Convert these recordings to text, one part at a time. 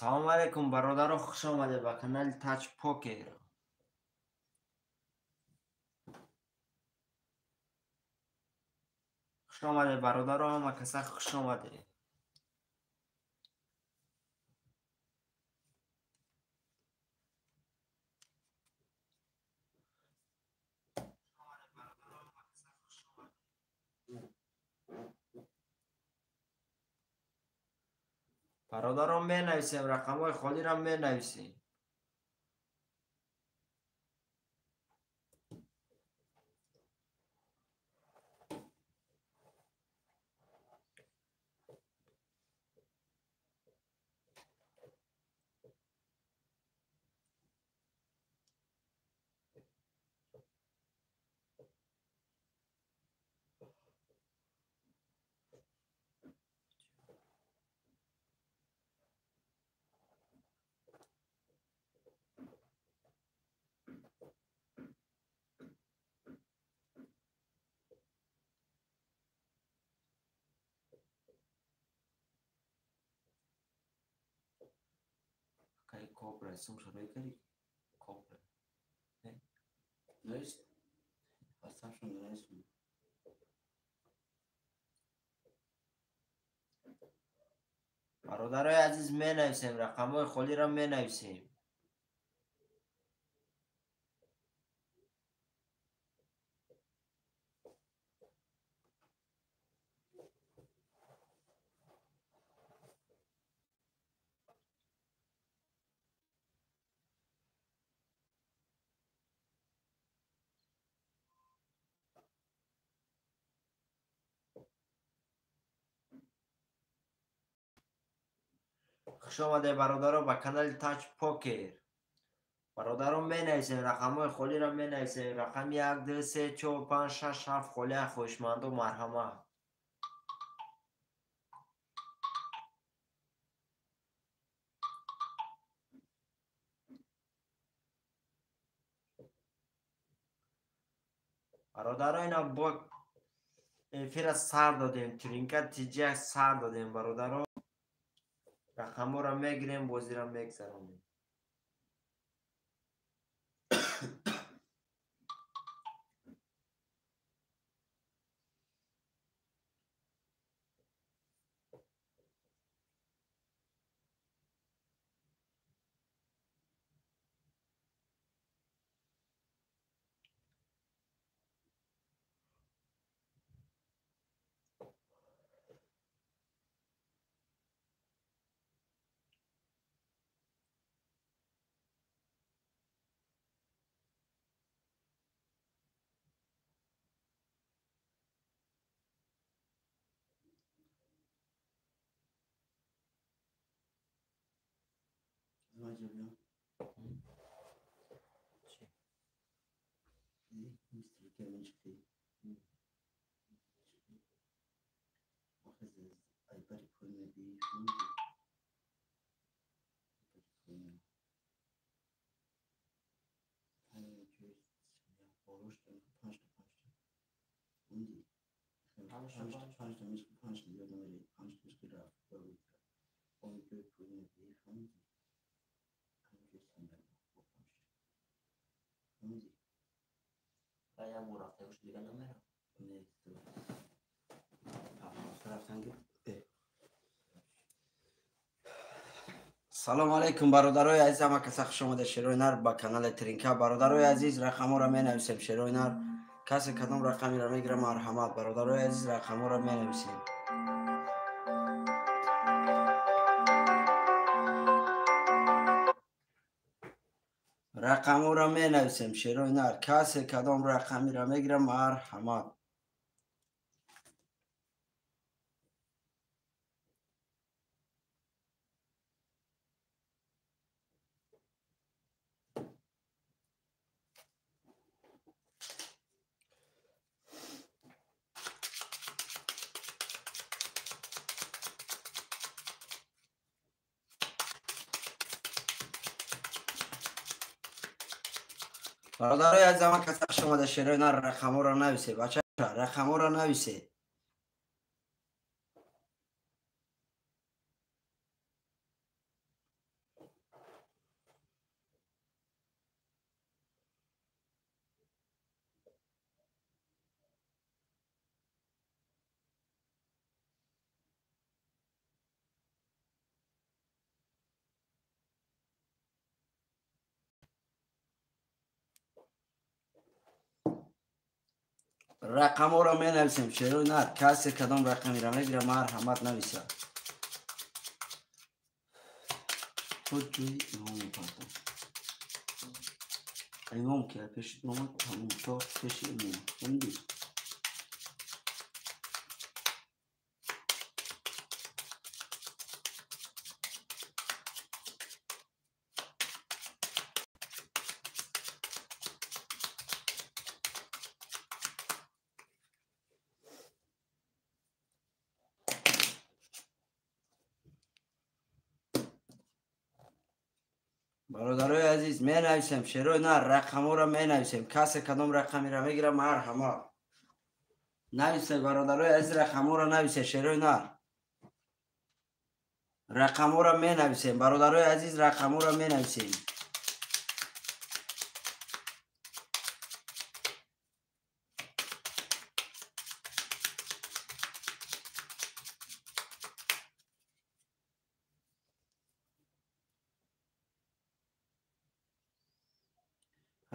салом алейкум бародаро, хуш омадед ба канали Touch Poker. хуш омадед бародаро, ҳама каса хуш омадед. бародарон менависем, рақамҳои холиро менависем. Кобра, сум шарой кари? Кобра. Знаешь, оставшим нравится. бародарои азиз менависем, рақамҳои холиро менависем. хуш омадед бародаро ба канали Touch Poker. бародарон менависем, рақамҳои холиро менависем. рақами 1 2 3 4 5 6 7 холия хоҳишманду марҳамат. бародаро ина бо эфира сар додем, тринка тиҷа сар додем бародаро. рақамҳоро мегирем, бозиро мегзаронем. Знаете, блин. Мистер Кевинчик. Ахезез айбари пойме би шунди. Тайм чуз я порошто пашта. Унди. Пашта мишки пашта я номери пашта мишки ра. Он чуз пойме би шунди. я мурафта уж دیگه نمیرم. салом алейкум бародарои азиз, ҳама каса хуш омадед. шерои нар ба канали Тринка. бародарои азиз, рақамҳоро менависем. шерои нар касе кадом рақамиро мегира марҳамат. бародарои азиз, рақамҳоро менависем. рақамҳоро менависем. шерои нар касе кадом рақамиро мегира марҳамат. бародарои азиз, ҳама каса хуш омадед. шерои нар рақамҳоро нависед. бача рақамҳоро нависед. رقم ها را می نویسیم شروع نه کسی کدام رقمی را میگیره مرحمت نویسه خود جوی امام پاتم امام که پیش امام همون تا پیش امام خوندی برادرای عزیز می نویسیم شروع نه رقم ها را می نویسیم کسی کدام رقمی را میگیره مرحمت نویسه برادرای عزیز رقم ها را نویسه شروع نه رقم ها را می نویسیم برادرای عزیز رقم ها را می نویسیم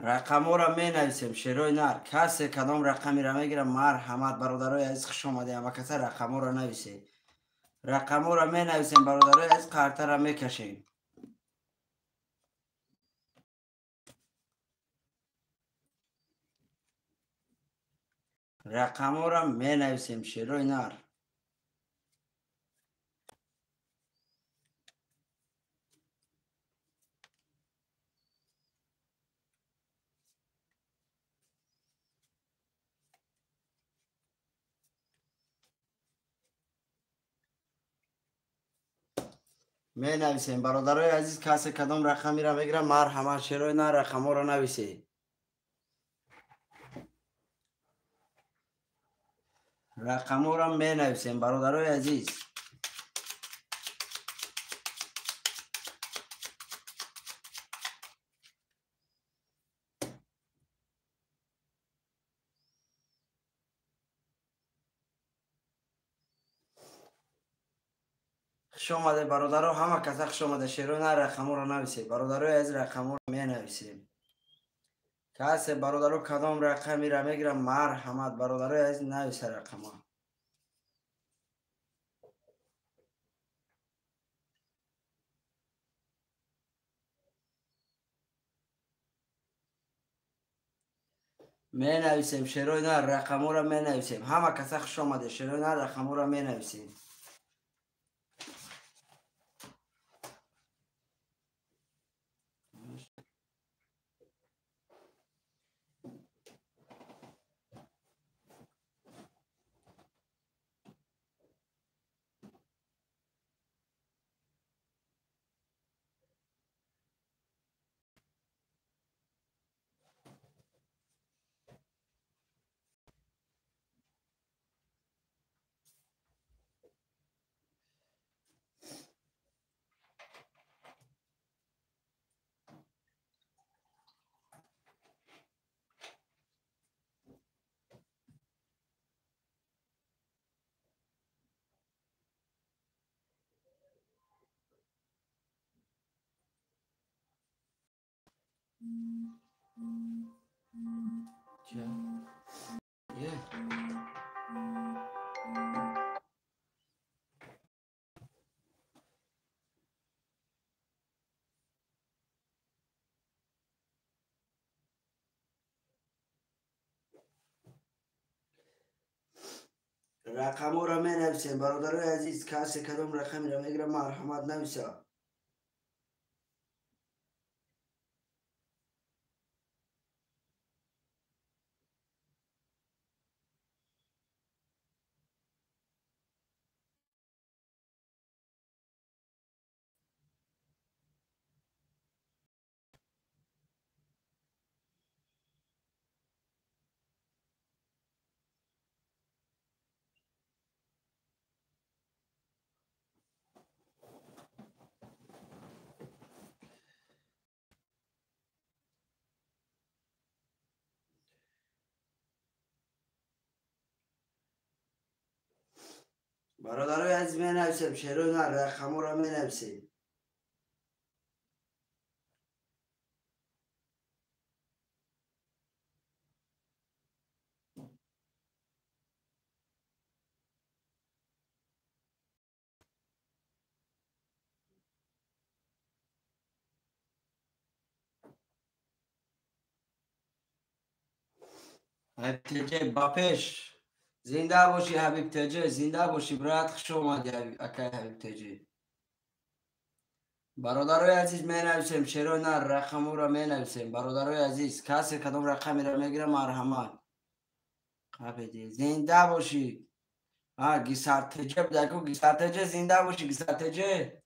رقم ها را می نویسیم شروع نه کسی کدام رقمی را میگیره مرحمت برادرای عزیز خوش آمده اما کسی رقم ها را نویسه رقم ها را می نویسیم برادرای عزیز قرطه را می کشیم رقم ها را می نویسیم شروع نه می نویسیم برادرای عزیز کسی کدام رقمی را میگیره مرحمت شروع نه رقم ها را نویسه رقم ها را می نویسیم برادرای عزیز خوش آمده برادرها همه کسی خوش آمده شروع نه رقم ها را نویسه برادرای عزیز رقم ها را می نویسیم کسی برادرها کدام رقمی را میگیره مرحمت برادرای عزیز نویسه رقم ها می نویسیم شروع نه رقم ها را می نویسیم همه کسی خوش آمده شروع نه رقم ها را می نویسیم رقم ها را می نویسیم برادرای عزیز کسی کدام رقمی را میگیره مرحمت نویسه برادرای عزیز می نویسیم شروع نه رقم ها را می نویسیم حبیب تجه باپش زنده باشی حبیب تجه زنده باشی برات خوش اومدی اکای حبیب تجه برادرای عزیز می نویسیم شروع نه رقم را می نویسیم برادرای عزیز کسی کدام رقمی را میگیره مرحمت قبیدی زنده باشی گیسر تجه بدکو گیسر تجه زنده باشی گیسر تجه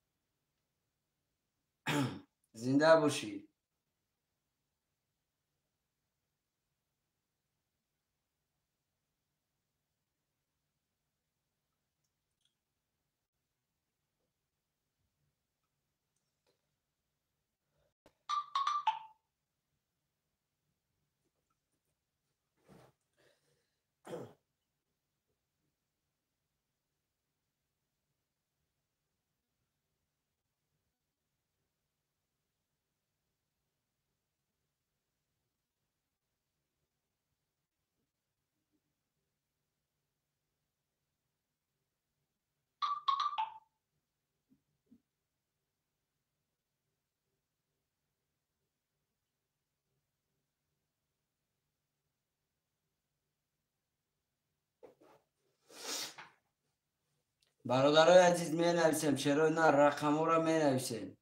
زنده باشی برادرای عزیز می نویسیم چرا نه رقم را می نویسیم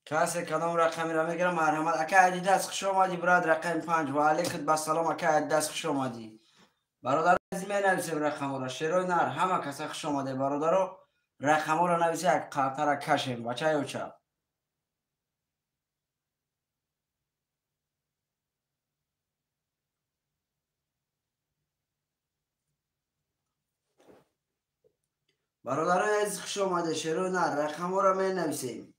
کسی کدام رقمی را میگیره مرحمت اکا عدی دست خوش آمدی براد رقم 5 و علیکت بسلام اکا عدی دست خوش آمدی برادر عزیز می نویسیم رقم را شروع نر همه کسی خوش آمده برادر رقم را نویسی یک قطعه را کشیم بچه اوچه برادرای عزیز خوش آمده شروع نه رقم را می نویسیم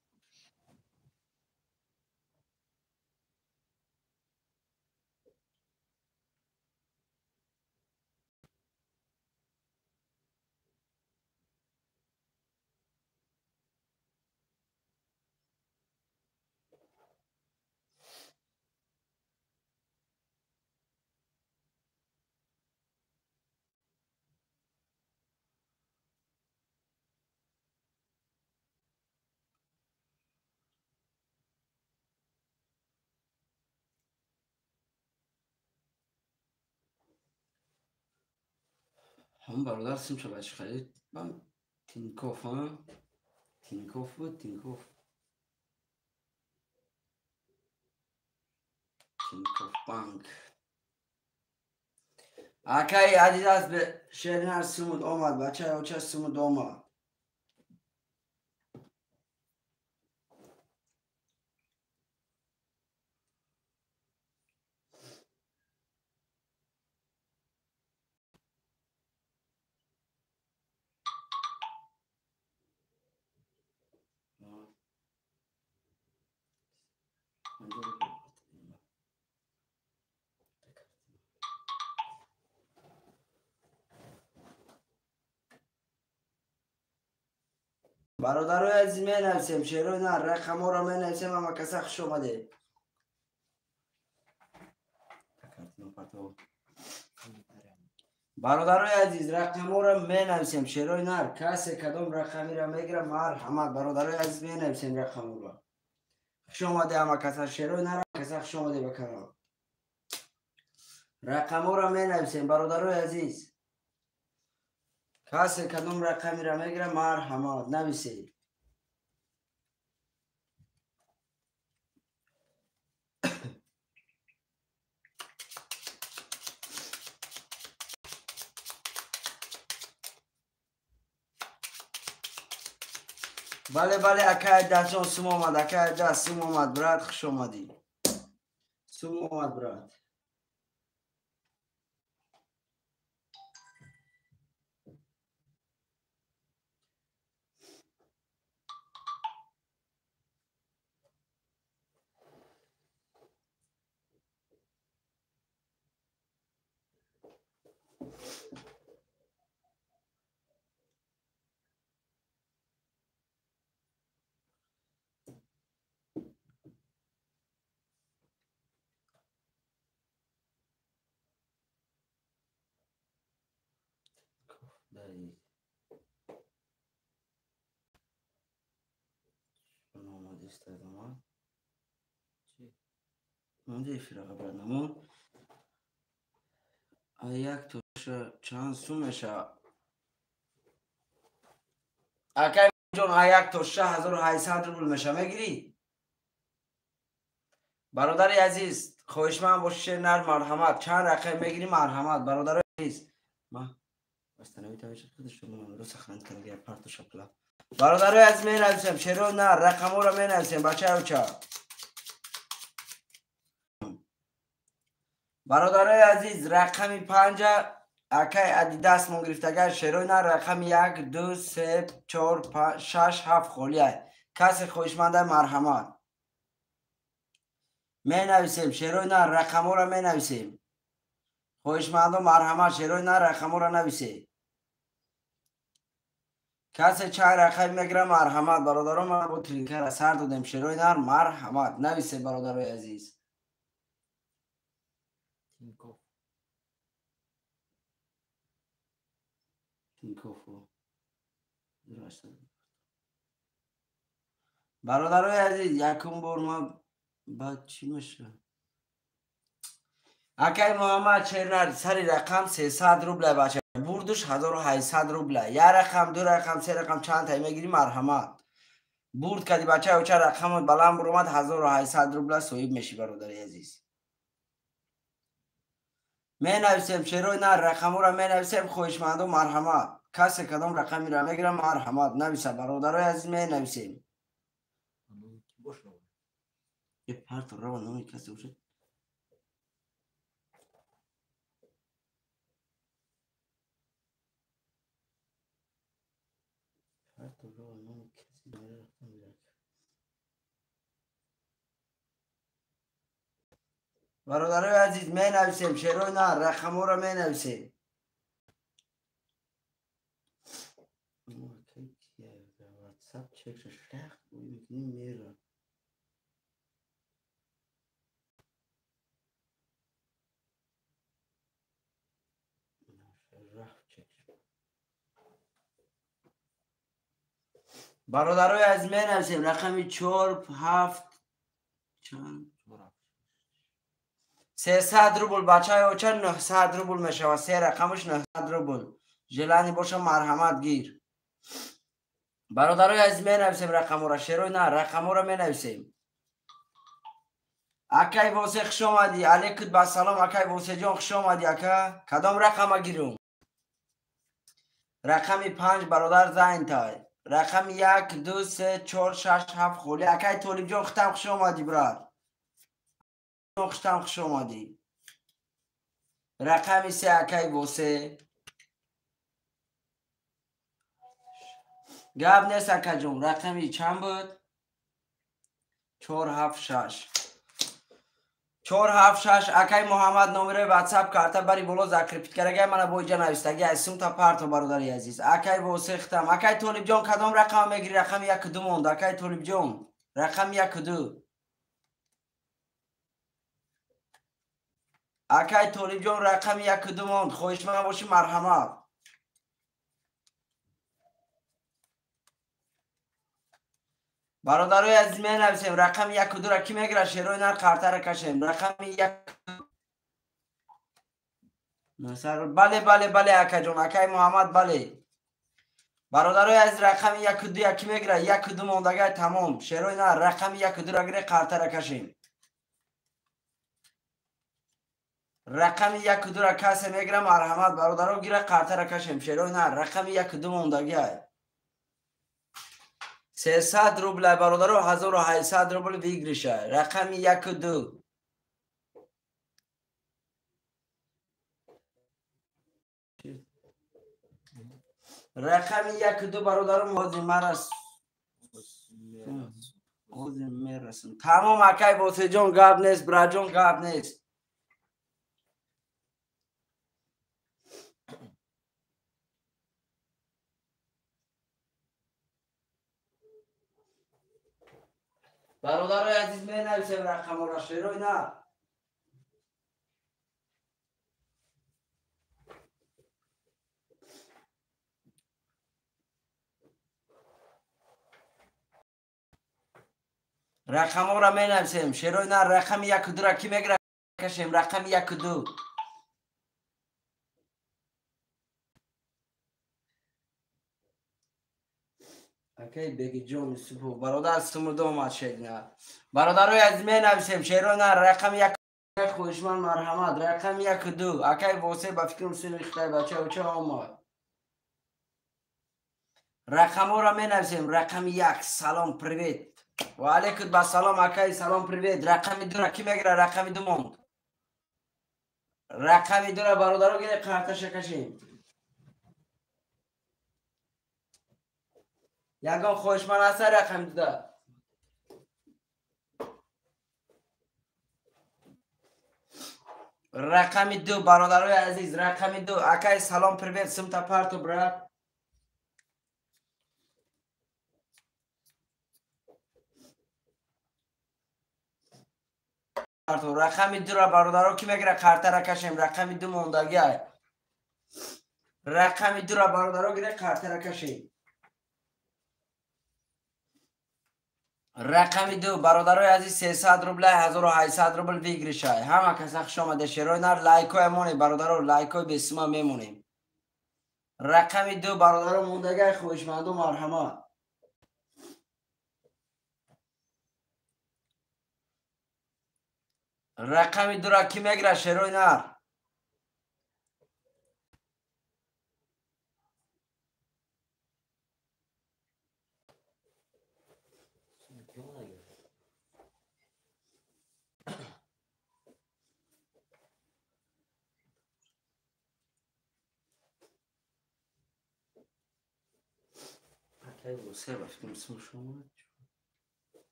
هم برادر سیم چه بچه خرید من تینکوف ها تینکوف بود تینکوف بانک اکای عدیداز به شهرنر سمود آمد بچه اوچه سمود آمد برادرای عزیز می نویسیم شروع نه رقم را می نویسیم اما کسی خوش آمده برادرای عزیز رقم را می نویسیم شروع نه کسی کدام رقمی را میگیره مرحمت برادرای عزیز می نویسیم رقم را خوش آمده اما کسی شروع نه کسی خوش آمده بکنم رقم را می نویسیم برادرای عزیز کسی کدام رقمی را میگیره مرحمت نویسید بله بله اکای دست جان سوم آمد اکای دست سوم آمد برات خوش آمدی سوم آمد برات استخدامات مونده فراغ برنامون یک توش چند سومشه اکای جون یک توشه 1800 روبل میشه میگیری برادر عزیز خواهشمند باش نر مرحمت چند رقم میگیری مرحمت برادر عزیز ما استنوی توش خودش رو سخنت کنه پارت شپلا برادر عزیز می نویسم چرا نه رقم رو می نویسم بچه اوچا برادر عزیز رقم 5 اکای عدی دست مون گرفتگه شروع نه رقم 1 2 3 4 5 6 7 خالیه کسی خوشمنده مرحمت می نویسیم شروع نه رقم رو می نویسیم خوشمنده مرحمت شروع نه رقم رو نویسیم کسی چند رقم میگیره مرحمت برادران ما با ترینکر سر دادیم شروع نه مرحمت نویسیم برادر عزیز تینکوفو برادرای عزیز یکم بار ما بعد چی میشه اکای محمد چرنر سری رقم 300 روبله بچه بردش 1800 روبله یک رقم دو رقم سه رقم چند تا میگیری مرحمت برد کدی بچه او چه رقم بلند برومد 1800 روبله صاحب میشی برادرای عزیز می نویسیم چرا نه رقم رو می نویسیم خوشمندو مرحمت کسی کدام رقمی را میگیرم مرحمت نویسه برادرای عزیز می نویسیم یه پرت رو نمی کسی باشه پرت رو نمی کسی باشه برادرای عزیز می نویسیم چرا نه رقم رو می نویسیم واتساپ چک schlecht und nie mehr برادرای از می نویسیم رقمی 4 7 چند 300 روبل بچه های اوچه 900 روبل میشه و سه رقمش 900 روبل جلانی باشه مرحمت گیر برادرای از می نویسیم رقم را شروع نه رقم را می نویسیم اکای واسه خوش آمدی علیکت با سلام اکای واسه جان خوش آمدی اکا کدام رقم گیرم رقم 5 برادر زین تای رقم 1 2 3 4 6 7 خولی اکای طالب جان ختم خوش آمدی براد ختم خوش آمدی رقم 3 اکای واسه گاب نیست اکا جون رقمی چند بود 4 7 6 4 7 6 اکای محمد نمره واتساپ کارتا بری بولو زاکریپت کرگه من بوی جان نوشتگی اسم تا پارتو برادری عزیز اکای واسه ختم اکای طالب جان کدام رقم میگیری رقم 1 2 موند اکای طالب جان رقم 1 2 اکای طالب جان رقم 1 2 موند خوش من باشی مرحمت برادرای عزیز می نویسیم رقم 1 2 را کی میگیره شروع نر کارتا را کشیم رقم 1 بله بله بله اکا جان اکای محمد بله برادرای عزیز رقم 1 2 یکی میگیره 1 2 موندگی تمام شروع نر رقم 1 2 را گیره کارتا را کشیم رقم 1 2 را کسی میگیره مرحمت برادرها گیره کارتا را کشیم شروع نر رقم 1 2 موندگی 300 روبل برادرها 1800 روبل بگیرشه رقم 1 2 رقم 1 2 برادرم حاضر مرس حاضر میرسن تمام اکای واسه جان گاب نیست برا جان گاب نیست برادرای عزیز می نویسیم رقم را شروع نه رقم ها را می نویسیم. شیروی نر رقم 1 و 2 را کی میگیره کشیم؟ رقم 1 و 2. اوکی بگی جون سپو برادر سمرده اومد شدنا. برادرای از می نویسیم. شیروی نر رقم 1 خوشمن مرحمت رقم 1 و 2. اوکی واسه با فکرم سن ریخته بچه و چه اومد. رقم ها را می نویسیم. رقم 1 سلام پریویت و علیکم با سلام اکای سلام پریویت. رقم 2 را کی میگیره؟ رقم 2 موند. رقم 2 را برادرو گیره کارتش کشیم. یگان خوشمن است رقم 2. رقم 2 برادرای عزیز رقم 2 اکای سلام پریویت سمت پارتو برات. رقم 2 را برادرو کی میگیره کارت را کشیم. رقم 2 موندگی. رقم 2 را برادرو گیره کارت را کشیم. رقم 2 برادرای عزیز 300 روبل 1800 روبل ویگری شای. همه کس خوش آمده. شیروی نر لایکای مونی برادرو لایکای بسیما میمونیم. رقم 2 برادرو موندگی خوشمند و مرحمت. رقم 2 را کی میگیره شیروی نر؟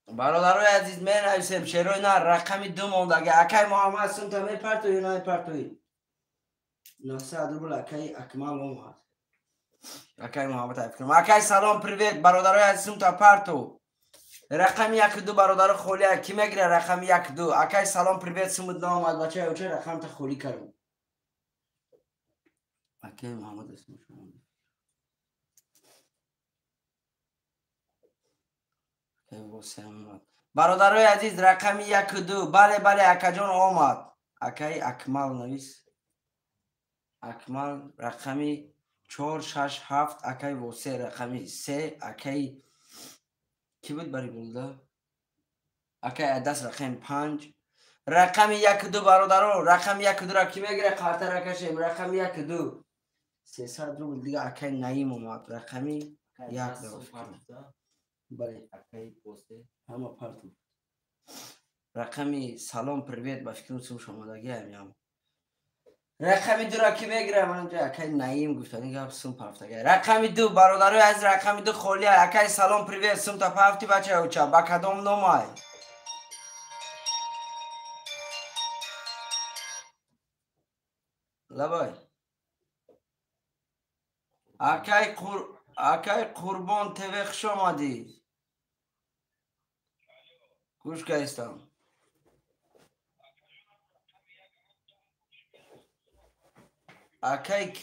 برادرای عزیز می نویسیم. شیروی نر رقم 2 موندگی. اکای محمد سنتا می پرتوی نای پرتوی 900 روبل اکای اکمال اومد. اکای محمد افکرم اکای سلام پریویت برادرای عزیز سمتا پرتو. رقم 1 و 2 برادر خولی کی میگیره؟ رقم 1 و 2 اکای سلام پریویت سمت اومد بچه اوچه رقم تا خولی کردم. اکای محمد اسمش اومد. برادرای عزیز رقم 1 و 2 بله بله اکا جان آمد. اکای اکمال نویس. اکمال رقمی 4 6 7 اکای واسه رقمی 3 اکای کی بود بری بولده؟ اکای دست رقم 5 رقم 1 و 2 برادرو رقم 1 و 2 را کی میگیره کارت را کشیم. رقم 1 و 2 300 روبل دیگه اکای نعیم اومد. رقمی 1 بله اکای واسه همه پرتو. رقمی سلام پریویت با فکرم سم شمادگی همیم. رقم 2 را کی میگیره؟ من اونجا اکای نعیم گفتنی که سم پرفتگی. رقم 2 برادرای از رقم 2 خولی اکای سلام پریویت سم تا پرفتی بچه اوچا با کدام نمای. لبای اکای قربان توی خوش آمدی. گوش که استم. اکای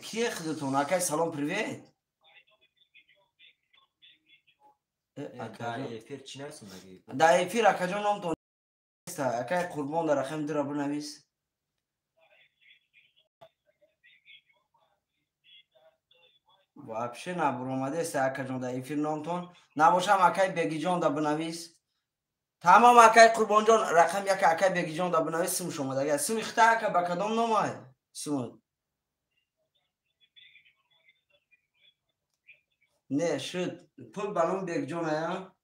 کیه خودتون؟ اکای سلام پریویت. در افیر چی نویسیم بگی؟ در افیر اکا جان نام تون نیست. اکای قربان در رقم 2 را بنویس. وابشه نبر اومده است اکا جان در افیر نام تون نباشم اکای بگی جان در بنویس. تمام اکای قربان جان رقم 1 اکای بگی جان در بنویس سم شما دیگه. سم اخته اکا با کدام نامای؟ سم نه شد پول بنام بگی جان ایا.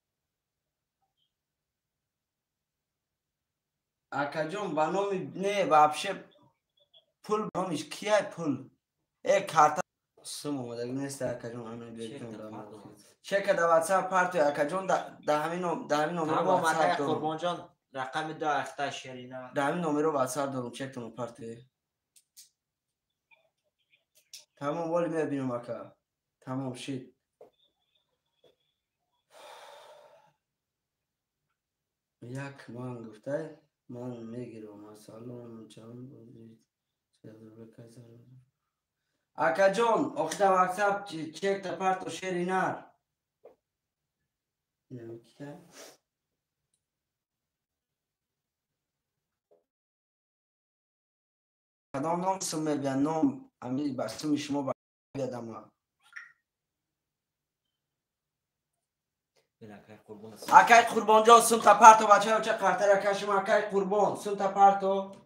اکا جان بنام نه وابشه پول بنامش کیه پول؟ ای کارت سم اومده نیست اکا جان همین بگی جان در چک در واتساپ پارتو اکا جان در همین نمبر واتساپ دارم. قربان جان رقم 2 اخته شیرینه در همین نمبر واتساپ دارم چک کنم پارتو. تمام ولی میبینم اکا. تمام شد. یک من گفته من میگیرم سلام چند بودید اکا جان اختا واتساپ چک تا پارتو شیرینه کدام نام سم میگن نام امیر بسم شما بیادم اکای قربان جان سم تا پارتو بچه ها چه قرطه را کشم اکای قربان سم تا پارتو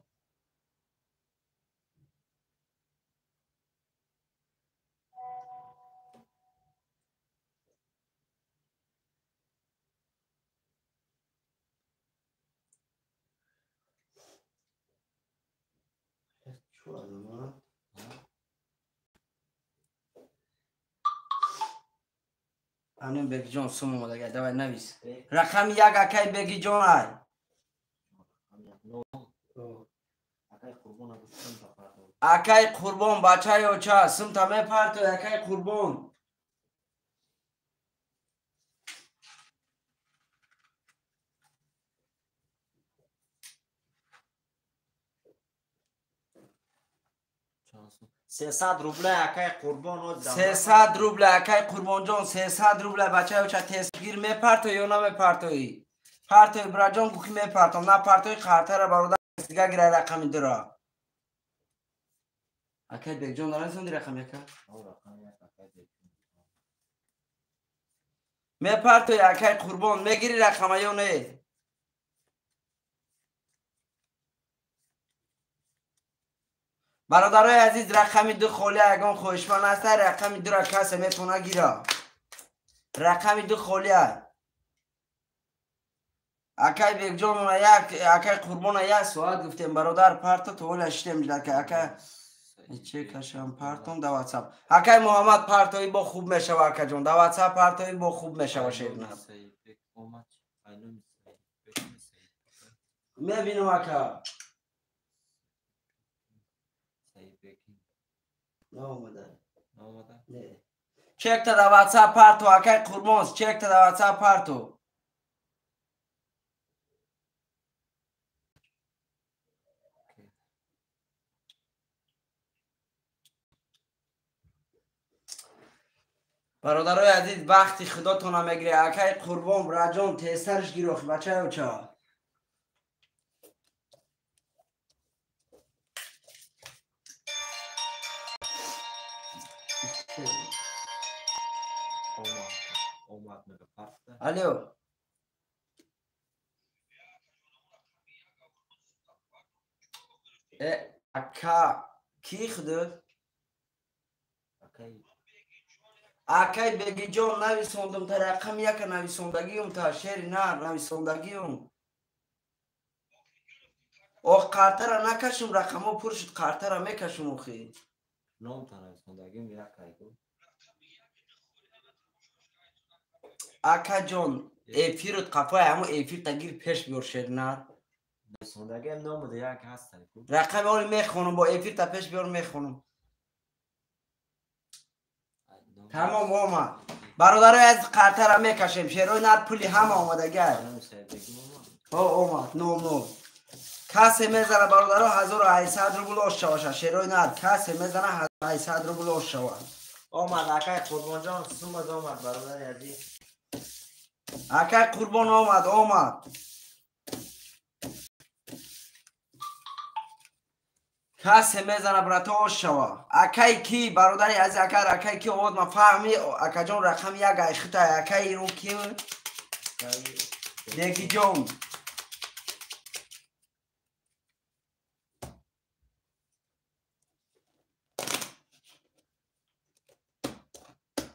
انو بگی جان سم اومده گه دوای نویس رقم یک اکای بگی جان های اکای قربان بچه ها چه سم تا می پارتو اکای قربان سیصد روبله اکای قربان 300 روبله اکای قربان جان 300 روبله بچه ها چه تسگیر می پارتو یا نه می پارتوی پارتوی برا جان گوکی می پارتو نه پارتوی قرطه را برادر دیگه گیره رقمی درا اکای بگ جان دارن سندی رقم یکا می پارتوی اکای قربان میگیری رقم یا نه برادرای عزیز رقم دو خالی اگان خوشمن است رقم دو را کسی میتونه گیره رقم دو خالی اکای بیگ جان یک اکای قربان یک ساعت گفتیم برادر پارتو تو ولی شتیم جدا که اکای چه کشم پارتون در واتساپ اکای محمد پارتوی با خوب میشه اکای جان در واتساپ پارتوی با خوب میشه شیر نه میبینم اکا نه چک تا در واتساپ پارتو اکای قربان چک تا در واتساپ پارتو برادرای عزیز وقتی خداتون میگیره اکای قربان راجان تسترش گیروخ بچه ها چه الو اکا کی خود اکای بگی جان نویسوندم تا رقم یک نویسوندگیم تا شعر نه نویسوندگیم او قرطه را نکشم رقم ها پر شد قرطه را میکشم اخی نام تا نویسوندگیم یک کایگو اکا جان ایفی رو قفای همون ایفی تگیر پیش بیار شعر نه نویسوندگیم نام ده یک هست رقم هایی میخونم با ایفی تا پیش بیار میخونم تمام آمد برادرای از قرطه را میکشیم شعرهای نر پولی همه آمده گر آمد نام کسی میزنه برادرها 1800 روبل آش شوشه شعرهای نر کسی میزنه 1800 روبل آش شوه آمد اکای قربان جان سوم از آمد برادر عزیز اکای قربان آمد کسی میزنه برات آش شوه اکای کی برادر عزیز اکای کی آمد من فهمی اکا جان رقم یک ایختا اکای رو کی دیگی جان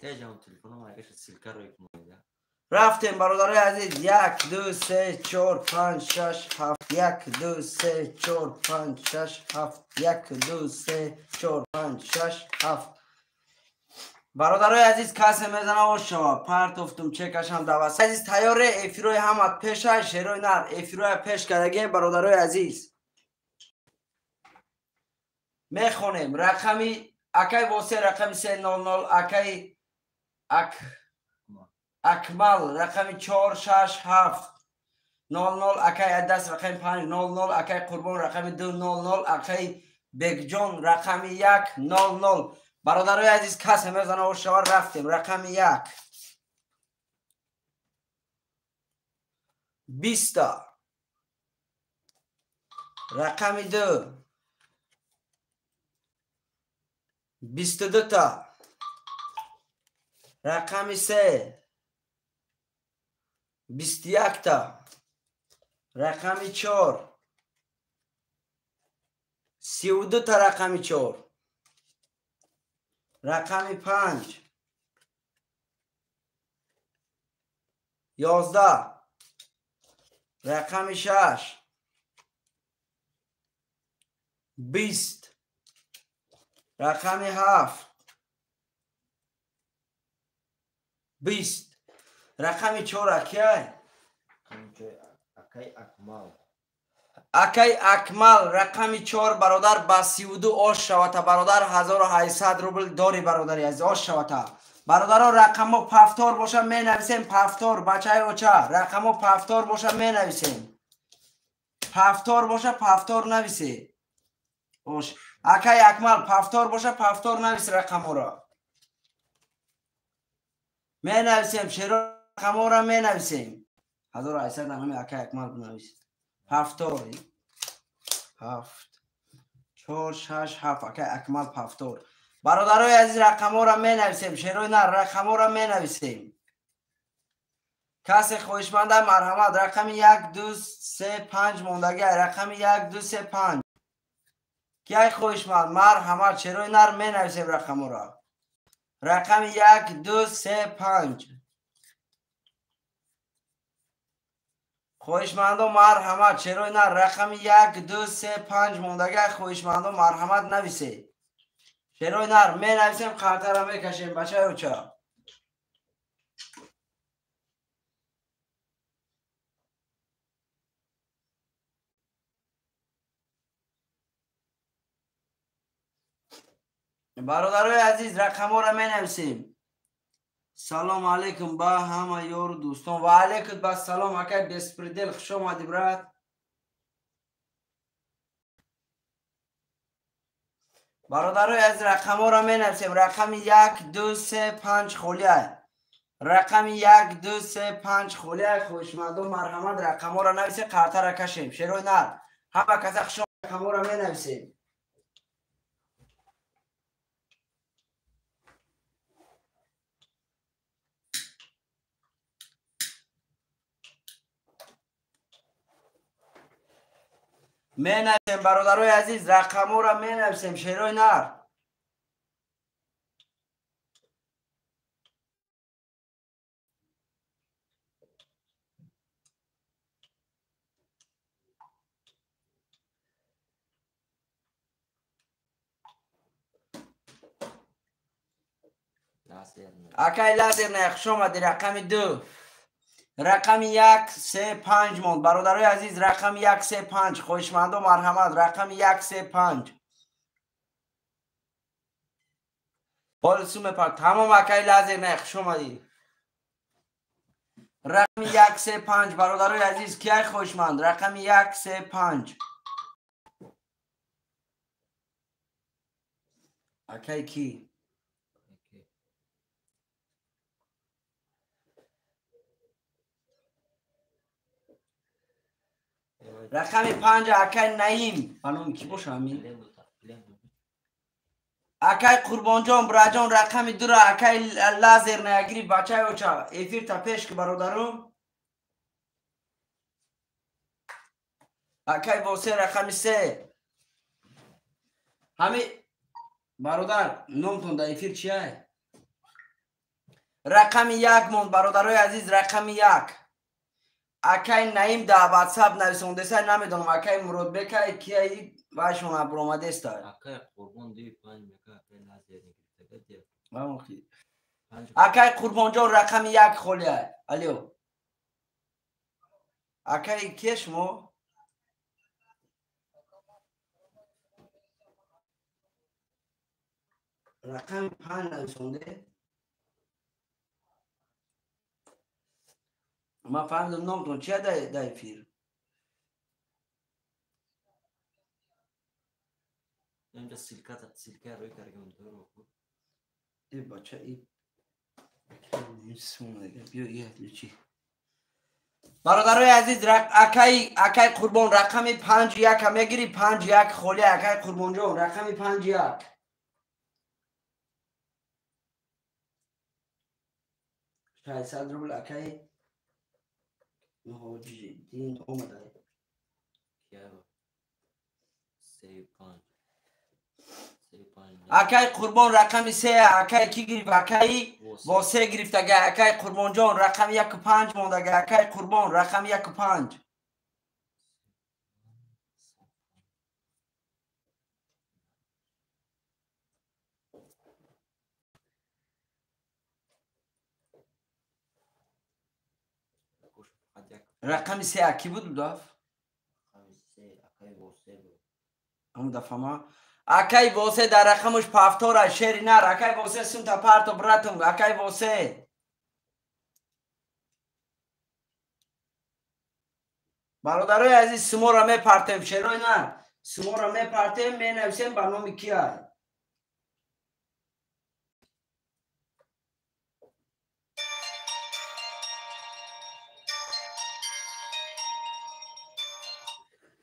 تیجا اون تلفنم اگه شد سلکر رو یکمونده رفتیم برادرای عزیز 1 2 3 4 5 6 7 1 2 3 4 5 6 7 1 2 3 4 5 6 7 برادرای عزیز کسی میزنه آش شوا پرت افتم چکشم دوست عزیز تیاره ایفیروی همت پیشه شیروی نر ایفیروی پیش کردگی برادرای عزیز میخونیم رقمی اکای واسه رقم 300 اکای اکمل رقم 467 00 اکای عدس رقم 500 اکای قربان رقم 200 اکای بگجان رقم 100 برادرای عزیز کسی میزنه و شوار رفتیم رقم 1 20 تا. رقم 2 22 تا. رقم 3 21 تا. رقم 4 32 تا. رقم 4 رقم 5 11 رقم 6 20 رقم 7 20 رقم 4 اکی اکمل رقم 4 برادر با 32 آش شوته برادر 1800 روبل داری برادری از آش شوته برادران رقم پفتار باشه می نویسیم پفتار بچه اوچه رقم پفتار باشه می نویسیم پفتار باشه پفتار نویسی باش اکی اکمل پفتار باشه پفتار نویسی رقم را می نویسیم شروع رقم را می نویسیم 1800 همه اکی اکمل بنویسیم پفتاری 7 4 6 7 اکی اکمل پفتار برادرای عزیز رقم ها را می نویسیم شروع نه رقم ها را می نویسیم کسی خوشمنده مرحمت رقم 1 2 3 5 موندگی رقم 1 2 3 5 کی خوشمند مرحمت شروع نه می نویسیم رقم ها را رقم 1 2 3 5 خوشمند و مرحمت شروع نه رقم 1 2 3 5 موندگی خوشمند و مرحمت نویسید شروع نر می نویسیم خاطر را می کشیم بچه اوچه برادرای عزیز رقم ها را می نویسیم سلام علیکم با همه یار و دوستان و علیکم با سلام اکی بسپریدل خوش آمدی برات برادرای عزیز رقم ها را می نویسیم رقم 1 2 3 5 خولیه رقم 1 2 3 5 خولیه خوشمندم مرحمت رقم ها را نویسیم خاطر را کشیم شروع نر همه کسی خوش رقم ها را می نویسیم می نویسیم برادرای عزیز رقم ها را می نویسیم شروع نر اکی لازر نه خوش آمدی رقم 2 رقم 1 3 5 موند برادرای عزیز رقم 1 3 5 خوشمند و مرحمت رقم 1 3 5 بالسوم پاک تمام اکی لازر نه خوش آمدی رقم 1 3 5 برادرای عزیز کی خوشمند رقم 1 3 5 اکی کی رقم 5 اکی نعیم خانم کی باشه همین اکی قربان جان براجان رقم 2 را اکی لازر نگیری بچه اوچا افیر تا پیش که برادرم اکی واسه رقم 3 همین برادر نمتون در افیر چیه رقم 1 موند برادرای عزیز رقم 1 اکی نعیم در واتساپ نویسونده سه نمیدونم اکی مراد بکه کی باشون ابرامده است اکی قربان دی 5 میگه اکی لازر نگیری اکی قربان جان رقم 1 خولیه الیو اکی کیش مو رقم 5 نویسونده ما فهمیدم نامتون چیه در فیر اینجا سیلکه روی کارگم دارو ای بچه ای سونه بیا یه لچی برادرای عزیز اکای قربان رقم 5-1 میگیری 5-1 خولی اکای قربان جان رقم 5-1 600 روبل اکای مهاجی دین اومده اکای قربان رقم 3 اکای کی گرفت اکای واسه گرفت اگه اکای قربان جان رقم 1-5 موند اگه اکای قربان رقم 1-5 رقم 3 کی بود داف همون دفعه ما اکای واسه در رقمش پافتور شیر نر اکای واسه سمت پارتو براتم اکای واسه برادرای عزیز سمو را میپرتیم شیرای نه سمو را میپرتیم می نویسیم برنامه کیه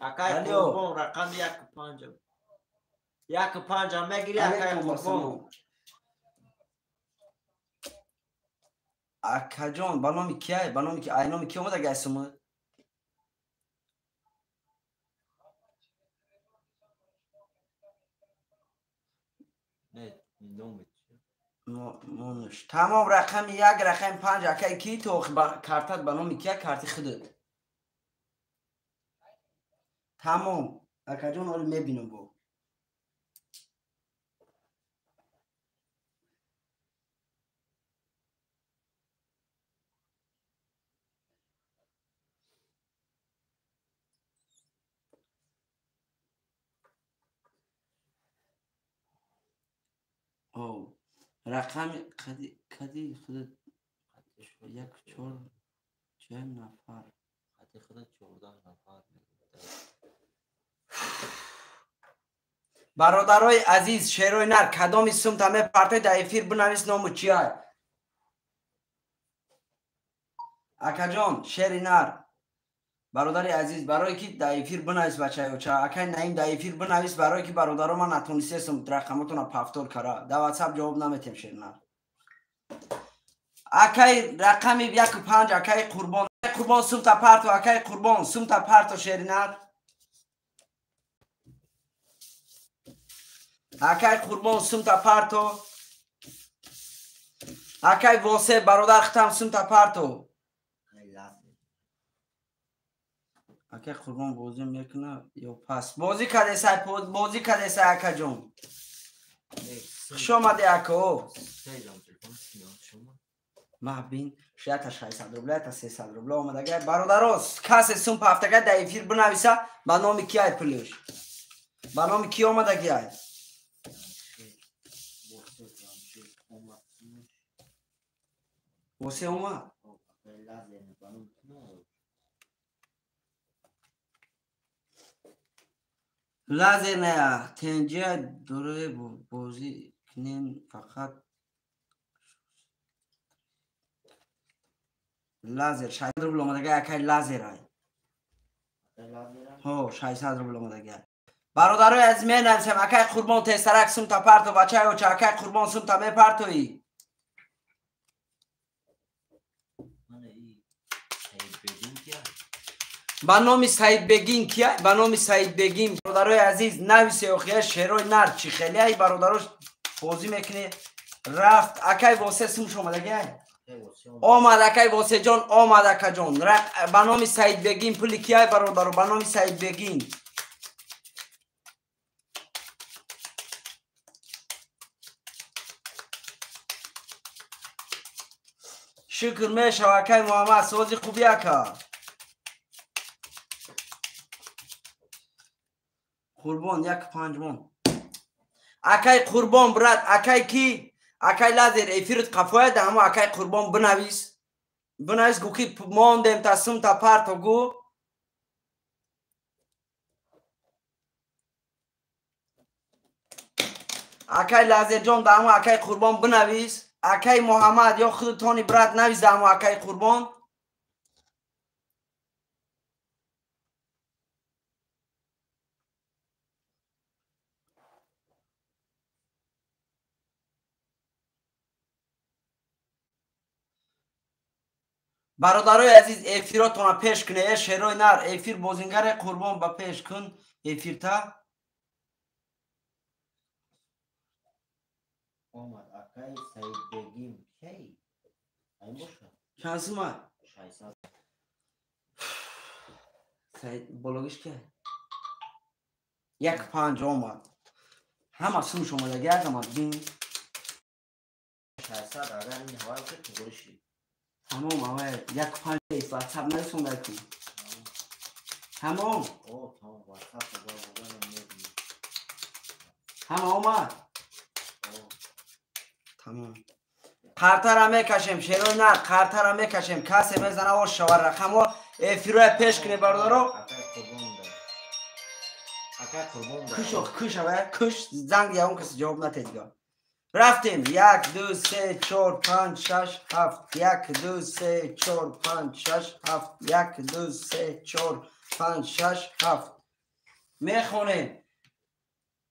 اکای قربان رقم 1-5 هم میگیری اکای قربان اکا جان برنامه کیه برنامه کی اینامه کی اومده گه سمو تمام رقم 1 رقم 5 اکای کی تو کارتت برنامه کیه کارت خودت تمام اکا جان حالا میبینم با او رقم کدی خودت 1-4 نفر خودت 14 نفر برادرای عزیز شیروی نر کدام سمت همه پرته در افیر بنویس نامو چیه اکا جان شیری نر برادر عزیز برای کی در افیر بنویس بچه اکا نایم در افیر بنویس برای کی برادرها من نتونستم رقمتون پافتور کرا در واتساپ جواب نمیتیم شیری نر اکای رقم 1-5 اکای قربان سمت پرتو اکای قربان سمت پرتو شیری نر اکای قربان سمت پرتو اکای واسه برادر ختم سمت پرتو اکای قربان بازی میکنه یا پس بازی کده سای اکا جون خوش آمده اکا مبین شاید تا 600 روبله تا 300 روبله آمده گه برادر کسی سمت هفتگه در افیر بنویسه به نام کی های پلیش به نام کی آمده گه واسه اومد لازم نه تنجه دوره بازی کنیم فقط لازر 600 روبل آمده گه اکای لازر های ها 600 روبل آمده گه برادرای از می نویسیم اکای قربان تیسترک سمت پرتو بچه های وچه اکای قربان سمت می پرتوی با نام سعید بگین کیه؟ با نام سعید بگین برادرای عزیز نویسه اخیه شیروی نر چی خیلی های برادراش بازی میکنه رفت اکای واسه سمش آمده گه آمد اکای واسه جان آمد اکا جان با نام سعید بگین پولی کیه برادر با نام سعید بگین شکر میشه اکای محمد سوزی خوبی اکا قربان 1-5 اکای قربان برات اکای کی اکای لازر افیرت قفوه ده همه اکای قربان بنویس گو کی ماندیم تا سمت پرتو گو اکای لازر جان ده همه اکای قربان بنویس اکای محمد یا خودتانی برات نویس ده همه اکای قربان برادرای عزیز افیراتون پیش کنه. شیرای نر افیر بازینگر قربان با پیش کن. افیر تا اومد اکای سعید بگیم کی این باشه چند ما شایسته سعید بلوگش که 1.5 اومد همه سوش اومد یک اومد بین شایسته اگر این حوال که تو گوشی تمام اوه 1.5 ایست واتساپ نرسونده کن تمام او تمام واتساپ با بودن میدونی همه اومد او تمام قرطه را میکشیم شیرای نه قرطه را میکشیم کسی میزنه و شوار رقم و افیروی پیش کنه برادرو اکای قربان ده اکای قربان ده کش اوه کش زنگ یا اون کسی جواب نده دیگه رفتیم 1 2 3 4 5 6 7 1 2 3 4 5 6 7 1 2 3 4 5 6 7 میخونیم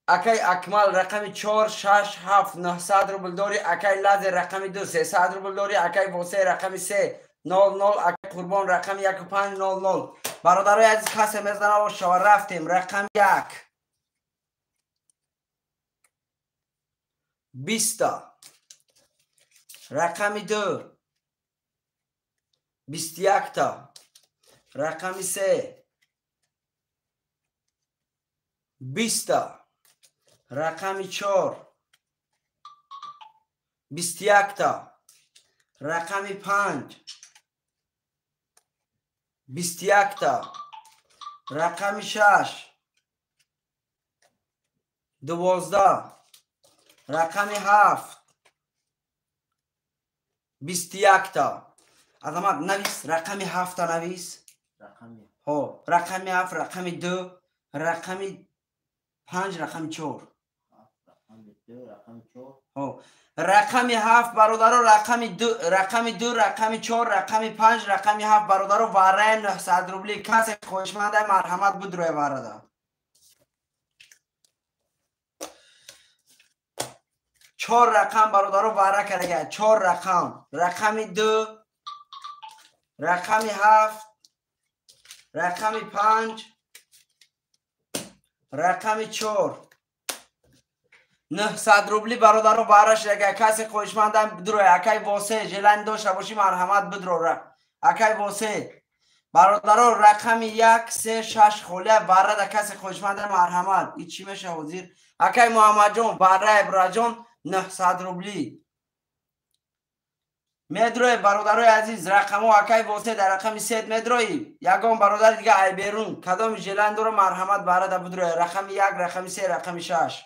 اکای اکمال رقم 4 6 7 900 روبل داری اکای لازر رقم 2 300 روبل داری اکای واسه رقم 3 0 0 اکای قربان رقم 1 5 0 0 برادرای عزیز کسی میزنه و شما رفتیم رقم 1 20 رقم 2 21 تا رقم 3 20 رقم 4 21 تا رقم 5 21 تا رقم 6 12 رقم 7 21 تا عظمت نویس رقم 7 تا نویس رقمی ها رقم 7 رقم 2 رقم 5 رقم 4 رقم 2 رقم 4 ها رقم 7 برادرو رقم 2 رقم 4 رقم 5 رقم 7 برادرو واره 900 روبلی کسی خوشمنده مرحمت بود روی واره 4 رقم برادرو واره کرده 4 رقم 2 رقم 7 رقم 5 رقم 4 900 روبلی برادرو بارش اگه کسی خوشمندم بدرو اکای واسه جلن داشته باشی مرحمت بدرو اکای واسه برادرو رقم 1 3 6 خوله باره کسی خوشمندم مرحمت این چی میشه وزیر اکای محمد جون باره ابرا جون 900 روبلی مدروی برادرای عزیز رقمو اکای واسه در رقم 3 مدروی یگان برادر دیگه ای بیرون کدام جلن رو مرحمت باره ده بدرو رقم 1 رقم 3 رقم 6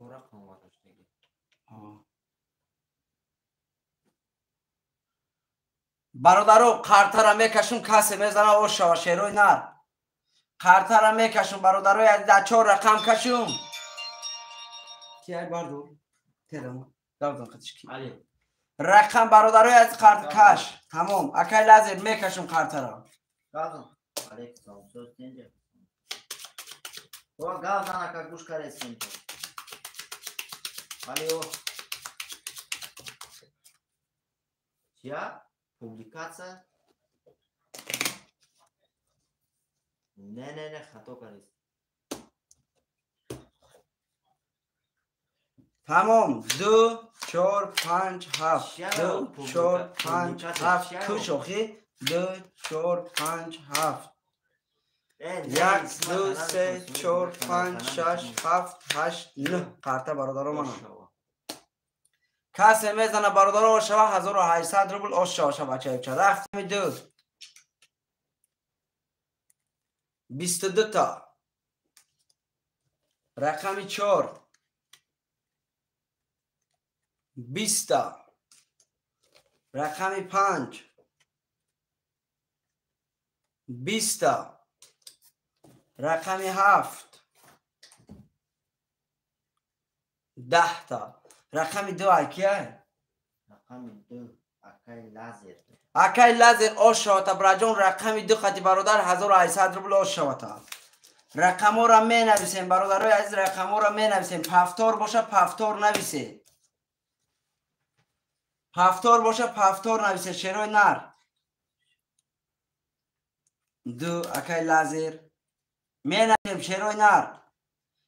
رقم واتش دیگه برادرو قرطه را میکشون کسی میزنه او شوا شیروی نر قرطه را میکشون برادروی عزیز در 4 رقم کشون کی ای باردو تیرم دردن قدش کی علی رقم برادروی از قرط کش تمام اکای لازر میکشون قرطه را گازم علی سلام سوز تنجه او گازم اکا گوش کاره سنجه علی او چیا پوبلیکاڅه نه خطا کردی تمام 2 4 5 7 2 4 5 7 کش اخی 2 4 5 7 1 2 3 4 5 6 7 8 9 قرطه برادرو منم کسی میزنه برادرو آشوا 1800 روبل آشوا بچه بچه رفتیم 2 22 تا رقم 4 20 تا رقم 5 20 تا رقم 7 10 تا رقم 2 اکیه رقم 2 اکای لازر اکای لازر آشواتا براجون رقم 2 خطی برادر 1800 روبل آشواتا رقم را می نویسیم برادرای عزیز رقم را می نویسیم پفتار باشه پفتار نویسه پفتار باشه پفتار نویسه شیروی نر. دو اکای لازر می نویسیم شیروی نر.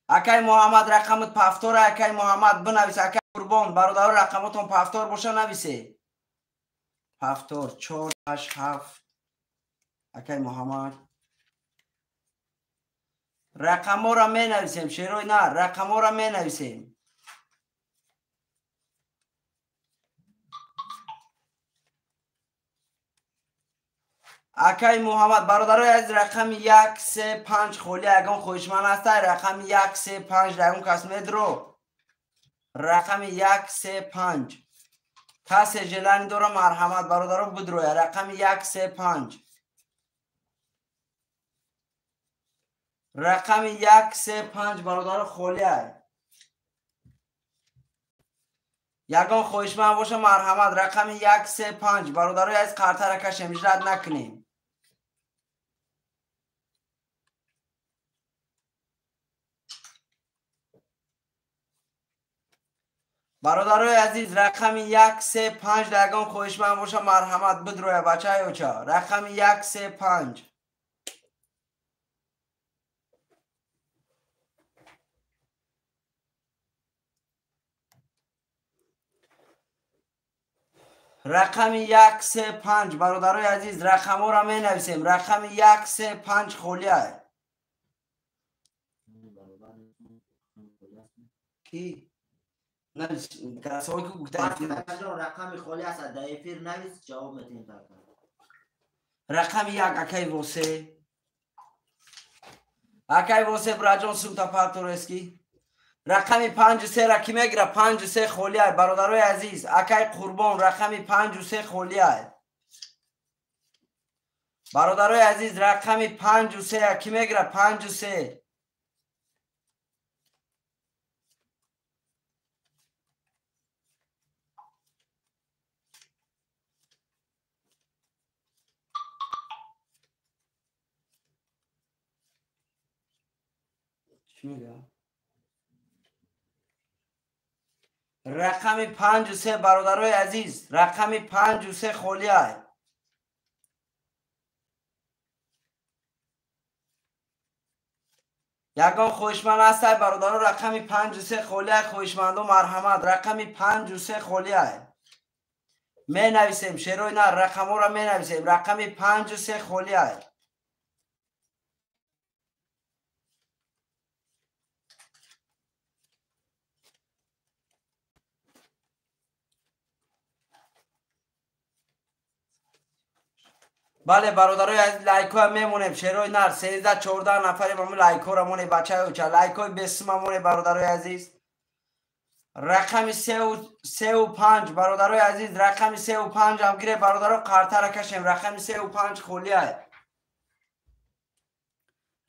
اکای محمد رقمت پفتار اکای محمد بنویسه. اکای قربان برادر رقمتون پفتار باشه نویسه. پفتار 4 8 7 اکای محمد رقم ها را می نویسیم شیروی نر. رقم ها را می نویسیم. اکای محمد برادرای از رقم 1 3 5 خولی اگم خوشمن است رقم 1 3 5 دگم کس میدرو رقم 1 3 5 کسی جلانی داره مرحمت برادران بدروی رقم 1 3 5 رقم 1 3 5 برادر خولی است یگان خوشمن باشه مرحمت رقم 1 3 5 برادرای از قرطه را کشیم رد نکنیم. برادرای عزیز رقم 1 3 5 دگان خوشمن باشه مرحمت بدروی بچه یوچا رقم 1 3 5 رقم 1 3 5 برادرای عزیز رقم ها را می نویسیم. رقم 1 3 5 خولی است. کی؟ نه کسایی که گفتن رقم خولی است دایفیر نویس جواب میتین تاکن. رقم 1 اکای واسه اکای واسه براجان سوتا پارتورسکی رقم 5 3 را کی میگیره 5 3 خولی است برادرای عزیز اکای قربان رقم 5 3 خولی است برادرای عزیز رقم 5 3 کی میگیره 5 3 چی میگه رقم 5 3 برادرای عزیز رقم 5 3 خولی است یگان خوشمند است برادران رقم 5 3 خولی است خوشمندو مرحمت رقم 5 3 خولی است می نویسیم شیروی نه رقم ها را می نویسیم رقم 5 3 خولی است بله برادرای از لایکو هم میمونیم شیروی نر 13 14 نفری همون لایکو را مونه بچه های اوچه لایکوی بسم همونه برادرای عزیز رقم 3 و 5 برادرای عزیز رقم 3 و 5 هم گیره برادرها قرطه را کشیم رقم 3 و 5 خولی است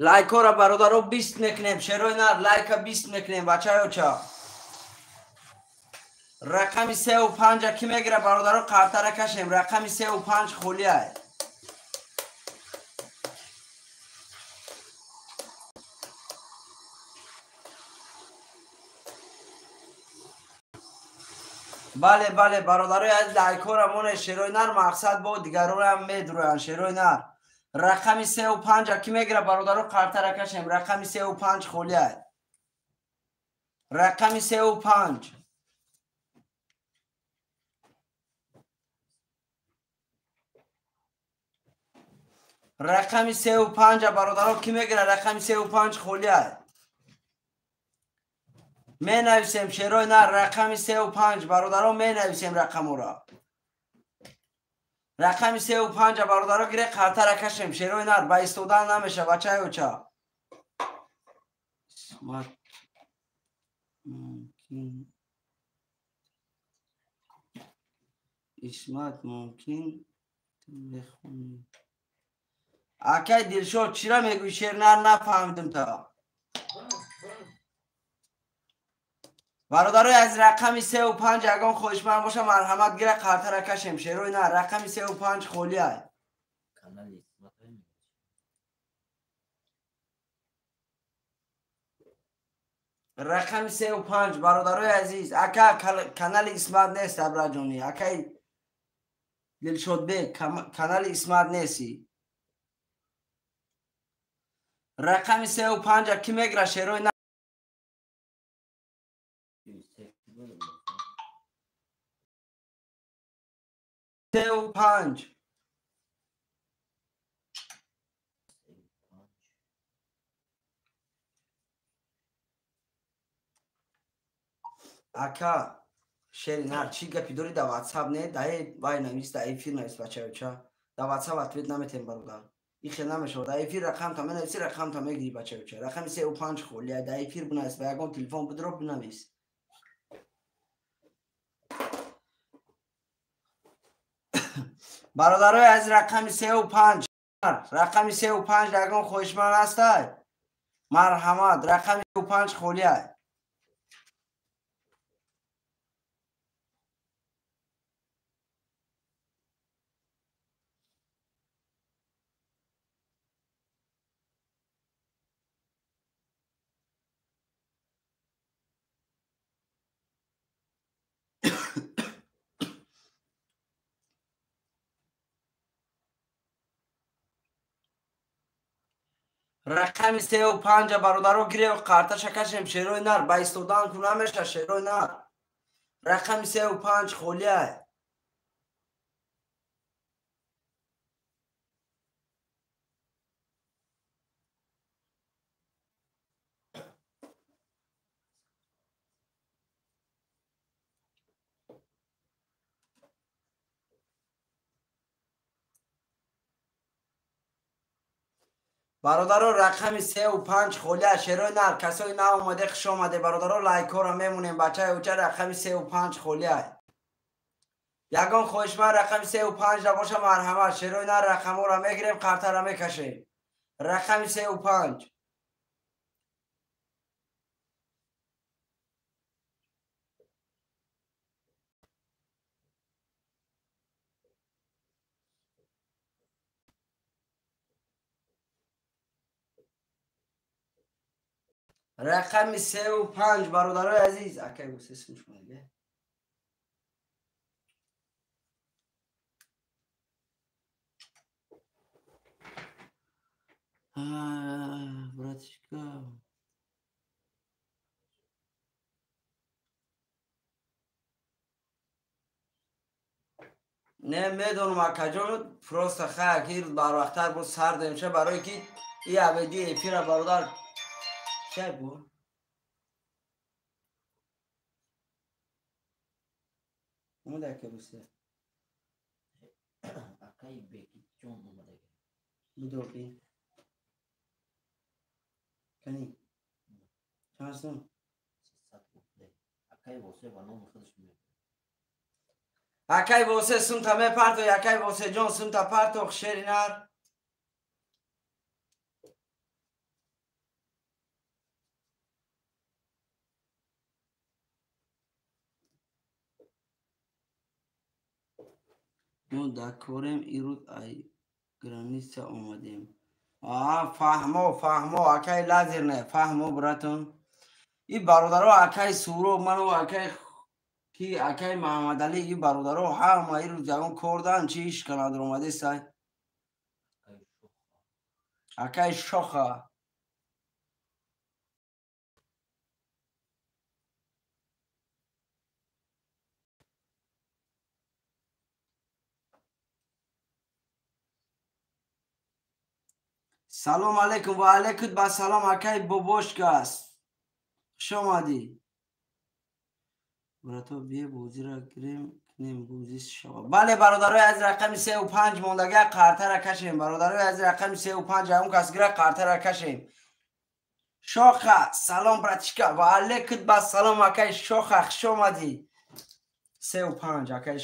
لایکو را برادرها 20 میکنیم شیروی نر لایک 20 میکنیم بچه های اوچه رقم 3 و 5 کی میگیره برادرها قرطه را کشیم رقم 3 و 5 خولی است بله بله برادرای از لایکو را مونه شیروی نر مقصد با دیگران هم میدروین شیروی نر رقم 3 و 5 کی میگیره برادرها قرطه را کشیم رقم 3 و 5 خولی است رقم 3 و 5 رقم 3 و 5 برادرها کی میگیره رقم 3 و 5 خولی است می نویسیم شیروی نر رقم 3 و 5 برادرها می نویسیم رقم را رقم 3 و 5 برادرها گیره قرطه را کشیم شیروی نر با استودن نمیشه بچه اوچه اسمت ممکن بخونی اکای دلشد چرا میگوی شیر نر نفهمیدم تا برادرای از رقم 3 و 5 اگه خوشمند باشه مرحمت گیره قرطه را کشیم شیروی نه رقم 3 و 5 خولی است رقم 35 برادرای عزیز اکا کانال اسمت نیست ابراجونی اکای دلشد به کانال اسمت نیستی رقم 35 کی میگره شروع نه 35 اکا شیرینار چی گپی داری در واتساپ نه دای وای نمیست در ایفیر نیست بچه در واتساپ اتویت نمیتیم برادر این خیلی نمیشه در ایفیر رقم تا نمیسی رقم تا میگیری بچه رقم 35 خولیه در ایفیر بنویس و یکم تلفن بدرو بنویس برادرای از رقم 35 رقم 35 یکم خوشمن هسته مرحمت رقم 35 خولیه رقم 35 برادرو گیره و قارتا شکشم شیروی نر با استودان کنه میشه شیروی نر رقم 35 خولیه برادرو رقم 35 خولیه شیروی نر کسایی نه اومده خوش آمده برادرو لایک ها رو میمونیم بچه اوچه رقم 35 خولیه یگان خوشمن رقم 35 را باشه مرحمت شیروی نر رقم ها رو میگیریم قارتا رو میکشیم رقم 35 رقم 35 برادرای عزیز اکی بس اسمش کنه براتشکا نه میدونم اکجان پروست خواه که بر وقتر بود سرد میشه برای که ای عبدی پیره برادر چه بود؟ اومده که بسته اکای بیکی چون اومده بدو بی کنی چند سن؟ اکای واسه و نام خودش میگه اکی واسه سن تا می پرتو یکی واسه جان سن تا پرتو شیری نر ما دکورم ایرود ای گرانیست آمدیم فهمو اکی لازر نه فهمو براتون این برادرها اکی سورو منو اکی کی اکی محمد علی این برادرها همه ای رو جوان کردن چیش کنه در اومده سای اکی شوخه سلام علیکم و علیکم با سلام اکی بابوشک است خوش آمدی براتو بیه بوزی را گریم کنیم بوزی شما بله برادرای از رقم 35 موندگه قارته را کشیم برادرای از رقم 35 اون کس گره قارته را کشیم شوخه سلام براتشکا و علیکم با سلام اکی شوخه خوش آمدی 35 اکی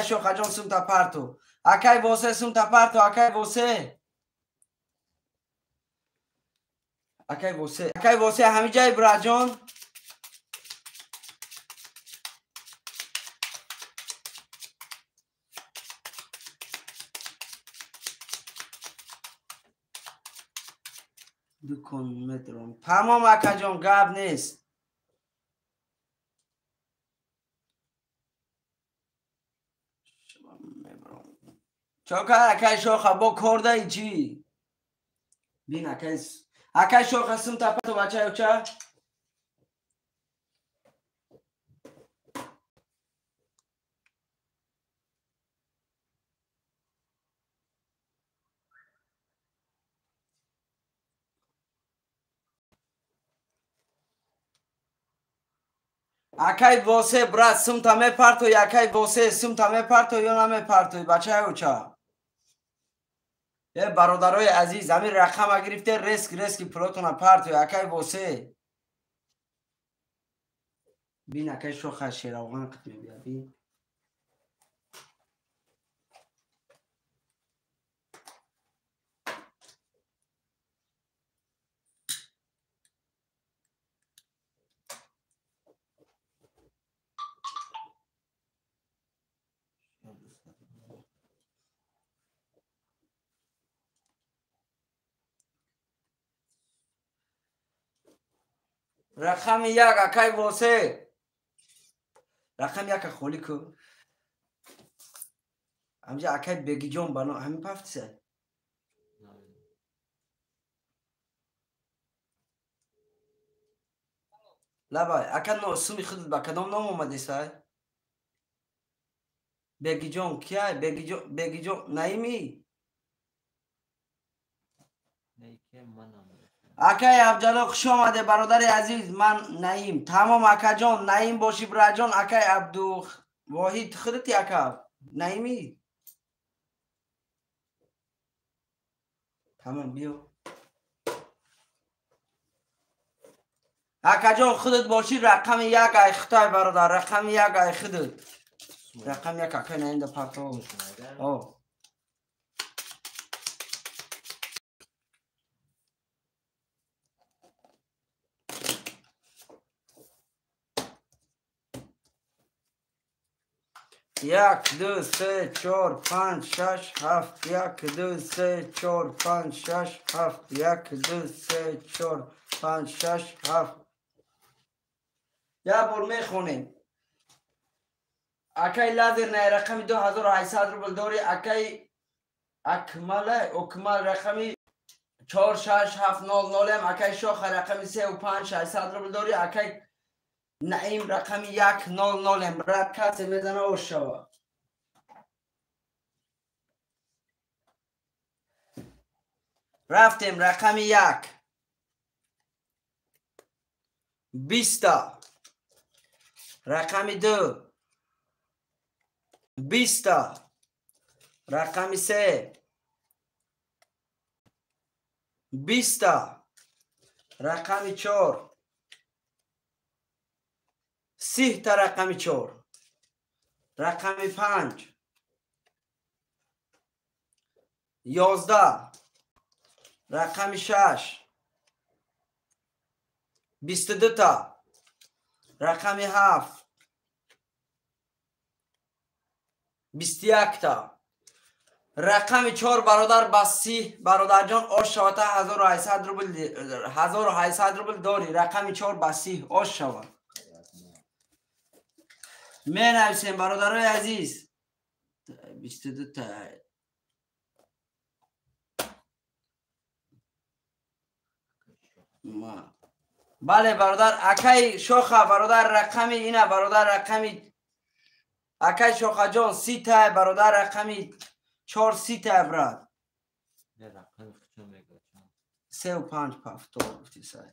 شوخه جان سم تا پرتو اکی واسه سم تا پرتو اکی واسه همه جای برا جان دو کن مترون تمام اکا جان گاب نیست چاکر اکای شوخه با کرده ای چی؟ بین اکای شوخه سم تپه تو بچه اوچه؟ اکای واسه برات سم تمه پرتو یکای واسه سم تمه پرتو یا نمه پرتو بچه اوچه؟ برادرای عزیز همین رقم گرفته ریسک پلاتون پرتو یکای واسه بین اکای شوخه شیراوغان قطمه بیا بین رقم یک اکای واسه رقم یک خولی کو همجا اکای بگی جون بنا همین پفتی سه لبای اکا نو سمی خودت با کدام نام اومده سای بگی جون کیه بگی جون نایمی اکای افجالو خوش آمده برادر عزیز من نایم تمام اکا جان نایم باشی برا جان اکای عبدو واحد خودتی اکا نایمی تمام بیو اکا جان خودت باشی رقم یک ای خطای برادر رقم یک ای خودت رقم یک اکای نایم در پرتو او یک دو سه چهار پنج شش هفت یک دو سه چهار پنج شش هفت یک دو سه چهار پنج شش هفت یک بار میخونیم اکای لازر نه رقمی 2800 روبل داری اکای اکمل رقمی 46700 هم اکای شاخ رقمی 35600 روبل داری اکای نعیم رقمی 100 هم رد کسی میزنه و شوه رفتیم رقمی 1 20 رقمی 2 20 رقمی 3 20 رقمی 4 30 تا رقمی 4 رقمی 5 11 رقمی 6 22 تا رقمی 7 21 تا رقم 4 برادر بسی برادر جان آش شوته 1800 روبل داری رقم 4 بسی آش شوه می نویسیم برادرای عزیز 22 تا بله برادر اکای شوخه برادر رقمی اینه برادر رقمی اکای شوخه جان 30 تا برادر رقمی 4 30 تا براد 3 و 5 پفتور گفتی سای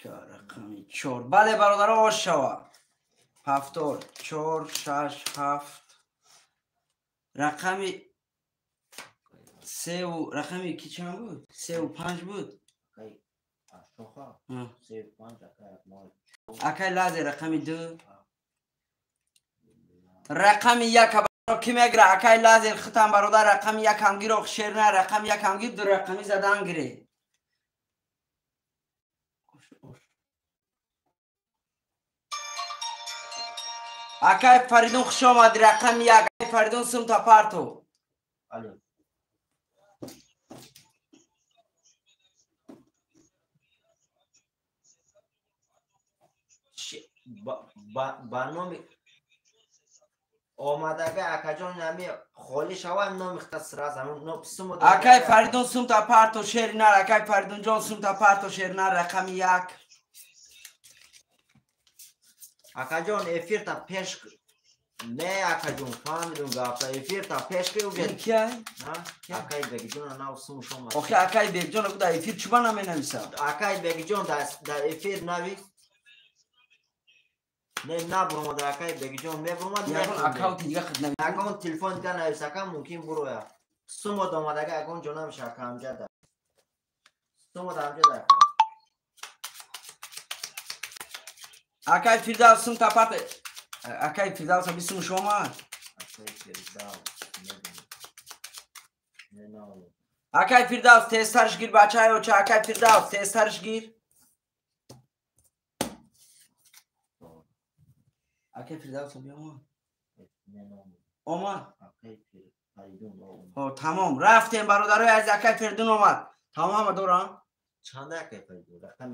رقمی 4 بله برادر آش شوه پفتور 4 6 7 رقمی 3 و رقمی کی چند بود 3 و 5 بود اکای لازه رقمی 2 رقمی 1 کی میگره اکای لازه ختم برادر رقمی 1 همگیر و شیر نه رقم 1 همگیر 2 رقمی زدن گیره اکای فریدون خوش آمد رقم 1 اکای فریدون سم تا پرتو برنامه آمدگه اکجان نمی خالی شوام نمیختص راز همون نفسم اکای فریدون سمت پارتو شیر نر اکای فریدون جان سمت پارتو شیر نر رقم 1 اکجان افیر تا پیش نه اکجان فهمیدون گفت افیر تا پیش که این کیه؟ اکای بگیجون ناو سم شما آخه اکای بگجان کو در افیر چوبا نمینویسه اکای بگیجون در افیر نویس نه برو در اکای بگیجون میبرم یکون اکاونت دیگه خود نویسه اکاونت تلفن دیگه نویسه کم ممکن برو یا سم آمدگه اکاونت جانم شکه همجا سم همجا اکای فردوس سمت پارتو اکای فردوس بیسم شما اکای فردوس تسترش گیر بچه های چه اکای فردوس تسترش گیر اکای فردوس بیامان اومد تمام رفتیم برادرای از اکای فردون اومد تمام دوران چند اکای فردون رقم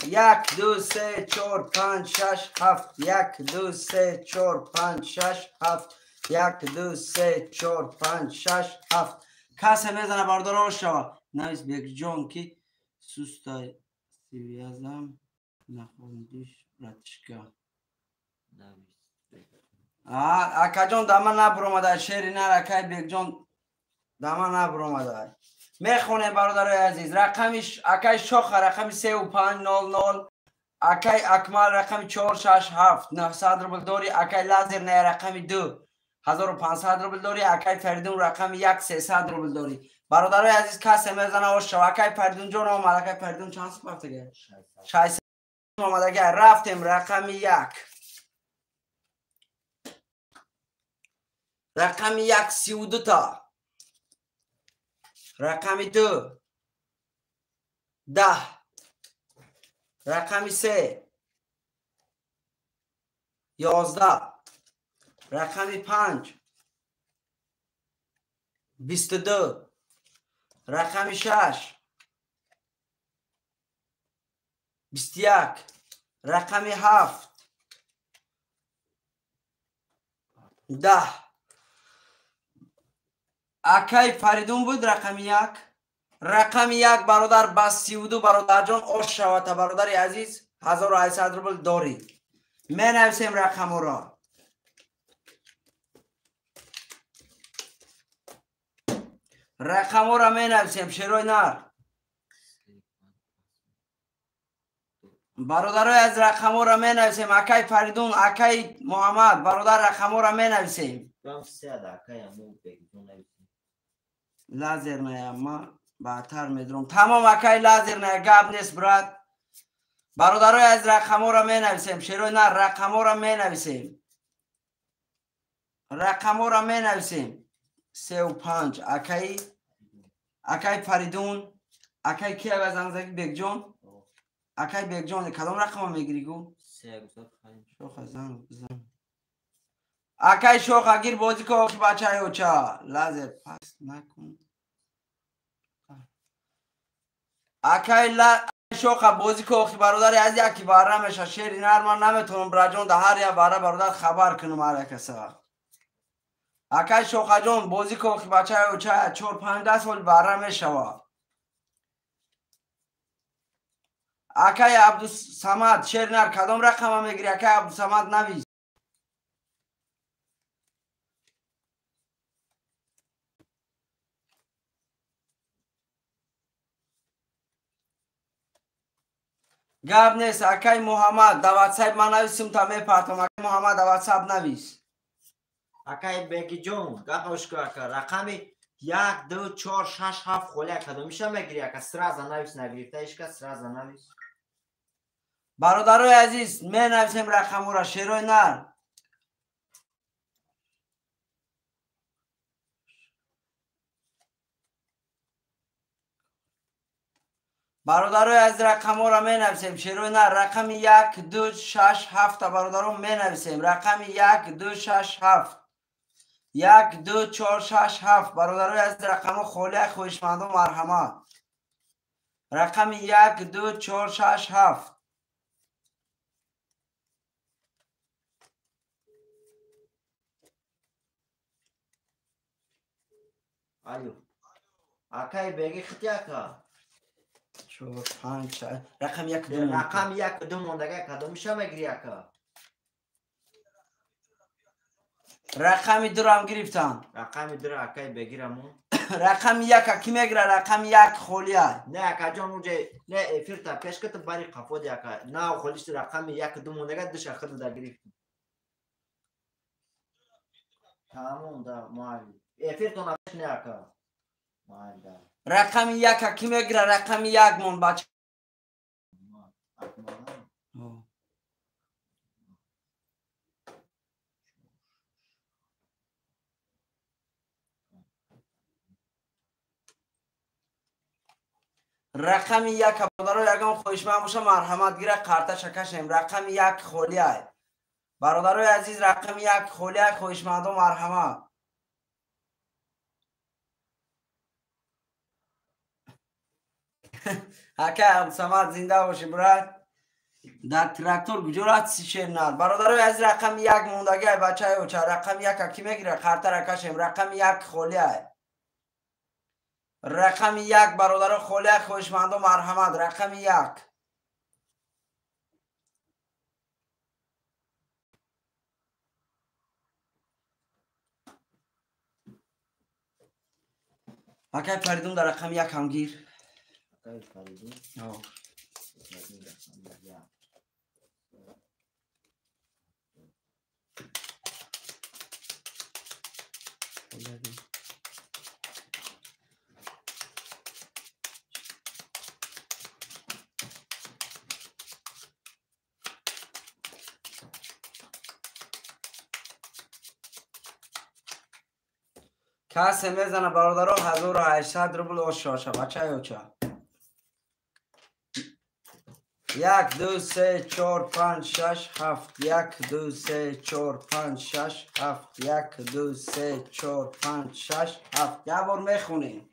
1 2 3 4 5 6 7 1 2 3 4 5 6 7 1 2 3 4 5 6 7 کسی میزنه برادرها شوا نویس بگجان که سوستای سیویازم نخوندیش رتشکا اکا جان دامه نبرومده شیری نر اکای بگجان دامه نبرومده میخونه برادرای عزیز رقمش اکای شاخ رقم 3500 اکای اکمال رقم 467 900 روبل داری اکای لازر نه رقم 2 1500 روبل داری اکای فریدون رقم 1 300 روبل داری برادرای عزیز کسی میزنه و شو اکای فریدون جان آمد اکای فریدون چند سپرت گه 600 آمد گه رفتیم رقم 1 رقم 1 32 تا رقم 2 10 رقم 3 11 رقم 5 22 رقم 6 21 رقم 7 10 اکای فریدون بود رقم 1 رقم 1 برادر بس 32 برادر جان آش شود برادر عزیز 1800 روبل داری می نویسیم رقم را رقم را می نویسیم شروع نر برادرای از رقم را می نویسیم اکای فریدون اکای محمد برادر رقم را می نویسیم لازر نه ما بهتر میدونم تمام اکای لازر نه گاب نیست براد برادرای از رقم را می نویسیم شروع نه رقم را می نویسیم رقم را می نویسیم 35 اکای فریدون اکای کی از انزاگی بگجون اکای بگجون کدام رقم میگیری گو شوخ زن اکای شوخ گیر بازی که بچه های اوچا لازر پس نکن اکای شوخ بازی که برادر از یکی باره میشه شیری نرمان نمیتونم برجون ده هر یه باره برادر خبر کنم هر کسا اکای شوخ جون بازی که بچه های اوچا 4-5 سال باره میشه اکای عبدالصمد شیرنر کدام رقم میگیری اکای عبدالصمد نویس گاب نیست اکای محمد دوات صاحب من نویسیم تا میپرتم اکای محمد دوات صاحب نویس اکای بگی جون گفش که رقمی 1 2 4 6 7 خوله کدام میشه میگیری اکا سرازا نویس نگریفته ایشکا سرازا نویس برادرای عزیز می نویسیم رقم را شروع نر برادرای از رقم را می نویسیم شروع نر رقم 1 2 6 7 برادران می نویسیم رقم 1 2 6 7 1 2 4 6 7 برادرای از رقم خوله خوشمند و مرحمت رقم 1 2 4 6 7 الو اکای بگی ختیاکا 4 5 6 رقم یک دو رقم یک دو موندگه کدومش میگیری اکا رقم دو رو هم گرفتم رقم دو رو اکای بگیرمون رقم یک کی میگیره رقم یک خولیه نه اکا جان اونجا نه افیرتا پیش کت باری قفود اکا نه خودش رقم یک دو موندگه دو شخص دا گرفتم تمام دا مالی افیرتا نفش نه اکا مالی دا رقم یک کی میگیره رقم یک مون بچه رقم یک برادر یکم خوشمن باشه مرحمت گیره قرطه شکشیم رقم یک خولیه برادرای عزیز رقم یک خولیه خوشمند و مرحمت اکا سمت زنده باشی برات در ترکتور گجورات سیشه نال برادرای عزیز رقم یک موندگی بچه های اوچه رقم یک کی میگیره قرطه رکشیم رقم یک خولیه رقم یک برادر خولیه خوشمند و مرحمت رقم یک اکای فریدون در رقم یک هم گیر اکای فریدون کسی میزنه برادرها 1800 روبل و شاشه بچه اوچه 1 2 3 4 5 6 7 1 2 3 4 5 6 7 1 2 3 4 5 6 7 یه بار میخونیم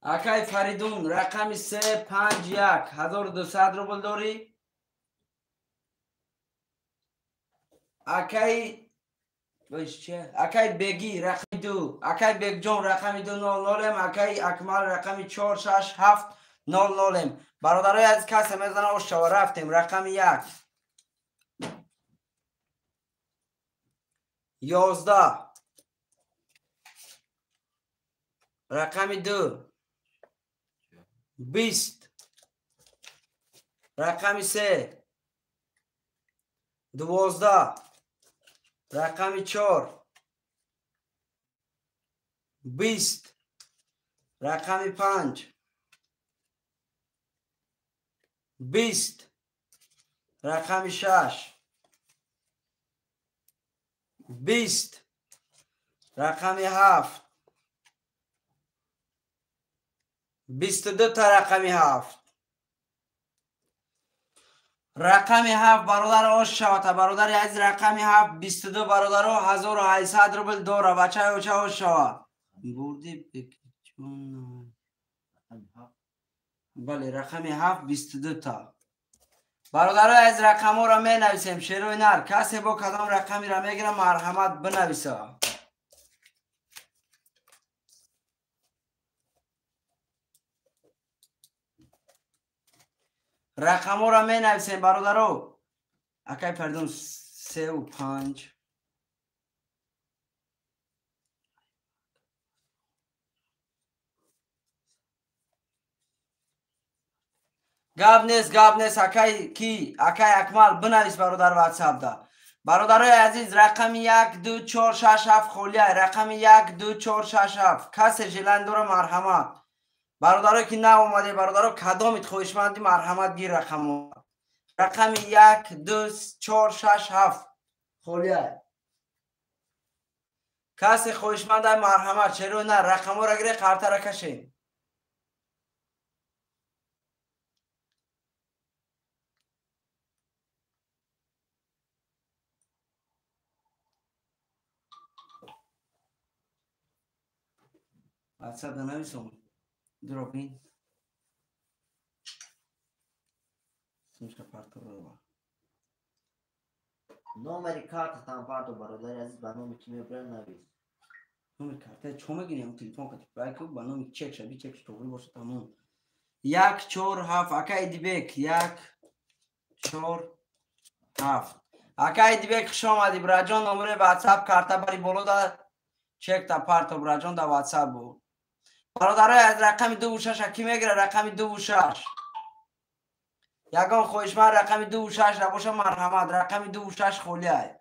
اکای فریدون رقم 3 5 1 1200 روبل داری اکای اکای بگی رقم 2 اکای بگ جون رقم 2 00 اکای اکمال رقم 4 6 7 00 برادرای از کس میزنه و شوا رفتیم رقم 1 11 رقم 2 20 رقم 3 12 رقم 4 20 رقم 5 20 رقم 6 20 رقم 7 22 تا رقم 7 رقم 7 برادر آش شود برادر از رقم 7 22 برادر 1800 روبل دوره بچه اوچه آش شود بردی بکچون بله رقم 7 22 تا برادر از رقم ها را می نویسیم شیروی نر کسی با کدام رقمی را میگیره مرحمت بنویسه رقم ها را می نویسیم برادر اکای پردون 3 و 5 گاب نیست اکای کی اکای اکمال بنویس برادر واتساپ دا برادرای عزیز رقم 1 2 4 6 7 خولیه رقم 1 2 4 6 7 کسی جلندور مرحمت برادرای که نه اومده برادرای کدامت خوشمندی مرحمت گیر رقم رقم 1 2 4 6 7 خولیه کسی خوشمند مرحمت چرا نه رقم را گیره قرطه را کشیم واتساپ نویسم دروپین سمشka parto roba نومری کارت تان پارتو برادر عزیز با نوم کی میبرن نویس نوم کارت چون میگیریم تلفن که برای که با نام چک شبی چک توی باشه تمام 1 4 7 اکای دیبک 1 4 7 اکای دیبک خوش آمدی براجان نمره واتساپ کارت بری بالا دا چک تا پارت براجان دا واتساپ بود برادرای از رقم 26 کی میگیره رقم 26 یگان خوشمن رقم 26 را باشه مرحمت رقم 26 خولیه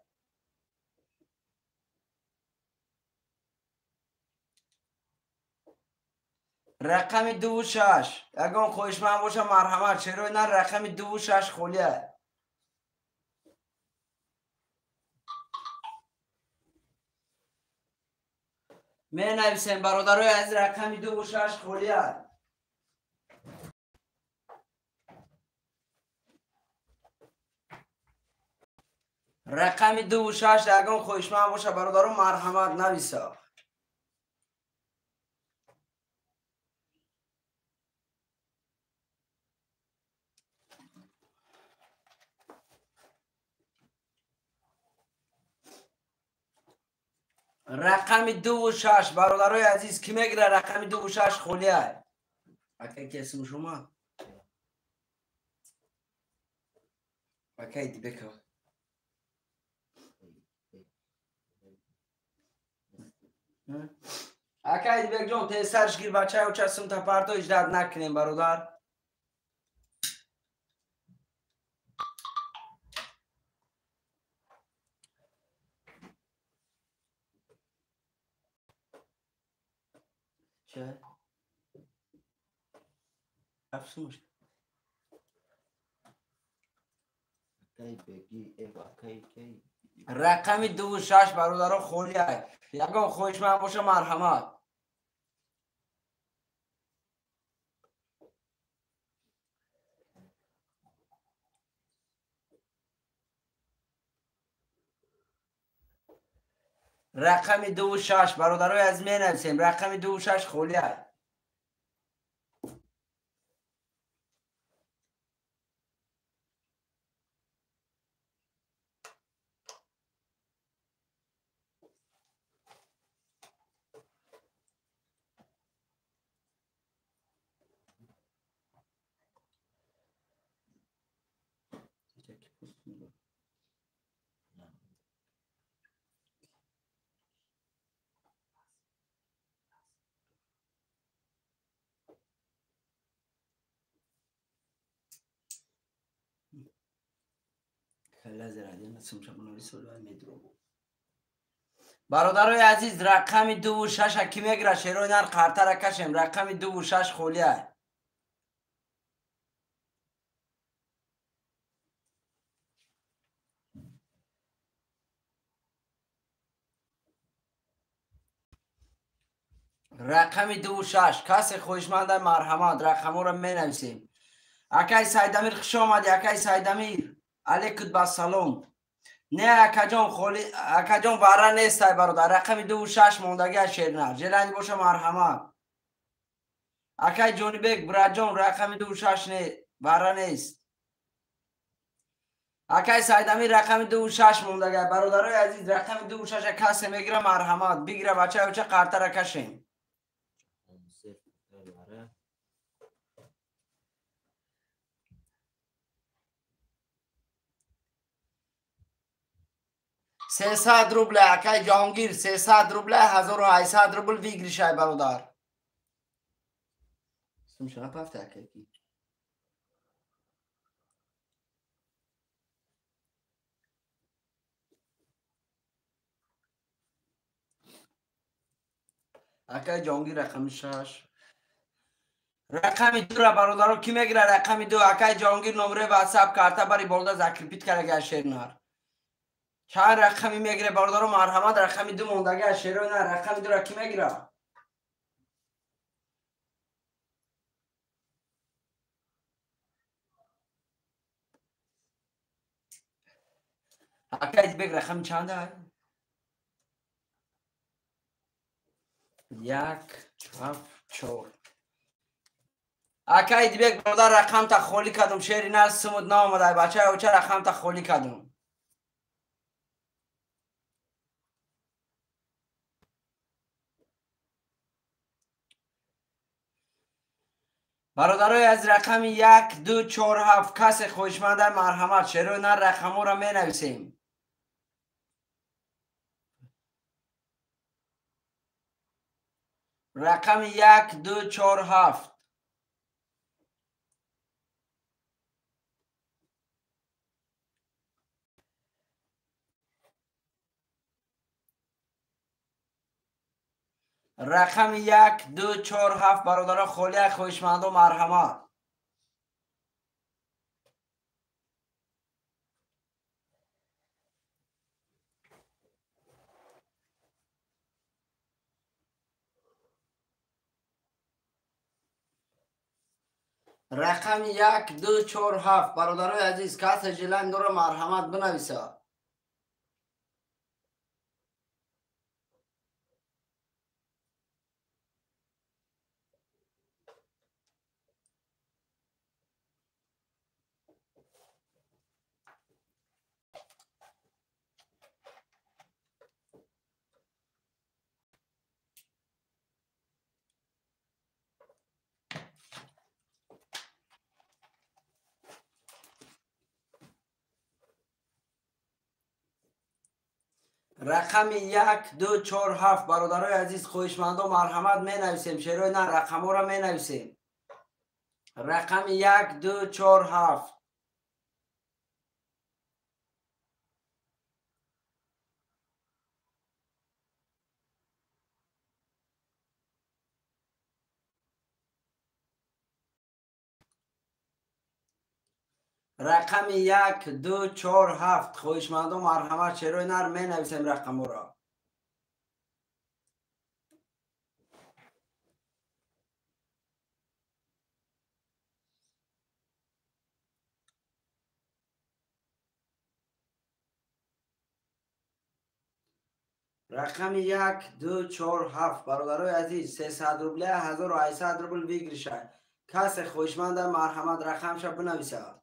رقم 26 یگان خوشمن باشه مرحمت چرا نه رقم 26 خولیه می نویسیم برادرای از رقم 26 خولیه رقم 26 یگان خوشمن باشه برادرو مرحمت نویسه رقم 26 برادرای عزیز کی میگیره رقم 26 خولیه اکی که اسم شما اکی دی بکو اکی دی بک جان تی سرش گیر بچه و چسم تا پرتو اجداد نکنیم برادر چه؟ افسوس رقم 26 برادرها خولیه یگان خوشمن باشه مرحمت رقم 26 برادرای از می نویسیم رقم 26 خولیه برادرای عزیز رقم 26 کی میگیره شیروی نر قرطه را کشیم رقم 26 خولیه رقم 26 کسی خوشمند مرحمت رقم رو می نویسیم اکی سیدامیر خوش آمدی اکی سیدامیر علیکم با سلام نه اکجان خولی اکجان باره نیست برادر رقم 26 موندگی شیرنر جلنی باشه مرحمت اکی جونی بگ براجان رقم 26 نه باره نیست اکی سیدامیر رقم 26 موندگی برادرای عزیز رقم 26 کسی میگیره مرحمت بگیره بچه چه قرطه را کشیم $300 روبل اکای جهانگیر $300 روبل 1800 روبل ویگری شای برادر سم شنا پفته اکای کی اکای جهانگیر رقم 6 رقم 2 را برادرو کی میگیره رقم 2 اکای جهانگیر نمره واتساپ کارتا بری بولدا زکرپیت کرده شیرنار چند رقمی میگیره برادرو مرحمت رقم 2 موندگی شیرو نه رقم 2 را کی میگیره اکای دی بگ رقم چنده 1 7 4 اکای دی بگ برادر رقم تا خولی کدوم شیری نه سمود نامده بچه او چه رقم تا خولی کدوم برادرای از رقم 1 2 4 7 کس خوشمند مرحمت شروع نه رقم را می نویسیم. رقم 1 2 4 7. رقم 1 2 4 7 برادران خالی خوشمند و مرحمت. رقم 1 2 4 7 برادرای عزیز کس جلنگ را مرحمت بنویسه. رقم 1 2 4 7 برادرای عزیز خویشمند و مرحمت می نویسیم. شروع نه رقم را می نویسیم. رقم 1 2 4 7. رقم 1 2 4 7 خویشمند و مرحمت شروع نه می نویسیم رقم را. رقم 1 2 4 7 برادرای عزیز 300 روبله 1800 روبل بگیرشه. کس خویشمند مرحمت رقمش بنویسه.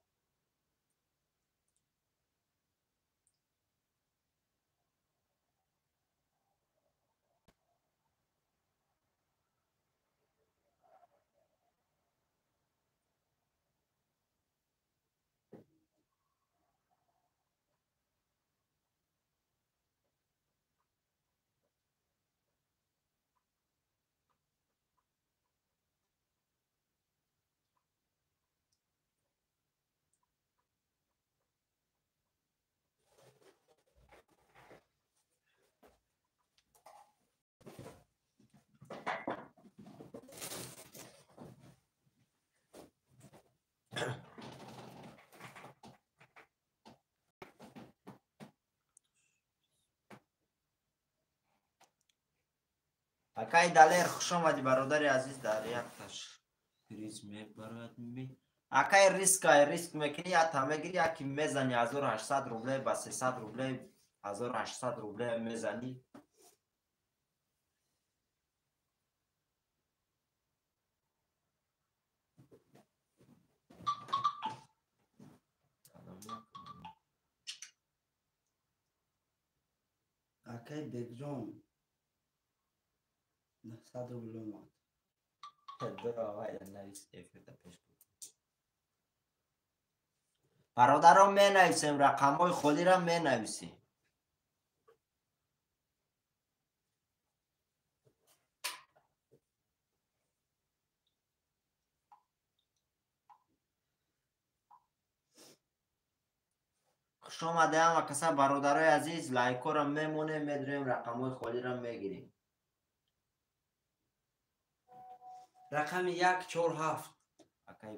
اکای دلیر خوش آمدی برادر عزیز در یک تاش پریزم برات می اکای ریسک میکنی یا تمگیری یکی میزنی 1800 روبله با 300 روبله 1800 روبله میزنی. اکای بیگ جون 900 روبل اومد. برادران می نویسیم رقم های خودی را می نویسیم. خوش آمده هم کسا برادرای عزیز لایکو را میمونه میدریم رقم های خودی را میگیریم. رقم 1 4 7 اکای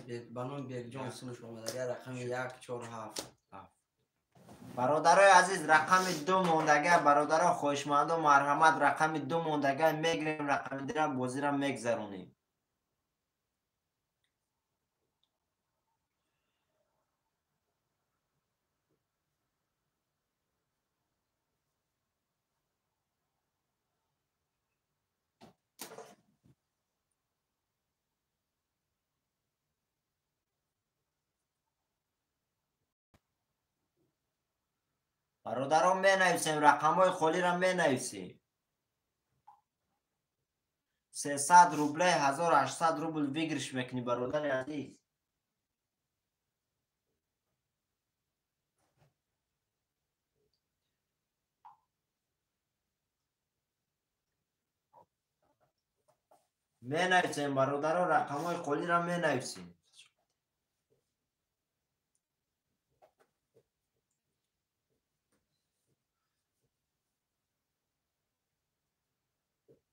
بیگ بانون بیگ جون سنش اومده. رقم 1 4 7 برادرای عزیز رقم 2 موندگه برادرای خوشمند و مرحمت رقم 2 موندگه میگیریم رقم دیرم بازی را میگذرونیم. برادران می نویسیم رقم های خالی را می نویسیم. 300 روبله 1800 روبل بگیرش میکنی برادر عزیز. می نویسیم برادر رقم های خالی را می نویسیم.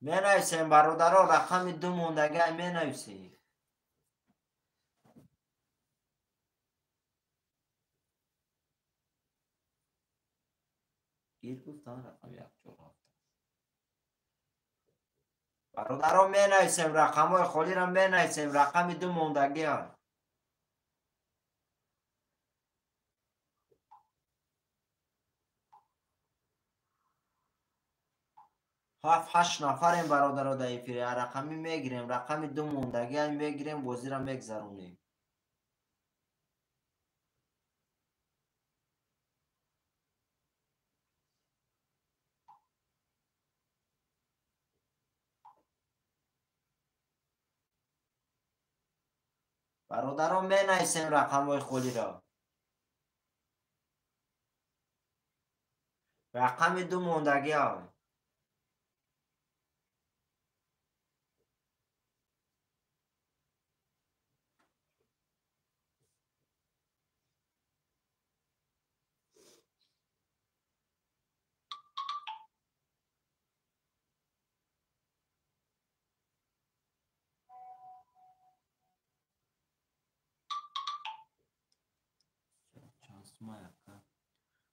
می نویسیم برادر رقم 2 موندگی می نویسیم. گیر گفتن رقم 1 4 7. برادر می نویسیم رقم های خالی را می نویسیم. رقم 2 موندگی ها. 7-8 نفریم برادر در افیر. رقمی میگیریم. رقم 2 موندگی هم میگیریم. بازی را میگذرونیم. برادران می نویسیم رقم های خالی را. رقم 2 موندگی ها.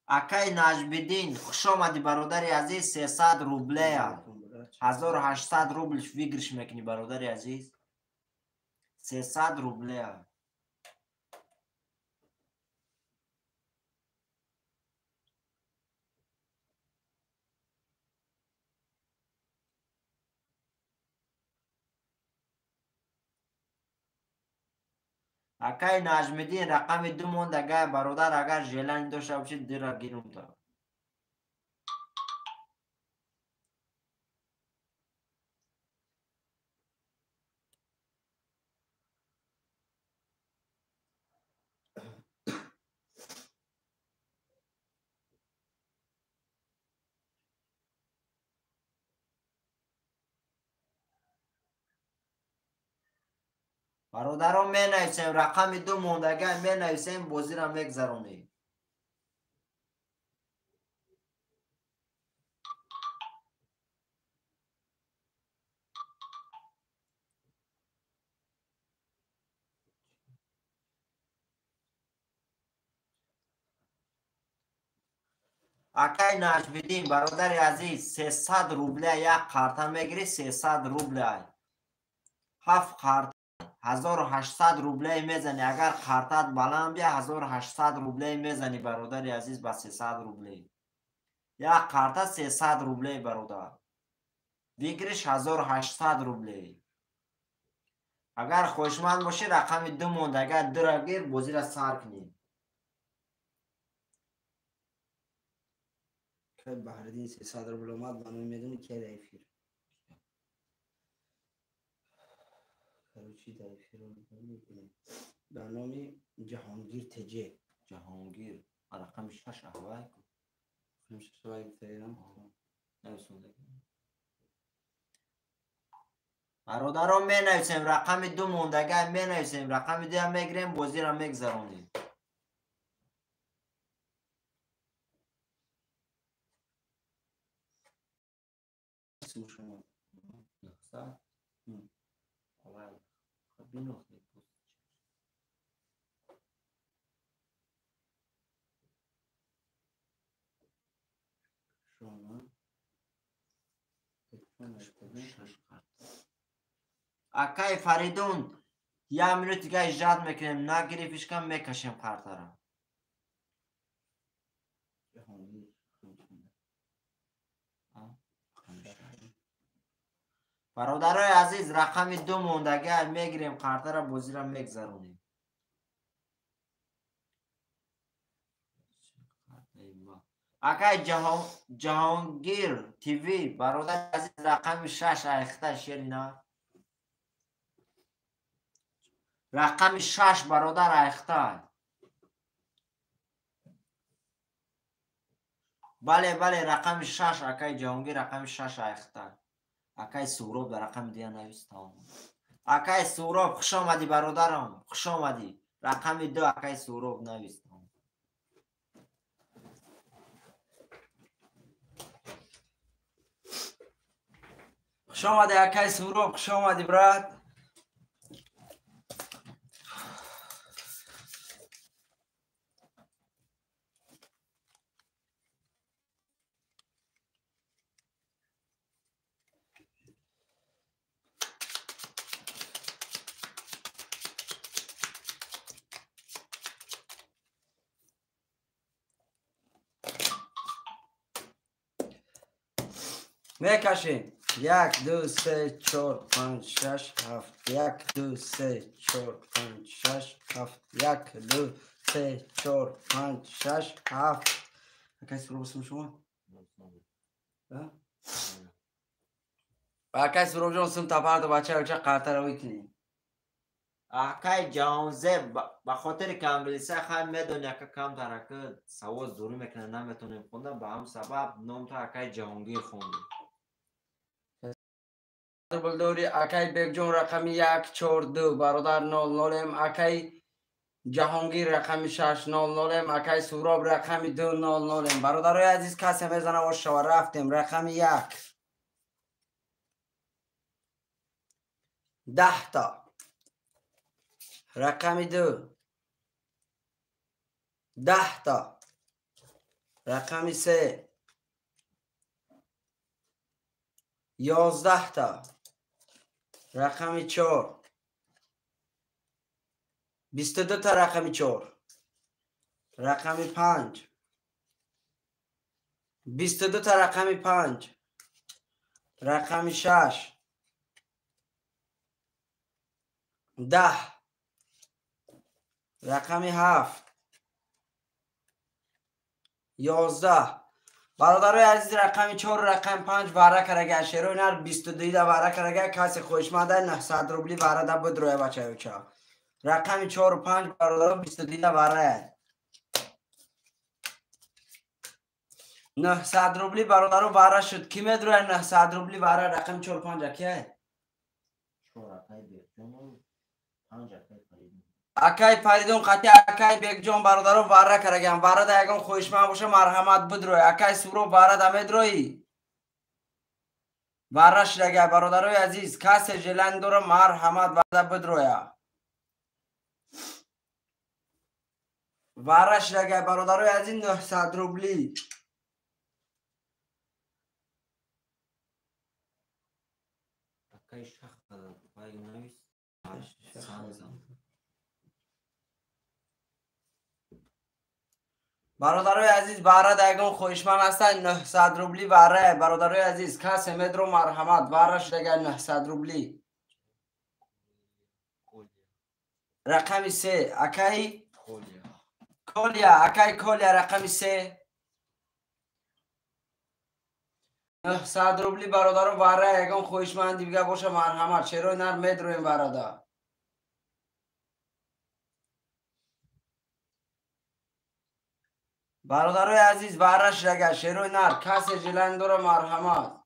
اکای نجم‌الدین خوش آمدی برادر عزیز. 300 روبله 1800 روبلش بگیرش میکنی برادر عزیز. 300 روبله. اکای نجم‌الدین رقم 2 موندگی برادر. اگر ژلن داشته باشید دیره گیرم تا. برادران می نویسیم رقم 2 موندگی می نویسیم. بازی را میگذرونیم. اکای نجم‌الدین برادر عزیز 300 روبله یک قرطه میگیری. 300 روبله 7 قرطه 1800 روبله میزنی. اگر قرطت بلند بیا 1800 روبله میزنی برادر عزیز. با 300 روبله یک قرطه 300 روبله برادر بگیرش. 1800 روبله. اگر خوشمند باشی رقم 2 موندگی 2 را گیر. بازی را سر کنی. که بهردین 300 روبل اومد منو میدونی که در افیر. کروچی در افیر رو میبینیم. برنامه جهانگیر تجه. جهانگیر رقم 6 احوال کن. رقم 6 احوال تیرم. نویسونده. برادران می نویسیم رقم 2 موندگی می نویسیم. رقم 2 هم میگیریم. بازی را میگذرونیم. اسم شما 900 اول خب نقطه پست شما اکای فریدون 1 منوت دیگه ایجاد میکنیم. نگریفش کم میکشیم قرطه را. جهانگیر برادرای عزیز رقم 2 موندگی میگیریم. قرطه را بازی را میگذرونیم. اکای جهانگیر تیوی برادر عزیز رقم 6 ریخته شیرینا رقم 6 برادر ریخته بله رقم 6 اکای جهانگیر رقم 6 ریخته اکای سهراب در رقم دیگه نوشته اکای سهراب خوش آمدی برادرم خوش آمدی رقم 2 اکای سهراب نوشته خوش آمدی اکای سهراب خوش آمدی برات میکشیم 1 2 3 4 5 6 7 1 2 3 4 5 6 7 1 2 3 4 5 6 7 اکای سهراب اسم شما اکای سهراب جان سم تا پرت بچه چه قطر روی کنیم اکای جهانزه به خاطر که انگلیسی خیلی میدونی که کم ترکه سواز دوری میکنه نمیتونیم خوندن به هم سبب نام تا اکای جهانگیر خوندیم بلدوری اکای بیگ جون رقم 1 4 2 برادر 00 ام اکای جهانگیر رقم 6 00 ام اکای سهراب رقم 2 00 ام برادرای عزیز کسی میزنه و شما رفتیم رقم 1 10 تا رقم 2 10 تا رقم 3 11 تا رقم 4 22 تا رقم 4 رقم 5 22 تا رقم 5 رقم 6 10 رقم 7 11 برادرای عزیز رقم 4 رقم 5 واره کرگه شیرو نر 22 دا واره کرگه کسی خوشمده 900 روبلی واره دا بود روی بچه اوچا رقم 4 و 5 برادرای 22 دا واره 900 روبلی برادرای واره شد کی میدروه 900 روبلی واره رقم 4 و 5 اکیه اکای پریدون قطعی اکای بیگ جون برادرو واره کرگم واره دا یکم خوشمن باشه مرحمت بدروی اکای سورو واره دا میدروی واره شدگه برادروی عزیز کسی جلندو رو مرحمت واره بدروی واره شدگه برادروی عزیز 900 روبلی اکای شخ پای نویس برادرای عزیز واره دیگون خوشمن هستن 900 روبلی واره برادرای عزیز کسی مدرو مرحمت واره شدگه 900 روبلی رقم 3 اکای کولیا اکای کولیا رقم 3 900 روبلی برادرو واره یکم خوشمن دیگه باشه مرحمت چرا نر مدرو این برادر برادرای عزیز وارش رگه شیروی نر کسی جلندو رو مرحمت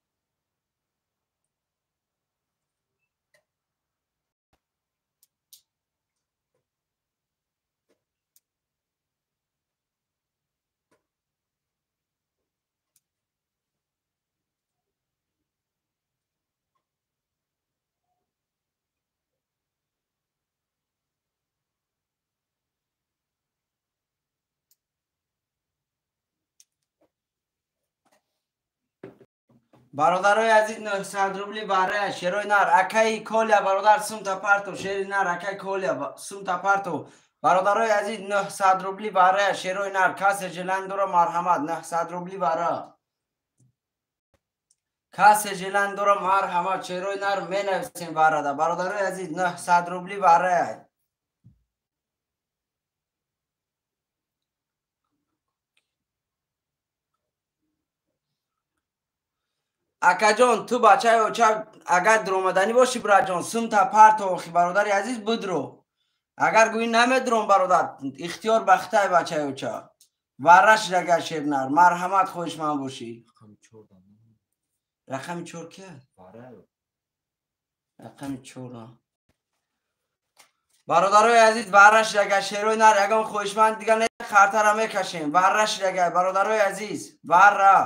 برادرای عزیز 900 روبلی باره شیروی نر اکای کولیا برادر سوم تا پرتو شیروی نر اکای کولیا سوم تا پرتو برادرای عزیز 900 روبلی باره شیروی نر کسی جلندو رو مرحمت 900 روبلی باره کسی جلندو رو مرحمت شیروی نر می نویسیم برادر برادرای عزیز 900 روبلی باره акаҷон ту бачаи оча агар дуромаданӣ бошӣ бираҷон сум та парту охи бародари азиз будро агар гӯӣ намедуром бародар ихтиёр бахтай бачаи оча варраш рага шернар марҳамат хоҳишманд бошӣ рақами 4 кия рақами 4 бародарои азиз варраш рага шерои нар ягон хоҳишманд дига не хартара мекашем варраш рага бародарои азиз варра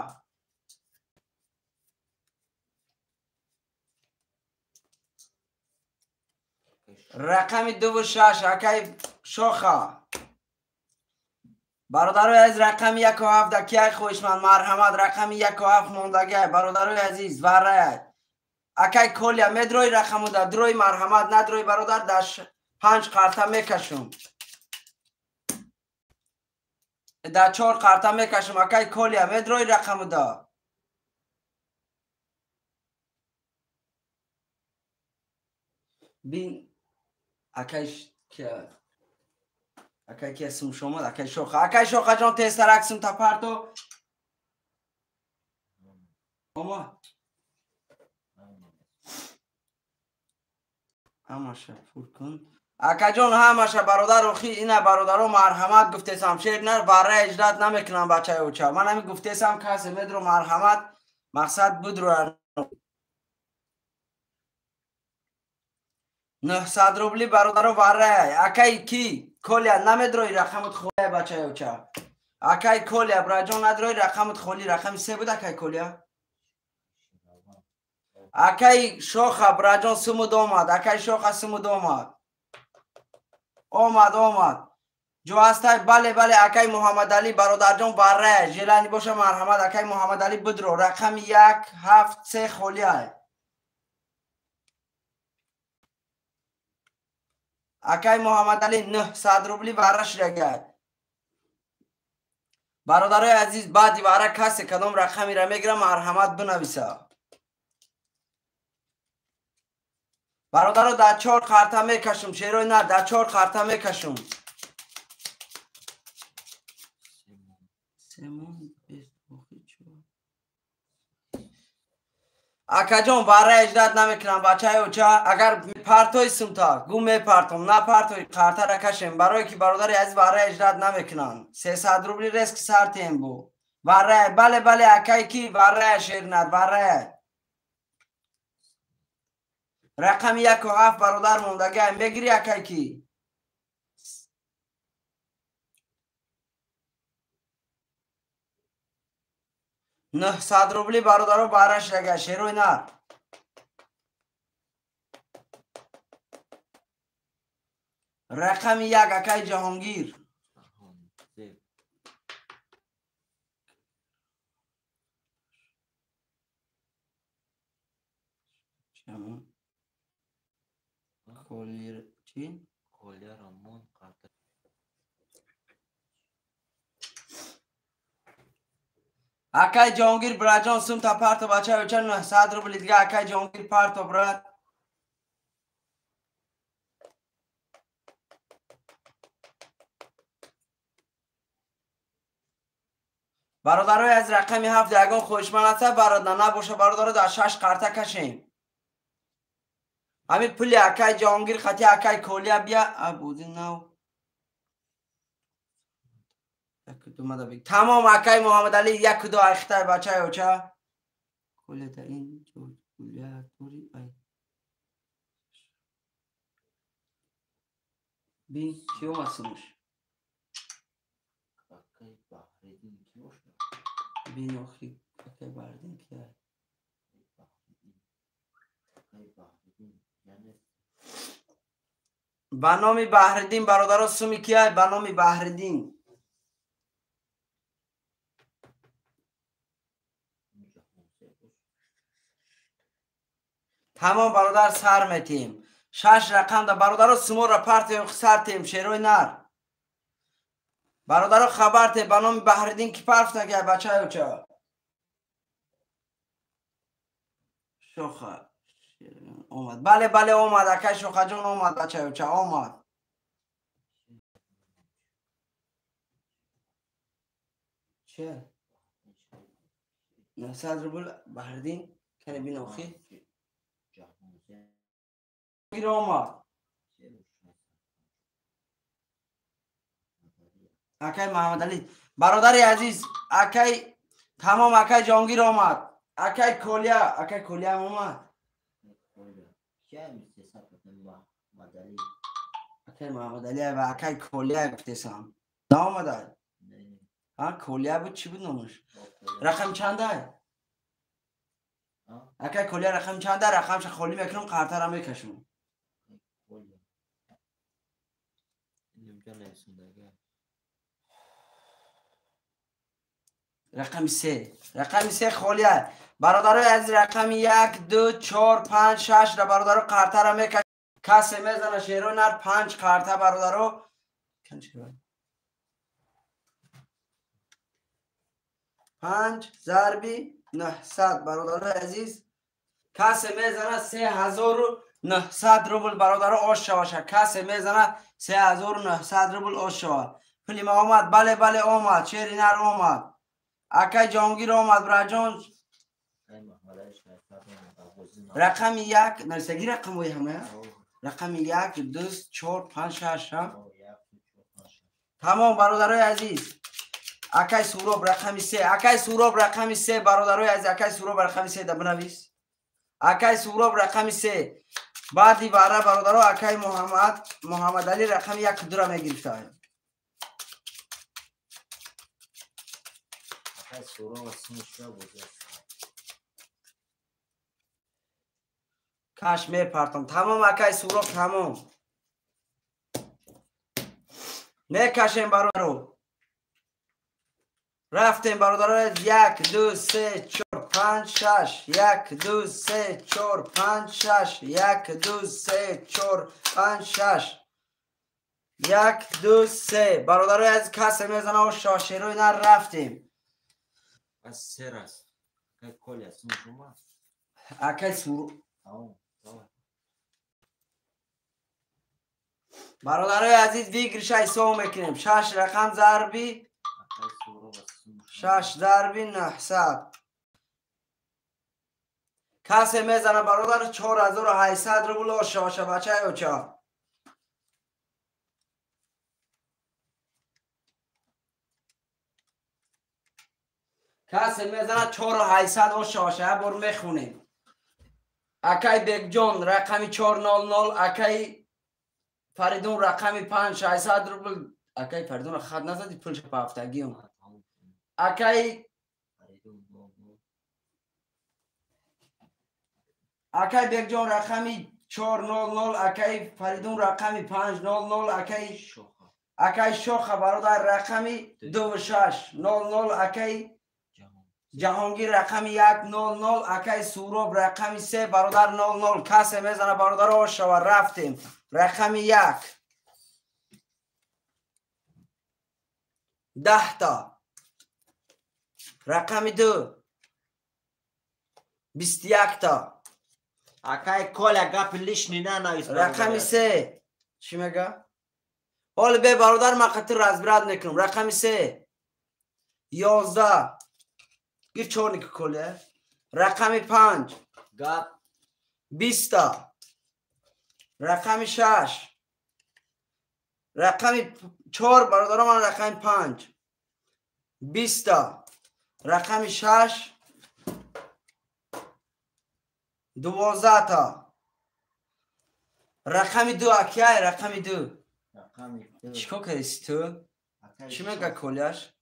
рақами 26 акай шоха бародарои азиз рақами 17 дакияй хоҳишманд марҳамат рақами 17 мондагиай бародарои азиз варраяй акай колия медрои рақамуда дрои марҳамат надрои бародар даш 5 қарта мекашум да 4 қарта мекашум акай колия медрои рақамуда бин акай кия сум шомад акай шоха ҷон тезтарак сум тапарто омад ҳамаша пур кун акаҷон ҳамаша бародар охи ина бародаро марҳамат гуфтесам шернар барра иҷрат намекунам бачаи оча ман ҳами гуфтесам касе медро марҳамат мақсад будро 900 рубли бародаро баррай акай ки колия намедрои рақамут холия бачаи оча акай колия браҷон надрои рақамут холи рақами 3 буд акай колия акай шоха браҷон сумуд омад акай шоха сумуд омад ҷо ҳастай бале акай муҳаммадалӣ бародарҷон баррай желани боша марҳамат акай муҳаммадалӣ будро рақами 173 холияй акай муҳаммадалӣ 900 рубли варра ширагай бародарои азиз баъди варра касе кадом рақамира мегира марҳамат бинависа бародаро да 4 қарта мекашум шерои нар да 4 қарта мекашум акаҷон варра иҷрат намекунам бачаи оча агар партои сумта гу мепартом на партои қартара кашем барое ки бародари азиз варра иҷрат намекунам 300 рубли рески сартем бу варрая бале акай ки варрая шернад варрая рақами 17 бародар мондагиам бегири акай ки 900 рубли бародаро бараш рага шерои нар рақами 1 акай ҷаҳонгир акай ҷоҳонгир браҷон сумта парто бачаи оча 900 рубли дига акай ҷоҳонгир парто брат бародарои аз рақами 7 ягон хоҳишманд аста бародар набоша бародаро дар 6 қарта кашем ҳамин пули акай ҷоҳонгир хати акай колия бия абуди нав тамом акай муҳаммадалӣ 1-2 ахтай бачаи оча бин ки омасимуш бин охи акай баҳридин кия ба номи баҳридин бародаро суми кия ба номи баҳридин тамом бародар сар метем 6 рақам да бародаро сумора партем сартем шерои нар бародаро хабарте ба номи баҳридин ки парфтага бачаи оча шоха омад бале омад акай шохаҷон омад бачаи оча омад че 900 рубл баҳридин کنه بینوخی گیر آمد اکای محمد علی برادر عزیز اکای تمام اکای جانگیر آمد اکای کولیا آمد اکای محمد علی و اکای کولیا گفتم نه آمده ها کولیا بود چی بود نامش رقم چنده اکای کولیا رقم چنده رقمش خالی میکنم قرطه را میکشم رقم 3 خالیه برادرای از رقم 1 2 4 5 6 را برادرو قرطه را میکشم کسی میزنه شیرو نر 5 قرطه برادرو 5 ضربی 900 برادرای عزیز کسی میزنه 3900 روبل برادرو آش شوشه کسی میزنه 3900 روبل آش شوه فیلم آمد بله آمد شیر نر آمد اکای جانگیر آمد براجان رقم 1 نرسگی رقم وی همه رقم 1 2 4 5 6 تمام برادرای عزیز اکای سوراب رقم 3 برادرای عزیز اکای سوراب رقم 3 ده بنویس اکای سوراب رقم 3 بعدی باره برادرو اکای محمد علی رقم 1 2 را میگرفته کاش میپرتم تمام اکای سوراب تمام میکشیم برادرو رفتیم برادرو 1 2 3 4 5 6 1 2 3 4 5 6 1 2 3 4 5 6 1 2 3 برادرای از کسی میزنه و شاشیروی نر رفتیم از 3 راست کلی است شما اکای سورو برادرای عزیز ویگرش ایسا میکنیم 6 رقم ضربی 6 ضربی 900 کسی میزنه برادر 4800 روبل آشه بچه اوچا کسی میزنه 4800 آشه بر میخونیم اکای بیگ جون رقمی 400 اکای فریدون رقمی 5600 روبل اکای فریدون خط نزدی پولش په هفتگی اومد اکای بیگ جون رقمی 400 اکای فریدون رقمی 500 اکای شوخه برادر رقمی 2600 اکای جهانگیر رقمی 100 اکای سوراب رقمی 3 برادر 00 کسی میزنه برادر آشه و رفتیم رقمی 1 10 تا رقمی 2 21 تا اکای کلا گپ لیشنی نه نویس رقمی 3 چی میگه؟ حالا به برادر ما خطر رزبرد میکنم رقمی 3 11 گیر 4 نیک کله رقمی 5 گپ 20 تا رقمی 6 رقمی 4 برادر من رقمی 5 20 تا رقمی 6 12 تا رقمی 2 اکیای رقمی 2 چیکار کردی تو؟ چی میگه کلیش؟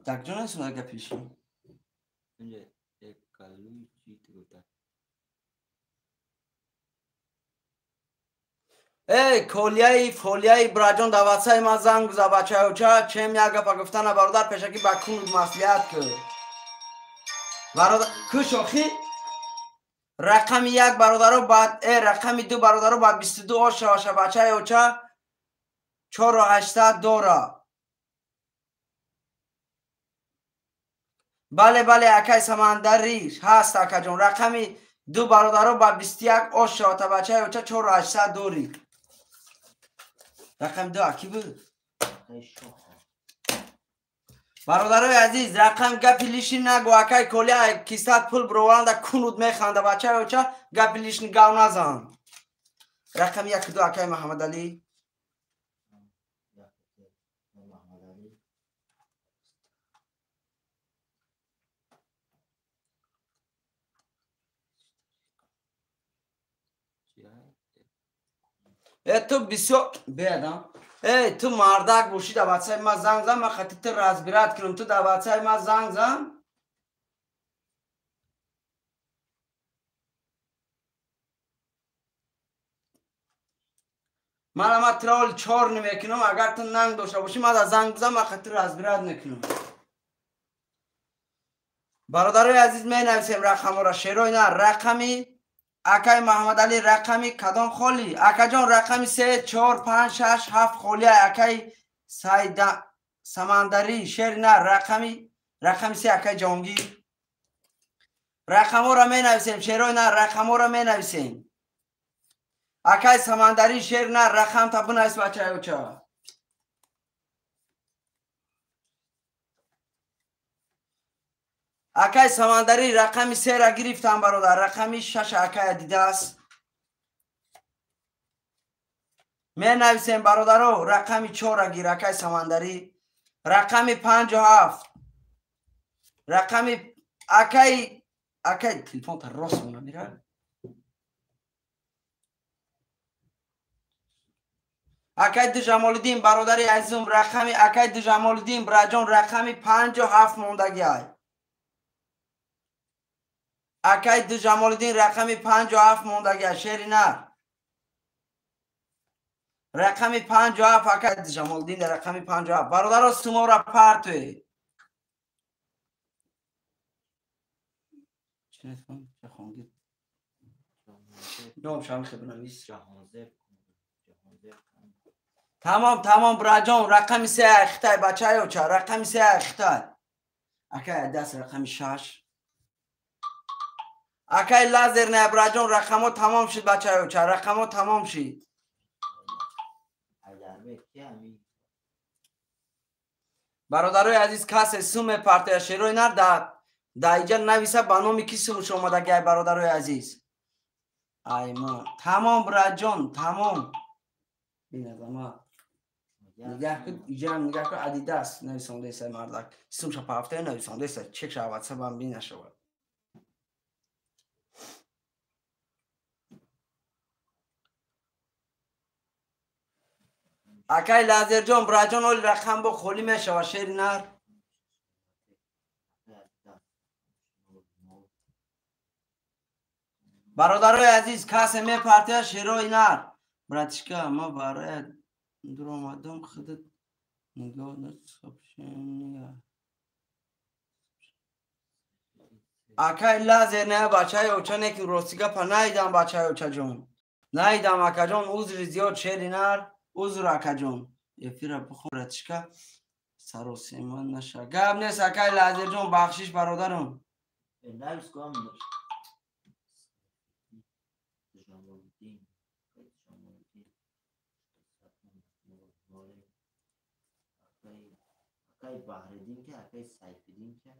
tak جون هست اگه پیشی ای کلیای فولیای براجون دواتسای ما زنگ بزا بچه اوچا چیم یگه پا گفتن برادر پیشکی بکون مسئولیت کرد برادر کشوخی رقم 1 برادرو بعد رقم 2 برادرو بعد 22 آشه بچه اوچا 4800 دورا بله اکای سمندری هست اکا جون رقمی 2 برادرو با 21 آشه تا بچه اوچا 4800 دوری رقم 2 اکی بود برادرای عزیز رقم گپی لیشی نگو اکای کلی کیستات پول بروانده کنود میخنده بچه و چه گپی لیش نگو نزن رقم 1 2 اکای محمد علی تو بسیار بیادم تو مردک باشی در واتسای ما زنگ زن من خطیت رازبیرات کنم تو در واتسای ما زنگ زن من اما ترول 4 نمیکنم اگر تو ننگ داشته باشی من در زنگ بزن من خطیت رازبیرات نکنم برادرای عزیز می نویسیم رقم را شیروی نه رقمی اکای محمد علی رقمی کدام خالی اکا جان رقمی 3 4 5 6 7 خالی اکای سمندری شیر نه رقمی 3 اکای جانگی رقم را می نویسیم شیروی نه رقم را می نویسیم اکای سمندری شیر نه رقم تا بنویس بچه اوچا اکای سمندری رقمی 3 را گرفتم برادر رقمی 6 اکای دیده است می نویسیم برادرو رقمی 4 را گیر اکای سمندری رقمی 57 رقمی اکای تلفن تا راست مونه میره اکای دو جمال الدین برادری عزیزم رقمی اکای دو جمال الدین براجان رقمی 57 موندگی های اکای دو جمال الدین رقمی 57 موندگی های شیری نه رقمی 57 اکای دو جمال الدین رقمی 57 برادر سمو را پرتوی چه خوندید نام شام خبرنویس تمام براجان رقمی 3 اختای بچه های چه رقمی 3 اختای اکای دست رقمی 6 اکای لازر نه براجان رقمو تمام شد بچه های چه رقمو تمام شد برادرای عزیز کسی سوم پارتیا شیروی نر در اینجا نویسه به نام کی سومش اومده گه برادرای عزیز ای ما تمام براجان تمام این از ما نگه کن اینجا هم نگه کن ادیداس نویسانده ایسا مردک سومش پا هفته نویسانده ایسا چک شود سبم بی نشود اکای لازر جان براجان اولی رقم با خولی میشه شیر نر برادرای عزیز کسی می پارتیا شیروی نر براتشکا ما برای در آمدم خودت نگاه نگاه اکای لازر نه بچه های اوچا نیکن روستیگا پا نایدم بچه های اوچا جون نایدم اکا جون عذر زیاد شیری نر عذر اکا جون یفیره بخون براتشکا سر و سیمان نشه گب نیست اکای لازر جون بخشش برادرم نویس کنم داشت اکای بحردین که اکای سیفیدین که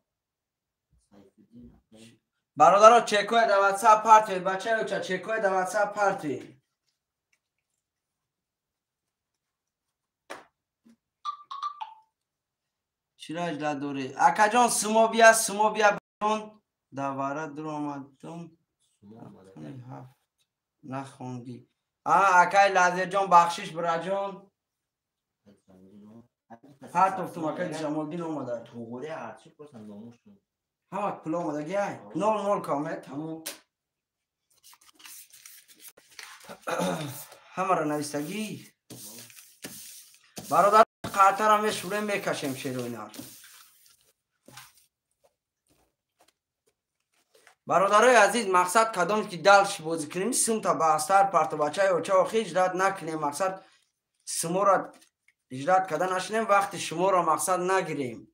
سیفیدین اکای برادرها چکوی در واتساپ پارتوی بچه ها چکوی در واتساپ پارتوی چرا اجلا دوری اکا جان سمو بیا برون دواره در آمدم نخوندی اکای لازر جان بخشش برا جان پارتوفتم اکای جمالدین اومده توغوره هرچی پسند ناموشتون همه پل اومده گیای نول کامه تموم همه را نویستگی برادر قطر هم شوره میکشیم شیروی نار برادرای عزیز مقصد کدام که دلش بازی کنیم سم تا باستر پارت بچه های اوچه و خیج داد نکنیم مقصد سمو را اجرات کده نشنیم وقتی شما را مقصد نگیریم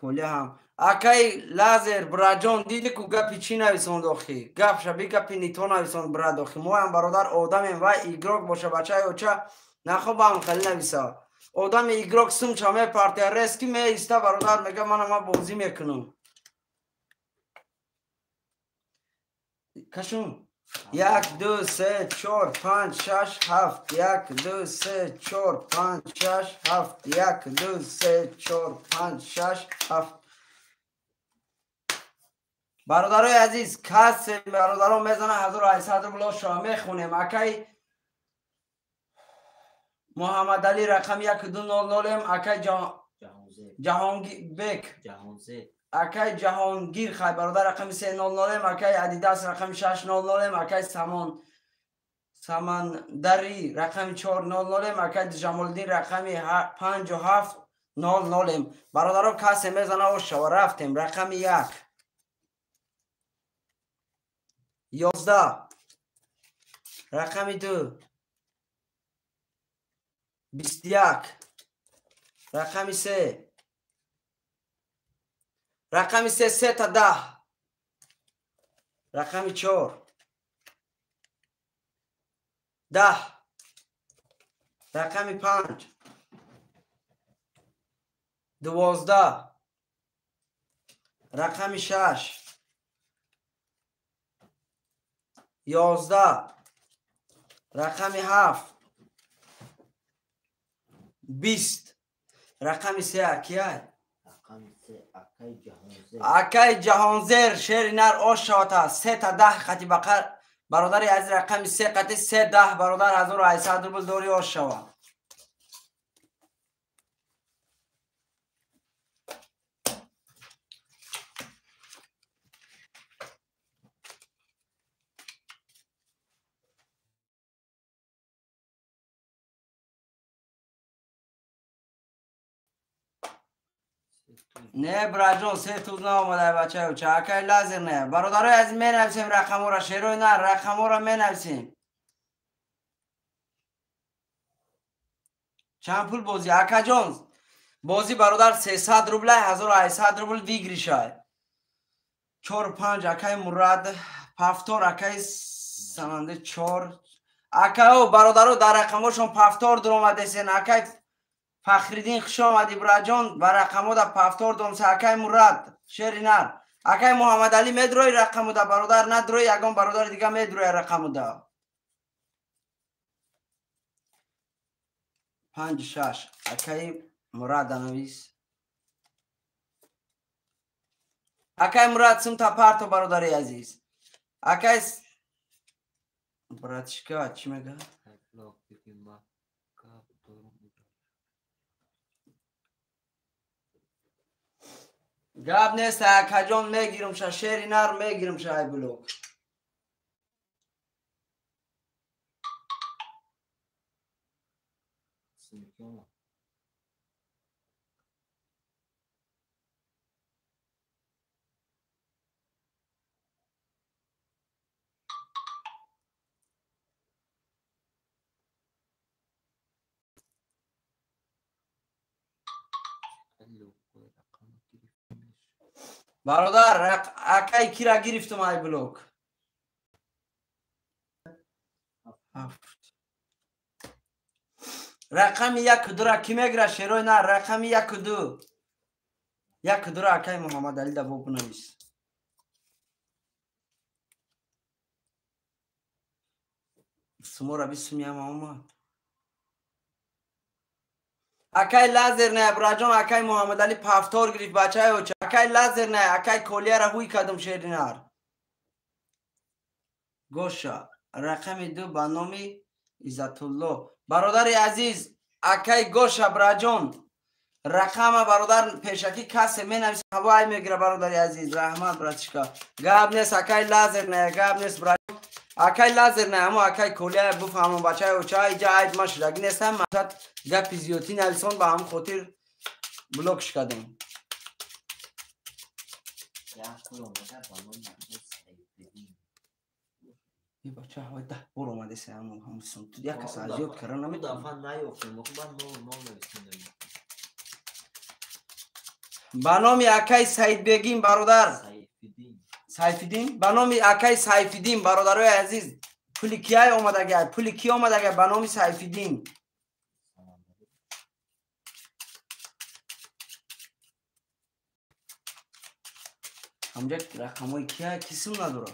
کولی هم اکای لازر براجان دیدی که گپی چی نویسون داخی گپ شبی گپی نیتو نویسون برا داخی ما هم برادر آدمیم و ایگراک باشه بچه های اوچه نخواه با هم خیلی نویسه آدم ایگراک سم چامه پارتی رسکی می ایسته برادر میگه من بازی میکنم کشون 1 2 3 4 5 6 7 1 2 3 4 5 6 7 1 2 3 4 5 6 7 برادرای عزیز کس برادران میزنه 1800 بلا شامه خونیم اکی محمد علی رقم 1200 اکی جهانگیر اکی جهانگیر خی برادر رقم 300 اکی ادیداس رقم 600 اکی سمندری رقم 400 اکی جمال الدین رقم 5700 برادران کس میزنه و شو رفتیم رقم 1 11 رقم 2 21 رقم 3 رقم 3 تا 10 رقم 4 10 رقم 5 12 رقم 6 11 رقم 7 20 رقم 3 کیه؟ اکی جهانزر شیر نر آشاتا 3 تا 10 خطی بقر برادری از رقم 3 قطی 3 10 برادر 1800 روبل دوری آشوا نه براجون 3 توز نه آمده بچه و چه اکی لازر نه برادرای از می نویسیم رقم را شیروی نه رقم را می نویسیم چند پول بازی اکا جون بازی برادر 300 روبل 1800 روبل ویگری شای 4 5 اکی مراد پفتور اکی سمنده 4 اکا برادرو در رقمشون پفتور در اومده سین اکی فخریدین خوش آمدی براجان و رقمو در پفتور دوم اکی مراد شیری نر اکی محمد علی میدروی رقمو در برادر ندروی یگان برادر دیگه میدروی رقمو در 5 6 اکی مراد نویس اکی مراد سم تا پارتو برادری عزیز اکی براتشکا چی میگه گاب نیست اکا جان میگیرم شا شیری نر میگیرم شای بلوک برادر اکی کی را گرفتم ای بلوک رقم 1 2 را کی میگیره شیروی نه رقم 1 2 1 2 را اکی محمد علی دبو بنویس سمورا بیسمی هم آمد اکی لازر نه براجان اکی محمد علی پفتور گرفت بچه های اکی لازر نه اکی کولیه را هوی کدم شیرینار گوشا رقم 2 با نامی عزت الله برادر عزیز اکی گوشا براجان رقم برادر پیشکی کسی می نویسه هوای میگیره برادر عزیز رحمت براتشکا گاب نیست اکی لازر نه گاب نیست براجان اکی لازر نه اما اکی کولیه بفهمون بچه های اوچه ای جاید ما شدگی نیستم مشد گپی زیوتی نویسون با هم خاطر بلوکش کردیم ای بچه های ده بور اومده سه هم سنتو یک کس عزیوت کرن نمیدونم به نام اکای سعید بگیم برادر سیفیدین. به نام اکای سیفیدین برادرای عزیز، پول کیای آمدگه؟ پول کی آمدگه به نام سیفیدین؟ همجا رقمای کیای کسی نداره.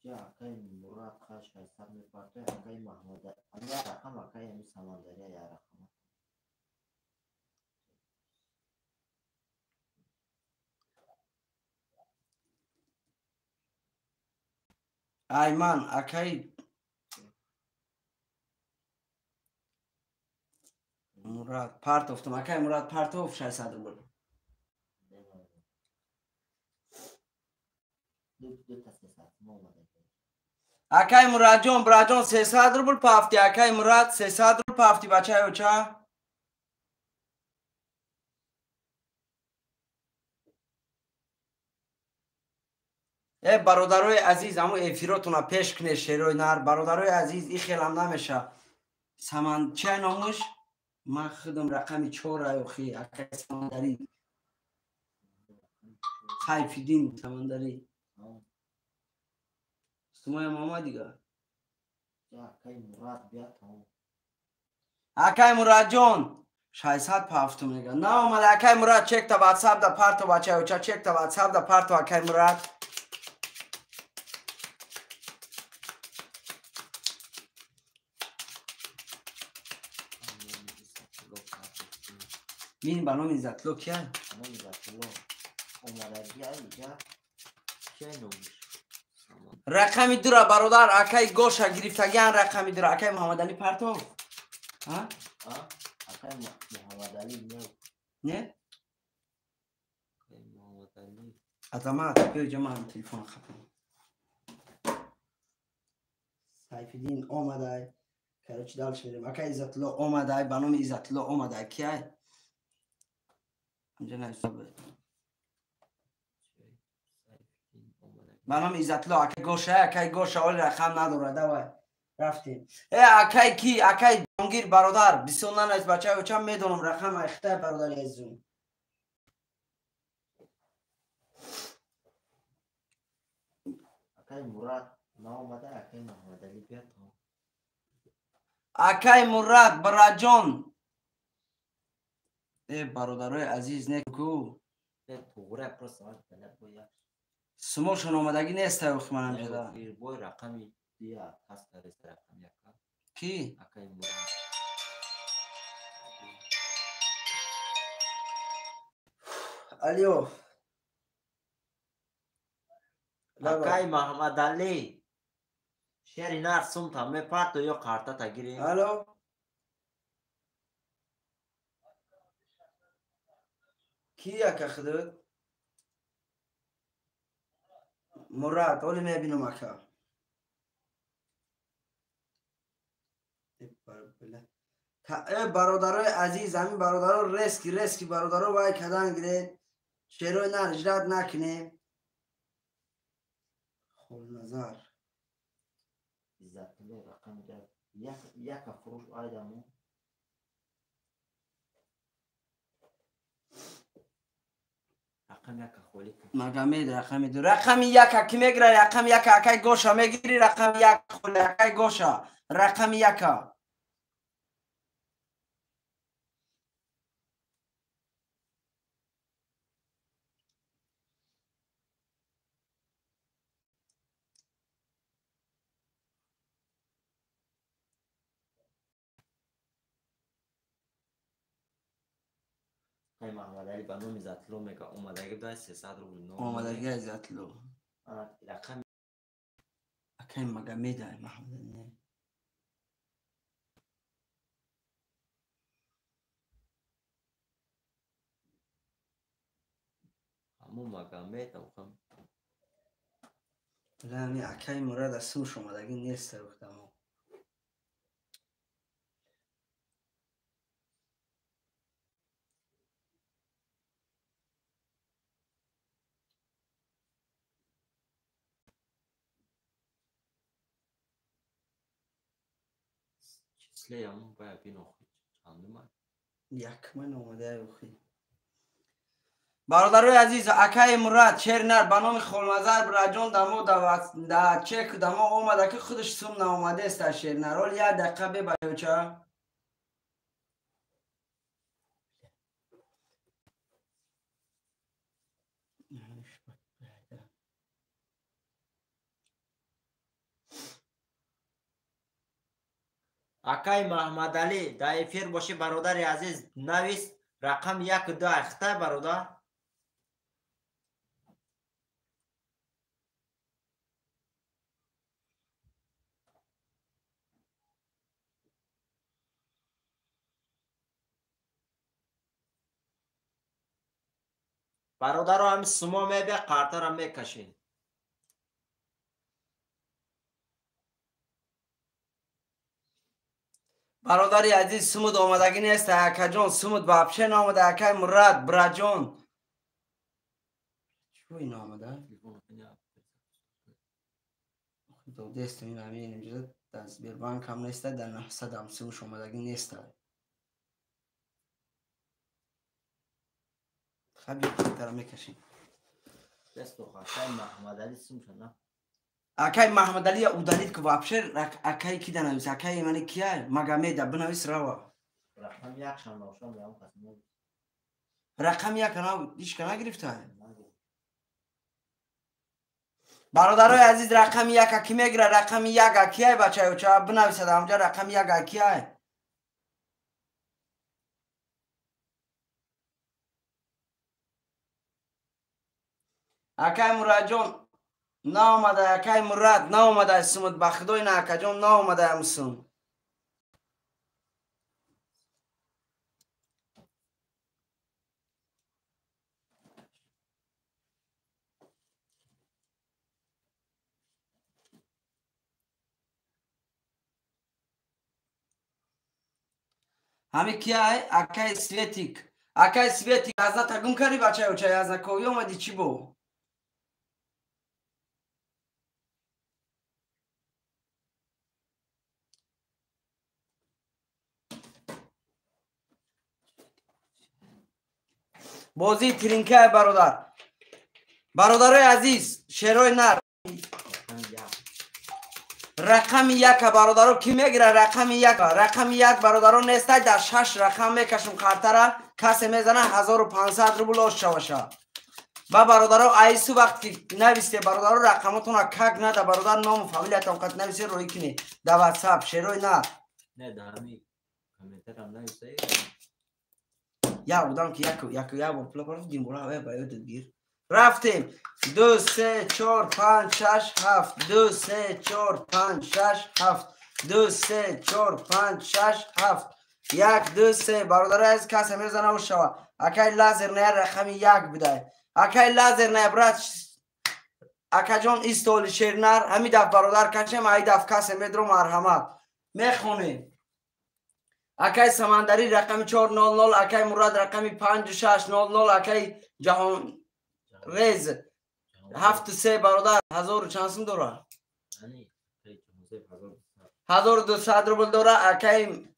یا اکای مراد خاش حساب میپرده اکای محمد یا رقم اکای همی سمندری یا رقم ایمن اکای مراد پرتوفتم، اکای مراد پرتوف 600 روبل. دو تا 300 ما اومده. اکای مراد جون براجون 300 روبل پافتی. اکای مراد 300 روبل پافتی بچه اوچا. ای برادرای عزیز، همون افیراتون پیش کنه شیروی نر. برادرای عزیز این خیلی هم نمیشه. سمن چه ناموش؟ من خودم رقم 4 ایوخی اکای سمندری سیفیدین سمندری سمای ماما دیگه. یا اکای مراد بیا تا اکای مراد جون 600 پافت میگه. نه اومد اکای مراد چک تا واتساپ دا پارتو بچه اوچا چک تا واتساپ دا پارتو اکای مراد. بین بنام عزت لو کیه؟ بنام عزت لو اومده بیا اینجا چه نومش رقمی دو را برادر اکای گوشه گرفتگیان رقمی دو را اکای محمد علی پرتو ها؟ اکای محمد علی نه؟ اکای محمد علی عظمت بیا جمعه تلفن خفن سیفیدین اومده کارچ دال شدیم اکای عزت لو اومده بنام عزت لو اومده کیه؟ همجا نحسابه بنام عزت لو اکای گوشه اولی رقم نداره دوای رفتیم. اکای کی؟ اکای جانگیر برادر بسیار ننیز بچه ها چم میدونم رقم اخته برادر عزیزم. اکای مراد نا اومده اکای محمد علی بیا تا اکای مراد براجون ای برادرای عزیز نکو توغره پرس آج بلد باید سموشون اومدگی نیست اوخ من همجا دارم فیر بای رقمی دیا هست دارست رقم یکا کی؟ اکای مراد الیو اکای محمد علی شهری نار سوم تا می پاتو یا کارتا تا گیری الو کی یک خدود؟ مراد اولی میبینم اکا ای برادرای عزیز همین برادرها رسکی برادرها باید کدن گیره شیروی نه اجرات نکنه خول نظر عزت الله رقم جد یک فروش آیدمو رقم یک خولی مگمید رقمی دو رقمی یک کی میگیره رقم یک اکای گوشا میگیری رقم یک خوله اکای گوشا رقم یک های محمد علی بنو عزت الله میگه اومدگی دای 300 رو اومدگی عزت لو رقم اکای مگمید محمد نه همون مگمه تا بخم لانی اکای مراد از سوش اومدگی نیست وقتمو چسلی همون باید بینو خود چنده من یک من اومده اوخی برادرای عزیز، اکای مراد شیرنر به نام خولمزر براجان دمو دا چک دمو اومده که خودش سوم نامده است شیرنر. ولی 1 دقیقه ببایو چه؟ акай маҳмадалӣ дар эфир бошӣ бародари азиз навис рақам 1 2 ахта бародар. бародаро ҳами сумо мебе қартара мекашӣ. برادری عزیز سمود آمدگی نیست اکا جان سمود با اپشن آمده اکای مراد براجان چو این آمده؟ دو دست این همین اینجا دست بیر بانک هم نیسته در 900 هم سموش آمدگی نیسته خیلی بهتر میکشیم دست و اکای محمدعلی سموش نه اکای محمدعلی او دارید که واپشر اکای کی دنویس اکای منی کیه مگامیده بنویس روا رقم 1 شام روشن بیام قسم رقم 1 کنه هیچ کنه گرفته برادرای عزیز رقم 1 کی میگیره رقم 1 کیه بچه چه بنویسه همجا رقم 1 کیه اکای مراد جان نه آمده اکای مراد نه آمده سمود بخدای نه اکا جان نه آمده همسون همی کیه اکای سویتیک از نتگم کردی بچه چه از نکوی اومدی چی بو بازی ترینکه برادرای عزیز شیروی نر رقم 1 برادرو کی میگیره رقم 1 برادرو نیسته در 6 رقم میکشم کارتره کسی میزنه 1500 روبل شوشه با برادرو ایسو وقتی نویسته برادرو رقمتون کاگ نده برادر نام فامیلیتون قد نویسه روی کنی در واتساپ شیروی نر نه دامی کامنتر هم نویسه یا بودم که یک بار پلا دیم بولا باید گیر رفتیم 2 3 4 5 6 7 2 3 4 5 6 7 2 3 4 5 6 7 1 2 3 برادر از کسی میزنه و شوا اکای لازر نه رقم 1 بده اکای لازر نه برات اکا جان استول شیرنر همی دف برادر کشم ای دف کسی میدرو مرحمت میخونیم اکای سمندری رقم 400 اکای مراد رقم 5600 اکای جهان ریز 73 برادر 1000 چانسم دوره 1200 روبل دوره اکای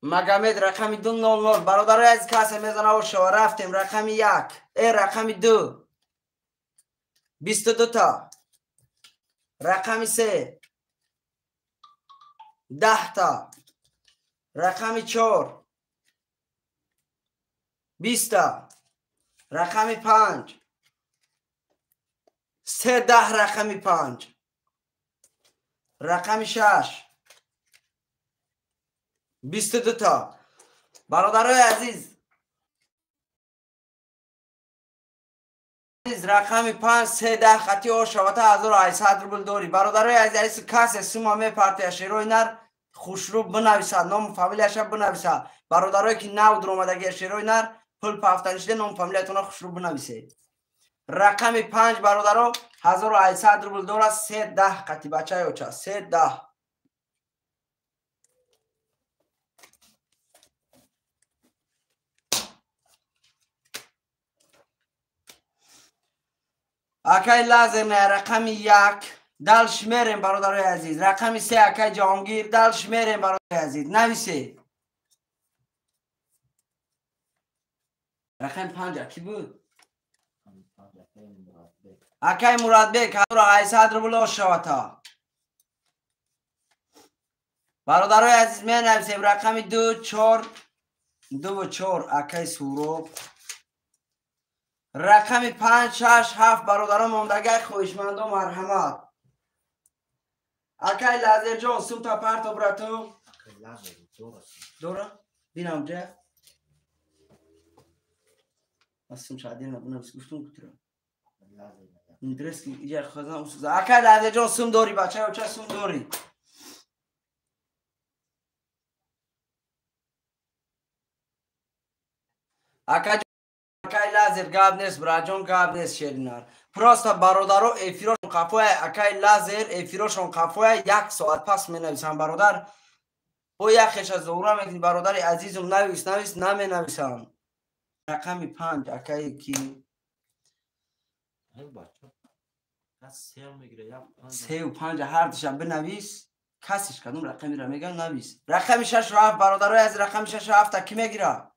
مگامد رقم 200 برادر از کسی میزنه و شو رفتیم رقم 1 رقم 2 22 تا رقم 3 10 تا رقم 4 20 تا رقم 5 13 رقم 5 رقم 6 22 تا برادرای عزیز رقم 5 13 خطی و شوته 1800 روبل دوری برادرای عزیز کسی سیما می پارتی شیروی نر خوشرو بنویسد نام فامیلیش بنویسد برادرایی که نو در اومدگی شیروی نر پل پافتن شده نام فامیلیتون خوشرو بنویسید رقم 5 برادرو 1800 روبل دوره 13 خطی بچه اوچه 13 اکای لازم رقم 1 دل شمیریم برادرای عزیز رقم 3 اکای جهانگیر دل شمیریم برادرای عزیز نویسید رقم 5 کی بود؟ مراد بک. اکای مراد بک 800 روبل شوتا. برادرای عزیز می نویسیم رقم 24 اکای سورو. رقم 5 6 7 برادران موندگی خویشمندان مرحمت. اکای لازر جان سوم تا پرتو براتو دورا بینم جا اسم شادی نبودم گفتم کتر ندرس کی ایجا خزان اوسوز اکای لازر جان سوم دوری بچه ها چه سوم دوری اکای لازر گاب نیست براجون گاب نیست شیرینار پراستا برادرو افیروشون قفوه اکای لازر افیروشون قفوه 1 ساعت پس می نویسم برادر او یخش از ظهورا میگن برادر عزیزم نویس نمی نویسم رقم 5 اکای کی ای بچه کس 3 میگیره یا 3 و 5 هر دوشم بنویس کسیش کدوم رقمی را میگن نویس رقم 6 و 7 برادرای از رقم 6 و 7 کی میگیره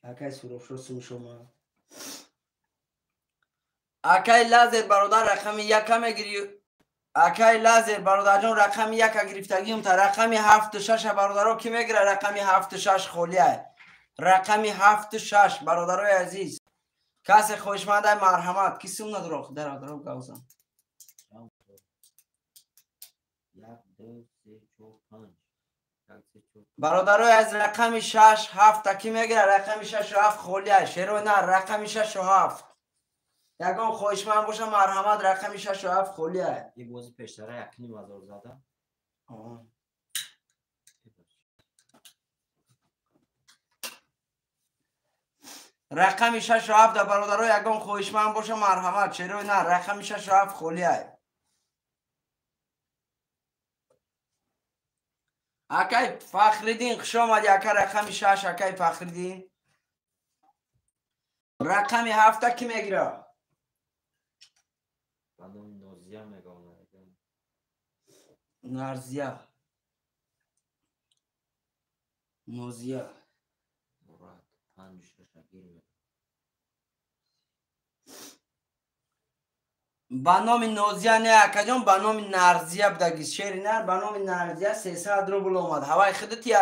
اکای سروش سوم شما اکای لازر برادر رقم 1 میگیری اکای لازر برادر جان رقم 1 گرفتگیم تا رقم 7 و 6 برادرها کی میگیره رقم 7 و 6 خالیه رقم 7 و 6 برادرای عزیز کسی خوشمند مرحمت کی سوم نداره در ادرو گوزم 1 2 3 4 5 برادرای از رقم 6 7 کی میگیره رقم 6 و 7 خالیه شروع نه رقم 6 و 7 یگان خوشمند باشه مرحمت رقم 6 و 7 خالیه این بازی پیشتره 1.5 زده رقم 6 و 7 برادرای یگان خوشمند باشه مرحمت چرا نه رقم 6 و 7 خالیه اکای فخردین خوش آمدی اکای رقم 6 اکای فخردین رقم 7 کی میگیره خانم نازیه میگم نازیه مراد 5 شگیر با نام نازیه نه اکجان با نام نرزیه بدگی شعر نه با نام نرزیه 300 روبل اومد هوای خودتی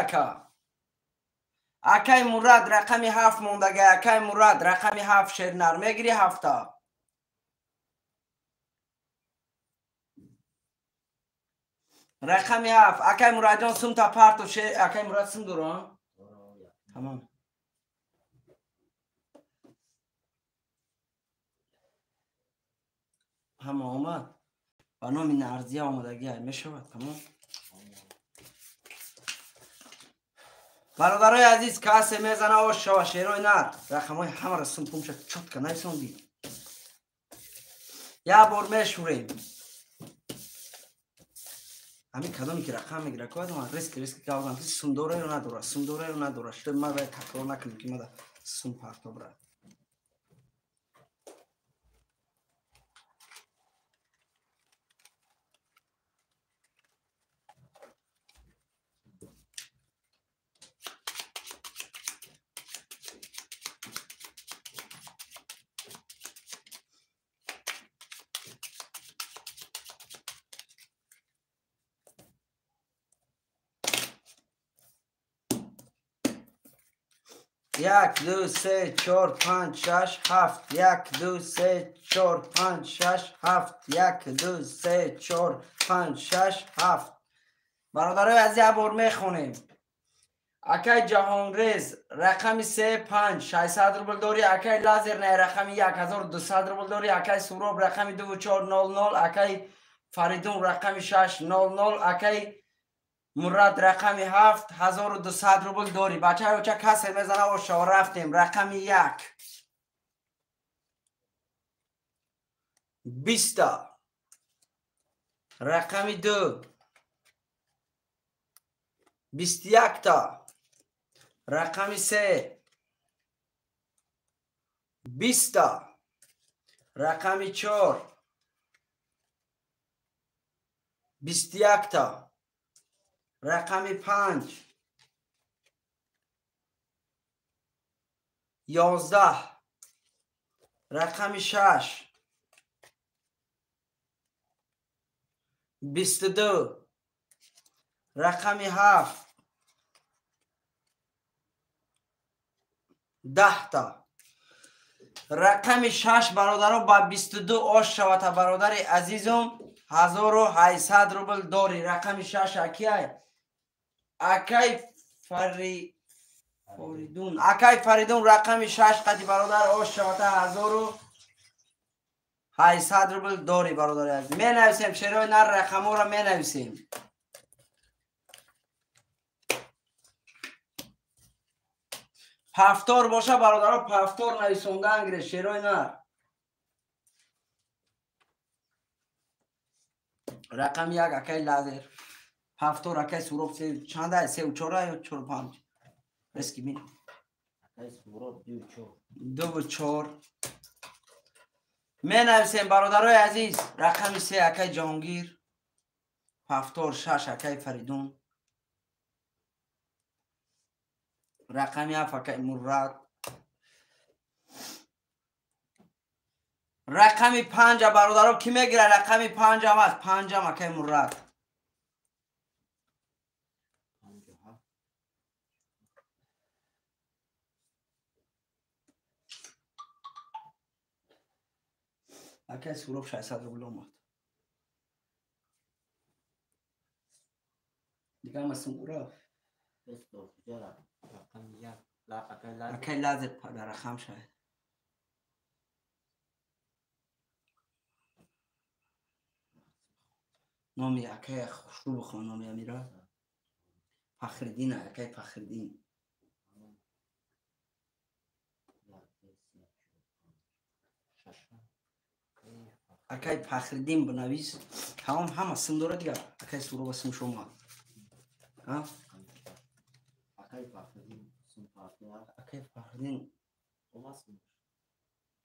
اکای مراد رقم 7 موندگی اکای مراد رقم 7 شعر نر میگیری 7 رقم 7 اکای مراد جان سوم تا پارت و شعر اکای مراد سوم دوران تمام هم آمد با نام نرزیه آمدگی میشود تمام برادرای عزیز کاسه میزنه و شوا شیروی نر رقم های همه را سوم پومشه چط که نیسوندی یا بار میشوریم همین کدومی که رقم میگیره که من ریسک که آوردم کسی سوم دوره رو نداره شده ما باید تکرار نکنیم که ما دا سوم پرتا برد یک دو سه چهار پنج شش هفت یک دو سه چهار پنج شش هفت یک دو سه چهار پنج شش هفت برادرای از یه بار میخونیم اکای جهانریز رقم 3 5 600 روبل داری اکای لازر نه رقم 1200 روبل داری اکای سوراب رقم 2400 اکای فریدون رقم 600 اکای مراد رقم 7200 روبل داری بچه ها چه کسی میزنه و شو رفتیم رقم 1 20 رقم 2 21 تا رقم 3 20 تا رقم 4 21 تا. رقم 5 11. رقم 6 22. رقم 7 10 تا. رقم 6 برادران با 22 آش شود برادر عزیزم 1800 روبل داری. رقم 6 اکی فریدون رقم 6 قدی برادر آش شود 1800 روبل داری برادر عزیز. می نویسیم شروع نر رقم ها را می نویسیم. پفتار باشه برادرها پفتار نویسوندن گره شیرای نر. رقم 1 اکی لازر پفتار اکی سوروب سه چند ہے 3 و 4 یا 4 و 5 رسکی بین اکی سوروب 2 و 4 می نویسیم برادرای عزیز. رقم 3 اکی جهانگیر پفتار 6 اکی فریدون. رقم 7 اکی مراد. رقم 5 برادرها کی میگیره؟ رقم 5 هم هست 5 هم اکی مراد. اکی سوروب 600 روبل آمد دیگه هم اسم گروه اکی لازر در رقم شاید نامی اکی خوشو بخوان نامی امیره فخردین اکی فخردین اکی فخردین بنویس هم اسم داره دیگه اکی سوروب اسم شما اکی فخردین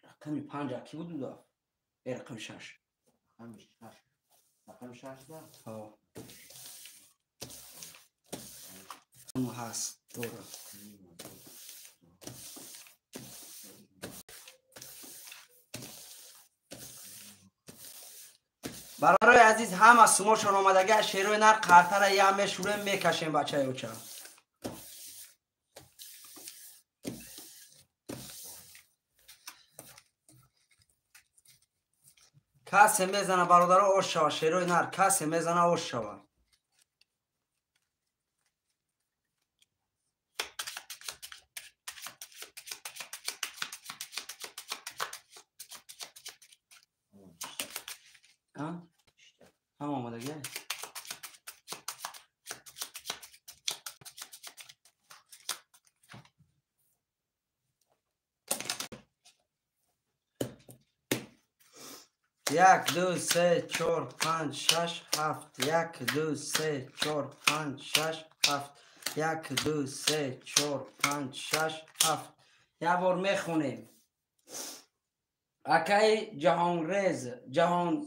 رقم 5 اکی بود دو رقم 6 رقم 6 ها اون هست دوره برای عزیز هم از سموشون آمدگه شیروی نر قرطه یه همه شوره میکشیم بچه اوچه کسی میزنه برادر اوش شوه شیروی نر کسی میزنه اوش شوه هم آمدگه یک دو سه چهار پنج شش هفت یک دو سه چهار پنج شش هفت یک دو سه چهار پنج شش هفت یک بار میخونیم. اکی جهان ریز جهان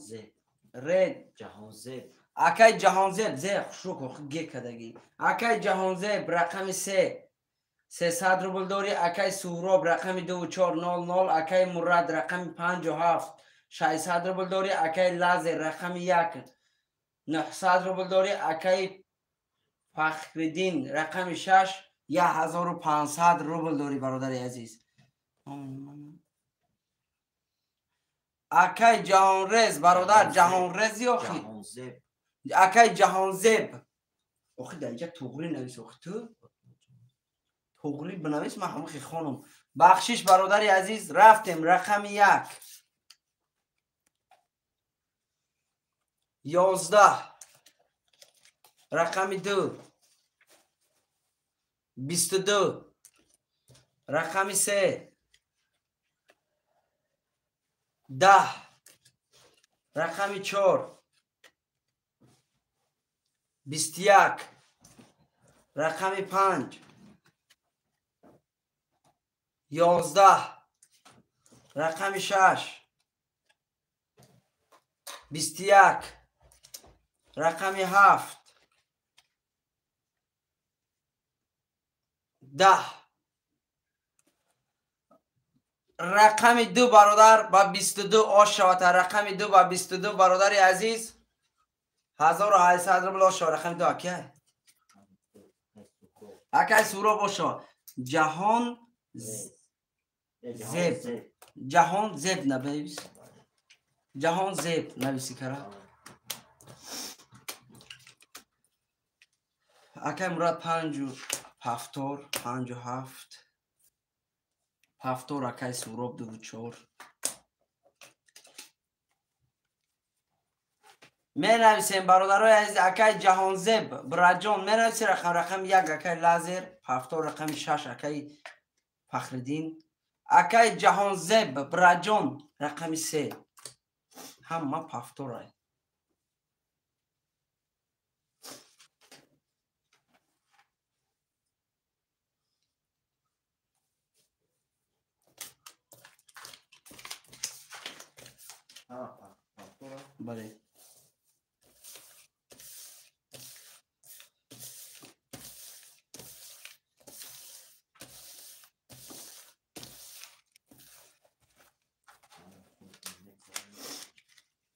رید جهان زیب اکی جهان زیب زی خوشو که گی کدگی اکی جهان زیب رقم 300 روبل داری. اکی سهراب رقم 2400 اکی مراد رقم 57 600 روبل داری. اکی لازر رقم 1 900 روبل داری. اکی فخردین رقم 6 1500 روبل داری برادر عزیز. اکی جهان رز برادر جهان رز یا جهان زیب اکی جهان زیب آخی در اینجا توغری نویس آخی تو توغری بنویس. من همه خانم بخشش برادر عزیز رفتیم. رقم 1 11 رقم 2 22 رقم 3 10 رقم 4 21 رقم 5 11 رقم 6 21 رقم 7 10 رقم 2 برادر با 22 آش شود. رقم 2 با 22 برادر عزیز 1800 روبل آش شود. رقم 2 اکه اکه سورا باشه. جهان زیب جهان زیب نبیس جهان زیب نویسی کرد. اکه مراد 57 هفتور اکه سوراب 24 می نویسیم برادرای عزیز. اکه جهان زیب براجان می نویسی رقم 1 اکه لازر هفتور رقم 6 اکه فخردین اکه جهان زیب براجان رقم 3 همه هفتور های بله.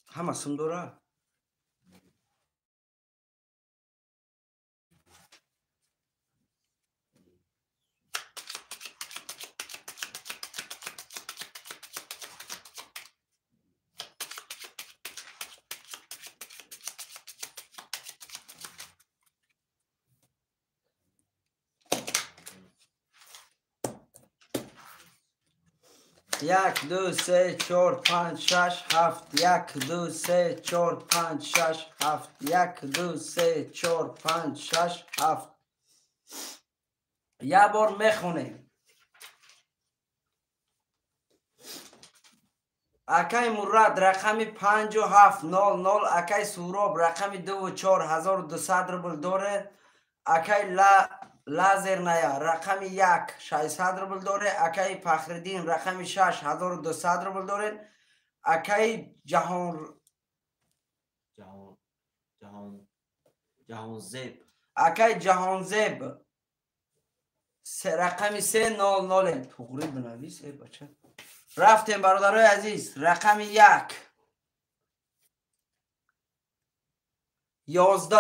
همه سم دوره یک دو سه چهار پنج شش هفت یک دو سه چهار پنج شش هفت یک دو سه چهار پنج شش هفت یه بار میخونیم. اکای مراد رقم 5700 اکای سوراب رقم 2 و 4200 روبل داره. اکای لازر نیا رقم 1 600 روبل داره. اکای فخردین رقم 6 1200 روبل داره. اکای جهان زیب اکای جهان زیب رقم 300 توقری بنویس ای بچه. رفتیم برادرای عزیز. رقم 1 11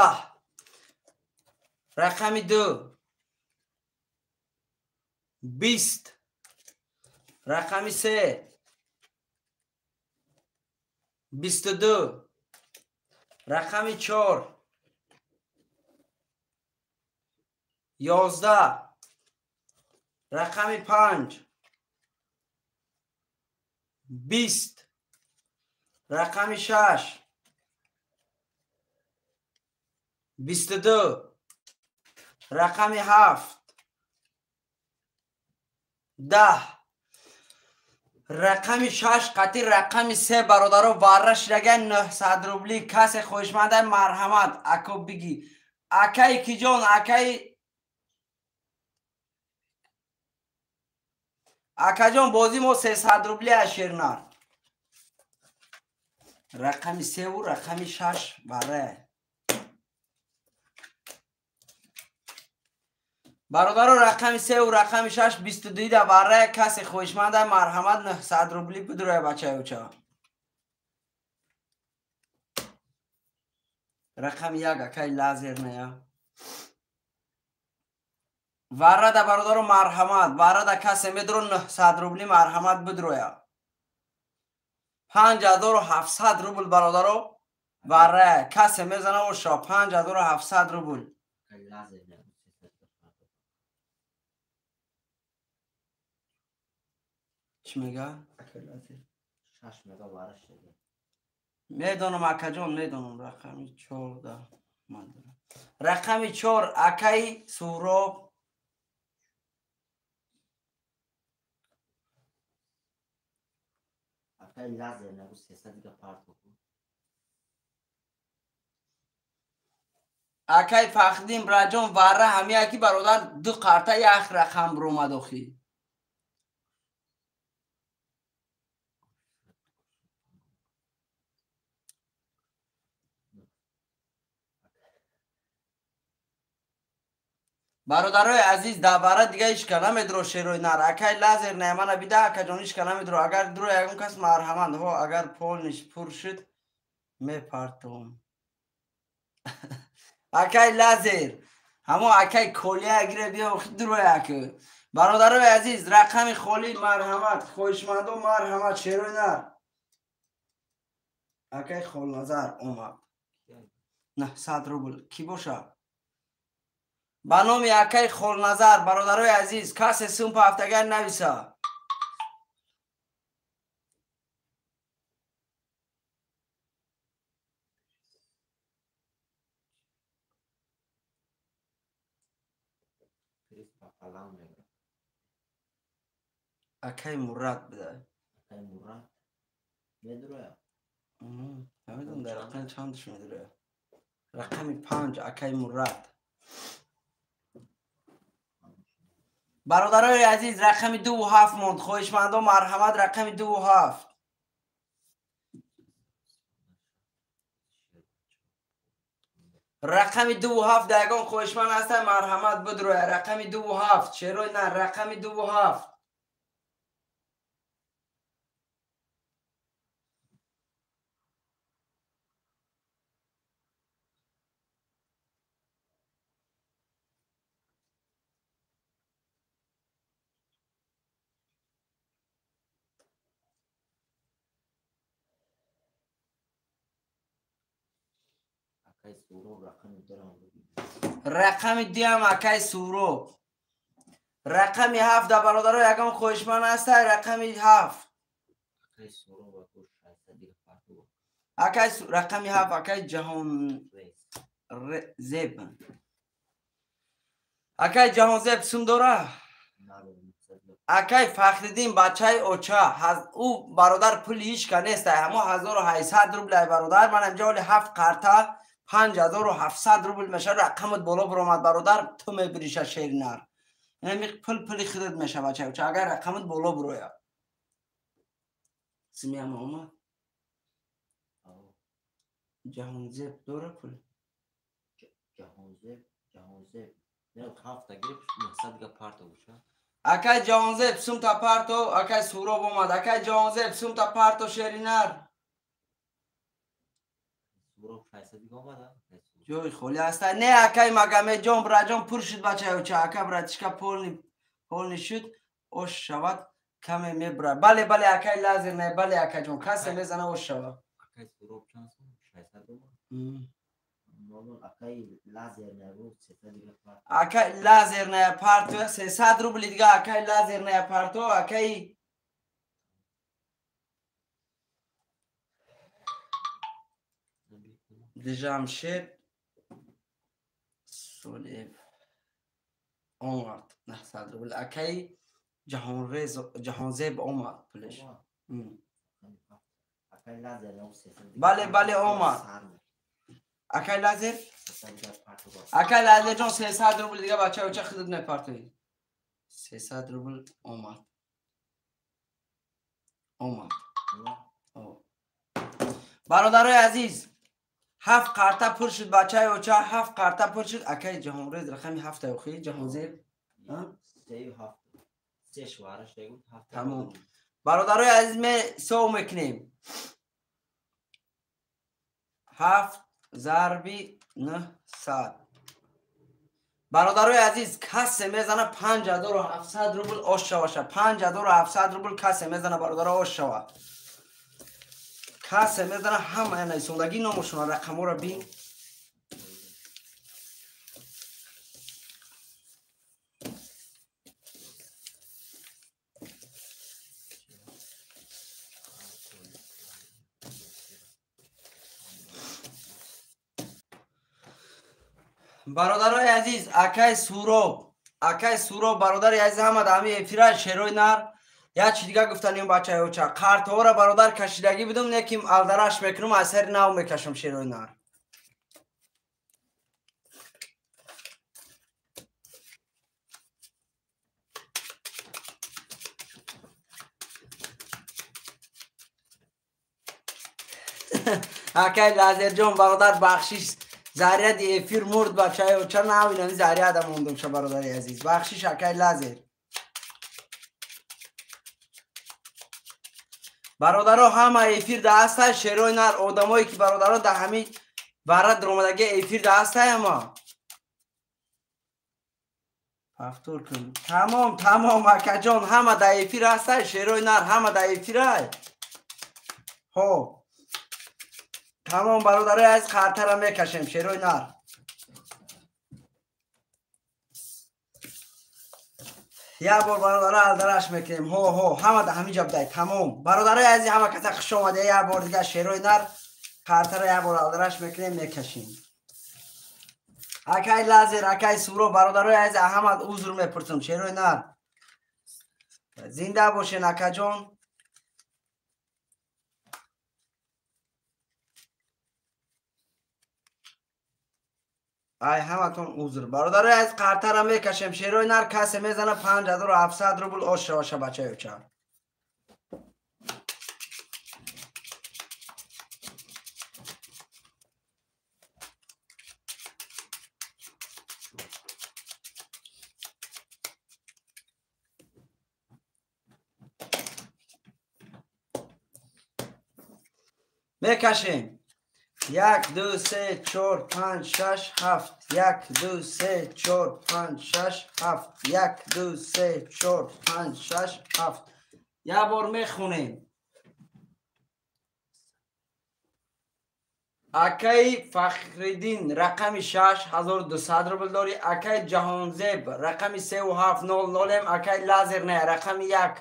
رقم 2 20 رقم 3 22 رقم 4 11 رقم 5 20 رقم 6 22 رقم 7 10 رقم 6 قطعی رقم 3 برادرو وارش لگه 900 روبلی. کسی خوشمنده مرحمت اکو بگی اکای کی جان اکای اکا جان بازی ما 300 روبلی اشیرنار. رقم 3 و رقم 6 بره برادر. رقم 3 و رقم 6 22 ده بره. کسی خوشمنده مرحمت 900 روبلی بدروه بچه اوچه. رقم 1 اکای لازر نیا ورده برادر مرحمت ورده کسی میدرو 900 روبلی مرحمت بدروه. 5700 روبل برادرو وره کسی میزنه و شا 5700 روبل. چی میگه؟ میدونم اکا جان میدونم. رقم 14 رقم 4 اکای سوراب اکای فخدیم راجون وره همی اکی برادر دو قرطه یک رقم برو مداخی. برادرای عزیز درباره دیگه ایش کنم ادرو شیروی نر اکای لازر نیمانه بیده اکا جانیش کنم ادرو اگر درو یکم کس مرحمند هو اگر پولنش پر شد میپرتم اکای لازر همو اکای کولیه اگره بیا درو یک برادرای عزیز رقم خالی مرحمت خوشمند و مرحمت شیروی نر اکای خال نظر اومد 900 روبل کی باشه با نام اکای خال نظر برادرای عزیز کسی سوم په هفتگی نویسه اکای مراد بده اکای مراد میدروه نمیدونم در رقم چندش میدروه رقم 5 اکای مراد برادرای عزیز رقم 2 و 7 موند خوشمند و مرحمت رقم 2 و 7 رقم 2 و 7 دگان خوشمند هست مرحمت بدروه رقم 2 و 7 چرا نه رقم 2 و 7 اکای سورو رقم دارم رقم 2 هم اکای سورو رقم 7 در برادرای یکم خوشمند هست رقم 7 اکای سورو و تو شایسته دیگه پرتو اکای رقم 7 اکای جهان زیب اکای جهان زیب سوم داره اکای فخردین بچه اوچا او برادر پولی هیچ که نیست همه 1800 روبل برادر من امجا ولی 7 قرطه 5700 روبل میشه رقمت بالا برامد برادر تو میبریشه شیر نر یعنی پولی خودت میشه بچه اوچا اگر رقمت بالا برویا سمی هم آمد جهان زیب داره پول جهان زیب نه هفته گرفت 900 دیگه پرتو بشه اکای جهان زیب سوم تا پرتو اکای سورو بومد اکای جهان زیب سوم تا پرتو شیری نر سورو شایسته دیگه آمده جوی خولی هسته نه اکای مگمه جان برا جان پر شد بچه اوچه اکای برا تشکا پول شد اوش شود کمی میبره بله اکای لازر نه بله اکای جان کسی میزنه اوش شود اکای سورو چند سون شایسته دیگه اکای لازر نه بود 300 دیگه پرتو اکای لازر نه پرتو 300 روبل دیگه اکای لازر نه پرتو اکای جمشید سولیف اومد 900 روبل اکای جهان زیب اومد پولش اکای لازر نه 300 بله اومد اکای لازر اکای لازر جان 300 روبل دیگه بچه اوچه خودت میپرتوی 300 روبل اومد برادرای عزیز 7 قرطه پر شد بچه اوچه 7 قرطه پر شد اکای جهان ریز رقم 7 اوخی جهان زیب 3 شوارش دیگه تمام برادرای عزیز می سو میکنیم 7 ضربی 900 برادرای عزیز کسی میزنه 5700 روبل آش شوشه 5700 روبل کسی میزنه برادرای آش شوه کسی میزنه همه نیسوندگی نامشون رقم ها را بین برادرای عزیز اکای سورو برادر عزیز همه دامی افیرای شیروی نر یا چی دیگه گفتنیم بچه اوچه قرط ها را برادر کشیدگی بدم نکیم الدرش میکنم اثر نو میکشم شیروی نر اکای لازر جون برادر بخشیش زهریه دی افیر مرد بچه و چرا نه اینانی زهریه دا موندم شا برادری عزیز بخشیش اکای لازر برادرها همه افیر ده هسته شیروی نر آدمایی که برادرها ده همین برات درآمدگی افیر ده هسته اما پفتور کن تمام اکا جان همه ده افیر هسته شیروی نر همه ده افیره تمام برادرای از خرطر میکشیم شیروی نر یه بار برادرای الدرش میکنیم همه ده همین جب ده تمام برادرای از همه کسی خوش آمده یه بار دیگه شیروی نر خرطر یه بار الدرش میکنیم میکشیم اکای لازر اکای سورو برادرای از احمد عذر میپرسم شیروی نر زنده باشین اکا جان ای همتون عذر برادرای از قرطه را میکشیم شیروی نر کسی میزنه 5700 روبل آشه بچه یوچه میکشیم 1 2 3 4 5 6 7 1 2 3 4 5 6 7 1 2 3 4 5 6 7 یه بار میخونیم اکای فخردین رقم 6200 روبل داری اکای جهانزیب رقم 3700 اکای لازر نه رقم 100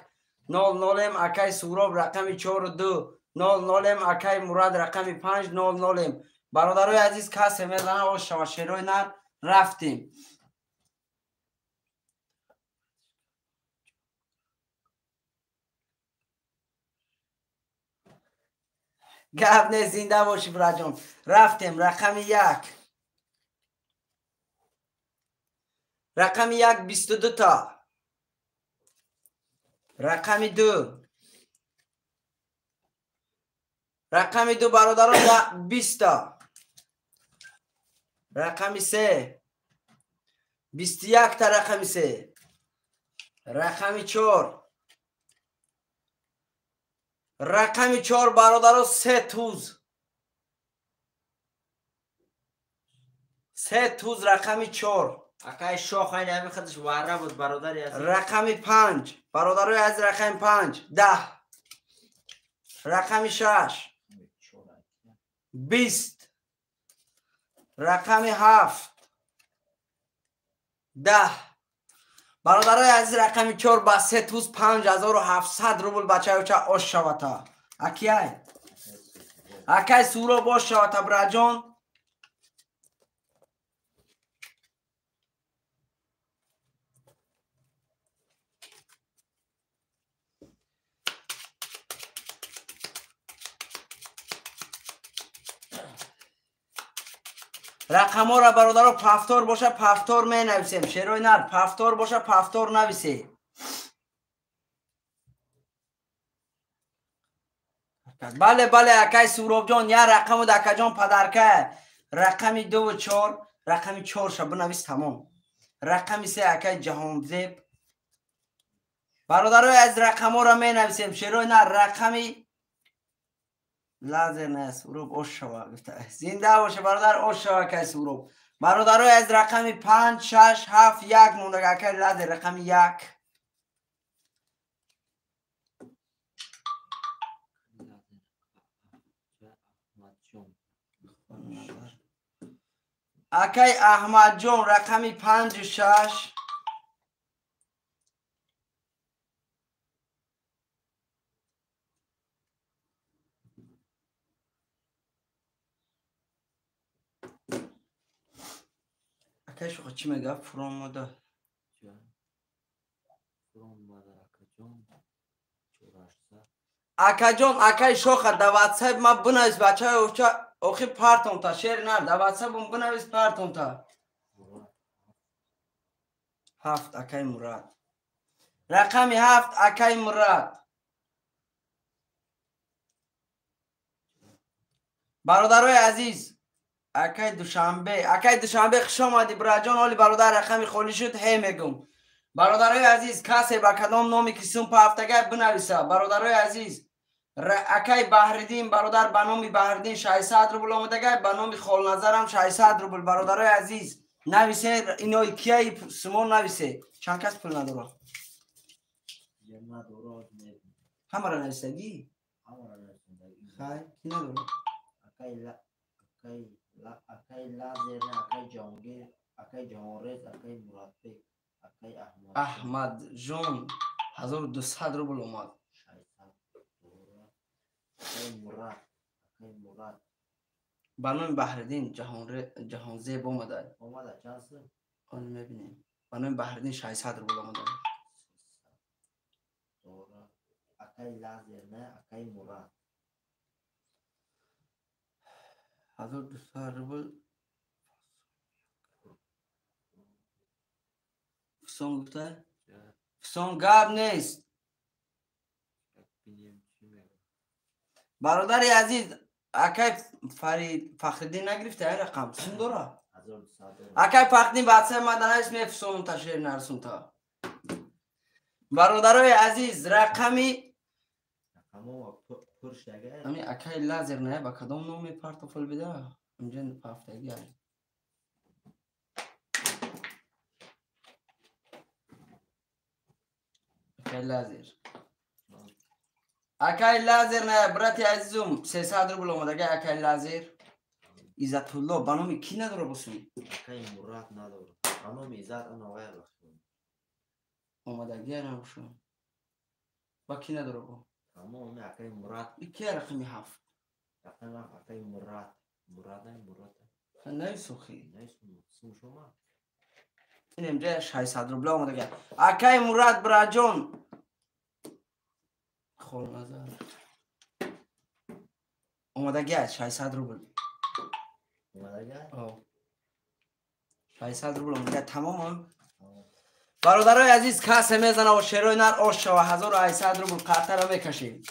اکای سوراب رقم 4200 اکای مراد رقم 500 برادرای عزیز کسی میزنه و شما شیروی نر رفتیم گفت نه زنده باشی براجون رفتیم رقم 1 22 تا رقم 2 برادران 20 تا رقم 3 21 تا رقم 3 رقم 4 برادران 3 توز رقم 4 اکای شوخ این همین خودش واره بود برادری از رقم 5 برادرای از رقم 5 10 رقم 6 20 رقم 7 10 برادرای از رقم 4 با 3 توز 5700 روبل بچه ها چه آش شوتا اکی سورا باش شوتا براجان رقم ها را برادر پفتار باشه پفتار می نویسیم شیروی نر پفتار باشه پفتار نویسی بله اکای سوراب جان یا رقم دکا جان پدرکه رقم 2 و 4 رقم 4 شب بنویس تمام رقم 3 اکای جهان زیب برادرای از رقم ها را می نویسیم شیروی نر رقمی لازر نه سوراب اوش شوا زنده باشه برادر اوش شوا که سوراب برادرای از رقم 5 6 7 1 مونده که لازر رقم 1 اکای احمد جون رقم 5 و 6 اکای شو چی میگه فرام ماده اکا جون اکای شوخ در واتساپ ما بنویس بچه های اوخی پارتون تا شیر نر در واتساپ هم بنویس پارتون تا 7 اکای مراد رقم 7 اکای مراد برادرای عزیز اکی دوشنبه خوش آمدی براجان. حالی برادر رقمی خالی شد هی میگم. برادرای عزیز کسی با کدام نامی که سوم هفتگی بنویسه. برادرای عزیز اکی بحردین برادر به نام بحردین 600 روبل آمدگی، به نام خال نظرم 600 روبل. برادرای عزیز نویسه اینای کیای سمون نویسه. چند کس پول نداره؟ همه را نویسگی؟ خیلی کی نداره؟ اکی لازر نه اکی جهانگیر اکی جهانرز اکی مرادبک اکی احمد جان 1200 روبل آمد. اکی مراد به نام بحردین جهانزیب آمده چند سو؟ آن میبینیم. به نام بحردین 600 روبل آمده. اکی لازر نه اکی مراد 1200 روبل. فسون گفته؟ فسون گاب نیست. برادر عزیز اکی فرید فخردین نگرفته این رقم سون داره؟ اکی فخردین بعد مدنه اسم فسون تشریف نرسون تا. برادرای عزیز رقمی همین اکی لازر نه با کدام نامی پارتفل بده؟ اینجا هفتگی اکی لازر نه برات عزیزم 300 روبل آمدگی. اکی لازر عزت الله به نام کی نداره بسون؟ اکی مراد نداره به نام عزت آقای رخشون آمدگی نمشون با کی نداره با؟ تمام اکی مراد کی رقمی 7 اکی مراد نه سوخی سو شما این امجا 600 روبل آمدگی. اکی مراد براجون خول نظر آمدگی 600 روبل 600 روبل آمدگی تمام. برادرای عزیز کسی میزنه و شیرای نر آش و 1800 روبل قطع را میکشیم.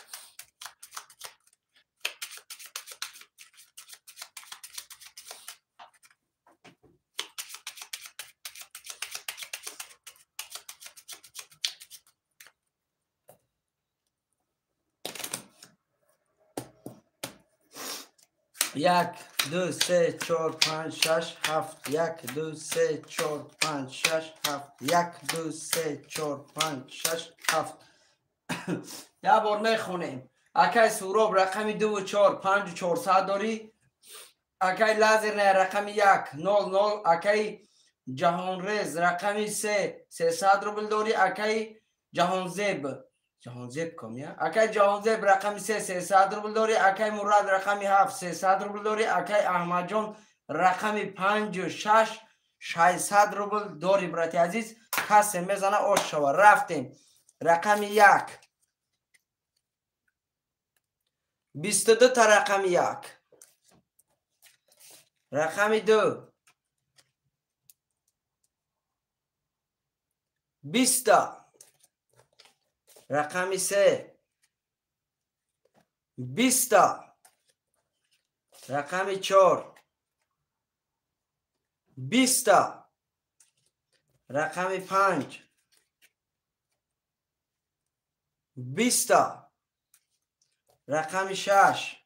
یک دو سه چهار پنج شش هفت. یک دو سه چهار پنج شش هفت. یک دو سه چهار پنج شش هفت. یه بار میخونیم. اکی سوراب رقمی 2 و 4 5 و 400 داری. اکی لازر نه رقمی 1 00. اکی جهانرز رقمی 3 300 روبل داری. اکی جهانزیب کمیه. اکی جهانزیب رقمی 3 300 روبل داری. اکی مراد رقمی 7 300 روبل داری. اکی احمد جان رقمی 5 و 6 600 روبل داری. برات عزیز کسی میزنه آش شوا. رفتیم رقمی 1 22 تا رقمی 1 رقمی 2 20 تا رقمی 3 20 تا رقمی 4 20 تا رقمی 5 20 تا رقمی 6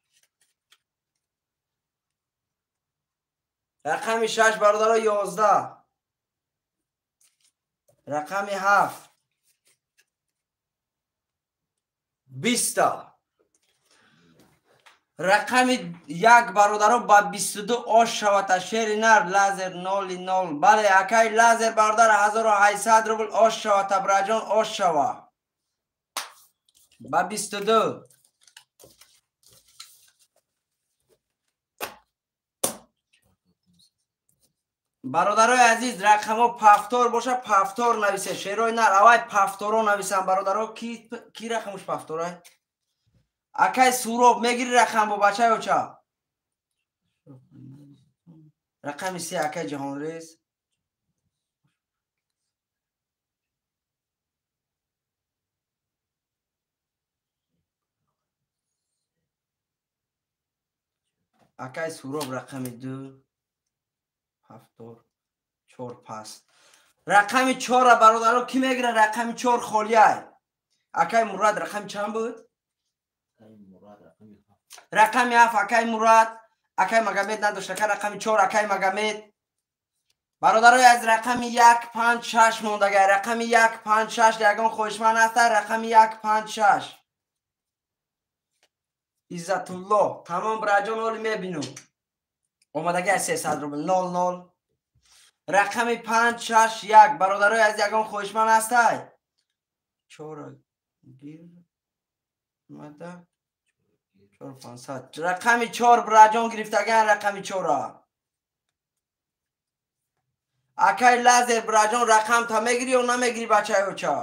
رقمی 6 برادرها 11 رقمی 7 20 تا رقمی 1 برادرها با 22 آش شود. شیر نر لازر 00. بله اکی لازر برادر 1800 روبل آش شود. براجان آش شود با 22. برادرای عزیز رقم ها پفتار باشه پفتار نویسه. شیرای نر اوای پفتار ها نویسن. برادرها کی رقمش پفتاره؟ اکی سوراب میگیری رقم با بچه و چه؟ رقم 3 اکی جهانرز акай суроб рақами 2 74 паст. рақами 4 бародаро ки мегира? рақами 4 холияй. акай Мурод рақами чанд буд? рақами 7 акай Мурод. акай Магомед надошт акай рақами 4 акай Магомед. бародарои аз рақами 1 5 6 мондагай. рақами 1 5 6 ягон хоҳишманд аст. рақами 1 5 6 Иззатулло. Тамом браҷон оли мебинум. омадаги аз 300 рубл 00. рақами 5 6 1 бародарои аз ягон хоҳишманд астай. 4 гир мада 4 500. рақами 4 браҷон гирифтаган рақами 4. акай лазер браҷон рақам та мегири ё намегири бачаёча?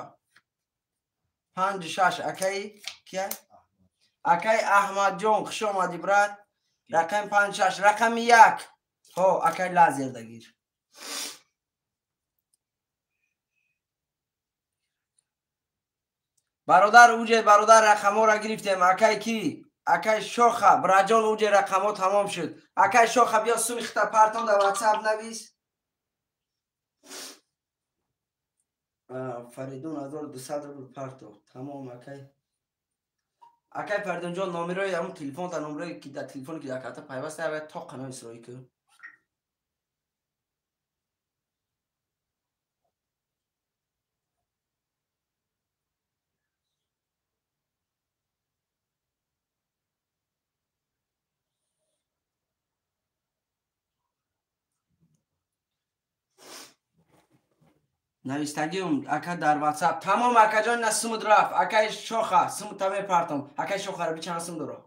5 6 акай кия? акай Аҳмадҷон хуш омадӣ брат. рақами 5 6 рақами 1 ҳо акай лазер дагир. бародар уҷе бародар рақаморо гирифтем. акай ки? акай Шоха браҷон уҷе рақамо тамом шуд. акай Шоха биё суми хита партон дар WhatsApp навис. Фаридун 1200 рубл парто. Тамом акай. акай Фаридунҷон номерои ҳамун телефон та номерои ки дар телефони ки дар карта пайваст авад то қано исроӣ ку. навистагиум ака дар WhatsApp. Тамом акаҷон на сумуд рафт. акай Шоха сумуд та мепартом. акай Шохаро бичанд сум доро?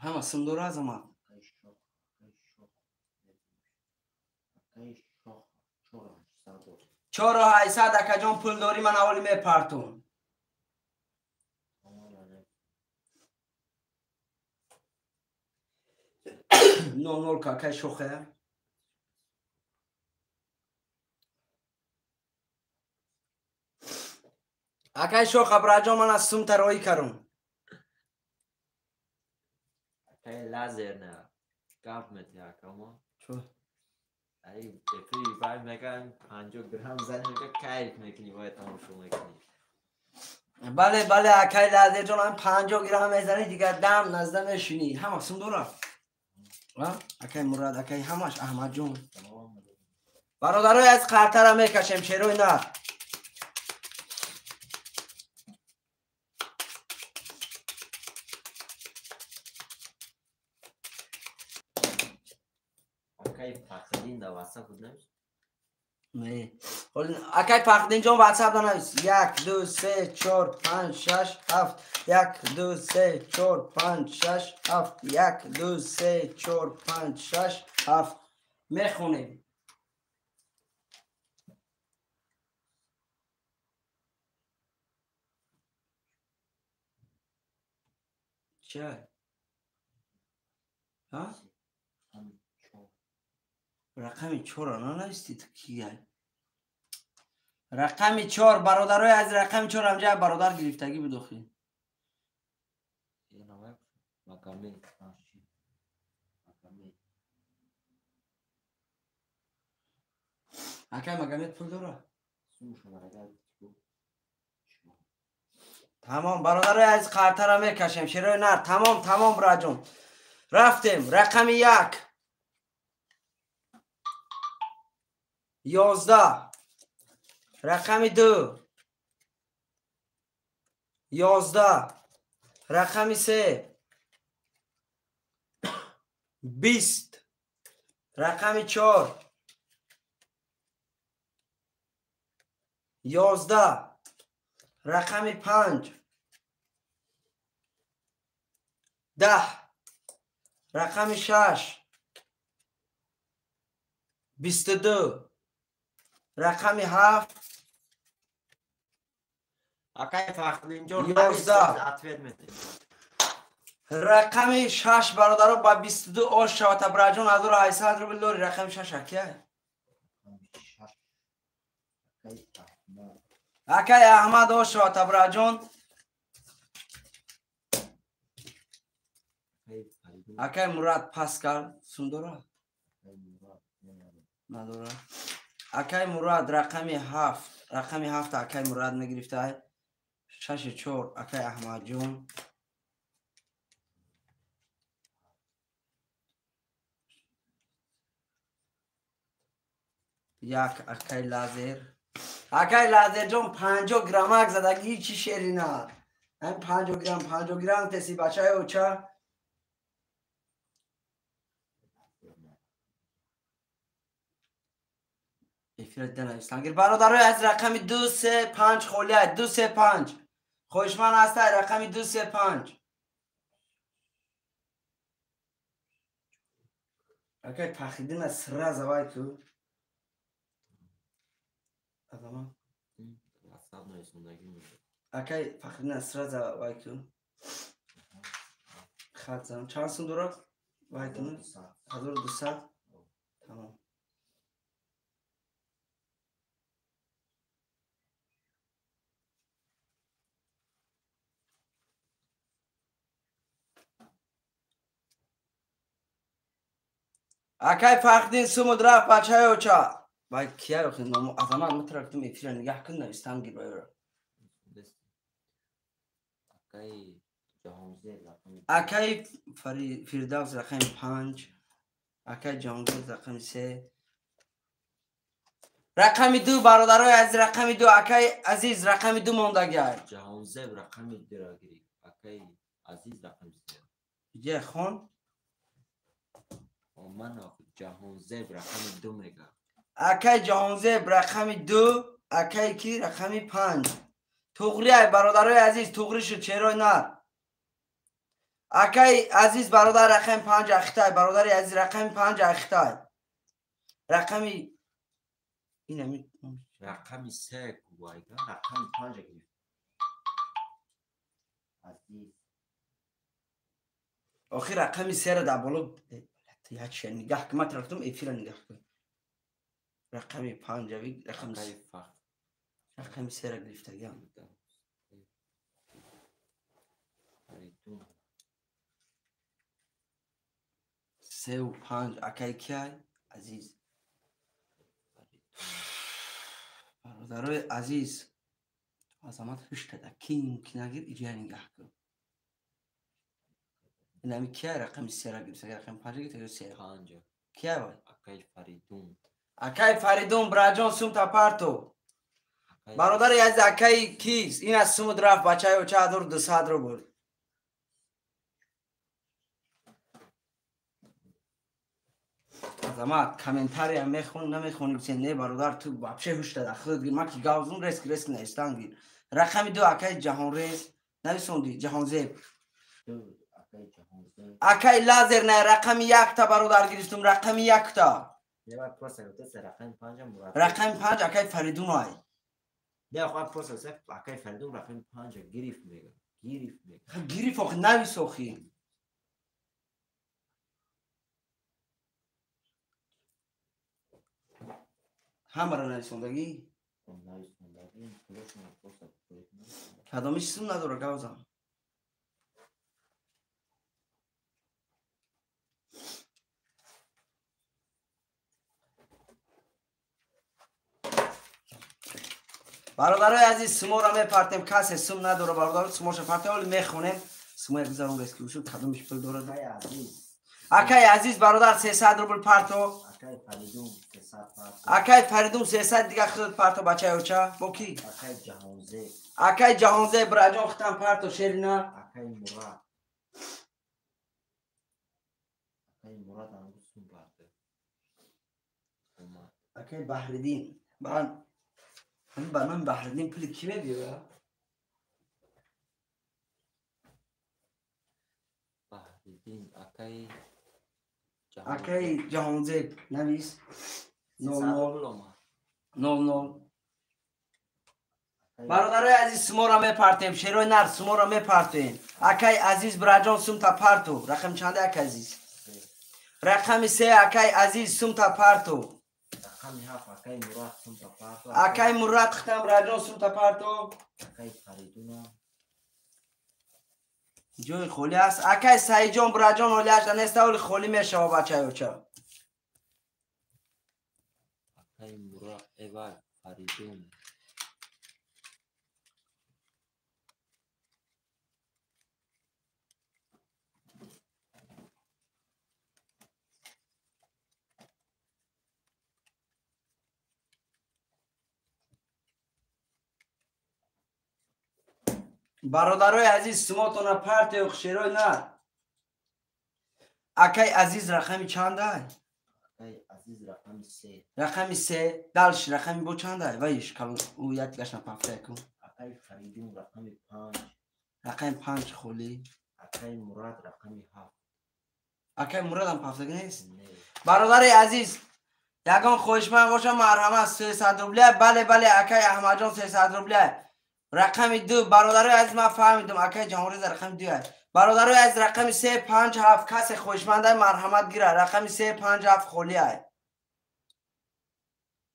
ҳама сум доро аз омад. 4800 акаҷон пул дорӣ ман аввали мепартум. 00 ка акай Шоха. акай Шоха браҷон ман аз сум тароӣ карум. акай лазер не гап мети акамо. Чо? ай бефри бай меган 50 грамм зани мега кайф мекунӣ бояд тамошо мекунӣ. бале бале акай лазер ҷон ҳам 50 грамм мезанӣ дигар дам назда мешунӣ. ҳама сум дора. акай Мурод акай ҳамаш Аҳмадҷон. бародарои аз қартара мекашем шерои нар. акай фахриддин дар WhatsApp буд намеш? не. акай Фахриддинҷон WhatsApp да навис. 1 2 3 4 5 6 7 1 2 3 4 5 6 7 1 2 3 4 5 6 7 мехонем. чай ҳа рақами 4 нанавистид кияй? рақами 4 бародарои аз рақами 4 ҳамҷа бародар гирифтагӣ бидохӣ. акай Магомед пул дора? тамом бародарои аз қартара мекашем шерои нар. тамом браҷон. рафтем. рақами 1 11 рақами 2 11 рақами 3 20 рақами 4 11 рақами 5 10 рақами 6 22 рақами 7 акай Фахриддинҷон 11 ответ мети. рақами 6 бародаро ба 22 ош шавад. браҷон 1800 рубл дори. рақами 6 акай? акай Аҳмад ош шавад браҷон. اکای مراد پاسکال سندورا نداره. اکای مراد رقمی 7 اکای مراد میگرفته. 6-4 اکای احمد جون. یک اکای لازر جون 50 گرمک زدگی هیچی شیری نه. این 50 گرم تسی بچه های اوچه افراد دنویستن گر برادرای از رقم 235 خولیه 235 خوشمن هسته رقم 235 اکای پخیدن از سره زوای تو اکای پخیدن از سره زوای تو خط زن چند سندورا وای تو 1200 تمام. اکای فخدین سمود رفت بچه های اوچا باید کیا رو خیلی نامو از همه مترکتم افیره نگه کن نوستم گیر باید رو اکای فیردوس رقم 5 اکای جهانگیر رقم 3 رقم 2 برادرای از رقم 2 اکای عزیز رقم 2 موندگی جهانزب رقم 2 را گرفت اکای عزیز رقم 3 جه خون من جهانزب رقم 2 میگم اکای جهانزب رقم 2 اکای کی رقم 5 توغری های برادرای عزیز توغری شد چرا نه اکای عزیز برادر رقم 5 اختای برادر عزیز رقم 5 اختای رقمی این رقم 3 کوبایگا رقم 5 گرفت عزیز آخی رقم 3 را در بالا یک شن نگاه که من ترفتم ایفی را نگاه کن رقم 5 رقم 3 را گرفته گیم 3 و 5 اکای کیای عزیز برادرای عزیز عظمت خوش کده کی ممکن اگر ایجا نگاه کن این همی کیای رقم 3 را گرفته رقم 5 گرفته یا 3 کیای بای اکای فریدون براجان سوم تا پارتو برادر از اکای کیس این از سوم درفت بچه های چه دور 200 رو بود عظمت کامنتاری هم میخون نمیخونی بسید نه برادر تو بچه هوش داده خود گیر ما که گاوزون ریسک نیستن گیر رقم 2 اکای جهان ریس نویسوندی جهان زیب اکای لازر نه رقم 1 تا برادر گرفتم رقم 1 تا رقم 5 اکای فریدون های نه خواهد پروسه اکای فریدون رقم 5 گریف میگه گریف آخی نویس آخی همه را نویسوندگی کدامیش سون نداره گوزم برادرای عزیز سمو را میپرتیم کسی سم نداره برادر سموش پرتیم ولی میخونیم سمو یک بذارم رسکی شد کدومش پل داره اکای عزیز برادر 300 روبل پرتو اکای فریدون 300 دیگه خود پرتو بچه اوچه با کی اکای جهانزه براجان ختم پرتو شیرینا اکای بحردین من بحردین پلی کی میدیو بحردین اکای جهانزه نویس 00 برادرای عزیز سمو را میپرتیم شیروی نر سمو را میپرتیم اکای عزیز براجان سوم تا پرتو رقم چنده اک عزیز رقم 3 اکای عزیز سوم تا پرتو رقم 7 اکای مراد سوم تا پرتو اکای مراد ختم براجان سوم تا پرتو اکای فریدون جوی خولی است. اکای سعی جان برا جان ولی اش نیست ولی خولی میشه بچه بچه. اکای مرا ایوای فریدون. برادرای عزیز سماتون پرت و خشیرای نه. اکای عزیز رقمی چنده؟ اکای عزیز رقم 3. رقمی 3 دلش رقمی بو چنده؟ ویش کل او یک گشن پفته کن. اکای فریدون رقم 5. رقم 5 خولی. اکای مراد رقم 7. اکای مراد هم پفته نیست. نه. برادر عزیز یگان خوشمن باشه مرحمت 300 روبله. بله اکای احمد جان 300 روبله. رقم 2 برادرای عزیز من فهمیدم اکای جمهوری رقم 2 برادرای عزیز رقم 357 کس خوشمنده مرحمت گیره رقم 357 خولیه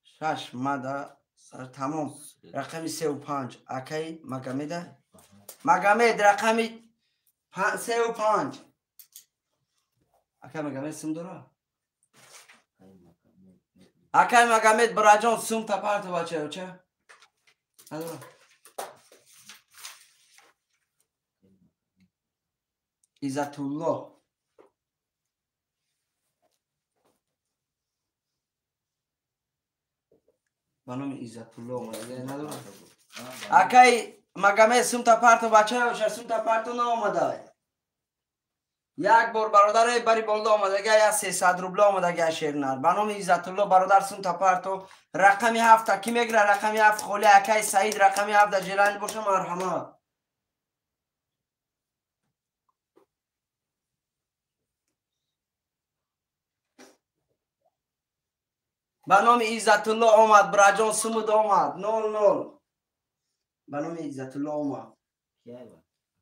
6 مده سر تمام رقم 35 اکای مگمیده مگمید رقم 35 اکای مگمید سم داره اکای مگمید برا جان سم تا پرت بچه چه نداره عزت الله بانم عزت الله اومده نداره اکای مگمه سم تا پرت بچه و سم تا پرت نامده یک بار برادر بری بالده آمده گه 300 روبله آمده گه شیرنر بانم عزت الله برادر سم تا پرت رقمی 7 کی میگره رقمی 7 خولی اکای سعید رقمی 7 جلند باشه مرحمت به نام عزت الله آمد براجان سمود آمد 0-0 به نام عزت الله آمد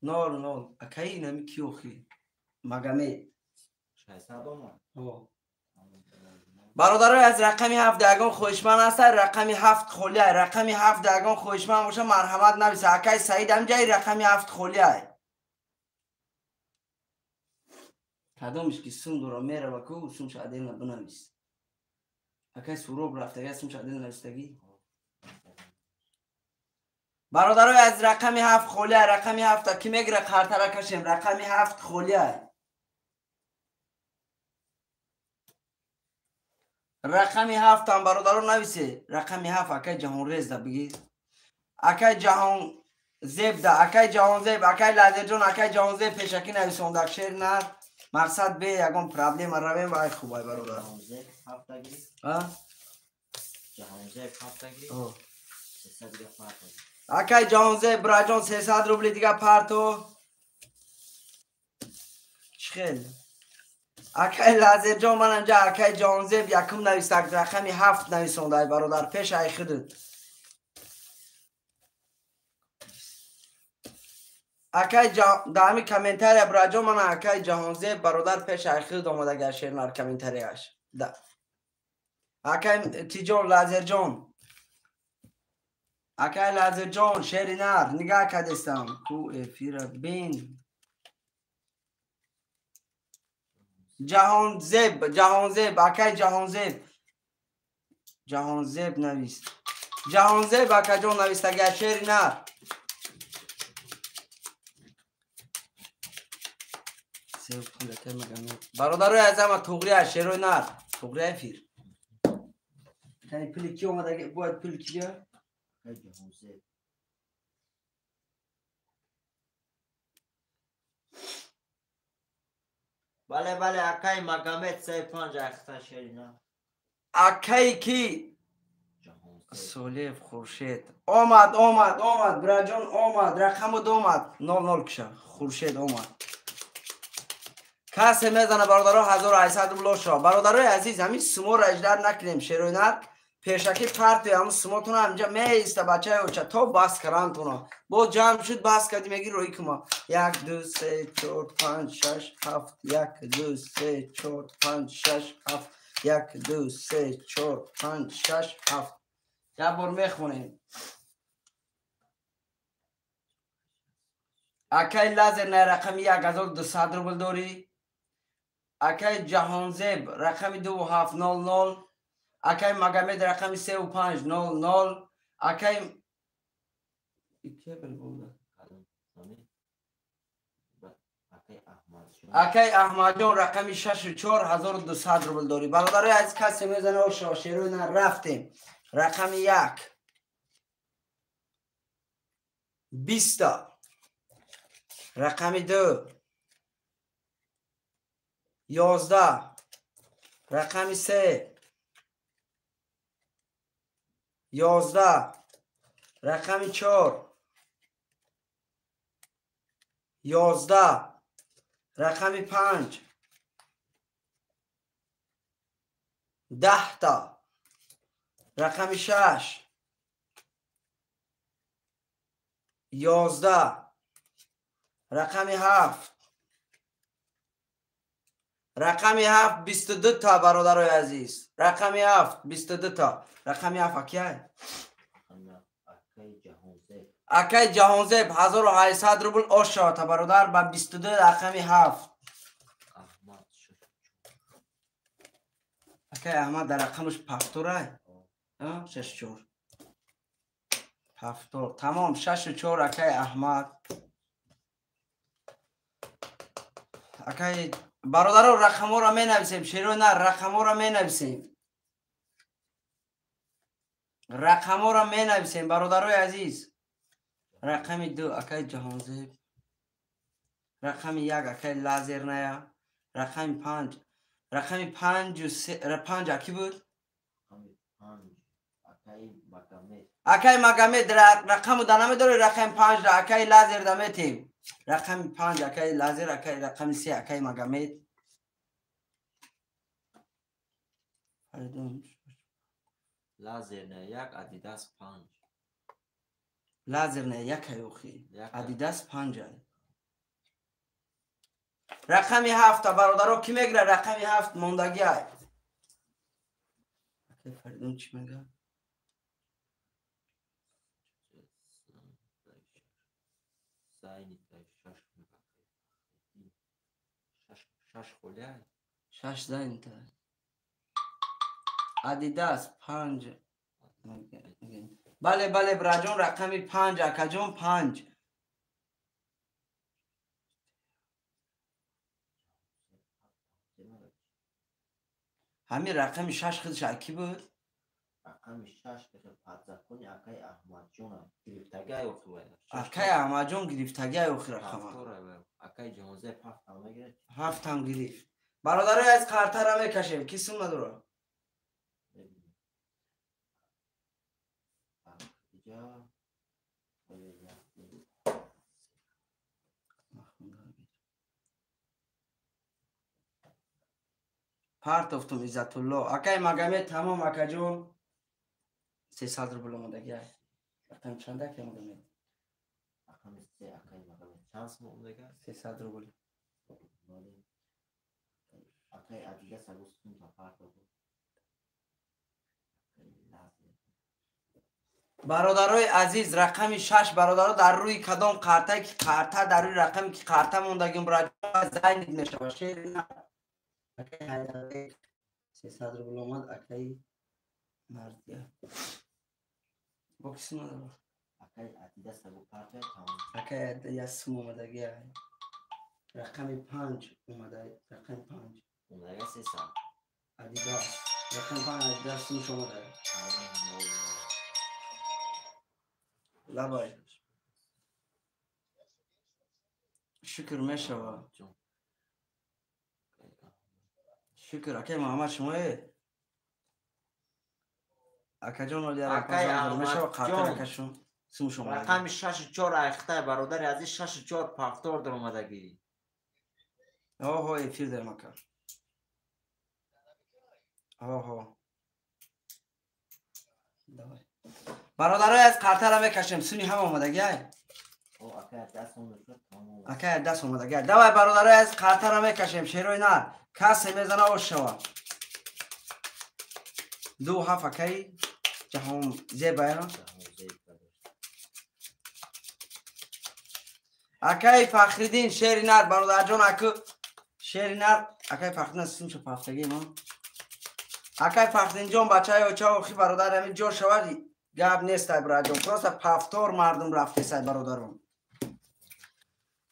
0-0 اکایی نمی کیوخی مگمه 600 آمد برادرای از رقمی 7 دگان خوشمن هست رقمی 7 خولیه رقمی 7 دگان خوشمن باشه مرحمت نویسه اکای سعید هم جای رقمی 7 خولیه کدامش که سم دورا میره وکو سم شاده نبنویس اکای سروب رفته گه سم شاده نویستگی برادرای از رقمی 7 خولیه رقمی 7 کی میگره خرطره کشیم رقمی 7 خولیه رقمی 7 هم برادران نویسه رقمی 7 اکای جهان ریز ده بگیر اکای جهان زیب ده اکای جهان زیب اکای لازر جون اکای جهان زیب پیشکی نویسونده شیر نه مقصد به یکم پرابلم رویم و خوبای برادر جهان زیب 7 تگی جهان زیب 7 تگی 300 دیگه پرت اکای جهان زیب براجان 300 روبلی دیگه پرتو چخیل اکای لازر جان من انجا اکای جهان زیب یکم نویستک رقمی 7 نویسونده برادر پیش ای خودت اکای دامی کامنتاری براجان من اکای جهان زیب برادر پیش ای خودت آمده گشیر نار کامنتاریش ده اکای تیجان لازر جان اکای لازر جان شیری نار نگاه کدستم کو افیر بین جهان زیب اکای جهان زیب نویست جهان زیب اکای جان نویسته گه شیری نار برادر از همه توغری شیروی نار توغری افیر کنی پلی کی اومده باید پلی کی بیا جهان زیب بله اکای مگمت 35 اختا شیرینه اکای کی سولیف خورشید آمد براجان آمد رقم دو آمد 0-0 کشه خورشید آمد کسی میزنه برادرها 1800 روبله شا برادرای عزیز همین سمو را اجدر نکنیم شیروی نر پیشکی پرتی همون سموتون همینجا میسته بچه های اوچه تا بس کرانتونا با جمع شد بس کردی میگی روی کما 1 2 3 4 5 6 7 1 2 3 4 5 6 7 1 2 3 4 5 6 7 یک بار میخونیم اکای لازر نه رقم 1200 روبل داری. اکای جهانزیب رقم 2700. اکای مگامد رقم 3500. اکای اکای احمد جان رقم 64200 روبل داری. برادر از کسی میزنه و شاشیرو نه رفتیم. رقم 1 20. رقم 2 11. رقم 3 11. رقم 4 11. رقم 5 10 تا. رقم 6 11. رقم 7 رقم 7 22 تا برادرای عزیز. رقم 7 22 تا. رقم 7 اکیه اکای جهانزیب 1800 روبل آش شد تا برادر با 22 رقم 7. اکای احمد در رقمش پفتوره 6-4 پفتور تمام 6-4 اکای احمد. اکای برادر رقم ها را می نویسیم. شیرو نه رقم ها را می نویسیم. رقم ها را می نویسیم برادرای عزیز. رقم 2 اکای جهانزیب. رقم 1 اکای لازر نیا. رقم 5 رقم 5 اکی بود. اکای مگامد رقم دانمه داره. رقم 5 اکای لازر دمیتیم. رقم 5 اکای لازر. اکای رقم 3 اکای مگامد. لازر نه 1 ادیداس 5. لازر نه 1 اوخی ادیداس 5. رقم 7 برادرها کی میگره؟ رقم 7 موندگی های اکای فریدون چی میگه؟ شش زین تا ادیداس 5. بله بله براجون رقم 5 اکجون 5. همین رقم 6 خودش اکی بود. رقم 6 که پادزکنی اکای احمد جون گرفتگی اوخی. اکای احمد جون گرفتگی اوخی رقم. اکای جهانزیب 7 هم میگیره. 7 هم گرفت. برادرای از کارتر را میکشیم. کسی نداره. پارت افتم عزت الله. اکای مگامه تمام اکا جون 300 روبل اومدگی های. رقم چنده که مگامه؟ رقم 3 اکای مگامه چانس اومدگی 300 روبل. اکای ادیگه سگوستون تا پارت افتم. برادرای عزیز رقم 6 برادرها در روی کدام قرطه که قرطه در روی رقمی که قرطه موندگیم برای زینید میشه باشه. اکای 300 روبل اومد اکای مردیه با کسی نداره. اکای ادیده سگو پارت تمام. اکای ادیده سم اومدگی های رقم 5 اومده. رقم 5 اومدگی 300 ادیده رقم 5 ادیده سمش اومده. لبای شکر میشه. شکر اکای محمد شماه اکا جان ولی اکای احمد جان سم شما رقم 6-4 اخته برادر عزیز 6-4 پفتور در اومدگی. اوه افیر در مکان. اوه برادرای از قرطه را میکشیم. سونی هم اومدگی های اکای دست اومدگی های. دوای برادرای از قرطه را میکشیم. شیروی نه کسی میزنه و شوا 2 7 اکای جهان زیبه ها. اکای فخریدین شیرینر برادر جان اکو شیرینر اکای فخریدین سیم چه پافتگی ما اکای فخریدین جان بچهای اوچا و خی برادر همین جور شوادی گاب نیست برادر جان پروسا پافتور مردم رفته سای برادرم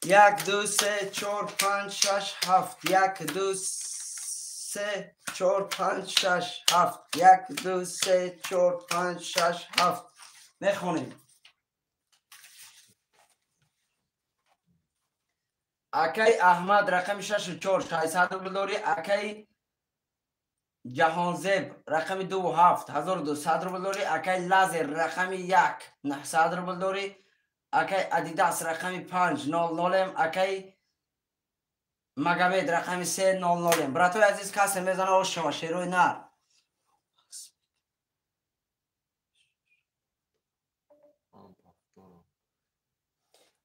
1 2 3 4 5 6 7 1 2 3 4 5 6 7 1 2 3 4 5 6 7 میخونیم اکای احمد رقم 64 600 روبل داری اکای جهانزیب رقم 27 1200 روبل داری اکای لازر رقم 1 900 روبل داری اکای ادیداس رقم 5 00 اکای مگابید رقم 3 00 براتوی عزیز کسی میزنه و شما شیروی نر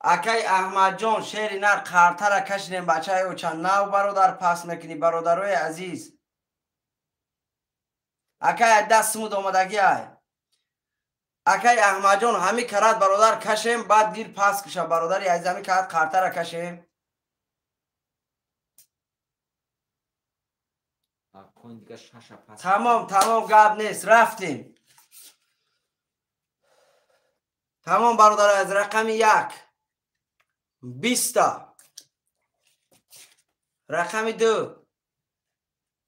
اکای احمد جان شیر نر قرطه را کشنیم بچه های چند نو برادر پس میکنی برادروی عزیز اکای دست مود آمدگی های اکای احمد جان همی کرد برادر کشیم بعد دیر پس کشه برادر عزیز همی کرد قرطه را کشیم تمام گاب نیست رفتیم تمام برادر از رقم 1 20 رقم 2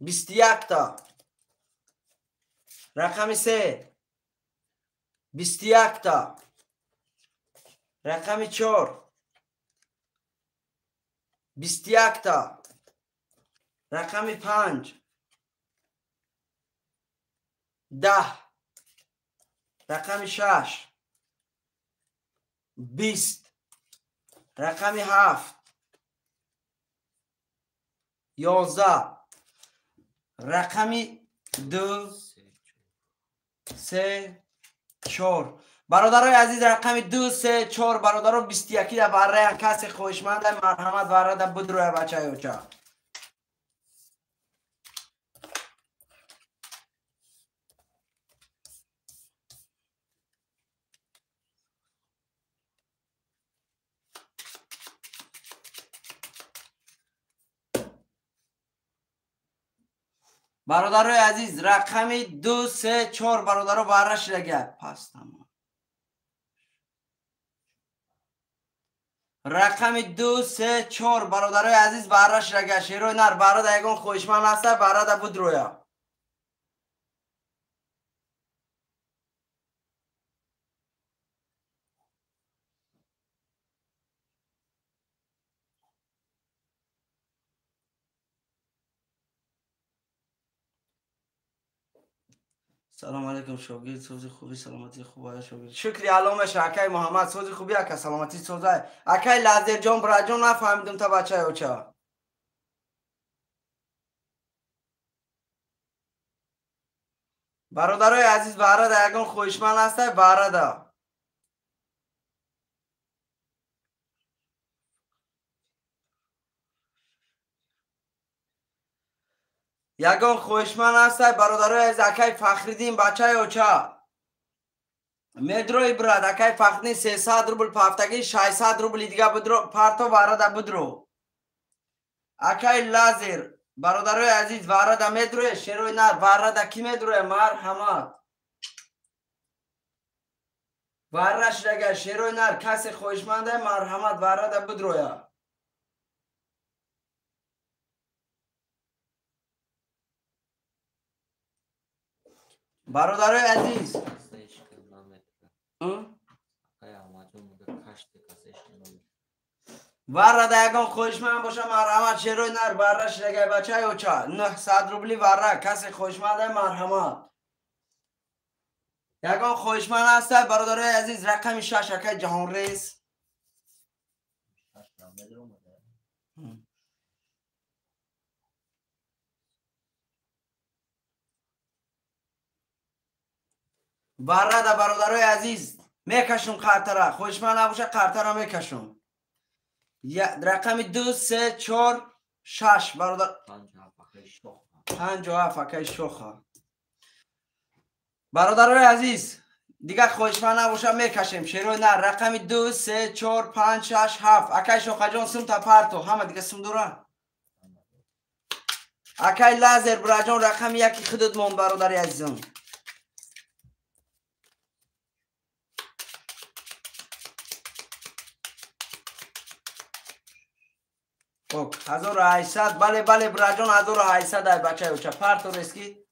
21 تا رقم 3 21 تا رقم 4 21 تا رقم 5 10 رقم 6 20 رقم 7 11 رقم 2 3 4 برادرای عزیز رقم 2 3 4 برادرو 21 در برای کسی خوشمند مرحمت برادر بود روی بچه اوچا برادرای عزیز رقم 2 3 4 برادرو برش لگه پس تمام رقم 2 3 4 برادرای عزیز برش لگه شیروی نر برادر یکون خوشمند هسته برادر بود رویا سلام علیکم شوگیر سوزی خوبی سلامتی خوبه شوگیر شکری علامه شاکای محمد سوزی خوبی اکا سلامتی سوزای اکای لازر جان برا جان نفهمیدم تا بچه اوچا برادرای عزیز برادر یکون خوشمند هسته برادر یگان خوشمند هسته برادرای از اکای فخریدین بچه اوچا مدروی براد اکای فخریدین 300 روبل پافتگی 600 روبل دیگه بدرو پارتو برادر بدرو اکای لازر برادرای عزیز برادر مدروی شیروی نر برادر کی مدروی مرحمت برش لگه شیروی نر کسی خوشمنده مرحمت برادر بدروی برادرای عزیز ورده یکان خوشمند باشه مرحمت شیروی نر برش لگه بچه اوچا 900 روبلی ورده کسی خوشمنده مرحمت یکان خوشمند هسته برادرای عزیز رقم 6 اکای جهان ریس ورده برادرای عزیز میکشون قرطره خوشمند نباشه قرطره میکشون رقم 2 3 4 6 برادر 57 اکای شوخه برادرای عزیز دیگه خواهشمند نباشه میکشیم. شیروی نر رقم 2 3 4 5 6 7. اکای شوخه جان سم تا پارتو همه دیگه سم دورا. اکای لازر برا جان رقم 1 خودت مون برادر عزیزم. اوک 1800 بله بله برا جان 1800 ای بچه اوچا پارتو رسکی.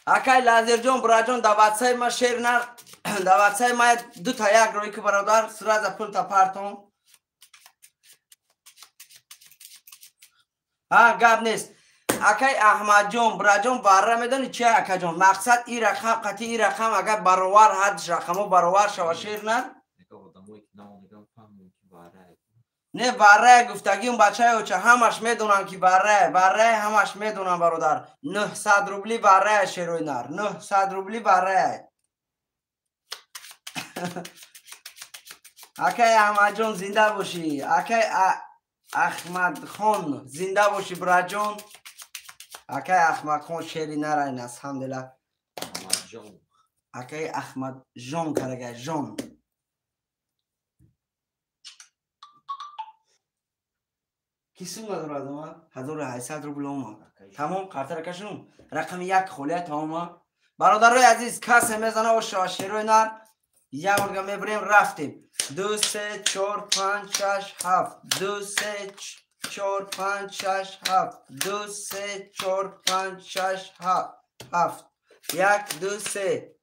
اکای لازر جان برا جان دواتسای ما شیر نر دواتسای ما دو تا یک روی که برادر سراز پول تا پارتون ها گاب نیست. اکای احمد جان برا جان باره میدونی چه اکای جان مقصد این رقم قطعی این رقم اگر برابر حد رقمو برابر شو شیر نر نه باره گفتگی اون بچه های اوچه همش میدونن که باره همش میدونن برادر 900 روبلی باره شیروی نر 900 روبلی باره. اکای احمد جان زنده باشی. اکای احمد خان زنده باشی برا جان. اکای احمد خان شیری نر این است الحمدلله. اکای احمد جان کرگه جان کسی نداره آدم 1800 روبل اومد تمام کارت رکشون رقم 1 خوله تمام. برادرای عزیز کسی میزنه و شیروی نر یک مرگه میبریم رفتیم 2 3 4 5 6 7 2 3 4 5 6 7 2 3 4 5 6 7 1 2 3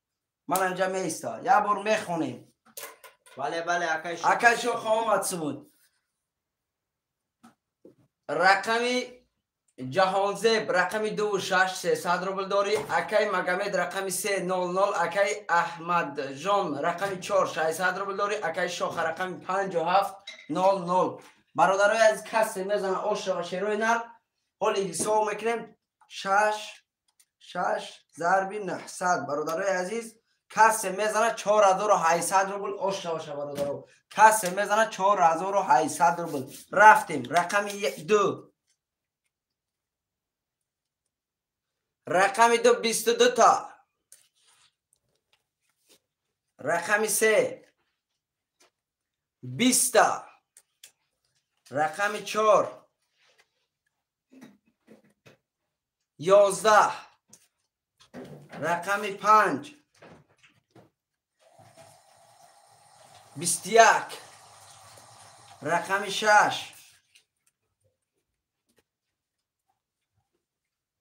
من اینجا میستا یک بار میخونیم. بله بله اکای شوخ آمد سمود. رقمی جهانزیب رقمی 2 6 300 روبل داری. اکای مگمید رقمی 3 0 0. اکای احمد جان رقمی 4 600 روبل داری. اکای شوخ رقمی 5 7 0 0. برادرای از کسی میزنه اوش و شیروی نر حالی حساب میکنیم 6 ضربی 900. برادرای عزیز کسی میزنه 4800 روبل اوش و برادرو کسی میزنه 4800 روبل. رفتیم رقمی 2 رقمی 2 22 تا. رقمی 3 20 تا. رقمی 4 11. رقمی 5 21. رقمی 6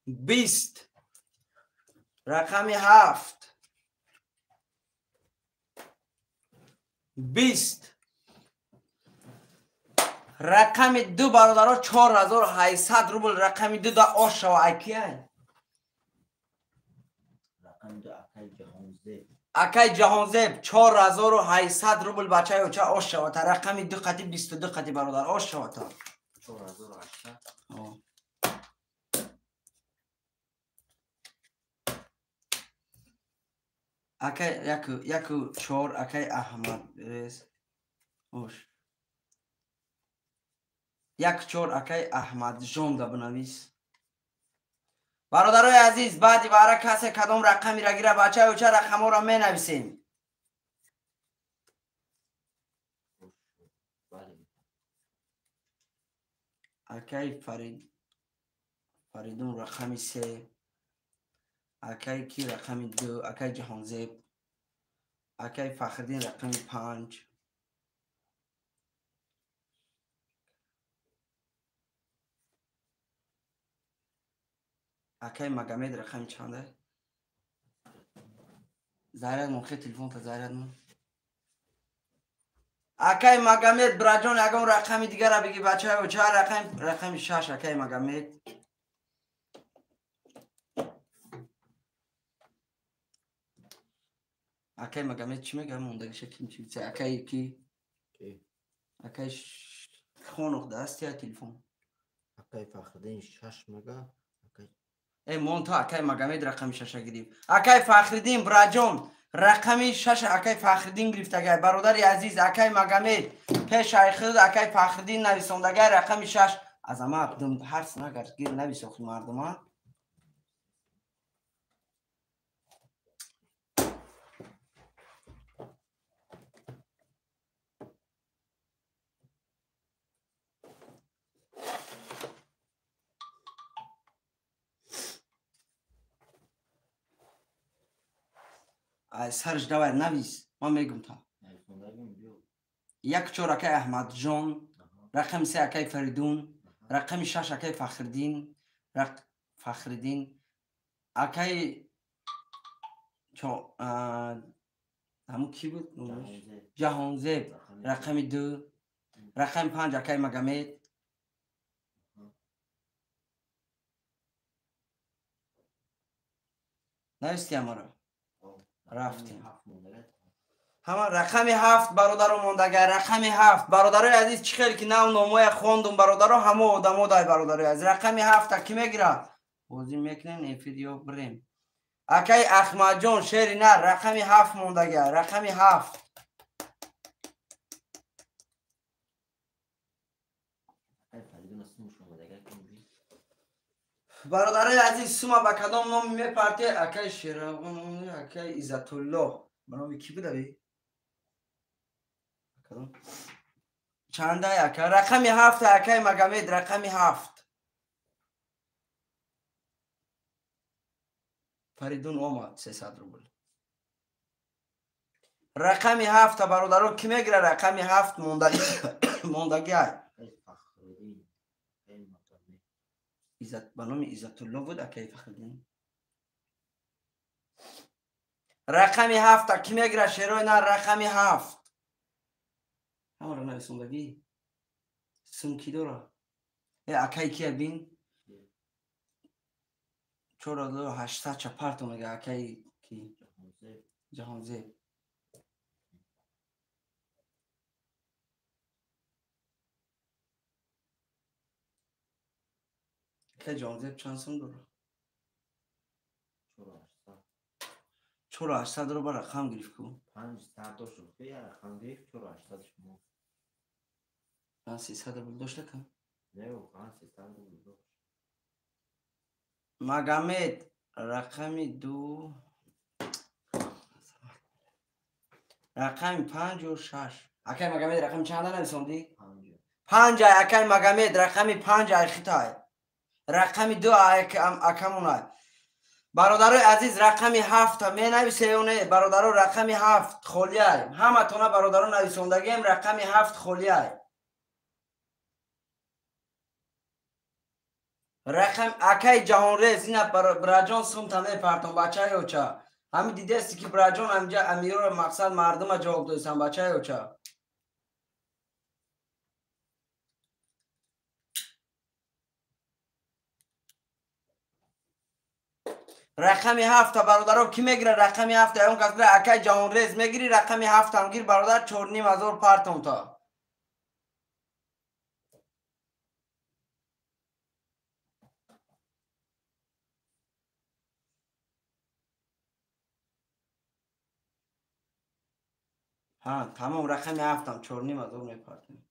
20. رقمی 7 20. رقمی 2 برادرها 4800 روبل. رقمی 2 دا آش و اکیه رقم 2 اکای جهانزیب اکای جهانزیب 4800 روبل بچه های اوچه آش و تا. رقمی 2 قطی 22 قطی برادر آش و تا 4800. اکای یکو 4 اکای احمد ریز اوش 1 4 اکای احمد جان دا بنویس. برادرای عزیز بعدی برای کسی کدام رقمی را گیره بچه اوچه رقم ها را می نویسیم. اکای فریدون رقمی 3. اکای کی رقمی 2. اکای جهانزیب. اکای فخردین رقمی 5. اکای مگمید رقمی چنده؟ زهرت موقع تلفن تا زهرت من اکای مگمید براجان اگم رقمی دیگر را بگی بچه های و چه رقمی 6 اکای مگمید. اکای مگمید چی میگه موندگی شکل چی بیچه اکای کی؟ اکای خونق دست یا تلفن؟ اکای فخردین 6 مگا ای مونتا اکای مگامید رقم 6 گرفت. اکای فخردین براجون رقم 6 اکای فخردین گرفت. اگه برادر عزیز اکای مگامید پیش خود اکای فخردین نویسندگی رقم 6 از اما دم حرف نگرد گیر نویسخت مردمان. از سرش داور نویس ما میگم تا یک چور اکای احمد جان رقم 3 اکای فریدون رقم 6 اکای فخردین فخردین اکای چو همون کی بود؟ جهانزیب رقم 2 رقم 5 اکای مگامید نویستی همه را رفتیم همه رقم 7 برادر موندگر رقم 7 برادرای عزیز چی خیلی که نو ناموی خوندم برادرها همه آدمو دای برادرای عزیز رقم 7 کی میگیره بازی میکنن این ویدیو بریم اکای احمد جان شعری نه رقم 7 موندگر رقم 7 برادرای عزیز سوما با کدام نام میپرته اکای شیراوی اکای عزت الله برام کی بوده بی چنده اکا رقم 7 اکای مگامید رقم 7 فریدون اومد 300 روبل رقم 7 برادرها کی میگیره رقم 7 موندگی عزت بنام عزت الله بود اکای فخردین رقم 7 کی میگیره شیروی نه رقم 7 همه را نویسندگی سم کی داره اکای کی بین 4800 چپرتو میگه اکای کی جهانزیب که جهانزیب چند سم داره 4800 رو با رقم گرفت کن 500 شد که یا رقم گرفت 4800 شما 300 رو داشته کن نه و 300 رو مگامید رقم 2 رقم 5 و 6 اکای مگامید رقم چند نویسندی 5 اکای مگامید رقم 5 اخیتای رقم 2 اکمونای برادرای عزیز رقم 7 می نویسه اونه برادرها رقم 7 خولیای همه تونه برادرها نویسندگیم رقم 7 خولیای رقم اکای جهانریز اینا براجان سوم تمه پرتون بچه اوچا همین دیده استی که براجان همجا امیرو مقصد مردم جواب دوستن بچه اوچا رقم 7 برادرها کی میگیره رقم 7 اون کس اکای جهانریز میگیری رقم 7 هم گیر برادر 4500 پرتون تا ها تمام رقم 7 هم 4500 میپرتون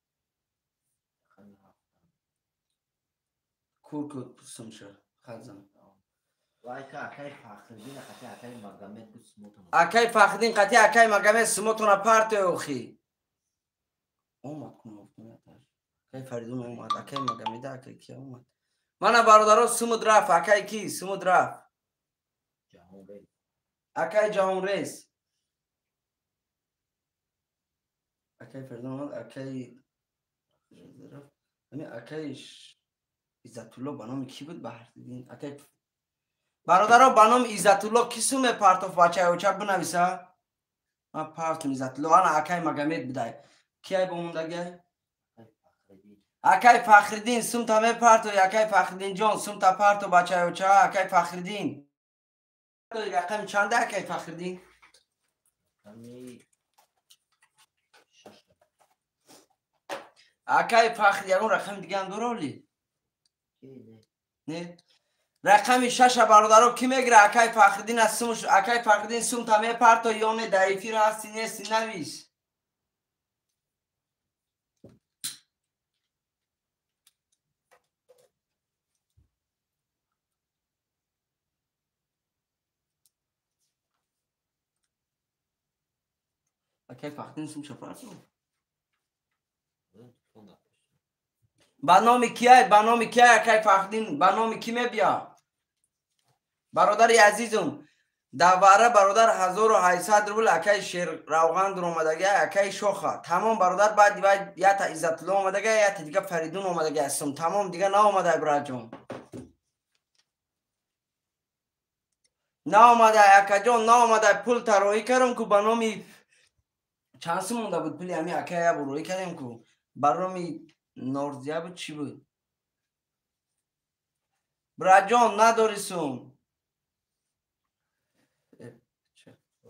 کورکوت سمشه خزم اکای فخردین اکای مگامید بود سموتون اکای فخردین قطعی اکای مگامید سموتون پرت اوخی اومد کنم اکای فریدون اومد اکای مگامید اکای کی اومد من برادرها سمود رفت اکای کی سمود رفت اکای جهانریز اکای فریدون اومد اکای اکایش عزت الله بنام کی بود بحردین اکای برادرها بنام عزت الله کی سوم پرتوف بچه اوچا بنویسه من پرتون عزت الله انا اکای مگامید بدای کی بموندگی اکای فخردین سوم تا پرتو اکای فخردین جان سوم تا پرتو بچه اوچا اکای فخردین رقم چنده اکای فخردین اکای فخردین اون رقم دیگه هم دورولی نه رقم 6 برادرو کی میگیره؟ اکای فخردین از سومش. اکای فخردین سوم تا میپرد و یوم ضعیفی رو هستی نیستی نویس. اکای فخردین سوم چپرد به نام کیه؟ به نام کیه اکای فخردین؟ به نام کی میبیا؟ برادر عزیزم دواره برادر 1800 روبل اکای شیر روغن در اومدگی اکای شوخه تمام برادر بعد یا تا عزت الله اومدگی یا تا دیگه فریدون اومدگی هستم تمام دیگه نه اومده برای جون نه اومده اکا جون نه اومده پول ترویی کردم که به نامی چند سو مونده بود پولی همی اکای برویی کردیم که برای نورزیه بود چی بود برای جون نداری سوم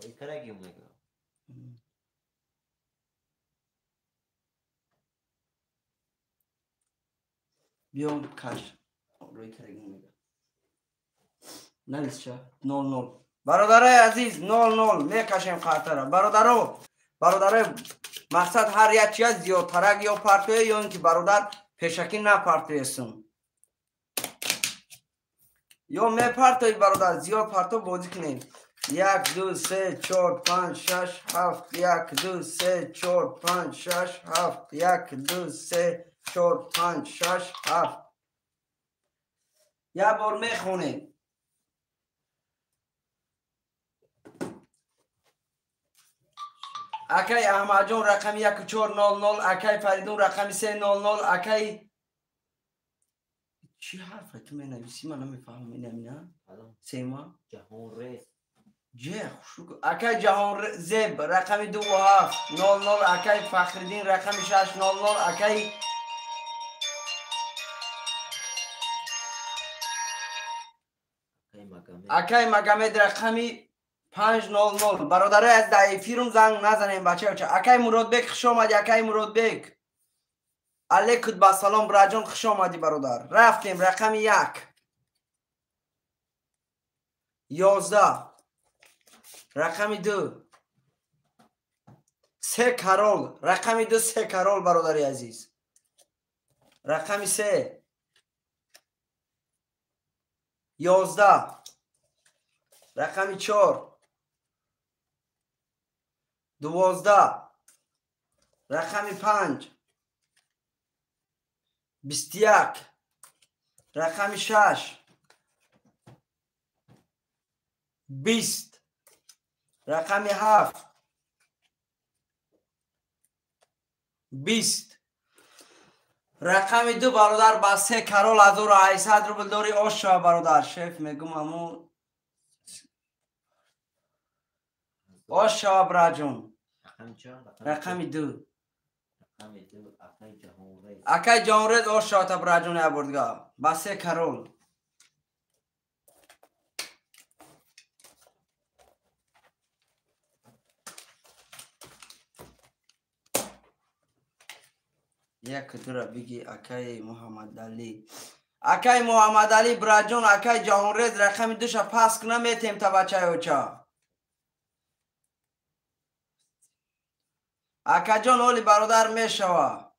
روی کرگی میگه بیام کش روی کرگی میگه نویس چه؟ 00 برادرای عزیز 00 میکشیم خاطره برادرای مقصد هر یک چیز زیادترک یا پرتوی یا اینکه برادر پیشکی نپرتوی سون یا میپرتوی برادر زیاد پرتو بازی کنیم 1 2 3 4 5 6 7 1 2 3 4 5 6 7 1 2 3 4 5 6 7 یک بار میخونیم اکای احمد جون رقم 1400 اکای فریدون رقم 300 اکای چی حرفه تو می نویسی من نمیفهمم این نه سیما جهان ریس جه خوشو اکای جهان زب رقم 27 00 اکای فخردین رقم 600 اکای مگمد رقم 500 برادرای از ضعیفی رو زنگ نزنیم بچه بچه اکای مراد بک خوش آمدی اکای مراد بک علیکم با سلام براجان خوش آمدی برادر رفتیم رقم 1 11 رقم 2 3 کرول رقم 2 3 کرول برادر عزیز رقم 3 11 رقم 4 12 رقم 5 21 رقم 6 20 رقم 7 20 رقم 2 برادر با 3 کرول 1800 روبل داری آشا برادر شیف میگم امو آشا براجون رقم 2 اکای جهان ریز آشا تا براجون عبردگاه با 3 کرول یک کتورا بگی اکای محمد علی براجون اکای جهان ریز رقم 2 شا پس کنه میتیم تا بچه اوچا اکا جان اولی برادر میشوه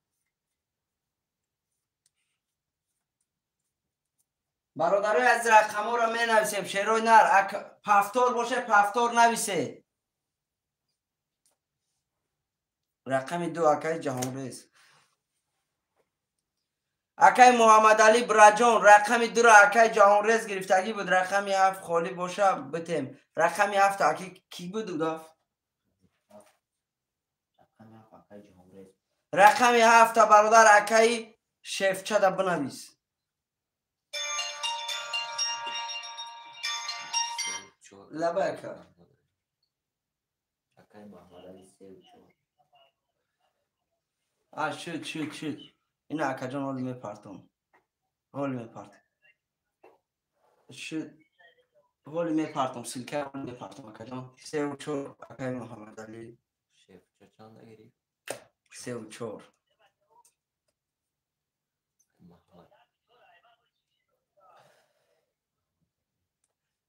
برادرای از رقم را می نویسیم شیروی نر پفتور باشه پفتور نویسه رقم 2 اکای جهان ریز اکای محمد علی براجون رقم 2 را اکای جهان ریز گرفتگی بود رقم 7 خالی باشه بتیم رقم 7 اکی کی بود داف رقم 7 برادر اکای شیفچه دا بنویس لبکه شد این اکا جان حالی میپرتم شد حالی میپرتم سلکه حالی میپرتم اکا جان 3 و 4 اکای محمد علی 3 و 4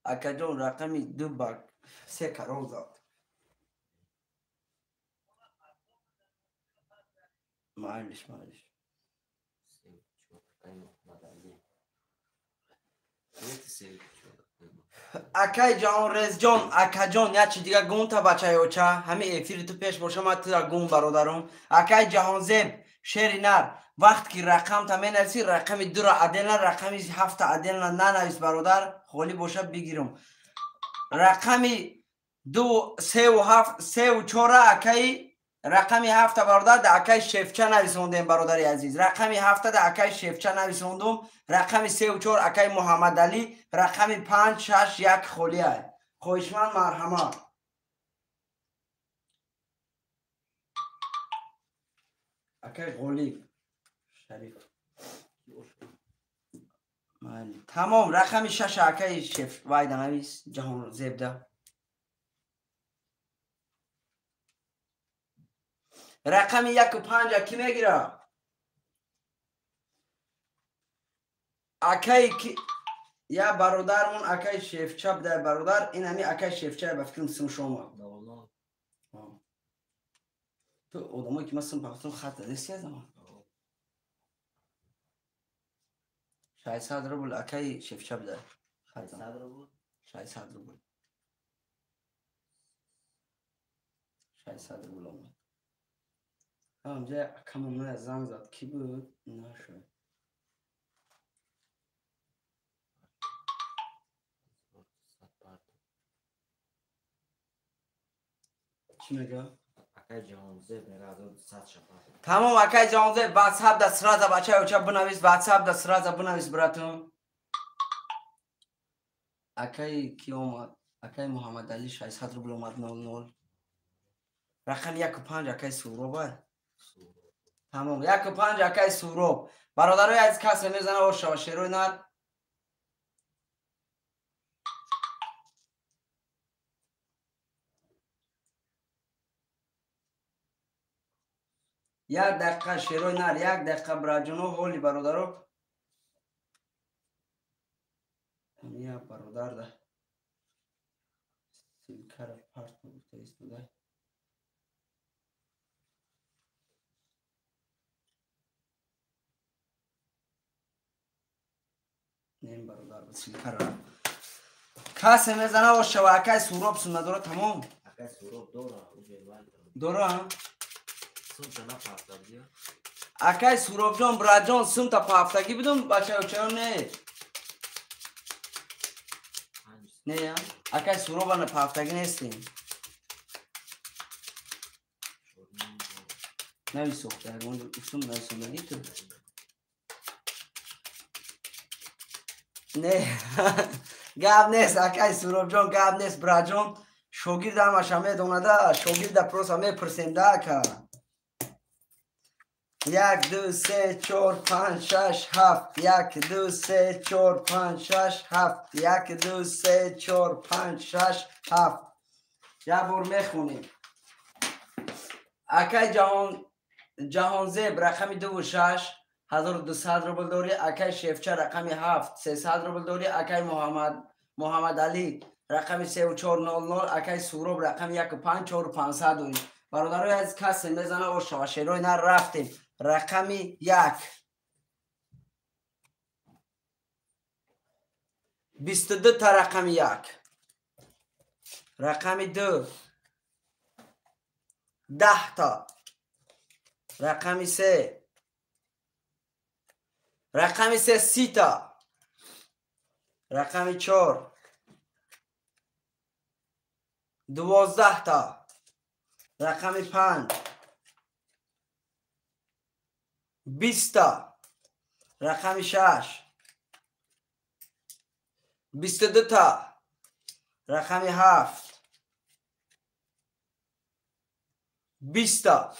اکجان رقمی 2 با 3 کرون زد معلش اکای جان رز جان اکجان یا چی دیگه گون تا بچه اوچا همه افیر تو پیش باشه ما تو گون برادرم اکای جهان زیب شیر نر وقت که رقم تا مینویسی رقم 2 را عدل نه رقم 7 عدل نه ننویس برادر خالی باشه بگیرم رقم 2 3 و 7 3 و 4 اکای رقم 7 برادر در اکای شفچه نویسوندم برادر عزیز رقم 7 در اکای شفچه نویسوندم رقم 3 و 4 اکای محمد علی رقم 5 6 1 خلیه خوشمن مرحمت اکای غلیب شریف تمام رقم 6 اکای شف وایده نویس جهان زبده رقم 1 و 5 کی میگیره اکای کی یا برادرمون اکای شفچه بده برادر این همی اکای شفچه به فکرم سم شما تو آدمایی که مثلا بختون خط دستی از ما 600 روبل اکای شفچه بده 600 روبل 600 روبل 600 روبل آمد همونجا کمون زنگ زد کی بود نشد چی میگه؟ اکای جهانزه میگه 100 شفا تمام اکای جهانزه واتساپ دست رازا بچه اوچا بنویس واتساپ دست رازا بنویس براتون اکای کی اومد اکای محمد علی 600 روبل اومد 00 رقم 1 و 5 اکای سوروبه تمام 1 و 5 اکای سوروب برادرای از کسی میزنه و شاشروی نر یک دقیقه شیروی نر 1 دقیقه براجونو هولی برادرو همین برادر ده سیلکر پارت بوده ایستوده نیم برادر به سیلکر کسی میزنه و شواکه سوروب سونه داره تمام اکای سوروب داره سمت نفرد بیا اکای سوروب جان براجان سمت پافتگی بدون بچه و چه نه نه اکای سوروب نه پافتگی نیستیم نوی سوخته اون افتم نوی سوندگی تو نه گاب نیست اکای سوروب جان گاب نیست براجان شوگیر در مشامه دونده شوگیر در پروس همه پرسنده که 1 2 3 4 5 6 7 1 2 3 4 5 6 7 1 2 3 4 5 6 7 یا بار میخونیم اکای جهان زیب رقم 2 و 6 1200 روبل داری اکای شفچه رقم 7 300 روبل داری اکای محمد علی رقم 3 و 400 اکای سوروب رقم 1 و 5 4 و 500 داری برادرای از کسی میزنه و شاشروی نر رفتیم رقم 1 22 تا رقم 1 رقم 2 10 تا رقم 3 رقم 3 30 تا رقم 4 12 تا رقم 5 20 تا رقم 6 22 تا رقم 7 20 تا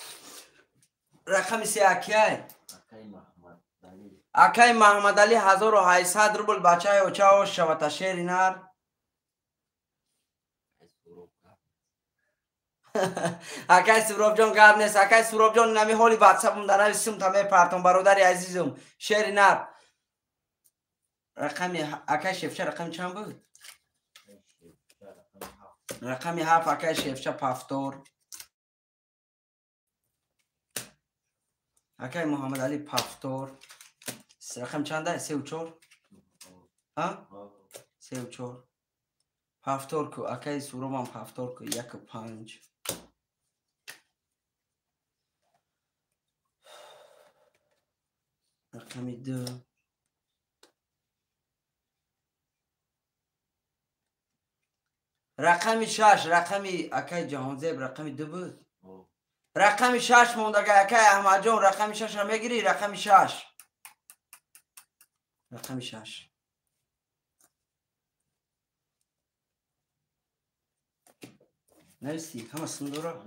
رقم 3 اکای محمد علی 1800 روبل بچه اوچا و شوتا شیر نر اکای سوروب جان گاب نیست اکای سوروب جان نمی حالی واتساپ در نویسیم تا پرتون برادر عزیزم شیر نر رقم اکای شفچه رقم چند بود رقم 7 اکای شیفچه پافتور. اکای محمد علی پافتور. رقم چنده؟ 3 و 4 ها؟ 3 و 4 پافتور کو. اکای سوروب هم پافتور کو. 1 و 5. رقم 2 رقم 6 رقم اکای جهانزیب رقم 2 بود. رقم 6 موند. اکای احمد جان رقم 6 را میگیری. رقم 6 رقم 6 نویسی همه صندورا.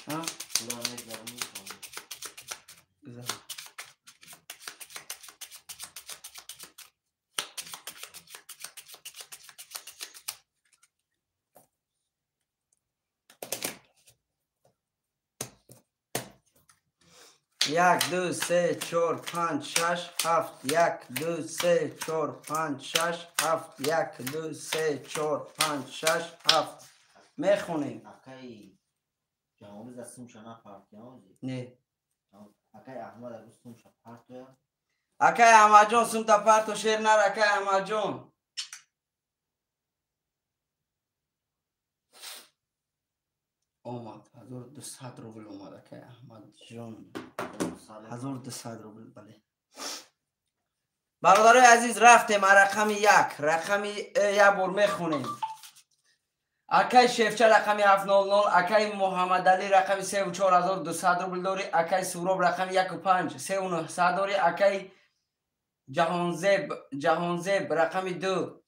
ها؟ بذار. یک دو سه چهار پنج شش هفت. یک دو سه چهار پنج شش هفت. یک دو سه چهار پنج شش هفت. میخونیم. اکای جهانز دستم شنا پارتیان نه. اکای احمد دستم شنا پارتیا. اکای احمد جان سم تا پارتو شیر نر. اکای احمد جان اومد 1200 روبل اومد. اکای احمد جان 1200 روبل. بله برادرای عزیز رفتیم رقم 1. رقم 1 بار میخونیم. اکای شیفچه رقم 700. اکای محمد علی رقم 3 و 4200 روبل داری. اکای سوروب رقم 1 و 5 3900 داری. اکای جهانزیب رقم 2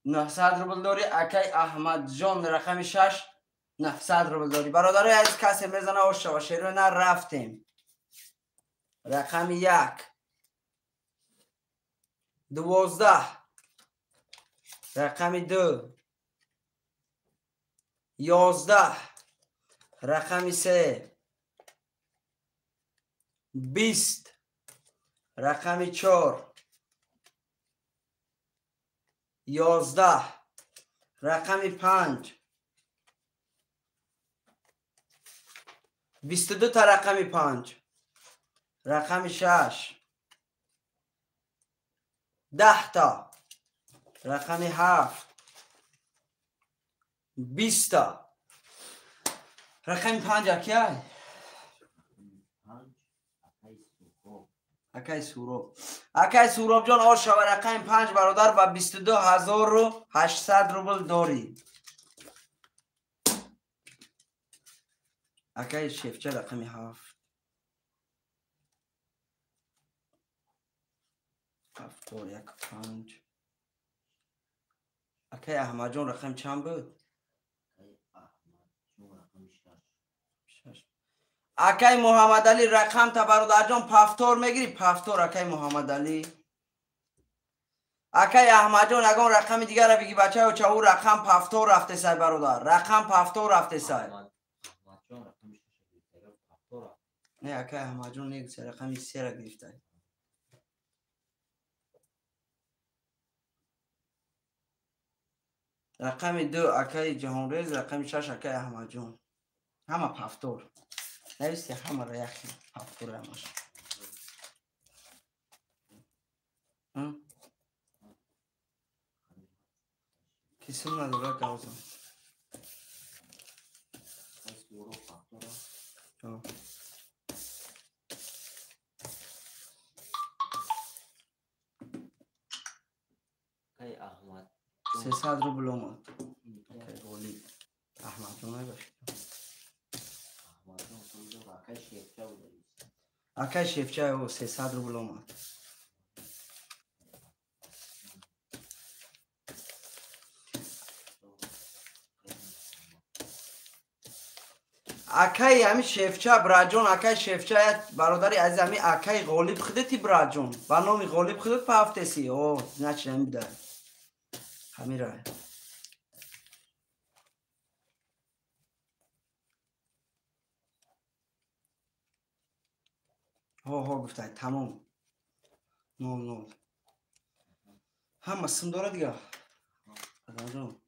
900 روبل داری. اکای احمد جان رقم 6 900 روبل داری. برادرای عزیز کسی میزنه اوشه و شیرو نه. رفتیم. رقم 1 12. رقم 2 11. رقم 3 20. رقم 4 11. رقم 5 22 تا رقم 5. رقم 6 10 تا. رقم 7 20 تا. رقم 5 اکای اکای سوروب. اکای سوروب جان آش و رقم 5 برادر و 22800 روبل داری. اکای شیفچه رقم 7 هفتور 1 و 5. اکای احمد جان رقم چند بود؟ اکای محمد علی رقم تا برادر جان پافتور میگیری. پافتور اکای محمد علی. اکای احمد جان اگه رقم دیگر را بگی بچه و چه او رقم پافتور رفته سای برادر. رقم پافتور رفته سای. نه اکای احمد جان نگیسی رقم 3 را گرفته. رقم 2 اکای جهانریز. رقم 6 اکای احمد جان. همه پافتور. نویسی همه را یخی پافتور همش. کسی نداره گوزم. اکای احمد 300 روبل اومد. اکای غولی احمد جان نگاشت. اکای شیفچه او 300 روبل اومد. اکای همی شیفچه براجون. اکای شیفچه برادری عزیز همی اکای غالب خودتی براجون. با نام غالب خودت پافته سی. اوه نچ نمیده. همی رای. ها گفته تمام. 0-0. Hammasini dora دیگه. Adamım.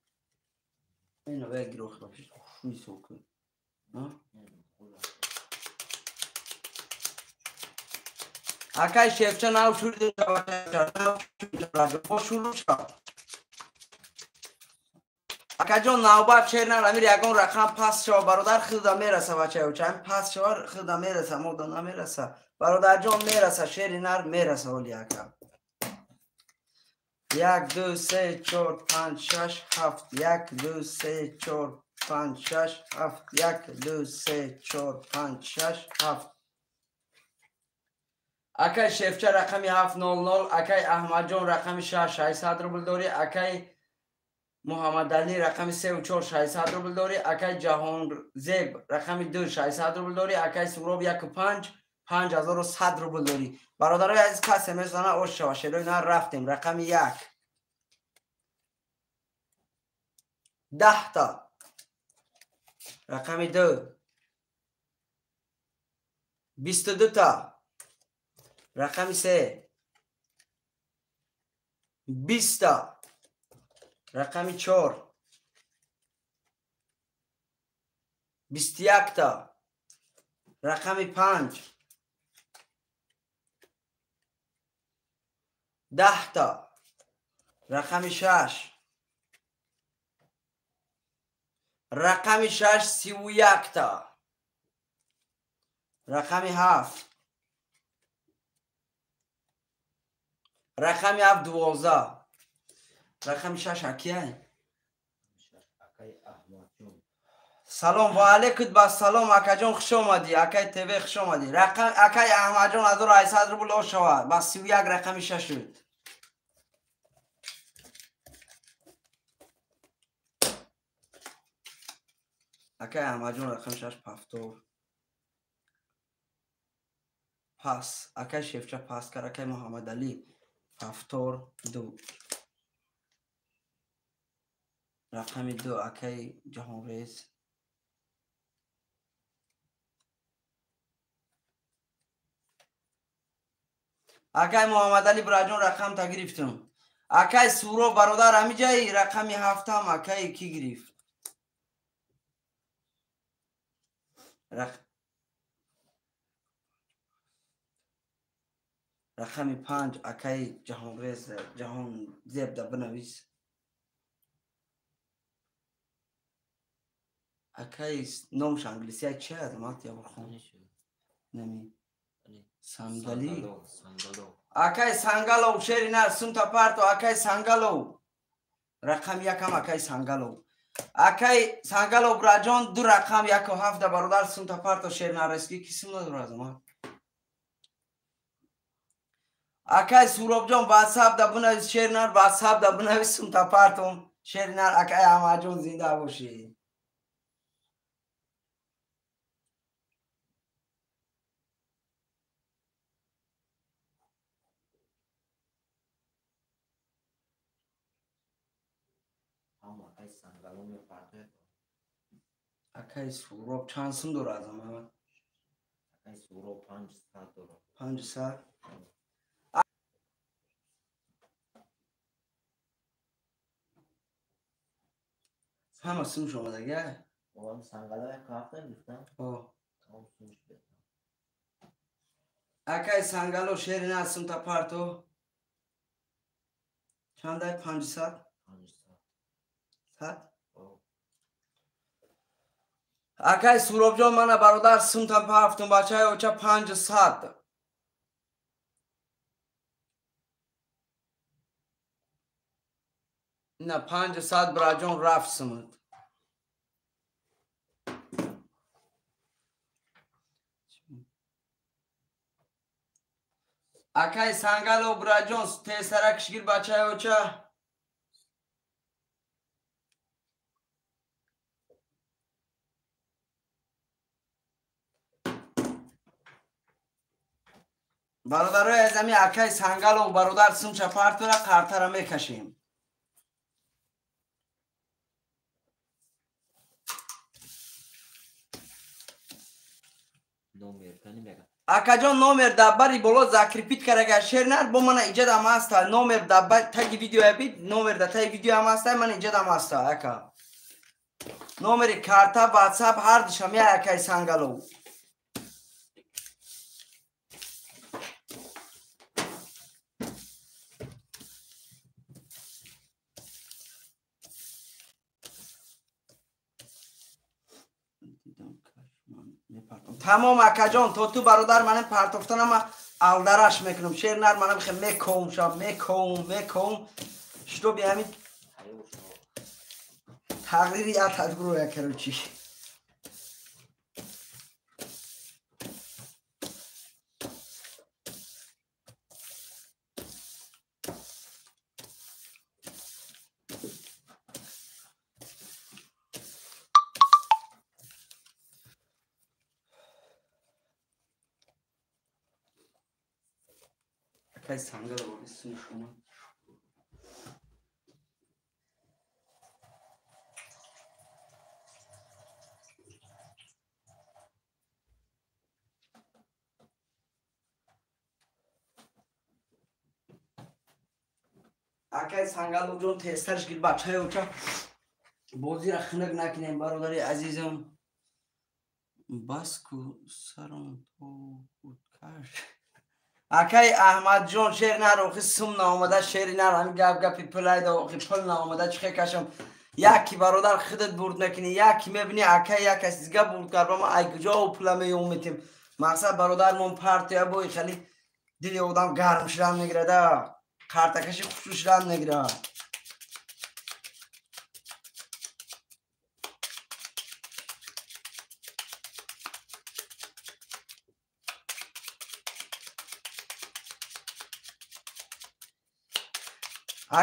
Aynı ve girox yapış. Şu soğuk. Ha? Akay şefçan av şurada bu şunu çıkar. Akajon navbat şehirler amir yagon rakam pas şov barodar xilda merasa bacha uçan pas şov xilda merasa modana merasa barodar jon merasa şehirler merasa olyaka 1 2 3 4 5 6 7 1 2 3 4 5 6 7 1 2 3 4 5 6 7 Akay şefçe rakami 700 akay ahmadjon rakami 600 rubl dori akay محمد علی رقم 34 600 روبل داری اکای جهان زیب رقم 2 600 روبل داری اکای سوراب 15 5100 روبل داری برادرای عزیز کسی مثلا اوش شوا شلو اینا رفتیم رقم 1 10 تا رقم 2 22 تا رقم 3 20 تا رقم 4 21 تا رقم 5 10 تا رقم 6 رقم 6 31 تا رقم 7 رقم 7 12 رقم 6 اکیه سلام و علیکم با سلام اکا جان خوش اومدی اکای تیوی خوش اومدی رقم اکای احمد جان 1800 روبل او شود با 31 رقم 6 شد اکای احمد جان رقم 6 پفتور پاس اکای شفچه پاس کرد اکای محمد علی پفتور 2 رقم 2 اکای جهان ریز اکای محمد علی براجون رقم تا گرفتم اکای سورو برادر همی جایی رقم 7 هم اکای کی گرفت رقم 5 اکای جهان ریز جهان زیب دا بنویس اکای نامش انگلیسی چه از مات یا برخون نمی سنگالی اکای سنگالو شیری نر سنتا پارتو اکای سنگالو رقم 1 هم اکای سنگالو اکای سنگالو براجان 2 رقم 1 و 7 برادر سنتا پارتو شیر نر اسکی کسی نداره از ما اکای سوراب جان واتساپ دا بنویس شیر نر واتساپ دا بنویس سنتا پارتو شیر نر اکای احمد جان زنده باشی اکای سوراب چند سن داره از ما اکای سوراب 500 داره 500 همه سن شما دیگه اون سنگالا یک هفته گفتم تمام سنش بدم اکای سنگالو شیری نه سنتا پارتو چند دای 500 صد اکای سوراب جان من برادر سنتا پافتون بچه های اوچه 500 نه 500 براجان رفت سمت اکای سنگالو براجان تیسرکش گیر بچه های اوچه برادرای ازمی اکای سنگالو برادر سمچه پارتو را قرطه را میکشیم Акаҷон номер даббари боло закрипит карага шернар бо мана иҷадам аста номер даббар таги видеоя бит номер да таги видео ам аста ман иҷадам аста ака номери карта ватсап ҳардушам я акай сангалов тамом акаҷон то ту бародар манам партофтанама алдараш мекунам шернар манам хе меком шаб меком чтоб ями тағдири я тадгуроя короче Акай сангало бисун шумо акай сангало ҷон тестарш гир бачаёча бозира хунак накунем бародари азизам баску сарон то уткаш акай аҳмадҷон шер нарохи сум наомада шери нар ҳами гапи пулайда охи пул наомада чихе кашам яки бародар худат бурд накунӣ яки мебинӣ акай як асизга бурд кард ба ма ай куҷо пула меомитем мақсад бародар мон партия бои хали дили одам гарм шудан мегирада картакаши хушу шудан мегирад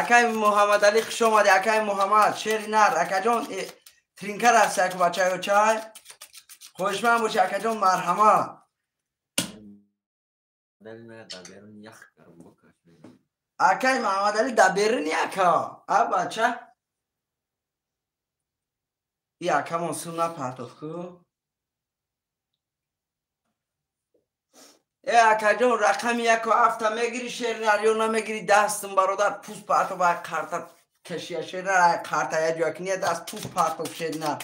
акай муҳаммадалӣ хуш омадӣ акай муҳаммад шери нар акаҷон тринкар аст як бачаё чай хоҳишманд бошӣ акаҷон марҳама акай муҳаммадалӣ даберини ака а бача и акамон сум напартовку акаҷон рақами 1 мегири шернар ё намегири дастм бародар пус партов карта кашия шернар карта я ҷоякиния даст пус партов шернар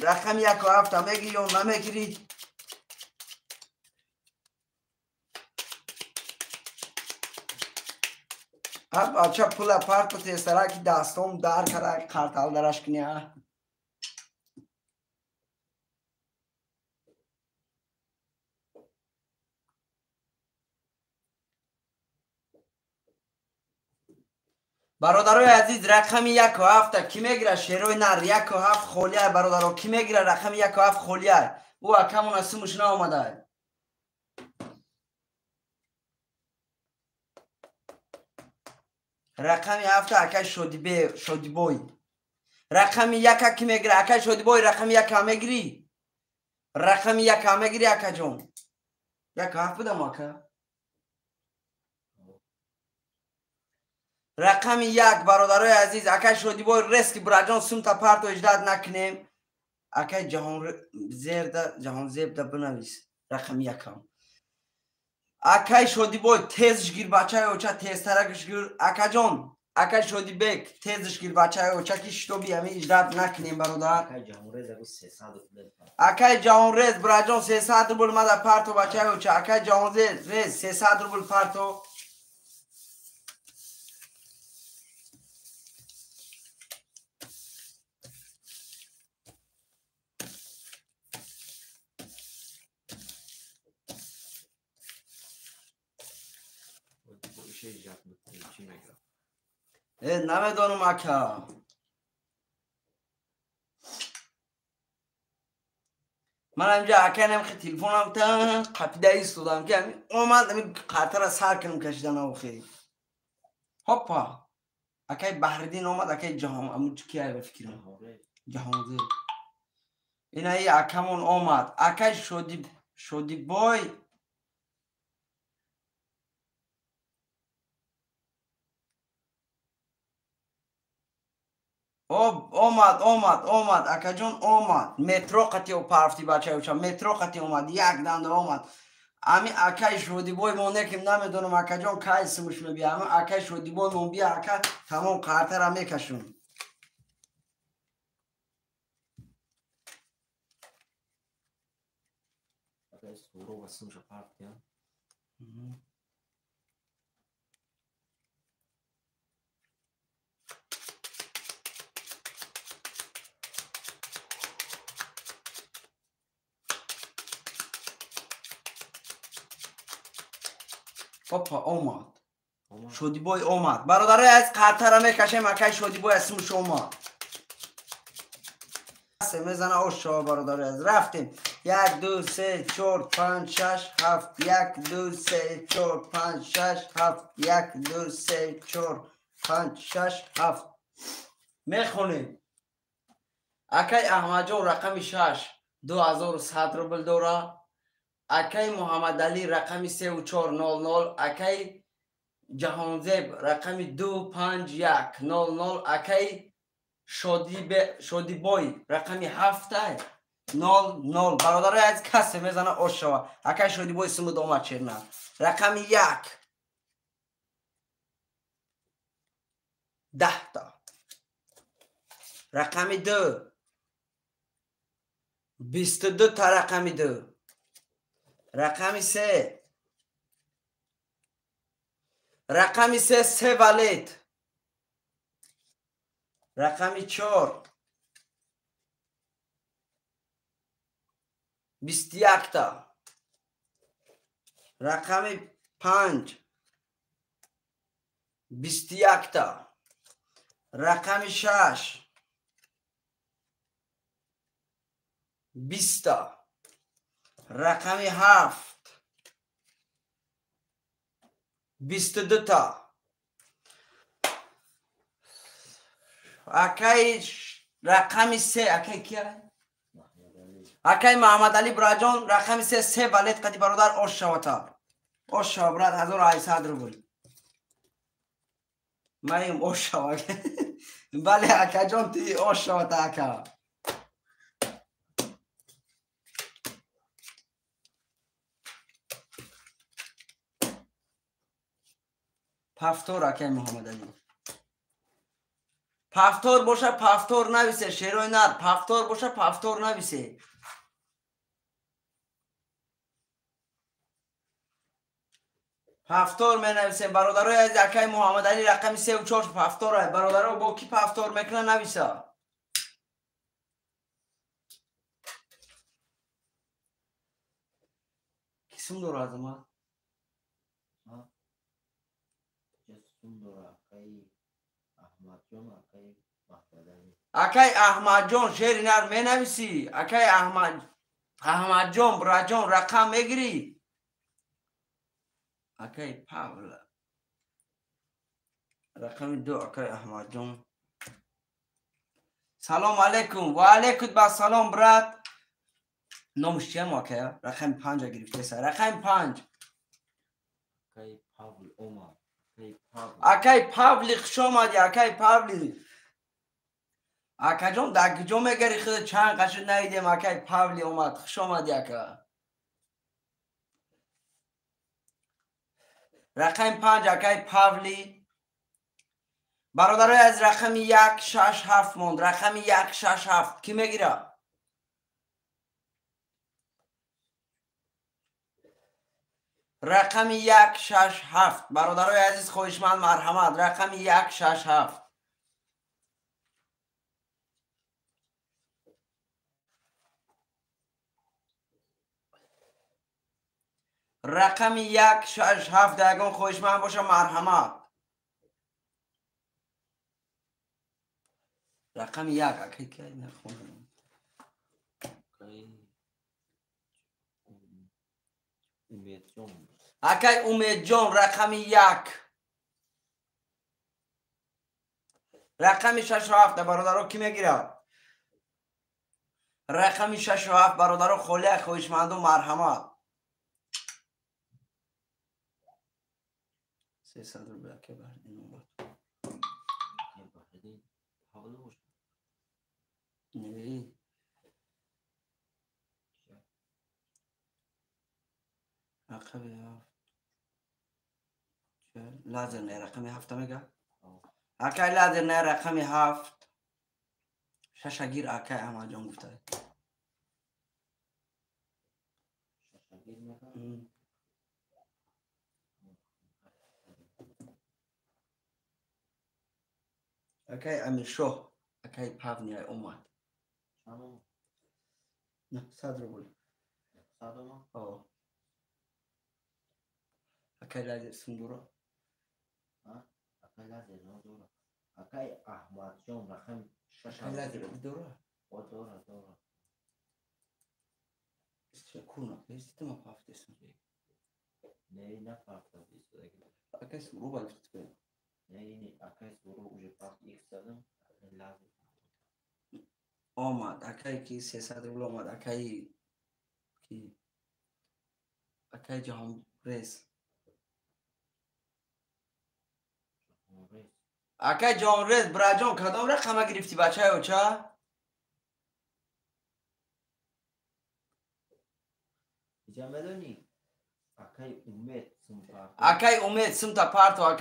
рақами 1 мегири ё намегири бача пула парту тестараки дастом дар кара карта алдараш киния бародарои азиз рақами 1 ки мегира шерои нар 1 холия бародаро ки мегира рақами 1 холия ӯ акамон асумуш наомада рақами 7 акай шодибой рақами 1 ки мегира акай шодибой рақами 1 мегири рақами 1 мегири акаҷон 1 будам ака рақами 1 бародарои азиз акай шодибой рески бураҷон сумта парто иҷдад накунем акай ҷаҳонзебда бинавис рақами 1 акай шодибой тезш гир бачаёча тезтаракш гир акаҷон акай шодибек тезш гир бачаёча ки шитоби ами иҷдад накунем бародар акай ҷаҳонрез бураҷон 300 рубл мада парто бачаёча акай ҷаҳонрез 300 рубл парто намедонам ака ман амҷа акай намхи телефонам та қапида истодам ки омад қартара сар кунам кашидан охи ҳоппа акай баҳриддин омад акай ҷаҳон амуч ки ай ба фикрам ҷаҳонзеб инаи акамон омад акай шодибой اومد اکا جون اومد مترو قطی و پرفتی بچه اوچا مترو قطی اومد یک دنده اومد امی اکای شودی بای مونه که نمیدونم اکا جون که اسمش میبیا امی اکای شودی بای مون بیا اکا تمام قرطه را میکشون سورو بسیمش پرفتی هم پاپا اومد شودی بای اومد برادره از قرطه را میکشیم اکای شودی بای اسمش اومد میزنه اوشا برادره از رفتیم 1 2 3 4 5 6 7 1 2 3 4 5 6 7 1 2 3 4 5 6 7 میخونیم اکای احمد جون رقم 6 2100 روبل داره اکای محمد علی رقم 3400 اکای جهانزیب رقم 25100 اکای شودی بای رقم 700 برادر از کسی میزنه اوشا اکای شودی بای سمود اومد چرنه رقم 1 10 تا رقم 2 22 تا رقم 2 رقم 3 رقم 3 ولید رقم 4 21 تا رقم 5 21 تا رقم 6 20 تا رقم 7 22 تا اکای رقم 3 اکای کیه؟ اکای محمد علی براجان رقم 3 ولید قدی برادر اوشاوتا اوشا براد 1800 روبل مایم اوشاوا بله اکا جان تی اوشاوتا اکا پفتور اکای محمد علی پفتور باشه پفتور نویسه شیروی نر پفتور باشه پفتور نویسه پفتور می نویسیم برادرای از اکای محمد علی رقم 3 و 4 پفتور های برادرها با کی پفتور میکنه نویسه کسیم داره از ما اکای احمد جان شیر نر می نویسی اکای احمد جان براجان رقم میگیری اکای پاول رقم 2 اکای احمد جان سلام علیکم و علیکم با سلام برات نامش چیه ما که رقم 5 گرفته سر رقم 5 اکای پاول اومد اکای پاولی خوش آمدی اکای پاولی اکا جون دک جو میگری خود چند قشن نیدیم اکای پاولی اومد خوش آمدی اکا رقم 5 اکای پاولی برادرای از رقم 167 موند رقم 167 کی میگیره رقم 167 برادرای عزیز خوشمند مرحمت رقم 167 رقم 167 دگان خوشمند باشه مرحمت رقم 1 اکی که نخونم اکی امید جان رقم 1 رقم 67 برادرها کی میگیره رقم 67 برادرها خاله خوشمند و مرحمت 300 روبه که بردین اومد رقم هفت لازر نه رقم هفت میگه اکای لازر نه رقم هفت ششگیر اکای اما جان گفته اکای امیر شو اکای پاونی اومد نه صدر بود اکای لازر سندورا اکای احمد جان رقم اکای لازر دورا دورا Kuna, este mă pafte să fie. نه پاکتا بیست دیگه. Acá es Uruba el festival. نه acá es برو اوج پاک یک سالم لازم. Omad, acá ki se sadr bul omad, acá جهان رئیس. acá جهان رئیس براجان کدام رقم گرفتی بچه‌ها چه؟ جمدانی اکای امید سمت acá سمت پارتو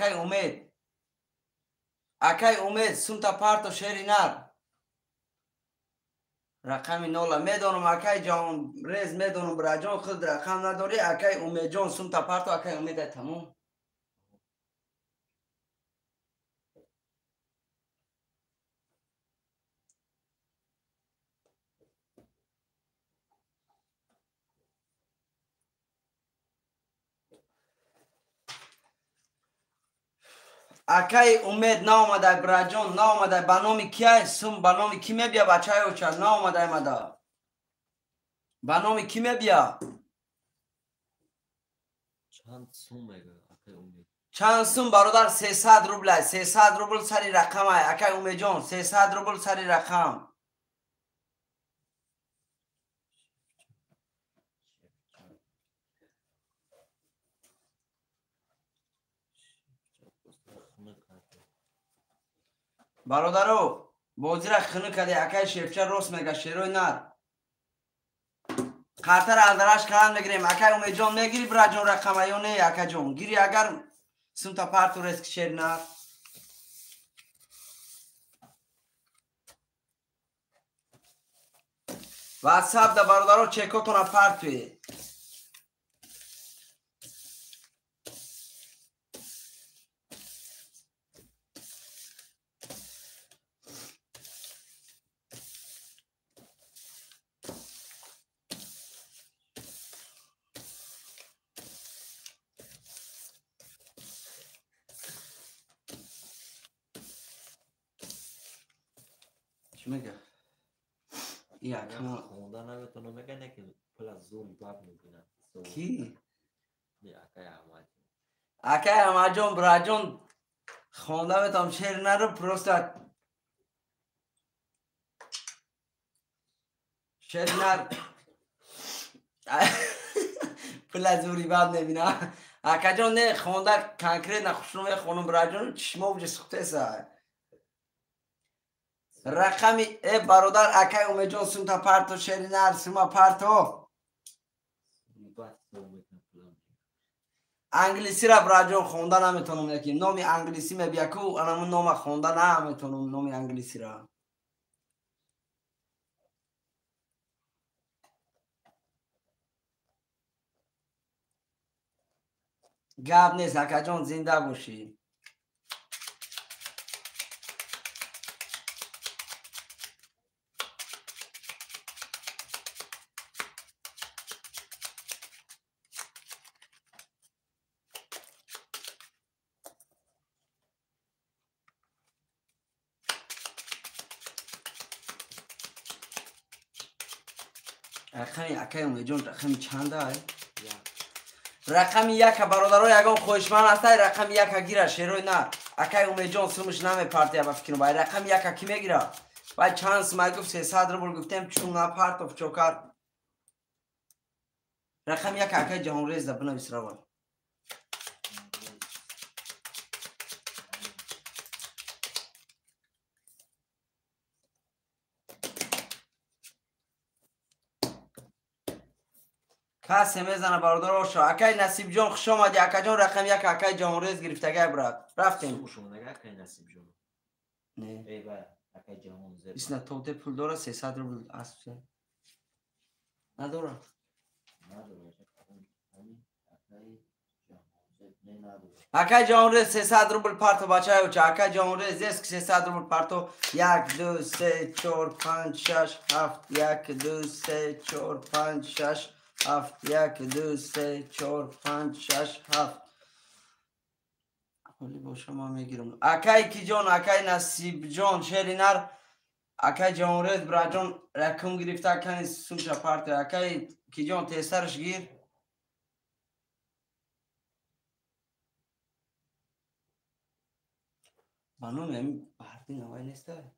acá امید سمت پارتو شهرینار رقم نولا میدونم acá جهان رئیس میدونم براجان خود رقم نداری acá امید جان سمت پارتو acá امید تمام اکای امید نامده براجان نامده بنامی کیه سم بنامی کی میبیا بچه او چه نامده مده بنامی کی میبیا چند سوم میگه اکای امید چند سم برادر 300 روبل 300 روبل سری رقم های اکای امید جان 300 روبل سری رقم برادرو بازی را خنه کردی اکای شیفچه روست میگه شیروی نر خاطر اندرش کلان میگیریم اکای امید جان میگیری برا جان رقم یا نه اکای جان گیری اگر سمت پارتو رسک شیر نر واتساپ دا برادرو چکوتون پارتوی چی میگه؟ یا کما خونده نمیتونه میگه نه که پلا زوم باب میبینم کی؟ نه اکای احمد اکای احمد جان براجان خونده میتونم شیر نرو پروستات شیر نر پلا زوری باب نبینم اکای جان نه خونده کنکریت نخوشنومه خونم براجان چشمه بجه سخته سا رقمی ای برادر اکای امید جان سمت پارتو شیر نر سمت پارتو انگلیسی را براجان خونده نمیتونم یکی نامی انگلیسی میبیا کو انمون نام خونده نمیتونم نامی انگلیسی را گاب نیست اکا جان زنده باشی رقمی اکای امید جان رقمی چنده های؟ رقم یک برادرای یگان خوشمن است رقم یک گیره شیروی نه اکای امید جان سمش نمی پارتی با فکر باید رقم یک کی میگیره باید چانس ما گفت 300 روبل گفتم چون نه پارت و چوکار رقم یک اکای جهان ریز ده بنویس روان کسی میزنه برادر شو. اکای نصیب جان خوش آمدی. اکا جان رقم یک اکای جانریز گرفتگی برات. رفتیم. خوش اومده اکای نصیب جان. نه. ای با اکای جهان زد. اسنا توته پول داره 300 روبل اسب. نداره. اکای جانریز 300 روبل پارتو بچه‌ها و اکای جانریز است 300 روبل پارتو 1 2 3 4 5 6 7 1 2 3 4 5 6 7 1 2 3 4 5 6 7 ولی با شما میگیرم. اکای کی جان اکای نصیب جان شرینر اکای جانریز برا جان رقم گرفته کنی سوشا پارت اکای کی جان تیسرش گیر بانو هم بهردین هوای نیسته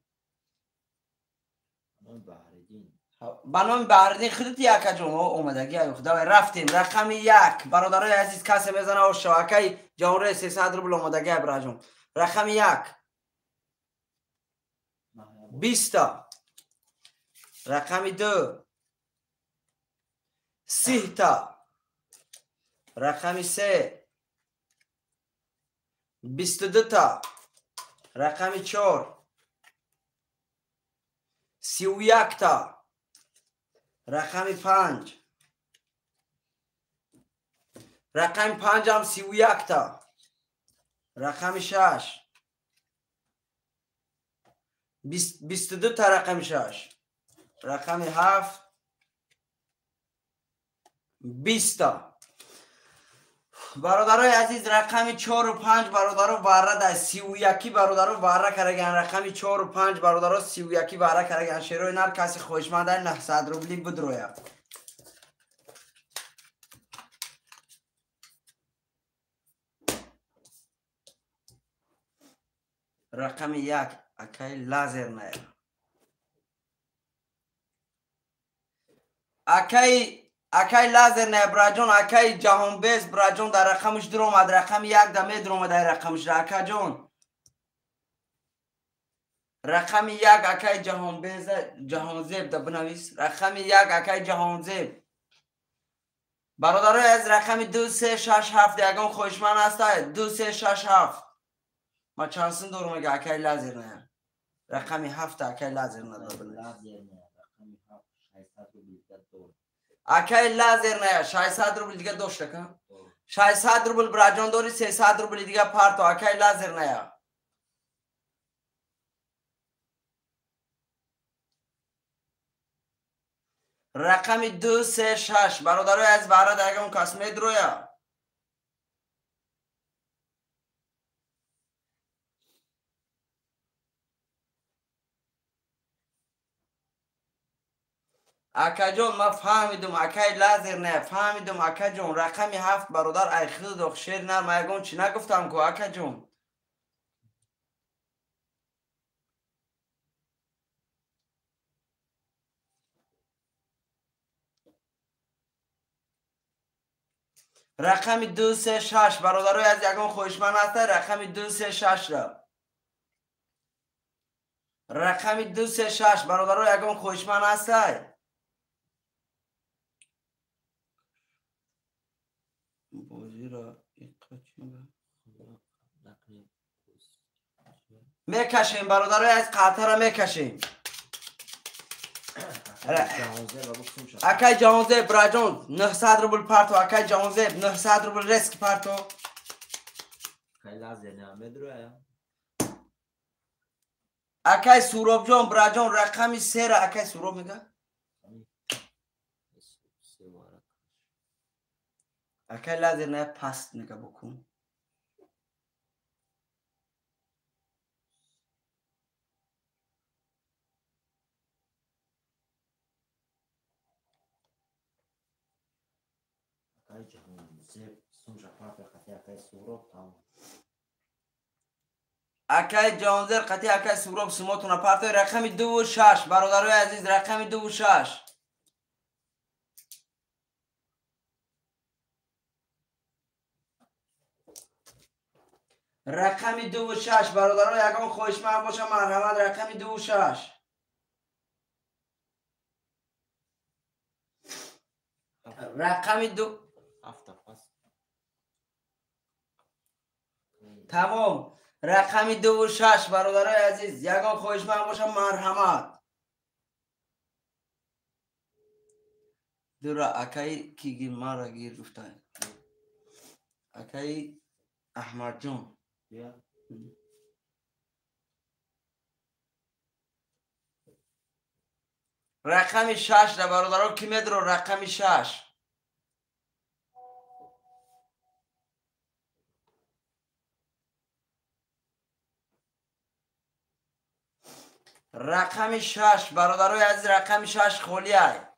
بانو بهردین خودت یک جان اومدگی ای خدا رفتیم رقم 1 برادرای عزیز کسی میزنه و شواکای جانریز 300 روبل اومدگی برا جان رقم 1 20 رقم 2 30 تا رقم 3 22 تا رقم 4 31 تا رقم 5 رقم 5 هم 31 تا رقم 6 22 تا رقم 6 رقم 7 20 تا برادرای عزیز رقم 4 و 5 برادرها واره در 31 برادرها واره کرگن رقم 4 و 5 برادرها 31 واره کرگن شیروی نر کسی خوشمنده 900 روبلی بدرویه رقم 1 اکای لازر نه اکای لازر نه براجون اکای جهان بیس براجون در رقمش در اومد رقم 1 دمه در اومد رقمش اکا جون رقم 1 اکای جهان بیس جهان زیب در بنویس رقم 1 اکای جهان زیب برادرای از رقم 2 3 6 7 یگان خوشمن است 2 3 6 7 ما چانسن دور میگه اکای لازر نه رقم 7 اکای لازر نه اکای لازر نه 600 روبل دیگه داشته کن 600 روبل براجان داری 300 روبل دیگه پارتو اکای لازر نه رقم 2 3 6 برادرای از براد اگه اون کاسمه درویا اکا جون ما فهمیدم اکای لازر نه فهمیدم اکا جون رقم 7 برادر ای خود دخشیر نه ما یگون چی نگفتم که اکا جون رقم 2 3 6 برادرای از یگون خوشمن هست رقم 2 3 6 را رقم 2 3 6 برادرای یگون خوشمن هست بازی را میکشیم برادرای از قطر را میکشیم اکای جانزه براجون 900 روبل پارتو اکای جانزه 900 روبل ریسک پارتو اکای لازر نه درویا اکای سوروب جون براجون رقم 3 را اکای سوروب میگه اکای لازر نه پست میگه بکن اکای جهان زب سوشا پارت خطی اکای سوروب تام اکای جانزر قطعی اکای سوروب سموتون پارتو رقم 2 و 6 برادرای عزیز رقم 2 و 6 رقم 2 و 6 برادران یکم خوشمند باشه مرحمت رقم 2 و 6 رقم 2 هفت پس تمام. رقم 2 و 6 برادرای عزیز یگان خواهش من باشم مرحمت. دورا اکای کی گیر ما را گیر گفته اکای احمد جان بیا رقم 6 را برادران کی میدرو؟ رقم 6 رقم 6 برادرای عزیز رقم 6 خولیه.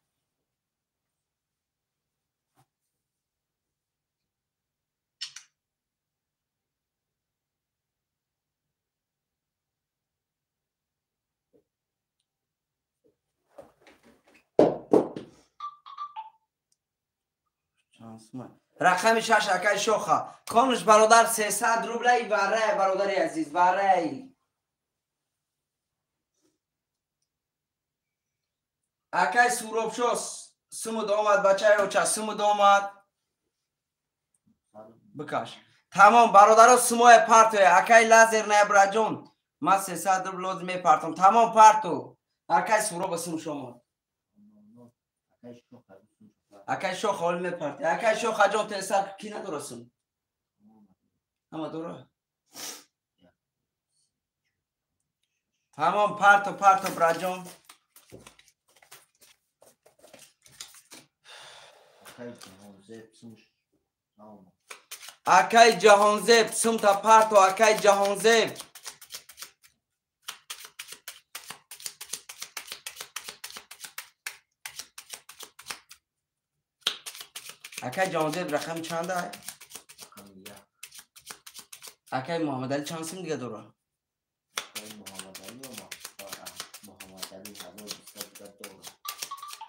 رقم 6 اکای شوخه کانش برادر 300 روبلی وره برادر عزیز وره اکای سوروب شوس سمود آمد بچه اوچه سمود آمد بکش تمام برادر سموی پرتوی اکای لازر نبرا جون ما 300 روبل لازم میپرتم تمام پرتو اکای سوروب سمو شما اکای شوخ حال میپرتی اکای شوخ جون تیسر کی ندارسون اما دوره تمام پرتو براجون اکای جهانزیب سم تا پرتو اکای جهانزیب اکای جهانزیب رقم چنده؟ اکای محمد علی چند سم دیگه دوره؟ محمد علی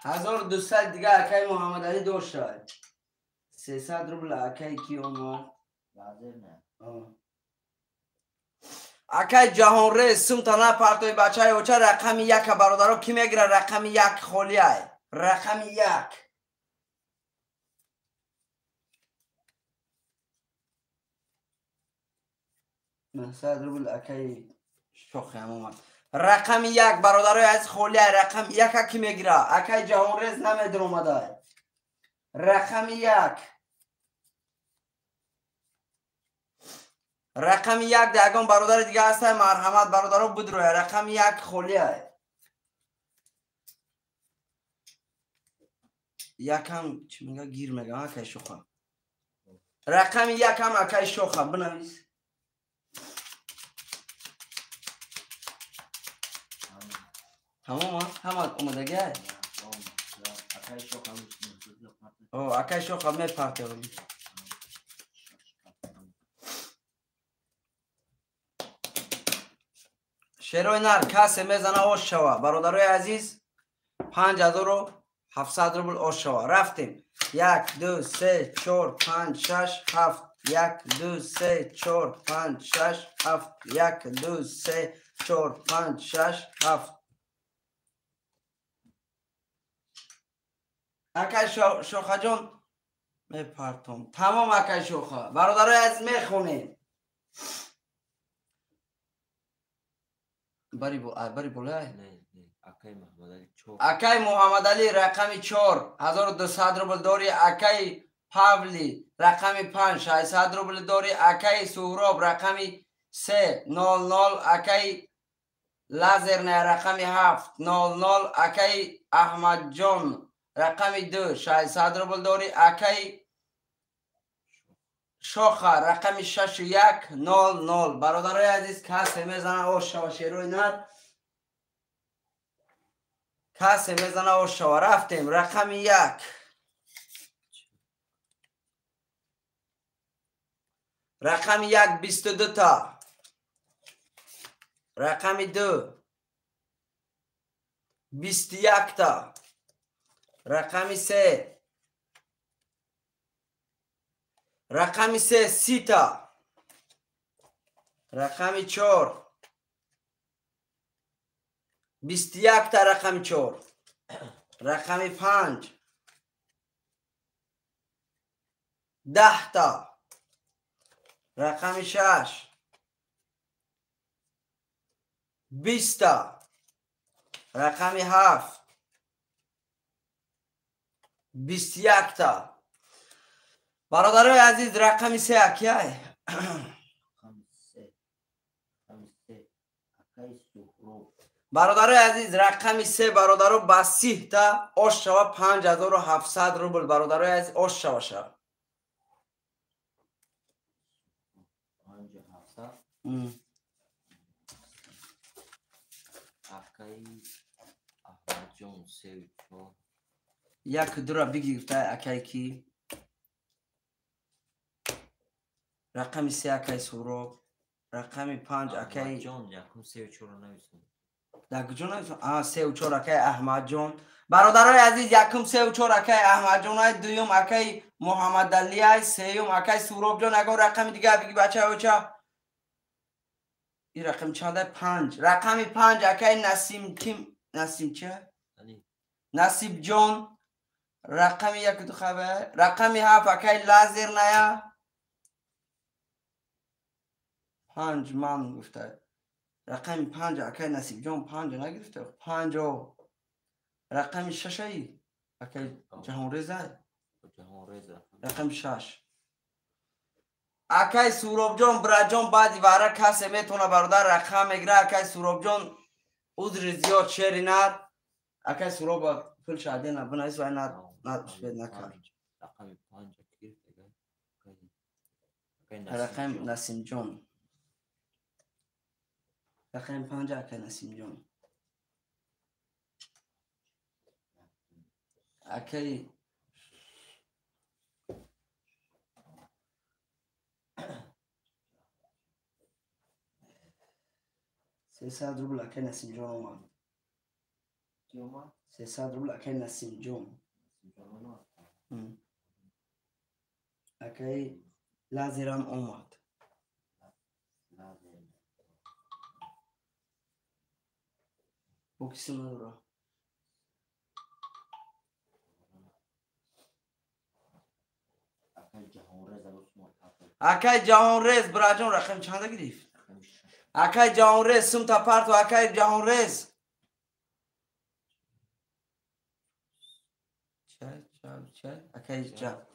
1200 دیگه اکای محمد علی دور شد 300 روبل اکای کی اومد؟ اکای جهان ری سم تا نه پرتوی بچه های اوچه رقم 1 برادرها کی میگیره؟ رقم 1 خولیه رقم 1 900 روبل اکای شوخی هم اومد رقم 1 برادرای از خولیه رقم 1 کی میگیره؟ اکای جهان ریز نمیدر اومده رقم 1 رقم 1 دیگان برادر دیگه هسته مرحمت برادرها بود روی رقم 1 خولیه یکم چی میگه گیر میگه اکای شوخه رقم 1 هم اکای شوخه بنویس تمام هم اومدگه اکای شوخه میپرته شیروی نر کسی میزنه آش شوه برادرای عزیز 5700 روبل آش شوه رفتیم 1 2 3 4 5 6 7 1 2 3 4 5 6 7 1 2 3 4 5 6 7 اکای شوخه جون میپرتم تمام اکای شوخه برادرای عزیز میخونیم بری بوله اکای محمد علی رقم 4 1200 روبل داری اکای پاولی رقم 5 600 روبل داری اکای سهراب رقم 3 00 اکای لازر نه رقم 7 00 اکای احمد جان رقم 2 600 روبل داری اکای شوخه رقم 6100 برادرای عزیز کسی میزنه آش شوه شیروی نر کسی میزنه آش شوه رفتیم رقم 1 رقم 1 22 تا رقم 2 21 تا رقم 3 رقم 3 30 تا رقم 4 21 تا رقم 4 رقم 5 10 تا. رقم 6 20 تا. رقم 7 21 تا. برادرای عزیز رقم 3 کیه؟ رقم 3 اکای سهراب. برادرای عزیز رقم 3 برادرو با 30 تا آش شوه 5700 روبل. برادرای عزیز آش شوه شوه 5700 اکای احمد جان 3 و 4. یک دورا بگی گفته اکای کی؟ رقم 3 اکای سهراب. رقم 5 احمد اکای جان یکم 3 و 4 نویسم. در کجا 3 و 4 اکای احمد جان. برادرای عزیز یکم 3 و 4 اکای احمد جان های، دویم اکای محمد علی های، سوم اکای سهراب جان. اگر رقم دیگه بگی بچه ها. این رقم چنده؟ 5. رقم 5 اکای نسیم کیم؟ نسیم چه؟ نسیب جان. رقم 1 دو خبر. رقم 7 اکای لازر نیا 5 من گفته. رقم 5 اکای نسیب جان 5 نگرفته. 5 رقم 6 ای اکای جهان رزه. رقم 6 اکای سهراب جان برجان بعدی واره کسی میتونه برادر رقم میگیره. اکای سهراب جان عذر زیاد شعری نر. اکای سهراب پل شاده نبنایست و نه شبید نکرد. رقم 5 رقم نسیم جان. رقم 5 اکای نسیم جان. اکای 300 روبل اکای نسیم جان اومد. 300 روبل اکای نسیم جان. اکای لازرم اومد. بوکسی نداره. اکای جهان رز براجان رقم چنده گرفت؟ اکای جهان رز سم تا پرت و اکای جهان رز چه اکای جهان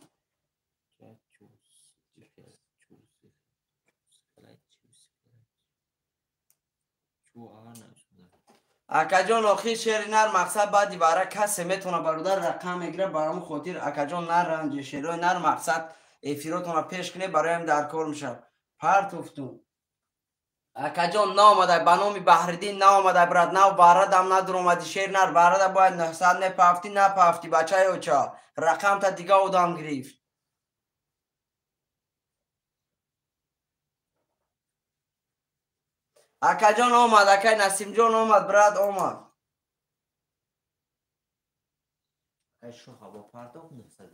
اکاجان آخی شعر نر مقصد بعدی برای کسی میتونه برادر رقم میگیره. برام خاطر اکاجان نر رنج شعرهای نر مقصد افیراتون پیش کنه برایم در کار میشه. پرت افتون اکاجان نامده بنامی بحردین نامده برد نو باردم ندر اومدی شعر نر برده باید 900 نپفتی بچه اوچا رقم تا دیگه اودام گرفت. اکاجان آمد. اکای نسیم جان آمد. برد آمد. شو هوا پرداخت 900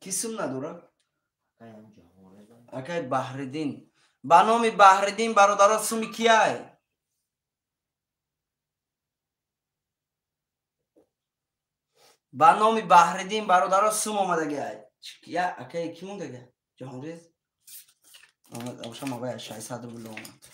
کسیم نداره. اکای بحردین با نام بحردین برادرات سومی کیه؟ با نام بحردین برادرات سوم آمده گه یا اکای کی مونده گه؟ جهان ریز آمد. اوشم آقای 600 روبل آمد.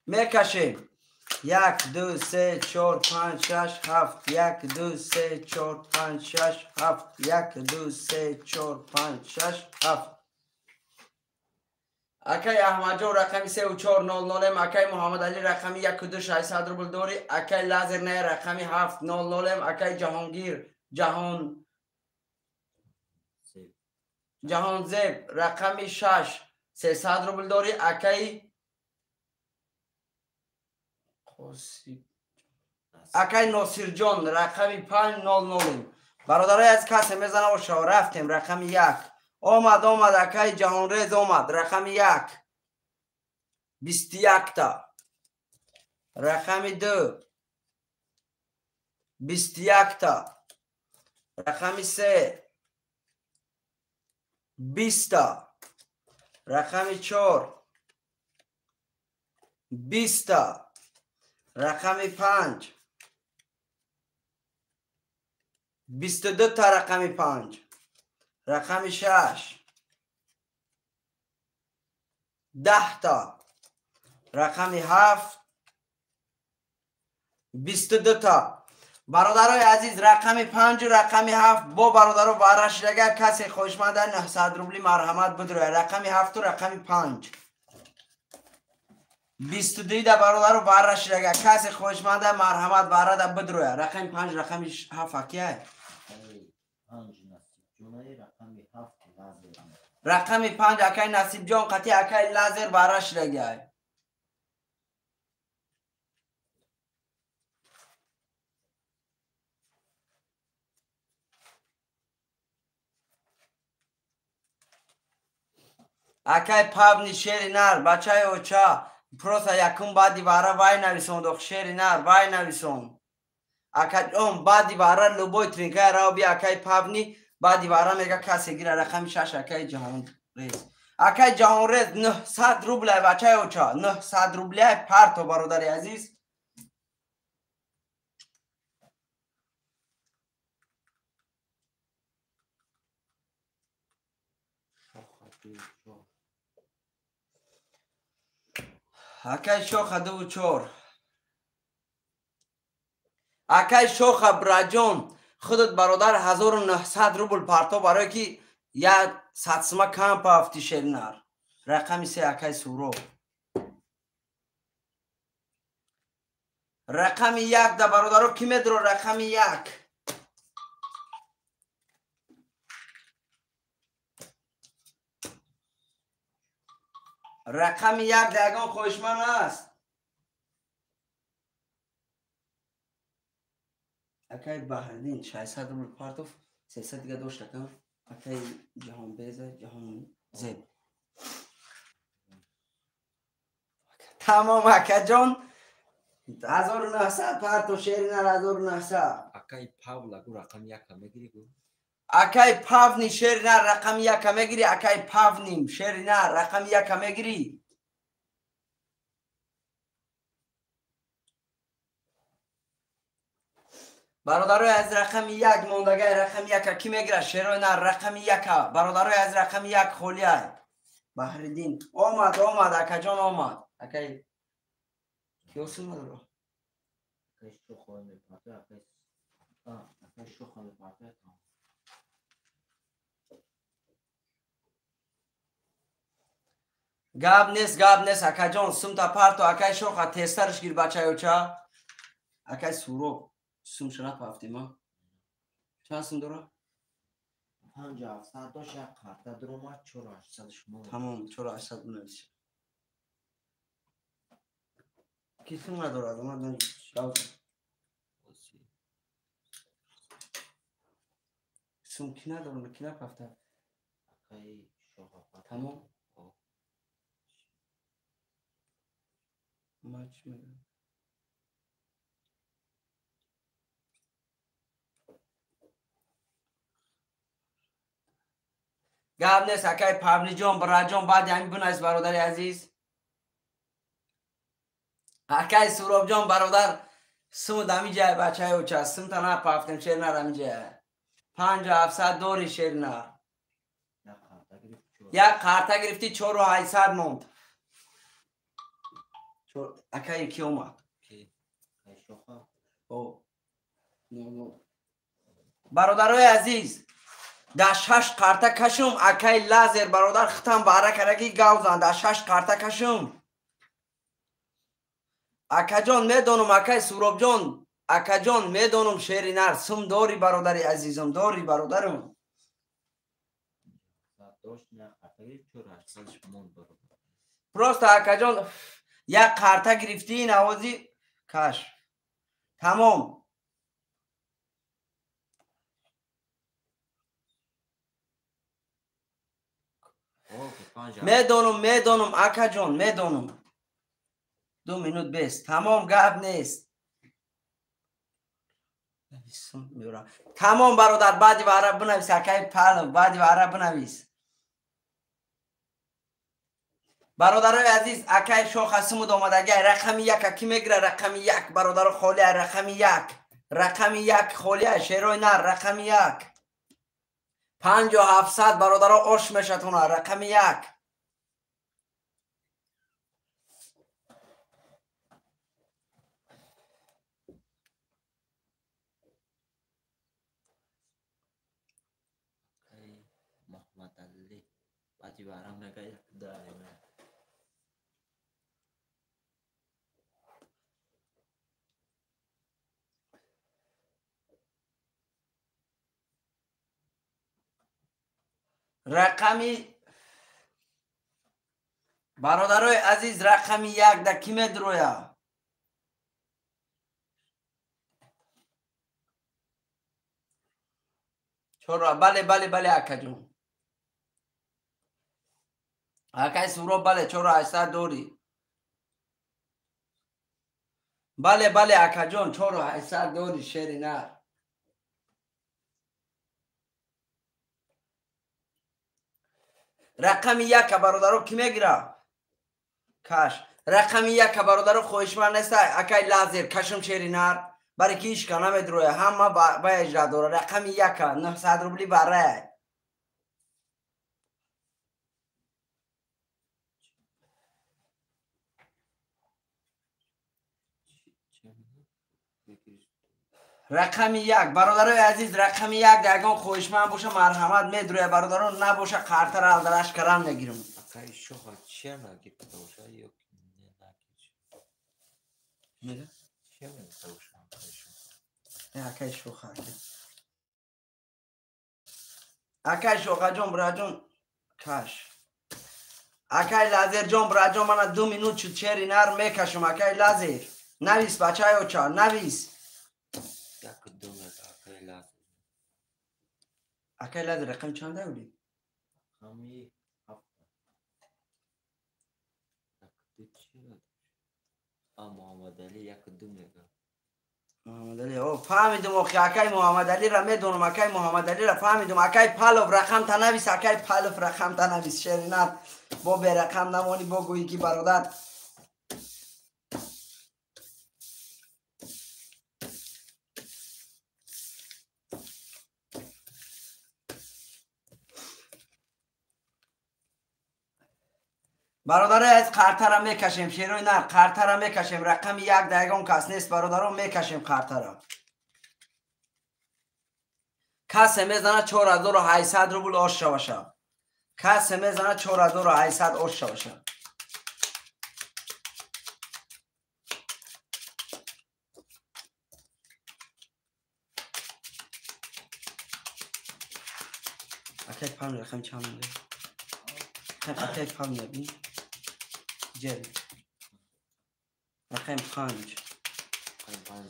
میکشیم 1 2 3 4 5 6 7 1 2 3 4 5 6 7 1 2 3 4 5 6 7 اکای احمد جان رقمی 3 و 4 0 0 اکای محمد علی رقمی 1 و 2 600 روبل داری. اکای لازر نه رقمی 7 0 0 اکای جهانگیر جهان زیب رقمی 6 300 روبل داری. اکای اکای ناصر جان رقم 500. برادرای از کسی میزنه و شو رفتیم. رقم 1 آمد اکای جهانریز آمد. رقم 1 21 تا. رقم 2 21 تا. رقم 3 20 تا. رقم 4 20 تا. رقم 5 22 تا. رقم 5 رقم 6 10 تا. رقم 7 22 تا. برادرای عزیز رقم 5 و رقم 7 با برادرو وارش لگه کسی خوشمند 900 روبلی مرحمت بدروه. رقم 7 و رقم 5 22 دا برادرو وارش لگه کسی خوشمند مرحمت وارد بدروه. رقم 5 رقم 7 اکیه رقم 5 اکای نصیب جان قطعی اکای لازر وارش لگه. اکای پابنی شیر نر بچه اوچا پروسا یکم بعدی واره وای نویسون دو شیر نر وای نویسون. اکای اون بعدی واره لبوی ترینکه را بی اکای پابنی بعدی واره میگه کسی گیره. رقم 6 اکای جهان ریز. اکای جهان ریز 900 روبله بچه اوچا 900 روبله پرتو برادر عزیز. اکای شوخ 2 و 4 اکای شوخ براجون خودت برادر 1900 روبل پرتو برای که یا ساتسما کم پافتی شرنر. رقم 3 اکای سورو. رقم 1 دا برادرو کی میدرو. رقم 1 رقم 1 دگان خوشمن است. اکای بحردین 600 روبل پرتو 300 دیگه دوش رقم. اکای جهان بیزه جهان زیب تمام اکا جان 1900 پرتو شیرینر 1900. اکای پاولا گو رقم 1 میگیری گو. اکای پاونی شیرینر رقم 1 میگیری. اکای پاونیم شیرینر رقم 1 میگیری. برادرای از رقم 1 موندگای رقم 1 کی میگیره. شیرینر رقم 1 برادرای از رقم 1 خولیای بحردین آمد اکا جان آمد. اکای کیوسون مدرو اکای شوخ میپاته اکای شوخ میپاته. گاب نیست اکا جان سم تا پرتو اکای شوخ تسترش گیر بچه اوچا. اکای سورو سم شنا پافتی ما چند سم داره. 5700 داشت یک کارت درومت 4800 شما تمام 4800 بنویسیم. کی سم نداره از من سم کی نداره کی نپافته. اکای شوخ تمام ماچ میگم. گاب نیست اکای پابلی جان برا جان بعد همین بنایست برادر عزیز. اکای سوراب جان برادر سم دمی جای بچه های اوچه سم تا نه پافتیم شیر نر همی جای 5700 دوری شیر نر. یک کارتا گرفتی 4800 موند. اکای کی اومد برادرای عزیز در 6 کارتا کشم. اکای لازر برادر ختم باره کرگی گوزن در 6 کارتا کشم. اکا جان میدونم اکای سوراب جان اکا جان میدونم شیری نر سم داری برادر عزیزم داری برادرم. پروست اکا جان یک کارتا گرفتی نوازی کش تمام. میدونم اکا جان میدونم. 2 مینوت بیست. تمام گپ نیست. تمام برادر بعدی و عرب بنویس اکای پهلو بعدی و عرب بنویس. برادرای عزیز اکای شوخ اسمود آمدگی رقم 1 کی میگیره؟ رقم 1 برادر خالی رقم 1 رقم 1 خالی شیروی نه رقم 1 5700 برادر آش میشتونه رقم 1 محمد علی بعدی برام نگه داریم. رقمی برادرای عزیز رقم 1 در کی میدرویه؟ چرا؟ بله اکا جون اکای سورو بله چرا 800 دوری؟ بله اکا جون چرا 800 دوری شیری نه. رقم 1 برادرو کی میگیره؟ کش. رقم 1 برادرو خوشمن نیست اکای لازر کشم شیری نر برای کیش کنه میدرویه همه با اجرا دوره. رقم 1 900 روبلی بره. رقم 1 برادرای عزیز رقم 1 دگان خوشمن باشه مرحمت میدرویه برادران نباشه قرطر الدرش کرم نگیرم. اکای شوخ چیه نگیرده باشه یا میگه؟ چیه نگیرده باشه اکای شوخ اکای شوخ جون برا جون کش. اکای لازر جون برا جون من 2 مینوت شد چهری نر میکشم اکای لازر نویس بچه های اوچا نویس. یک دومه اکای لازر. اکای لازر رقم چند دولی؟ همی هفته یک دو چیه؟ محمد علی یک دومه محمد علی او فهمیدم اخی اکای محمد علی را میدونم اکای محمد علی را فهمیدم اکای پالو رقم تا نویس اکای پالو رقم تا نویس شیری نر با به رقم نمانی با گویی کی برادر. برادر از قرطه را میکشیم شیروی نه قرطه را میکشیم رقم 1 دگان کس نیست برادران میکشیم قرطه را. کسی میزنه 4800 روبل آش شوشه. کسی میزنه 4800 آش شوشه. اکای پام رقم چند میده؟ اکای پام نبی؟ جری رقم 5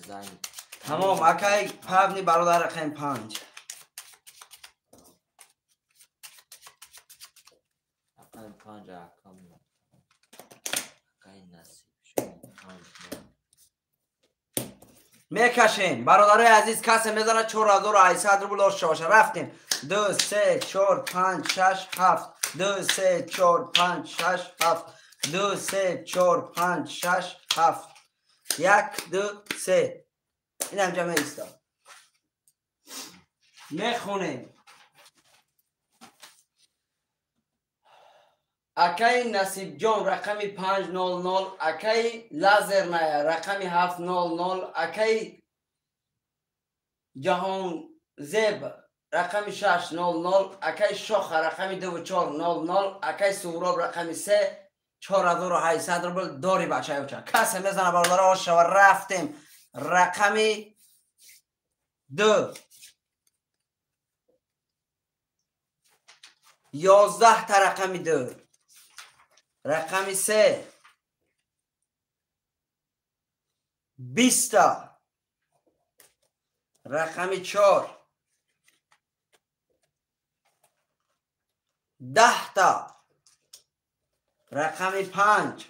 زنگ تمام اکای پاونی برادر رقم 5 رقم 5 رقم اکای نصیب شما میکشیم برادرای عزیز کسی میزنه 4800 روبل آش شوشه. رفتیم 2 3 4 5 6 7 2 3 4 5 6 7 2 3 4 5 6 7 1 2 3 این هم جمعه ایستا میخونیم. اکای نصیب جان رقم 500 اکای لازر نیا رقم 700 اکای جهان زیب رقم 600 اکای شخ رقم 2400 اکای سوراب رقم 3 4800 روبل داری بچه های اوچه کسی میزنه برادر آش و رفتیم. رقم 2 11 تا رقم 2 رقم 3 20 تا رقم 4 10 تا. رقم 5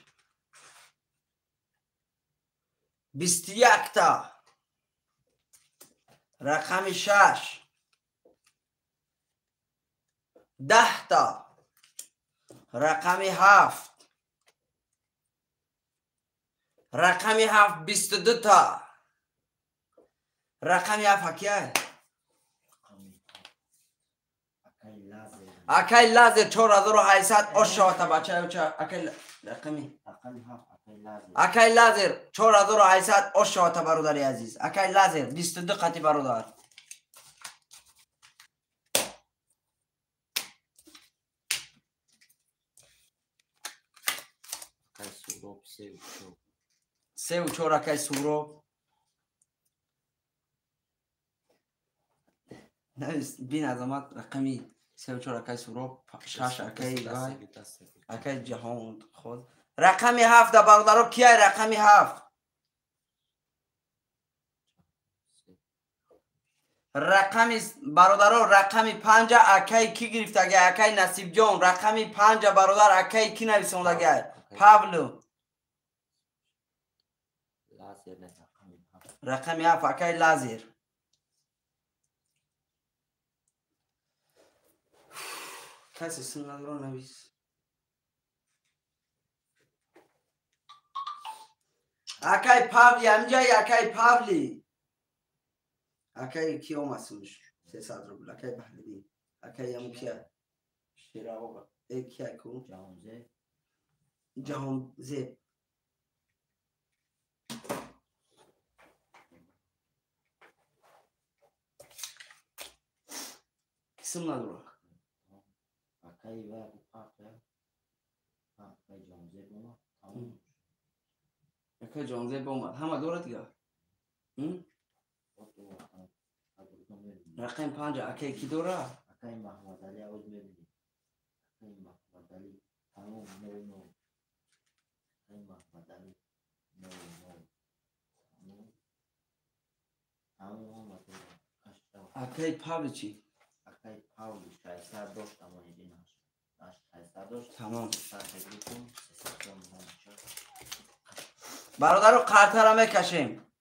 21 تا. رقم 6 10 تا. رقم 7 رقم 7 22 تا. رقم 7 کیه؟ اکی لازر 4800 آشاتا بچه اکی رقمی اکی لازر 4800 آشاتا برادری عزیز. اکی لازر 22 قطی برادر. سه و چهار اکی سورو نویست بین عظمت رقمی 3 و 4 اکی سورو 6 اکی وای اکی جهان خود. رقم 7 برادرها کیه؟ رقم 7 رقم برادرها رقم 5 اکی کی گرفته گه؟ اکی نصیب جان. رقم 5 برادر اکی کی نویسونده گه؟ پاولو. رقم 7 اکی لازر. کسی سنن رو نویس. اکی پاولی همجایی اکی پاولی. اکی کیو مسئولش 300 روبل. اکی بحلبی اکی همو کیه؟ شیراغ ای کیه کو؟ جهان زیب. کسیم نداره اکی جهان زیب اومد همه دوره دیگه. رقم 5 اکی کی دوره؟ اکی محمد علی عود میبینی. اکی محمد علی تمام نو اکی محمد علی نو تمام اکی پاولی چی؟ اکی پاولی 600 داشت اما ایدی نشد. 600 داشت تمام. سیستم برادر رو قرطه را میکشیم.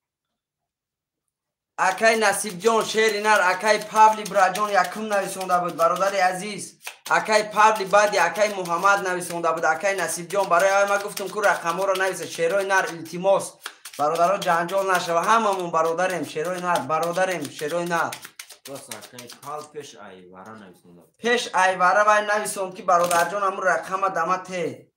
اکی نصیب جان شیر نر اکی پاولی براجان یکم نویسونده بود برادر عزیز. اکی پاولی بعد اکی محمد نویسونده بود. اکی نصیب جان برای ما گفتم که رقم رو نویسه. شیرای نر التماس برادر جنجال نشوه. هممون برادریم. شیرای نر برادریم. شیرای نر پیش ایواره نویسونده. پیش ایواره باید نویسون که برادر جان همون رقم دمته.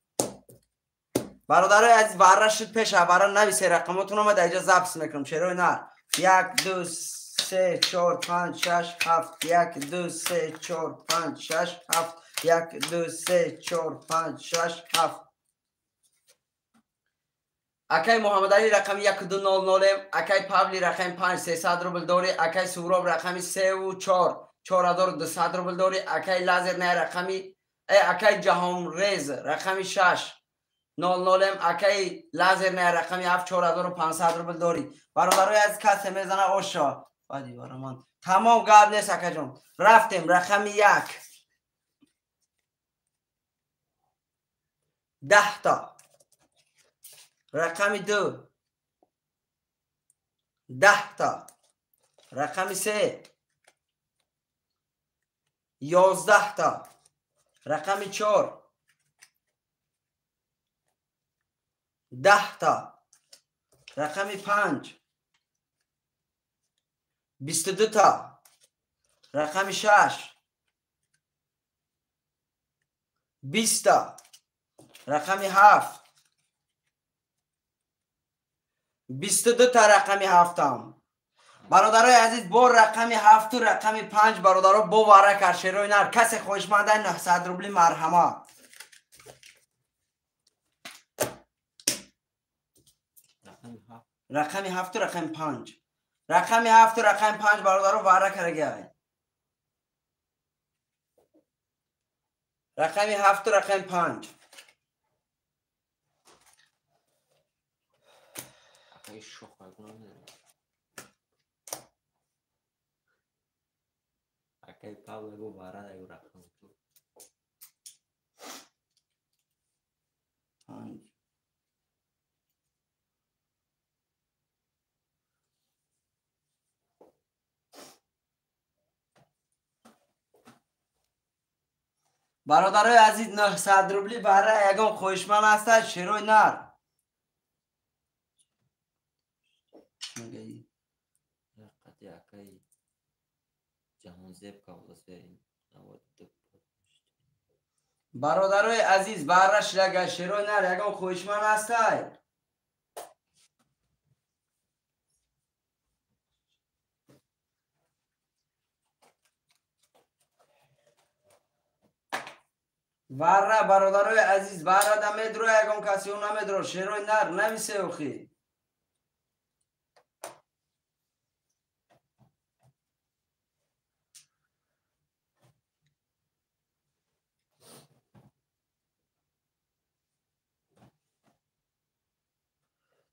برادر عزیز واره شد پیش ایواره نویسه. رقماتون هم در اینجا ضبط میکنم. شیرای نر 1 2 3 4 5 6 7 1 2 3 4 5 6 7 1 2 3 4 5 6 7 اکی محمد علی رقم 1200 اکی پاولی رقم 5 300 روبل داری. اکی سوراب رقم 3 و 4 4200 روبل داری. اکی لازر نه رقمی اکی جهان ریز رقم 6 00 اکی لازر نه رقمی 7 4500 روبل داری. برادرای از کسی میزنه آشا بادی برمان تمام گاب نیست. اکی جان رفتیم. رقم 1 10 تا. رقم 2 10 تا. رقم 3 11 تا. رقم 4 10 تا. رقم 5 22 تا. رقم 6 20 تا. رقم 7 22 تا. رقم 7 هم برادرای عزیز با رقم 7 و رقم 5 برادرها با واره کرد. شیرای نر کسی خوشمنده 900 روبلی مرحمه. رقم 7 و رقم 5 رقم 7 و رقم 5 برادرها واره کرده. رقم 7 و رقم 5 اکی شوخ کنم. اکی پاول گو بارا دیگه رقم تو. 5 برادرای عزیز 900 روبلی برای یگان خوشمن هست شیروی نر میگی قطعی اکی جهان زیب کابلس بریم. برادرای عزیز برش لگه شیروی نر یگان خوشمن هست وره برادرای عزیز وره دمید رو یگان کسی اون نمید رو شیروی نر نمیسه اوخی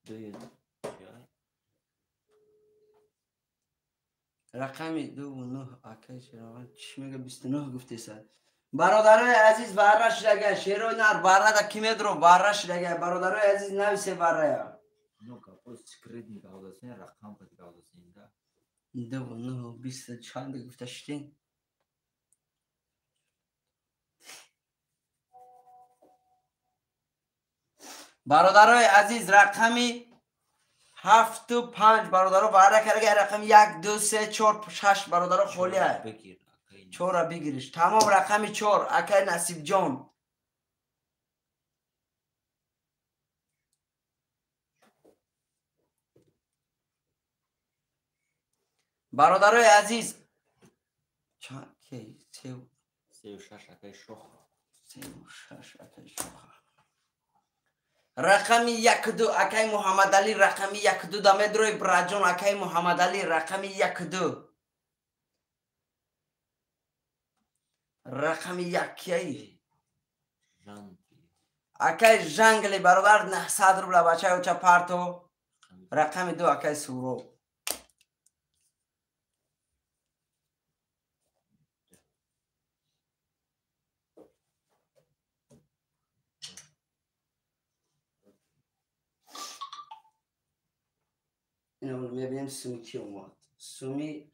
دوی رقمی 2 و 9 اکی شیروی چی میگه 29 گفتی سر برادرای عزیز برش لگه شیروی نر بره دا کی میدرو برش لگه برادرای عزیز نمیسه بره نو کپوس سکرید میکاودسین رقم کتی کاودسین دا 2 و 9 و 20 چند گفته شدین برادرای عزیز رقمی 7 و 5 برادرها بره کرده رقم 1 2 3 4 6 برادرها خولیه بگیر اکی 4 را بگیرش تمام رقمی 4 اکی نصیب جان برادرای عزیز چند کی 3 و 36 اکی شخ 6 اکی شوخه رقمی 1 2 اکی محمد علی رقمی 1 2 دمه دروی براجون اکی محمد علی رقمی 1 2 رقمی 1 کی جانتی اکی جنگلی برادر 900 روبله بچه اوچه پرتو رقم 2 اکی سورو اینو میبینیم سومی کی اومد سومی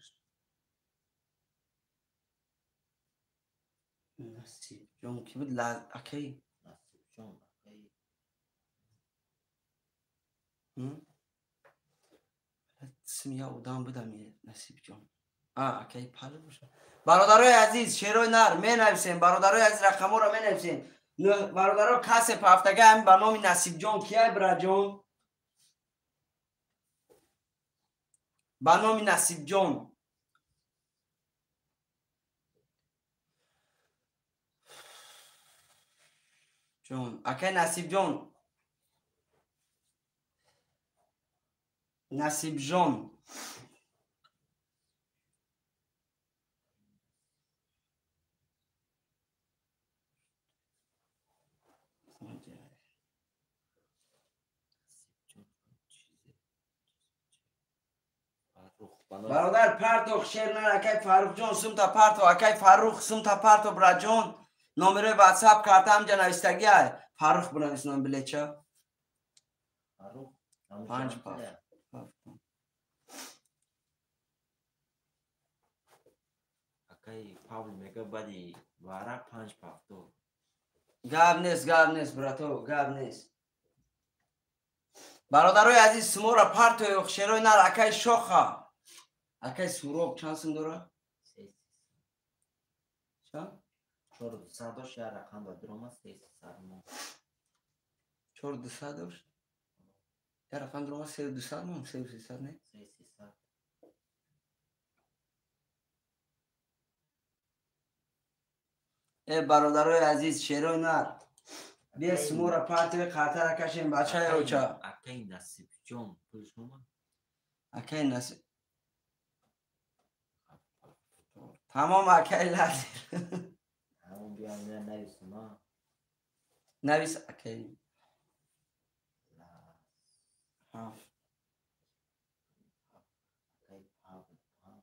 نصیب جون کی بود اکی نصیب جان اکی سومی اودام بودم نصیب جون اکی پلو باشه برادرای عزیز شیروی نر می نویسیم برادرای عزیز رقم رو می نویسیم برادرها کسی پفتگه هم به نام نصیب جون کیه برا جون به نام نصیب جون جون اکی نصیب جون نصیب جون برادر پرتو شیر نر اکی فاروق جون سم تا پرتو اکی فاروق سم تا پرتو برا جون نمره واتساپ کارتم جا نوشتگی های فاروق بنویسنم بلیچه فاروق 5 پاف اکی پاول میگه بدی بارا 5 پافتو گاب نیست براتو گاب نیست برادرای عزیز سمورا پرتو شیروی نر اکی شوخه اکی سوروب چند سم دوره؟ چند؟ 4 یا رقم با دروما 300 مو 4 200 داشت؟ یا رقم دروما 3 200 مون 3 300 نه؟ 300 ای برادرای عزیز شیروی نر بیا سمورا پرتو خاطر کشیم بچه های اوچه اکی نصیب جان پوش نما اکی نصیب تمام اکی لازم همون بیا میرن نویسم ها نویس اکی هفت اکی پاول 5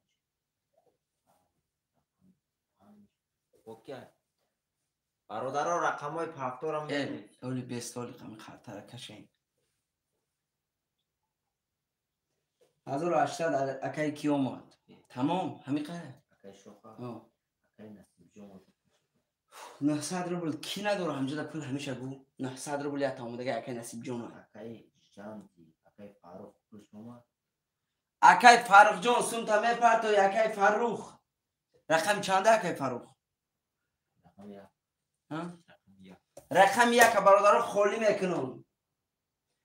پوکر برادرها رقمای پفتور هم بنویس. اولی بیستالی قمی خطر کشین 1800 اکی کی اومد تمام همین قدر اکای شوخه آه. اکای نصیب جون 900 روبل کی نداره همجا در پول همیشه گو 900 روبل یا تمام دیگه اکی نصیب جون اکای جانتی اکای فاروق پول شما اکی فاروق جون سون تا میپرد و اکی فاروق رقم چنده اکی فاروق رقم یک ها رقم یک رقم یک برادر خالی میکنم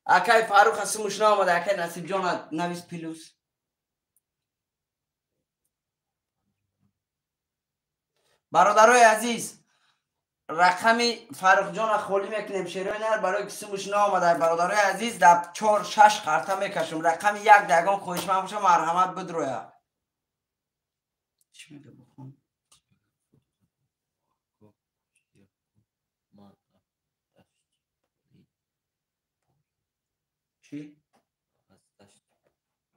اکی فاروق اسمش نامده اکی نصیب جون نویس پیلوس برادرای عزیز رقمی فاروق جان خالی میکنیم شیرای نر برای کسیمش نامده برادرای عزیز در 4 6 قرطه میکشم رقم یک دگان خوش من باشه مرحمت بدرویا چی میگه بخون چی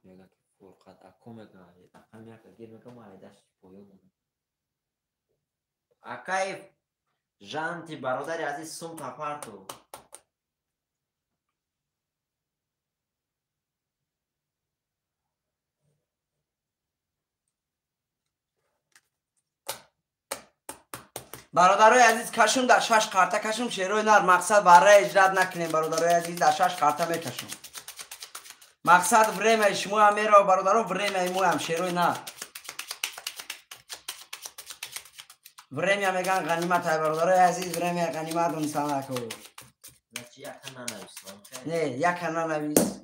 میگه که فرقت اکو میگه رقم یک اگر میگه ما ایدش پویو اکای جانتی برادر عزیز سوم کپارتو برادرای عزیز کشم در 6 قرطه کشم شیروی نر مقصد برای اجرات نکنیم برادرای عزیز در 6 قرطه میکشم مقصد بریم شما هم میره برادرو بریم مو هم شیروی نر بریم هم میگن غنیمت های برادرای عزیز بریم غنیمت انسان اکو نچی یک ننویسم نه یک ننویس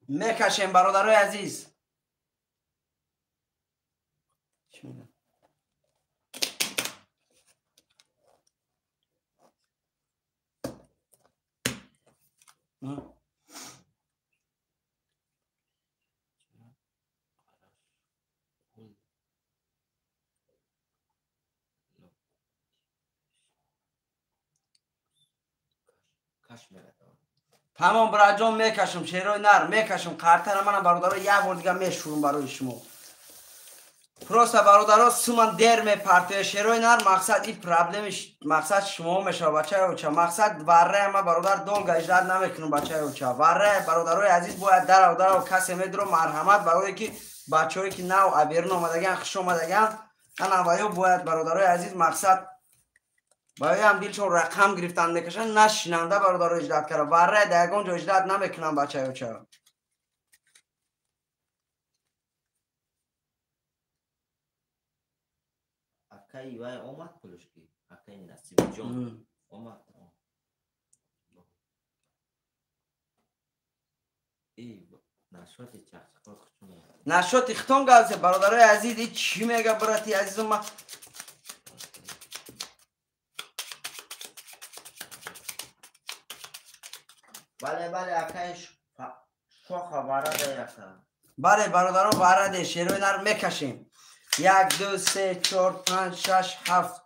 میکشیم برادرای عزیز چی میگن کاش میگه تمام برای جان میکشم شیروی نر میکشم قرطه منم برادرای یک بار دیگه میشورم برای شما پروسا برادرها سومن دیر میپرته شیروی نر مقصد این پرابلمش مقصد شما میشه بچه اوچا مقصد وره ما برادر دول اجرات نمیکنم بچه اوچا وره برادرای عزیز باید در و کسی میدرو مرحمت برای که بچه‌ای که نو ابیرن اومدگن خش اومدگن انا باید برادرای عزیز مقصد باید هم دیلشون رقم گرفتن میکشن نشیننده برادر اجرات کرده وره دگان جو اجرات نمیکنم بچه اوچا اکای وای اومد پولش کی اکای نصیب جون اومد ای نشوتی چخ خوشم نشد اختون گلسه برادرای عزیز این چی میگه براتی عزیزم ما بله اکایش شو خبره یکم بله برادران وارد شیروی نر میکشیم 1 2 3 4 5 6 7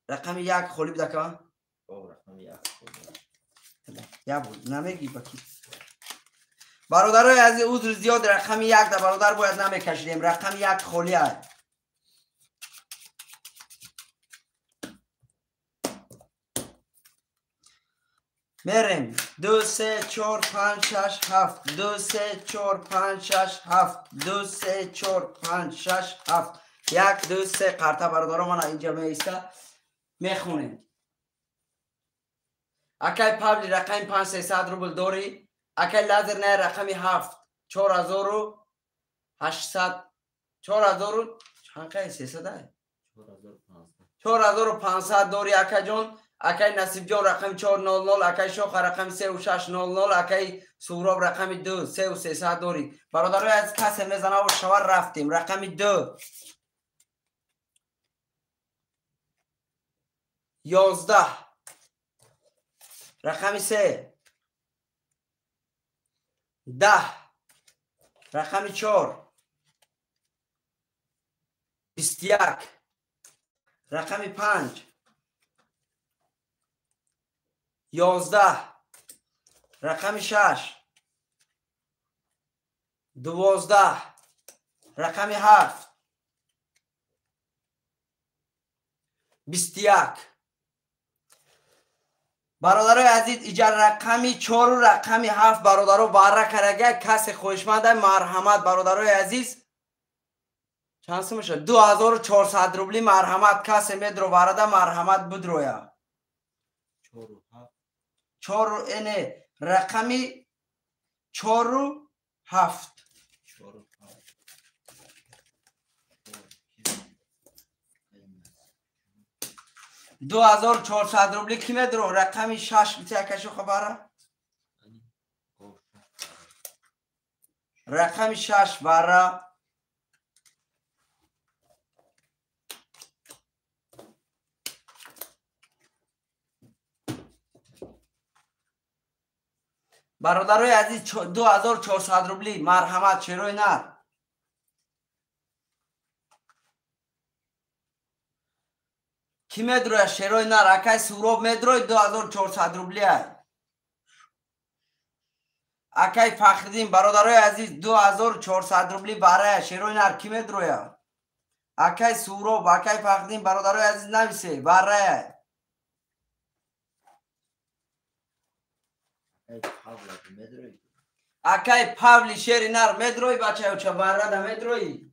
رقم یک خولی بده که او رقم یک یا بود نمیگی باکی برادرای عزیز عذر زیاد رقم یک در برادر باید نمیکشیدیم رقم یک خولی هست میریم 2 3 4 5 6 7 2 3 4 5 6 7 2 3 4 5 6 7 1 2 3 قرطه برادران من اینجا میسته میخونیم اکی پابلی رقم 5300 روبل داری اکی لازر نه رقم 7 4800 4000 چند 300 4500 داری اکی جان اکی نصیب جان رقم 400 اکی شوخ رقم 3600 اکی سوراب رقم 2 3300 داری برادرای از کسی میزنه و شوار رفتیم رقم 2 11 رقم 3 10 رقم 4 21 رقم 5 11 رقم 6 12 رقم 7 21. برادرای عزیز اینجا رقمی 4 و رقمی 7 برادرو باره کرده کسی خوشمنده مرحمت برادرای عزیز چند سو میشه 2400 روبلی مرحمت کسی میدرو برده مرحمت بدرویا 4 و اینه رقمی 4 و 7 2400 روبلی کی میدرو رقمی 6 بیتیا کشو خبره رقمی 6 بره برادرای عزیز 2400 روبلی مرحمت شروع نر کی میدروی شروع نر اکای سوروب میدروی 2400 روبلی های اکای فخردین برادرای عزیز 2400 روبلی برای شروع نر کی میدروی اکای سوروب اکای فخردین برادرای عزیز نویسه برای اکای پاولی شیر نر میدروی بچه چه برده میدروی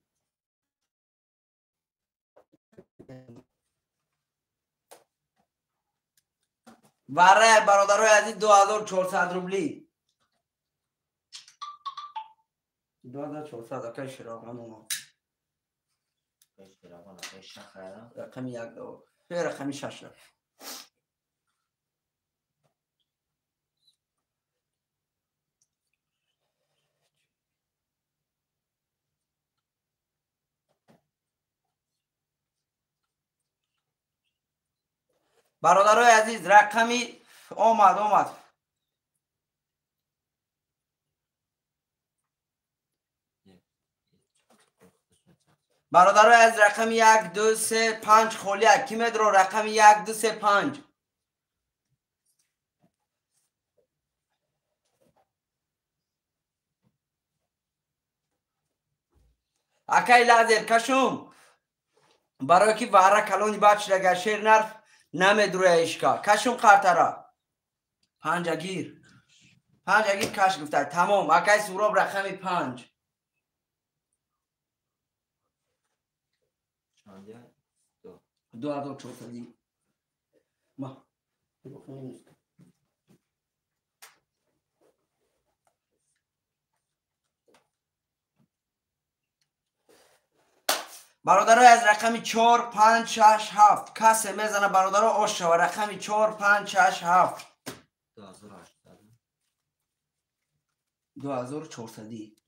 برای برادرای عزیز 2400 روبلی 2400 اکای شراغان اومد رقمی 1 2 رقمی 6 برادرای عزیز رقمی اومد برادرای عزیز رقمی 1 2 3 5 خولیه کی میدرو رقمی 1 2 3 5 اکای لازر کشم برای کی واره کلونی بچ لگه شیر نرف نمیدروی اشکا کشم قرطره 5 گیر کش گفته تمام اکای سوراب رقمی 5 2400 ما برادرای از رقمی 4 5 6 7 کسی میزنه برادرها آش شوه رقمی 4 5 6 7 2400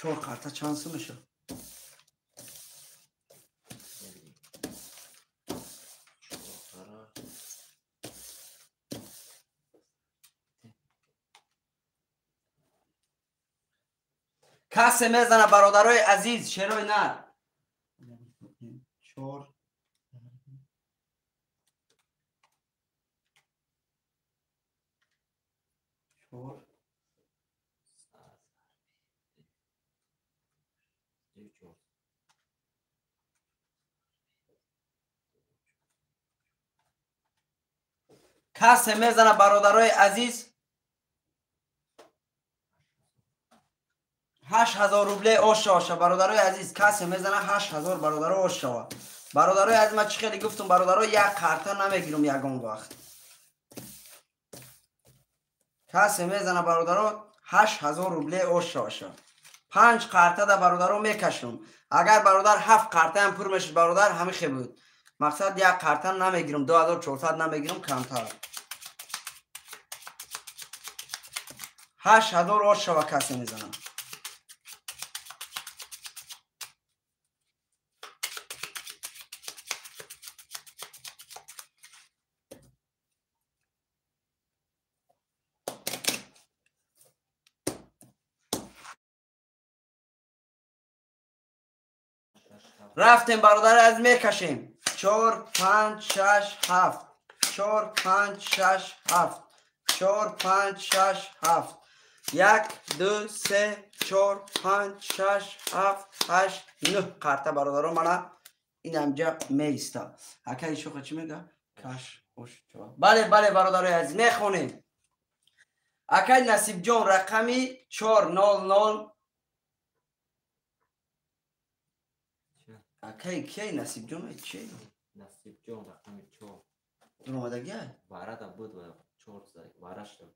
4 karta şansı mı şu? کسی میزنه برادرای عزیز شروع نه 4 کسی میزنه برادرای عزیز 8000 روبله آشا برادرای عزیز کسی میزنه 8000 برادرای آشا برادرای عزیز من چه خیلی گفتم برادرای یک کارتا نمیگیرم یگان وقت کسی میزنه برادرای 8000 روبله آشا 5 کارتا دا برادرای میکشم اگر برادر 7 کارتا هم پر میشه برادر همین خیلی بود مقصد یک کارتا نمیگیرم 2400 نمیگیرم کمتر 8000 آشا کسی میزنه رفتیم برادر از میکشیم 4 5 6 7 4 5 6 7 4 5 6 7 1 2 3 4 5 6 7 8 9 قرطه برادران من این همجا میسته اکای شوخه چی میگه؟ کش خوش چوار بله برادرای عزیز میخونیم اکای نصیب جان رقمی 400 اکای کی نصیب جان چی؟ نصیب جان رقمی 4 درآمدگی های؟ وارد بود و 4 زای وارش شد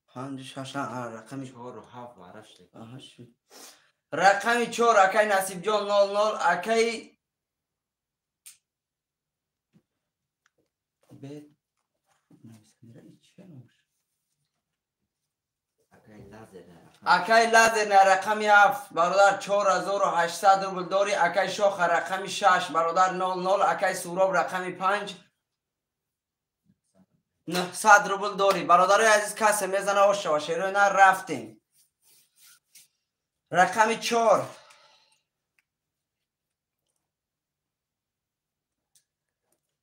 5 6 رقمی 4 و 7 وارش شد آها شد رقمی 4 اکای نصیب جان 00 اکای بیت اکای لازر رقمی 7 برادر 4800 روبل داری اکای شاخ رقمی 6 برادر 00 اکای سوراب رقمی 5 900 روبل داری برادر عزیز کسی میزنه آشه و شیرو نه رفتیم رقمی 4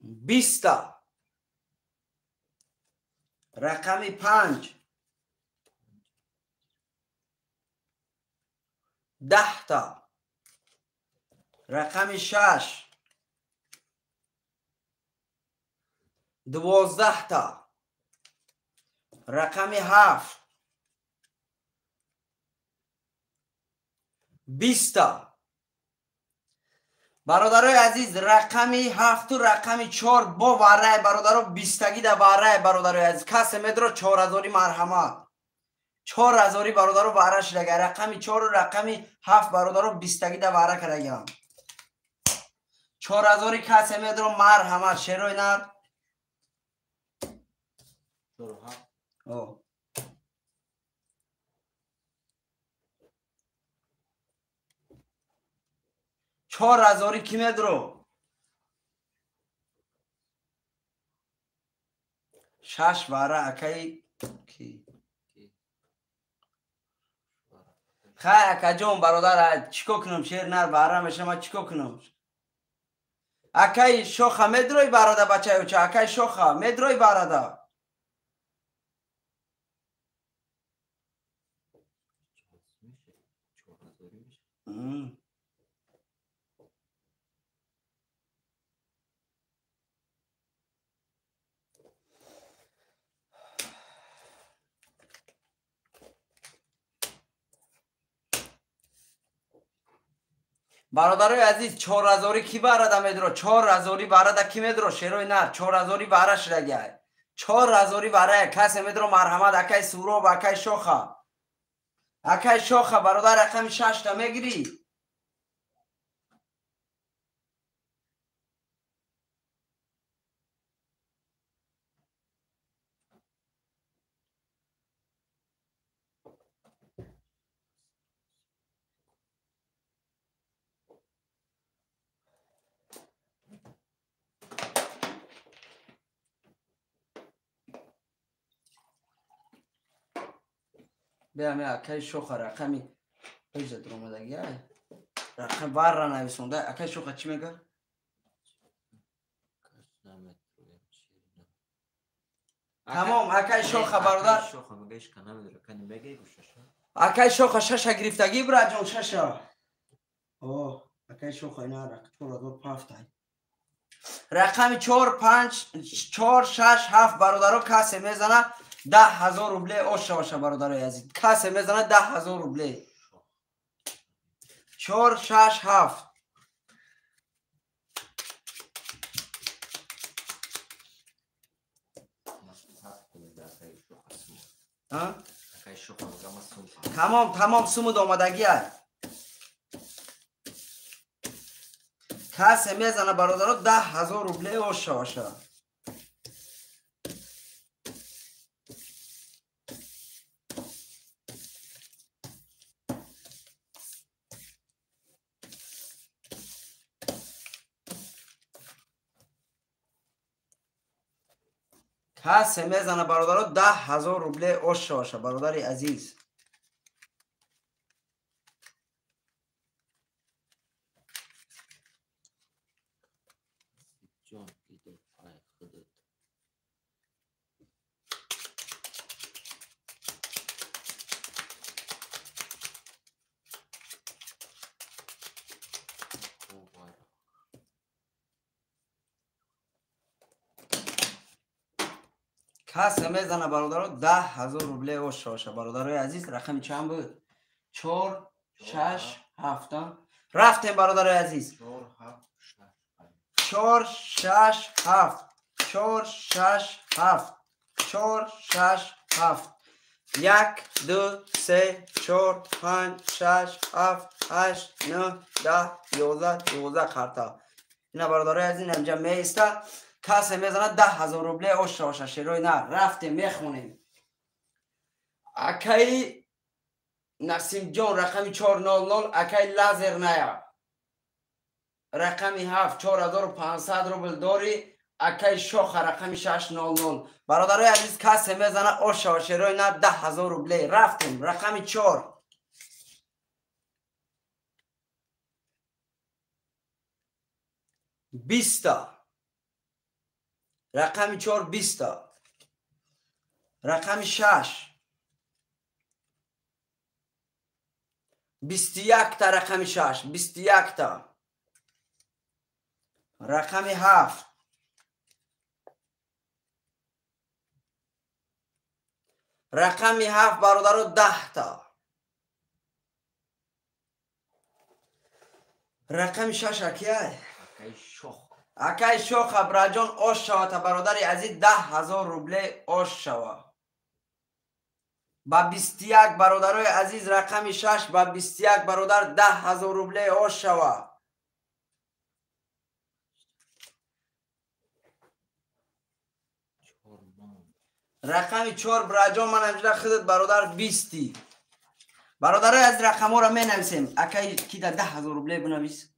20 رقمی 5 10 تا رقمی 6 12 تا رقمی 7 20 تا برادرای عزیز رقمی 7 و رقمی 4 با واره برادرو 20 تگی ده واره برادرای عزیز کسی میدرو 4000 مرحمت 4000 برادرو واره شده رقمی 4 و رقمی 7 برادرو 20 تگی ده واره کرگم 4000 کسی میدرو مرحمت شیروی نر 4 و 7 او 4000 کی میدرو 6 واره اکی کی خیلی اکا جون برادر چیکو کنم شیر نر واره میشه ما چیکو کنم اکی شوخه میدروی برادر بچه اوچه اکی شوخه میدروی برادر برادرای عزیز 4000 کی برادر میدرو 4000 برادر کی میدرو شیروی نه 4000 برادر شده 4000 برادر کسی میدرو مرحمت اکی سورو و اکی شوخه برادر رقم 6 تا میگیری بیام اکی شوخه رقمی پیجه درآمدگی رقم بار را نویسونده اکی شوخه چی میگه تمام اکی شوخه برادر شوخه میگهش که نمیداره کنی بگی گوشش اکی شوخه 6 گرفتگی برا جون 6 اوه اکی شوخه اینا رقم 4005 تا رقم 4 5 4 6 7 برادرو کسی میزنه 10000 روبله اوشه باشه برادرای عزیز کسی میزنه 10000 روبله 4 6 7 تمام سمود آمدگی هست کسی میزنه برادرها 10000 روبله اوشه باشه کسی میزنه برادرها 10000 روبله اوشه باشه برادر عزیز کسی میزنه برادران 10,000 روبله اوش باشه. برادرای عزیز رقم چند بود؟ 4 6 7 رفتیم برادرای عزیز. 4 6 7 4 6 7 4 6 7 1 2 3 4 5 6 7 8 9 10 11 12 خرطا. اینا برادرای عزیز اینجا میسته. کسی میزنه 10,000 روبله اوش باشه. شیروی نه رفتیم میخونیم. اکی نسیم جان رقم 400 اکی لازر نیا. رقم 7 4500 روبل داری. اکی شاخ رقم 600. برادرای عزیز کسی میزنه اوش و شیروی نه 10,000 روبله. رفتیم رقم 4 20 رقم 4 20 رقم 6 21 تا رقم 6 21 تا رقم 7 رقم 7 برادرو 10 تا رقم 6 اکیه اکی شوخ براجان اوش شوه تا برادر عزیز 10,000 روبله اوش شوه. با 21 برادرای عزیز رقم 6 با 21 برادر 10,000 روبله اوش شوه. رقم 4 براجان من امجده خودت برادر 20 برادرای از رقم ها را می نویسیم. اکی کی در 10,000 روبله بنویس.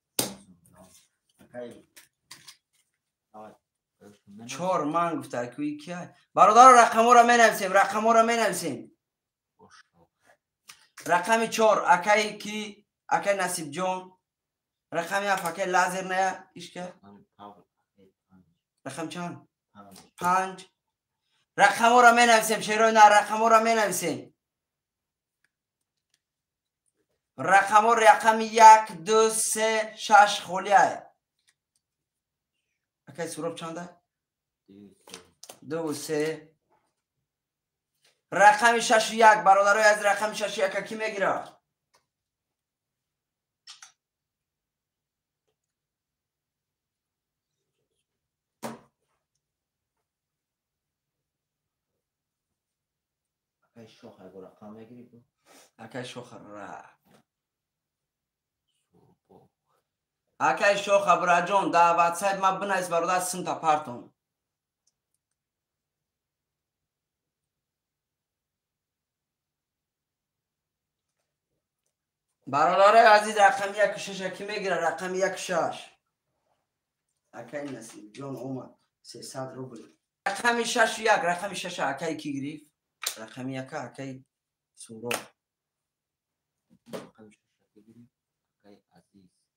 4 من گفته اکی کیه برادر رقم ها را می نویسیم. رقم ها را می نویسیم. رقم 4 اکی کی اکی نصیب جان. رقم 7 اکی لازر نه ایش که رقم چند 5 رقم ها را می نویسیم. شیرای نه رقم ها را می نویسیم. رقم ها رقم 1 2 3 6 خولیه. اکی سوراب چنده 2 3 رقم 6 1 برادرای از رقم 6 1 کی میگیره. اکی شوخ اگه رقم میگیری اکی شوخ را اکی شوخ براجون دعوت ساید ما بنایست برادر سنتا پارتون. برادرای عزیز رقم 1 6 کی میگیره. رقم 1 6 اکی نصیب جان اومد 300 روبل. رقم 6 1 رقم 6 اکی کی گرفت. رقم 1 اکی سورو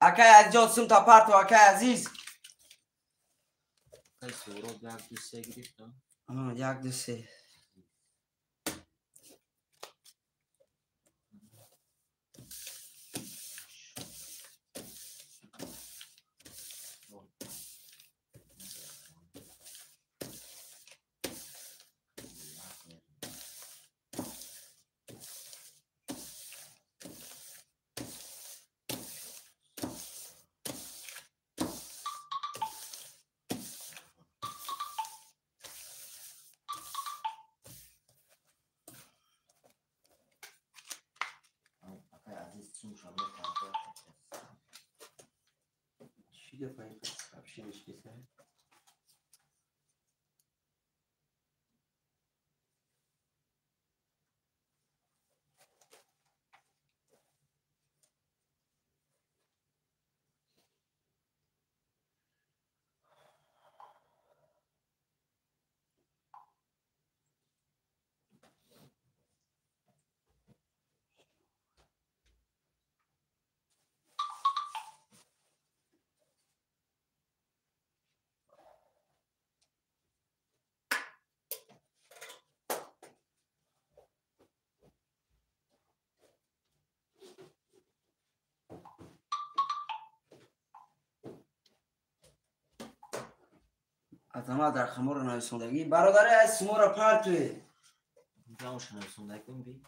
اکی از جان سنتا پارتو اکی عزیز اکی سورو 1 2 3 گرفت 1 2 3 چی دفعه افشینش کسه عظمت رقم رو نویسندگی برادر از سمو را پرتوی اینجا اون شنویسنده کن بی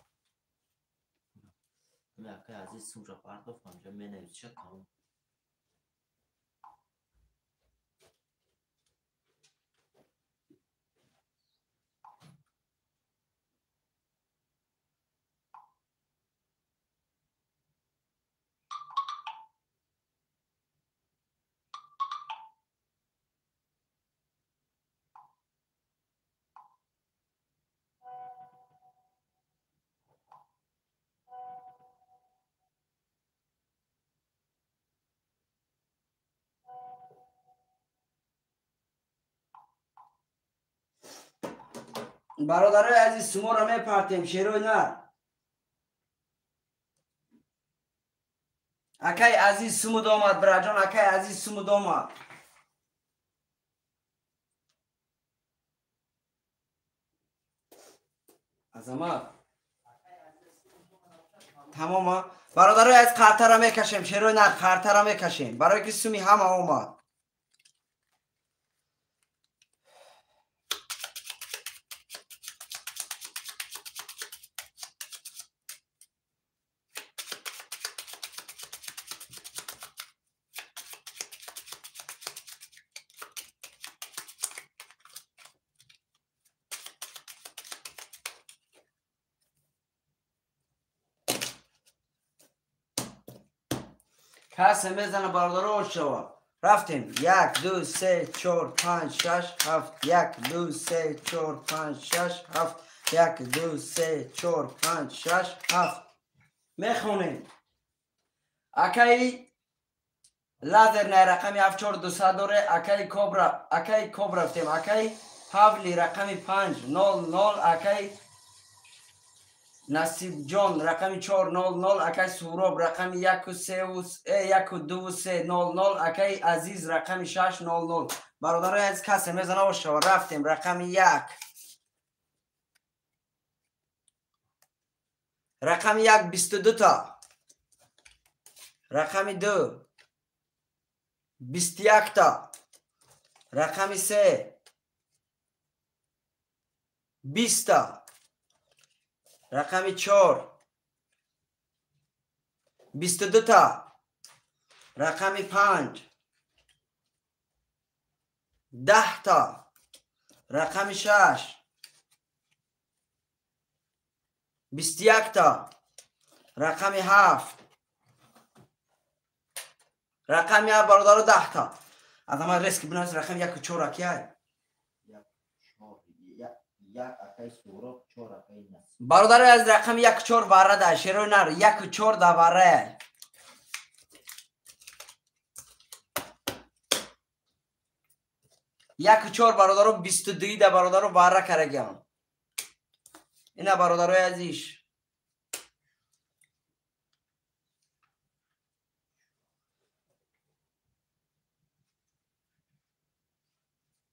همه اکای عزیز سوم را پرداخت همجا می نویسه تمام برادرای عزیز سمو را میپرتیم شیروی نر اکای عزیز سمو دومد براجان اکای عزیز سمو دومد عظمت تمام برادرای از خرطه را میکشیم شیروی نر خرطه را میکشیم برای که سمی همه اومد کسی میزنه برادر شوا رفتیم 1 2 3 4 5 6 7 1 2 3 4 5 6 7 1 2 3 4 5 6 7 میخونیم اکای لازر نه رقمی 7200 داره اکای کوب رفتیم اکای حولی رقمی 500 اکای نصیب جان رقمی 400 اکای سوراب رقمی 1230 اکای عزیز رقمی 600 برادرای از کسی میزنه و شما رفتیم رقمی 1 رقمی 1 22 تا رقمی 2 21 تا رقمی 3 20 تا رقمی 4 22 تا رقمی 5 10 تا رقمی 6 21 تا رقمی 7 رقمی برادر 10 تا از همه ریسک بنویس رقم 1 و 4 اکیه یک اکای سوراب 4 اکای نصیب برادر از رقم 1 و 4 واره ده شیرو نر 1 و 4 ده واره 1 و 4 برادر 22 ده برادر واره کرگم اینا برادر عزیز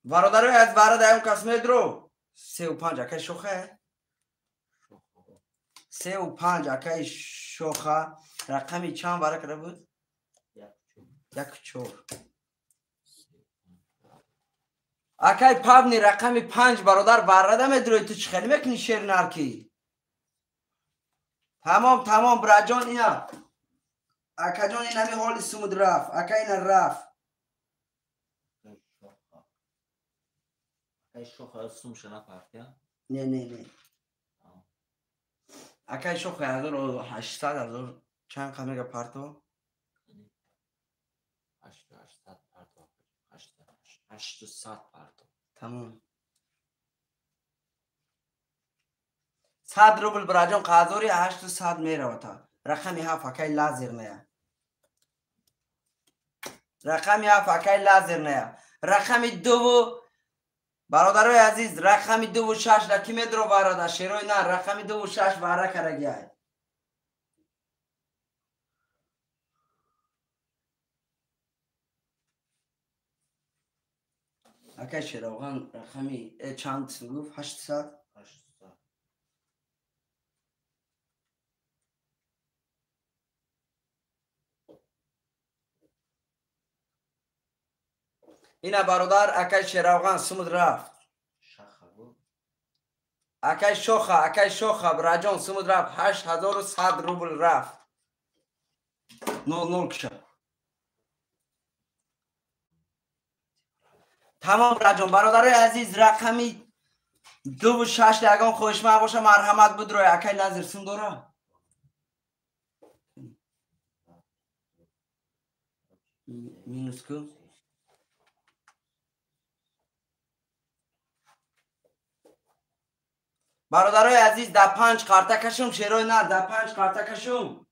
برادر از واره ده اون کسمه درو 3 و 5 اکای شوخه 3 و 5 اکای شوخه رقمی چند واره کرده بود 1 و 4 اکای پابنی رقمی 5 برادر برده میدروی تو چه خیلی میکنی شیر نرکی تمام براجان اینا اکا جان این همی حال سمود رفت اکا این رفت اکای شوخه سوم شنا پرتیا نه اکا شوخه 1800 چند کمیگه پرتو 800 پرتو 800 پرتو تمام 100 روبل براجان قاضوری 800 میره تا رقمی 7 اکای لازر نه رقمی 7 اکای لازر نه رقمی 2 برادرای عزیز رقمی 2 و 6 دکی میدرو برادر شیروی نه رقمی 2 و 6 باره کرگیه اکای شیروغان رقمی چند گفت 800 800 اینا برادر اکای شراغان سمود رفت. شخبو اکای شوخه براجان سمود رفت. 8100 روبل رفت. 00 کشه. تمام راجان برادرای عزیز رقمی 26 یگان خوش ما باشه مرحمت بود روی اکای نظر سم داره. مینوس کو برادرای عزیز در 5 قرطه کشم شیروی نه در 5 قرطه کشم.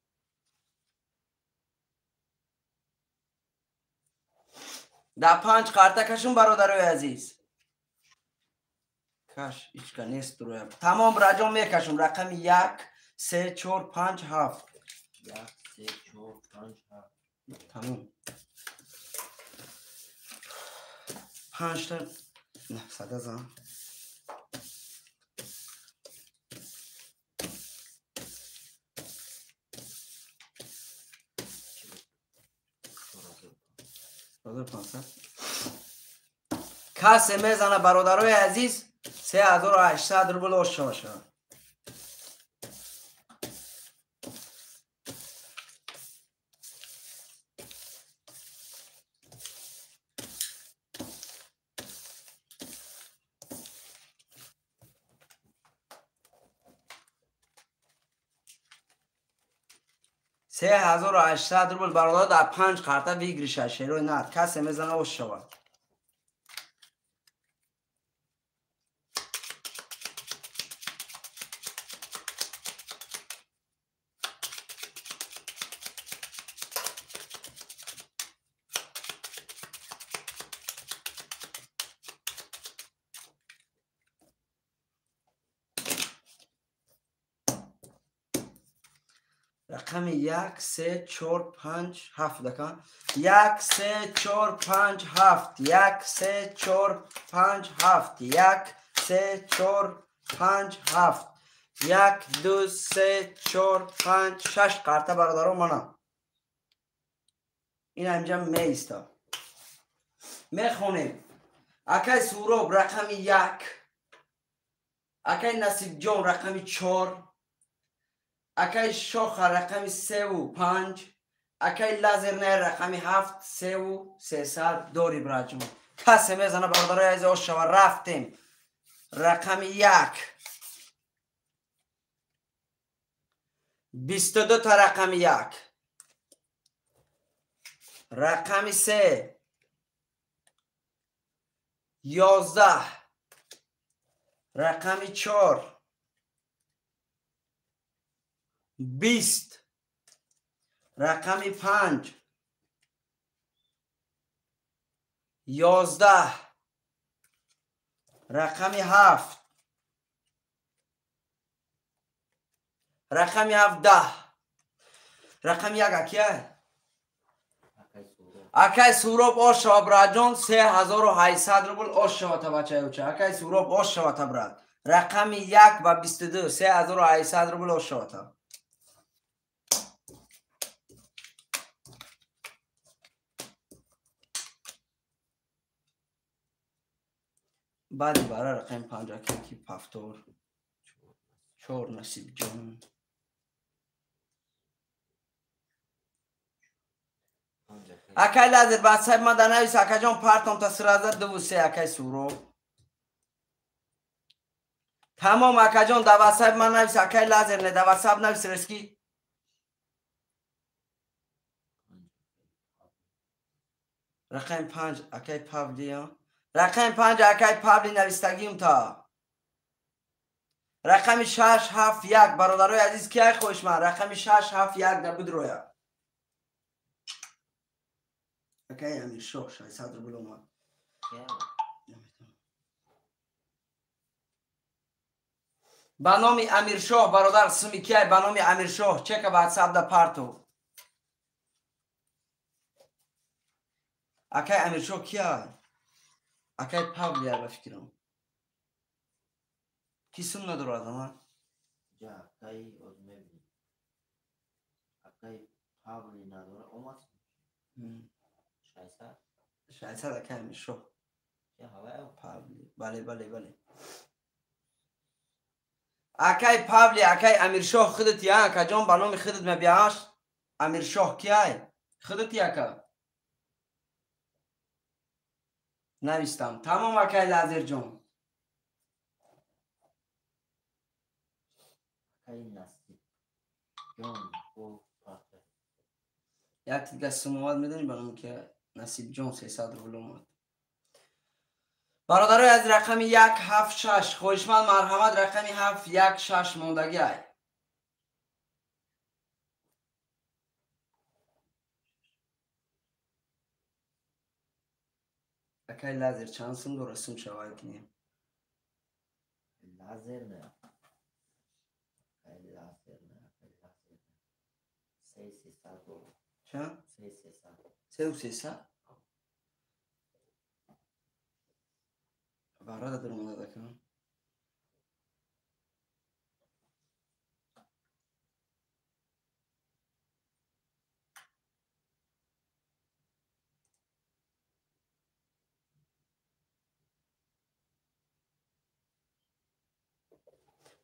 در 5 قرطه کشم برادرای عزیز. کاش هیچ نیست روی تمام رجام میکشم رقم 1 3 4 5 7 1 3 4 5 7 تمام 5 تا نه ساده زن کسی میزنه برادرای عزیز 3800 روبل آشا شد. سه 3800 روبل برادر در 5 قرطه بگیرشه شیروی نه کسی میزنه آش شود. رقم 1 3 4 5 7 دکان 1 3 4 5 7 1 3 4 5 7 1 3 4 5 7 1 2 3 4 5 6 قرطه برادران منم این اینجا میسته میخونیم. اکای سوراب رقم 1 اکای نصیب جان رقم 4 اکای شاخ رقم 3 و 5 اکای لازرنه رقم 7 3 و 300 دوری براجون کسی میزنه برادرای عزیز آش شود. رفتیم رقم 1 22 تا رقم 1 رقم 3 11 رقم 4 20 رقم 5 11 رقم 7 رقم 17 رقم 1 اکیه اکای سوراب آش شوا براجان 3800 روبل آش شوا تا بچه اوچه اکای سوراب آش شوا تا براد رقم 1 و 22 3800 روبل آش شوا تا بعدی برای رقم 5 که پفتور 4 نصیب جان اکای لازر بعد صاحب من در نویس اکای جان پرتم تا 32 اکای سورو تمام اکای جان در صاحب من نویس اکای لازر نه در صاحب نویس رسکی رقم 5 اکای پابلی رقم 5 اکای پابلی نویستگیم تا رقم 671 برادرای عزیز کی خوش من رقم 671 در بود رویا اکای امیر شو 600 روبل اومد به نام امیر شاه برادر سمی کی به نام امیر شاه چک واتساپ در پارتو اکای امیر شاه کیه اکای پابلی به فکرم کیسم نداره آدم جا اکای از میبینی اکای پابلی نداره اومد 600 600 اکای امیر شاه یه هوای پابلی بله اکای پابلی اکای امیر شاه خودت یا اکا جان به نام خودت مبیاش امیر شاه کیای خودت یا اکا نویستم تمام اکای لازر جان اکای نصیب جان و پاتر یک دیگه سمواد میدونی به نام که نصیب جان 300 روبل اومد برادرای از رقم 176 خوشمند مرحمت رقم 716 موندگی ای اکای لازر چند سم درستم شوای کنیم لازر نه اکای لازر نه اکای لازر نه 300 دلار چند؟ 300 300 برادر درمونده دکنم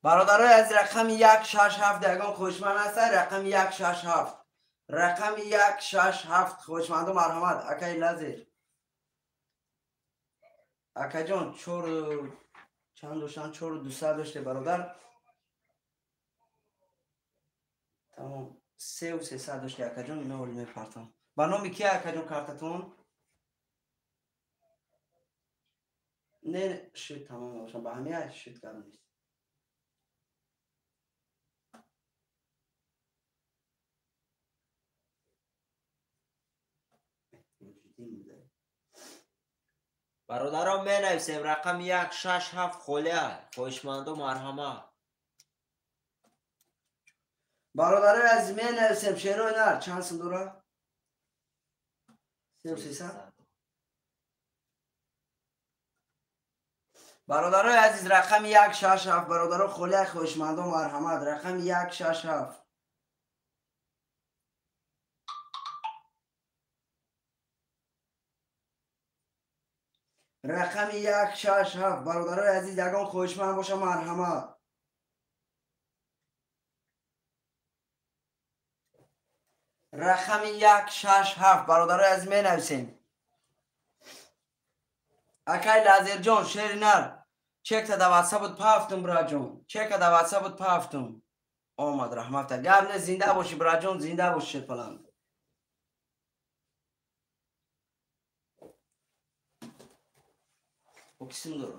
برادرای از رقم 167 یگان خوشمند هستن رقم 167 رقم 167 خوشمند و مرحمت اکای لازر اکا جان چند دوشن 4200 داشته برادر تمام 3300 داشته اکا جان اینا ولی میپرتم با نامی که اکا جان کارتتون نه شد تمام باشم با همه شد کردم نیست برادران بنویسیم رقم 167 خوله خوشمند و مرحمت برادرای از می نویسیم شعر و هنر چند سم دوره 3300 برادرای عزیز رقم 167 برادران خوله خوشمند و مرحمت رقم 167 رقم 167 برادرای عزیز یگان خوشمند باشه مرحمت رقم 167 برادرای عزیز می نویسیم اکای لازر جان شعر نر چک تا دواتسا بود پافتم برا جان چک تا دواتسا بود پافتم آمد رحمت گرم نه زنده باشی برا جان زنده باشی پلند o کسی نداره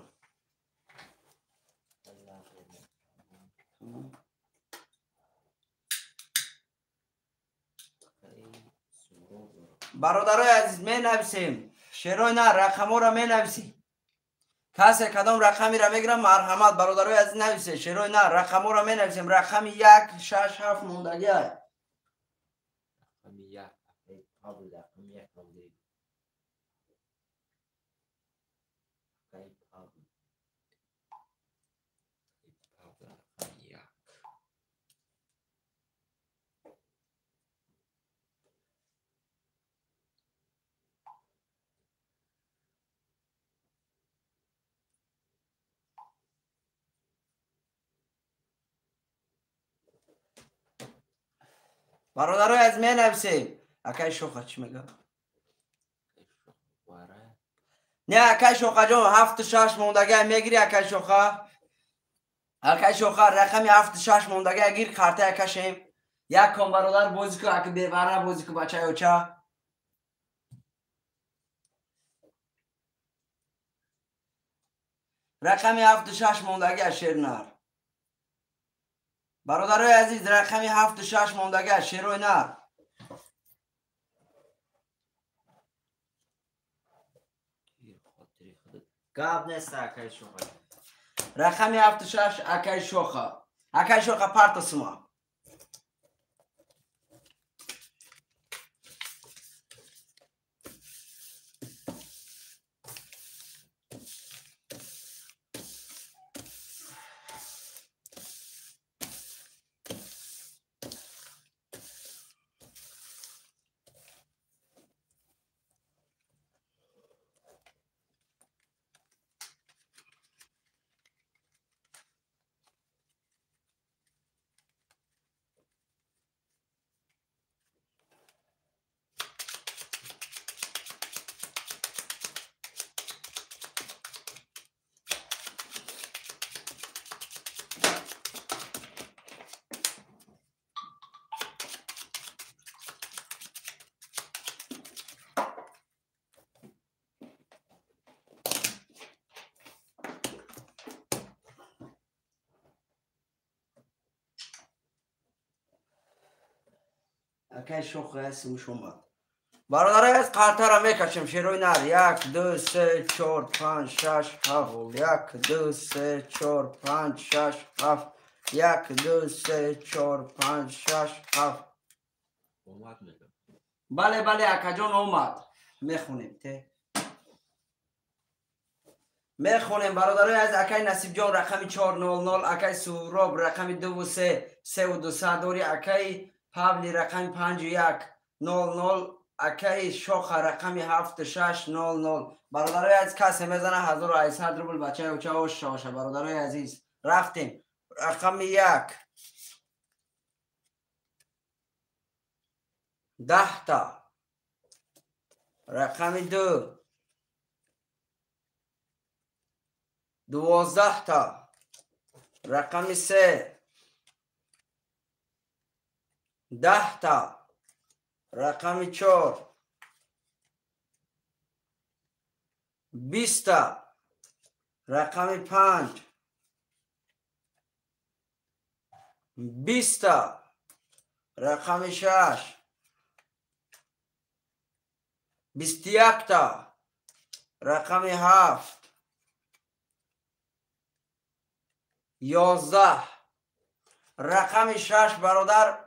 برادرای عزیز می نویسیم شعرهای نه رقم را می نویسیم کسی کدام رقمی را میگیرم مرحمت برادرای عزیز نویسه شعرهای نه رقم را می نویسیم رقم 167 موندگی های رقم 1 پابل رقم 1 پابل رقم 1 برادرای عزیز می نویسیم اکای شوخه چی میگه نه اکای شوخه جان 76 موندگی میگیری اکای شوخه رقمی 76 موندگی گیر کارته کشیم یک کن برادر بازی که اگه ببره بازی که بچه اوچه رقمی 76 موندگی شیر نر برادرای عزیز رقمی 76 موندگی شیر نر گاب نیست اکای شوخه رقمی 76 اکای شوخه پارت سما اکای شوخ اسمش اومد. برادرای از قطع را میکشیم شیروی نر. 1 2 3 4 5 6 7. 1 2 3 4 5 6 7. 1 2 3 4 5 6 7. اومد میگم. بله بله اکا جان اومد. میخونیم ته. میخونیم برادرای از اکای نصیب جان رقم 400. اکای سهراب رقم 2 3 3 و 200 داری. اکای پابلی رقم 5100. اکای شوخ رقم 7600. برادرای از کسی میزنه 1800 روبل بچه اوچه اوشه. برادرای عزیز رفتیم. رقم 1 10 تا. رقم 2 12 تا. رقم 3 10 تا. رقم 4 20 تا. رقم 5 20 تا. رقم 6 21 تا. رقم 7 11. رقم 6 برادر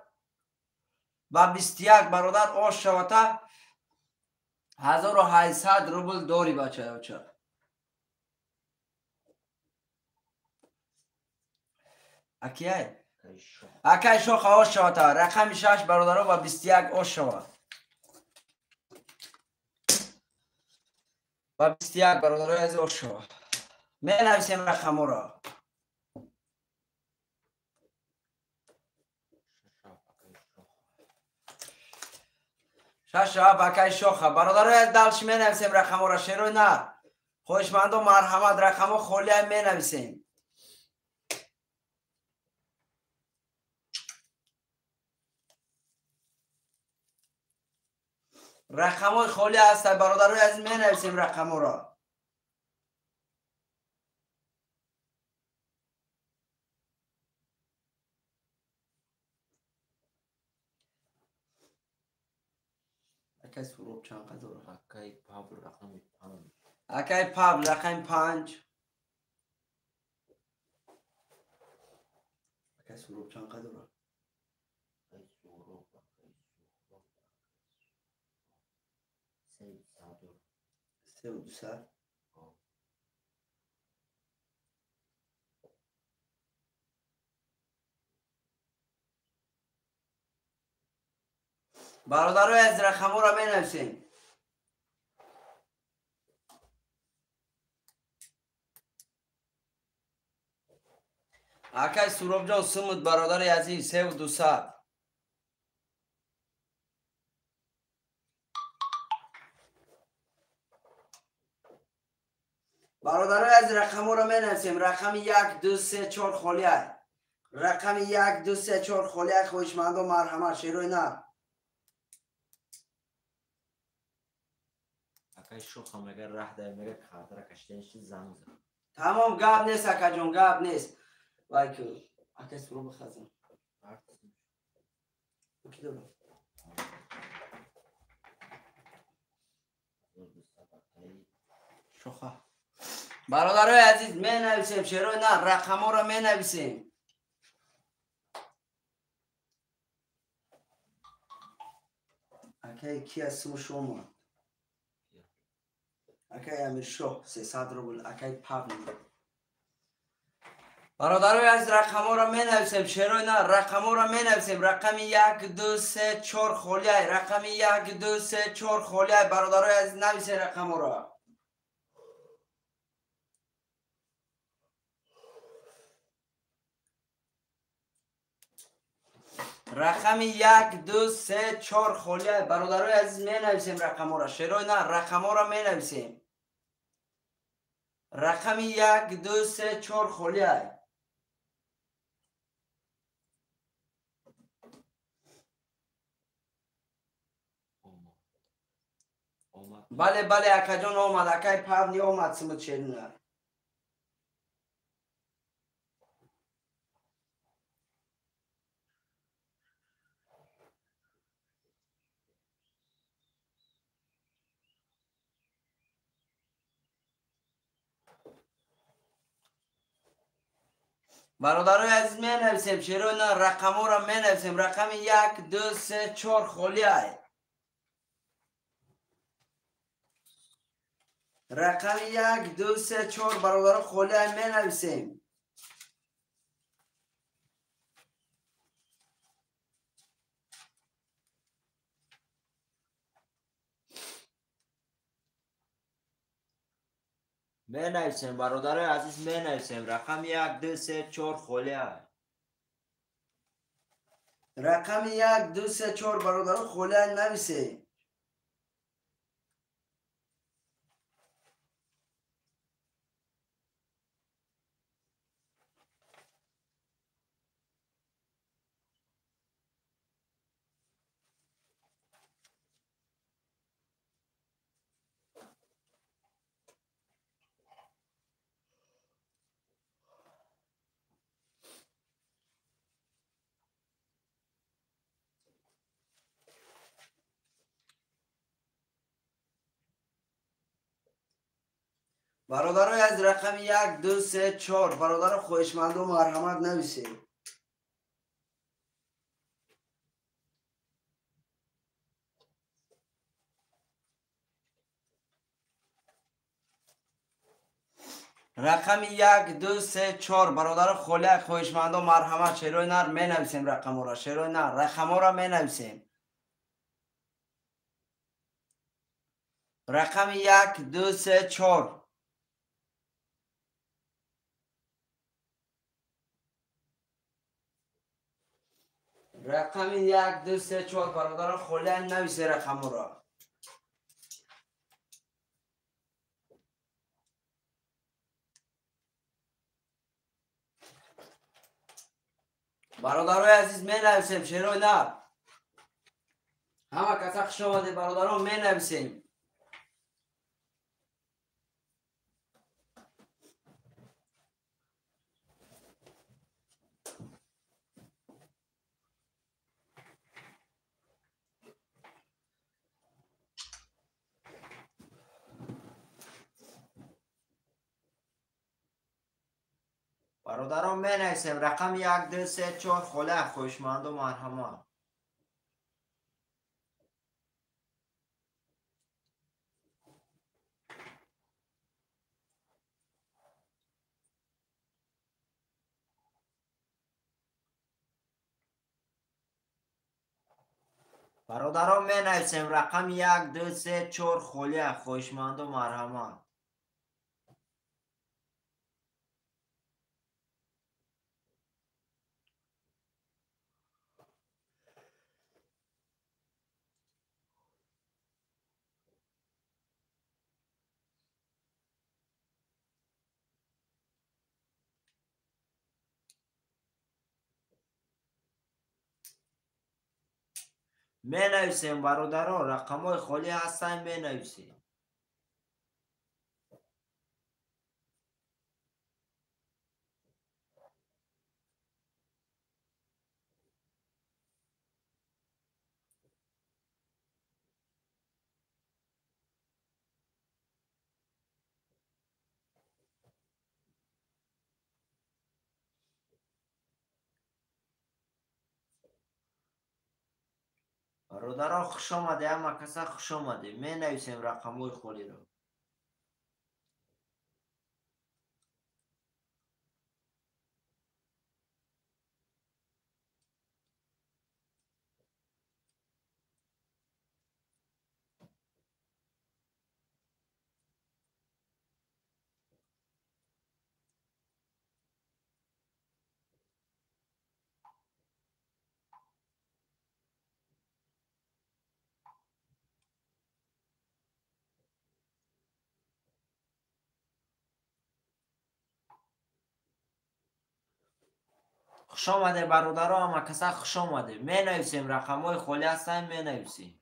و 21 برادر آش شوته 1800 روبل داری بچه بچه. اکیه اکای شوخ آش شوته. رقم 6 برادر و 21 آش شوته و 21 برادر از آش شوته. می نویسیم رقم را. شش اکای شوخ برادر از دلش می نویسیم رقم را. شیروی نه خوشمند و مرحمت رقم خولی می نویسیم. رقم خولی هست برادر از می نویسیم رقم را. اکای سروب چند قدر؟ اکای پابل رقم 5. اکای پابل رقم 5. اکای سروب چند قدر؟ اکای سهراب 3 و 200. برادر از رقم را می نویسیم. اکای سروب جان سمود برادر عزیز 3 و 200. برادر از رقم را می نویسیم. رقم 1 2 3 4 خالی های. رقم 1 2 3 4 خالی های. خوشمند و مرحمت شیروی نه. اکای شوخ هم اگر راه ده میگه خاطر کشتنش زنگ زن. تمام گاب نیست اکا جون گاب نیست. وای که اکای سروب خزم. کی دارم؟ شوخه برادرای عزیز می نویسیم شیروی نه رقم ها را می نویسیم. اکای کی اسم شما؟ اکای امیر شاه 300 روبل. اکای پابل. برادرای از رقم ها را می نویسیم شیروی نه رقم ها را می نویسیم. رقم 1 2 3 4 خالی های. رقم 1 2 3 4 خالی های. برادرای از نویسیم رقم ها را. رقم 1 2 3 4 خالی های. برادرای عزیز می نویسیم رقم ها را. شیروی نه رقم ها را می نویسیم. رقم 1 2 3 4 خالی های. بله بله اکا جان آمد. اکای پابلی آمد سمت شیرونه. برادرای عزیز می نویسیم شیرو اینا رقم ها را می نویسیم. رقم 1 2 3 4 خالی های. رقم 1 2 3 4 برادر خالی های می نویسیم. بنویسیم برادر عزیز بنویسیم رقم 1 2 3 4 خالی های. رقم 1 2 3 4 برادر خالی های نویسیم. برادرای از رقم 1 2 3 4 برادر خواهشمند و مرحمت نویسید. رقم 1 2 3 4 برادر خالی خواهشمند و مرحمت شیروی نر می نویسیم. رقم را شیروی نر رقم را می نویسیم. رقم 1 2 3 4 رقم 1 2 3 4 برادر خالی نویسه رقم را. برادرای عزیز می نویسیم شیروی نر. همه کسا خوش آمده برادران می نویسیم. برادران بنویسیم رقم 1 2 3 4 خالی خوشمند و مرحمت. برادران بنویسیم رقم 1 2 3 4 خالی خوشمند و مرحمت. می نویسیم برادران رقم های خالی هستن می نویسیم. برادران خوش آمده همه کسا خوش آمده می نویسیم رقم های خالی رو. خوش آمده برادران همه کسا خوش آمده می نویسیم رقم های خالی هستن می نویسیم.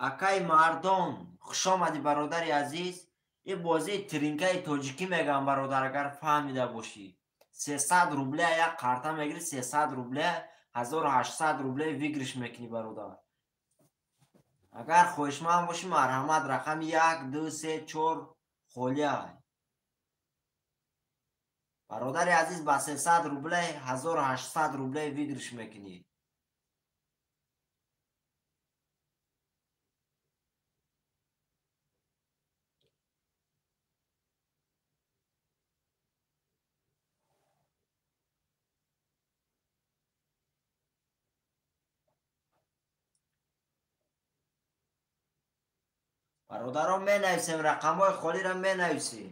акай мардон, хуш омадӣ бародари азиз. Ин бозии тринкаи тоҷикӣ мегӯям бародар, агар фаҳмида бошӣ. 300 рубля як карта мегири, 300 рубля, 1800 рубля вигриш мекунӣ бародар. агар хоҳишманд бошӣ, марҳамат, рақами 1 2 3 4 холияй. бародари азиз, ба 300 рубля 1800 рубля вигриш мекунӣ. бародарон менависем, рақамҳои холиро менависем.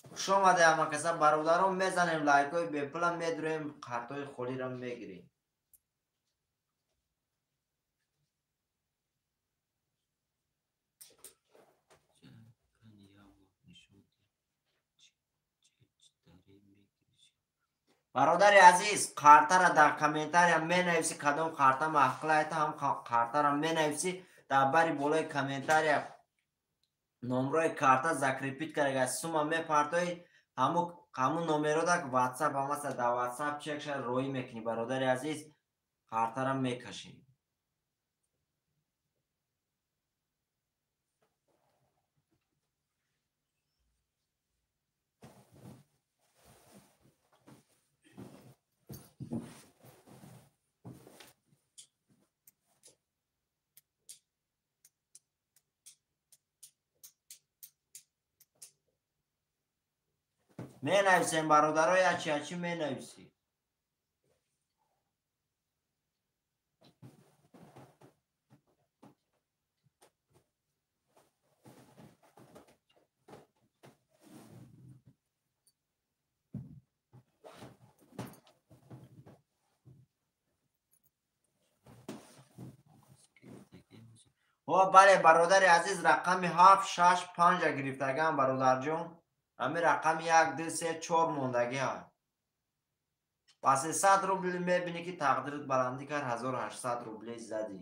хуш омаде ҳамакаса. бародарон мезанем лайкҳои бепулам медурем, картҳои холиро мегирем. бародари азиз, картаро дар комментария менависӣ, кадом карта маҳқулайта, ҳам картаро менависӣ, дар бари болои комментария номрои карта закрепит карда, сума мепартоӣ, ҳамун номеродак ватсап ҳамаста, дар ватсап чекша роӣ мекунӣ. бародари азиз, картаро мекашем. менависем бародаро, ячи менависӣ. бале бародари азиз, рақами 765 гирифтагиам бародарҷон. ҳамин рақами 1 2 3 4 мондагиам. ба 300 рубл мебинӣ ки тақдират баландӣ кард, 1800 рубли задӣ.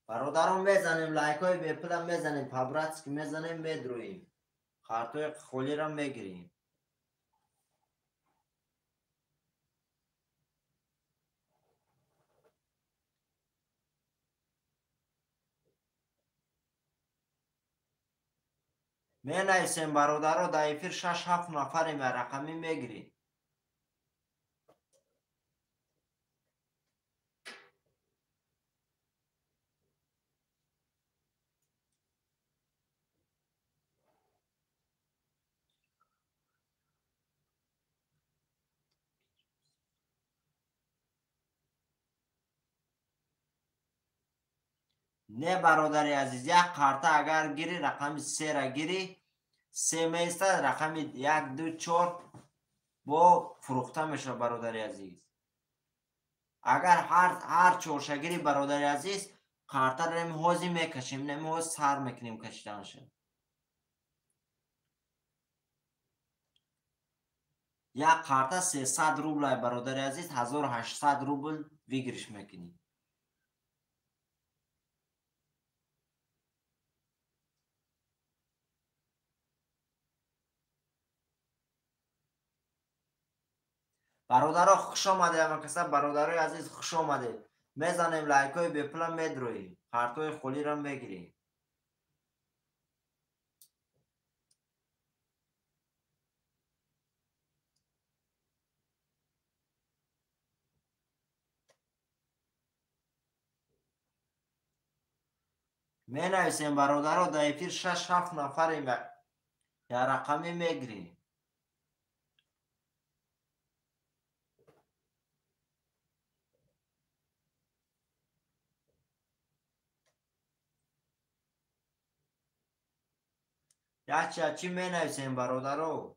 бародарон мезанем лайкҳои бепулам мезанем, по-братски мезанем, медурӯем. картҳои холиро мегирем. менависем бародаро, дар эфир 6-7 нафарем, рақамӣ мегирем. не бародари азиз, як карта агар гирӣ, рақами 3-ра гирӣ, 3 меистад, рақами 1 2 4 бо фурӯхта мешавад. бародари азиз, агар ҳар чорша гирӣ, бародари азиз, картаро ҳозӣ мекашем, ҳози сар мекунем кашиданашо. як карта 300 рублай, бародари азиз, 1800 рубл вигриш мекунӣ. бародаро хуш омаде, ҳамакаса. бародарои азиз, хуш омаде. мезанем лайкҳои бепулам медурӯем, картҳои холиро мегирем. менависем бародаро, дар эфир 6-7 нафарем, я рақамӣ мегирем. ячи менависем бародаро.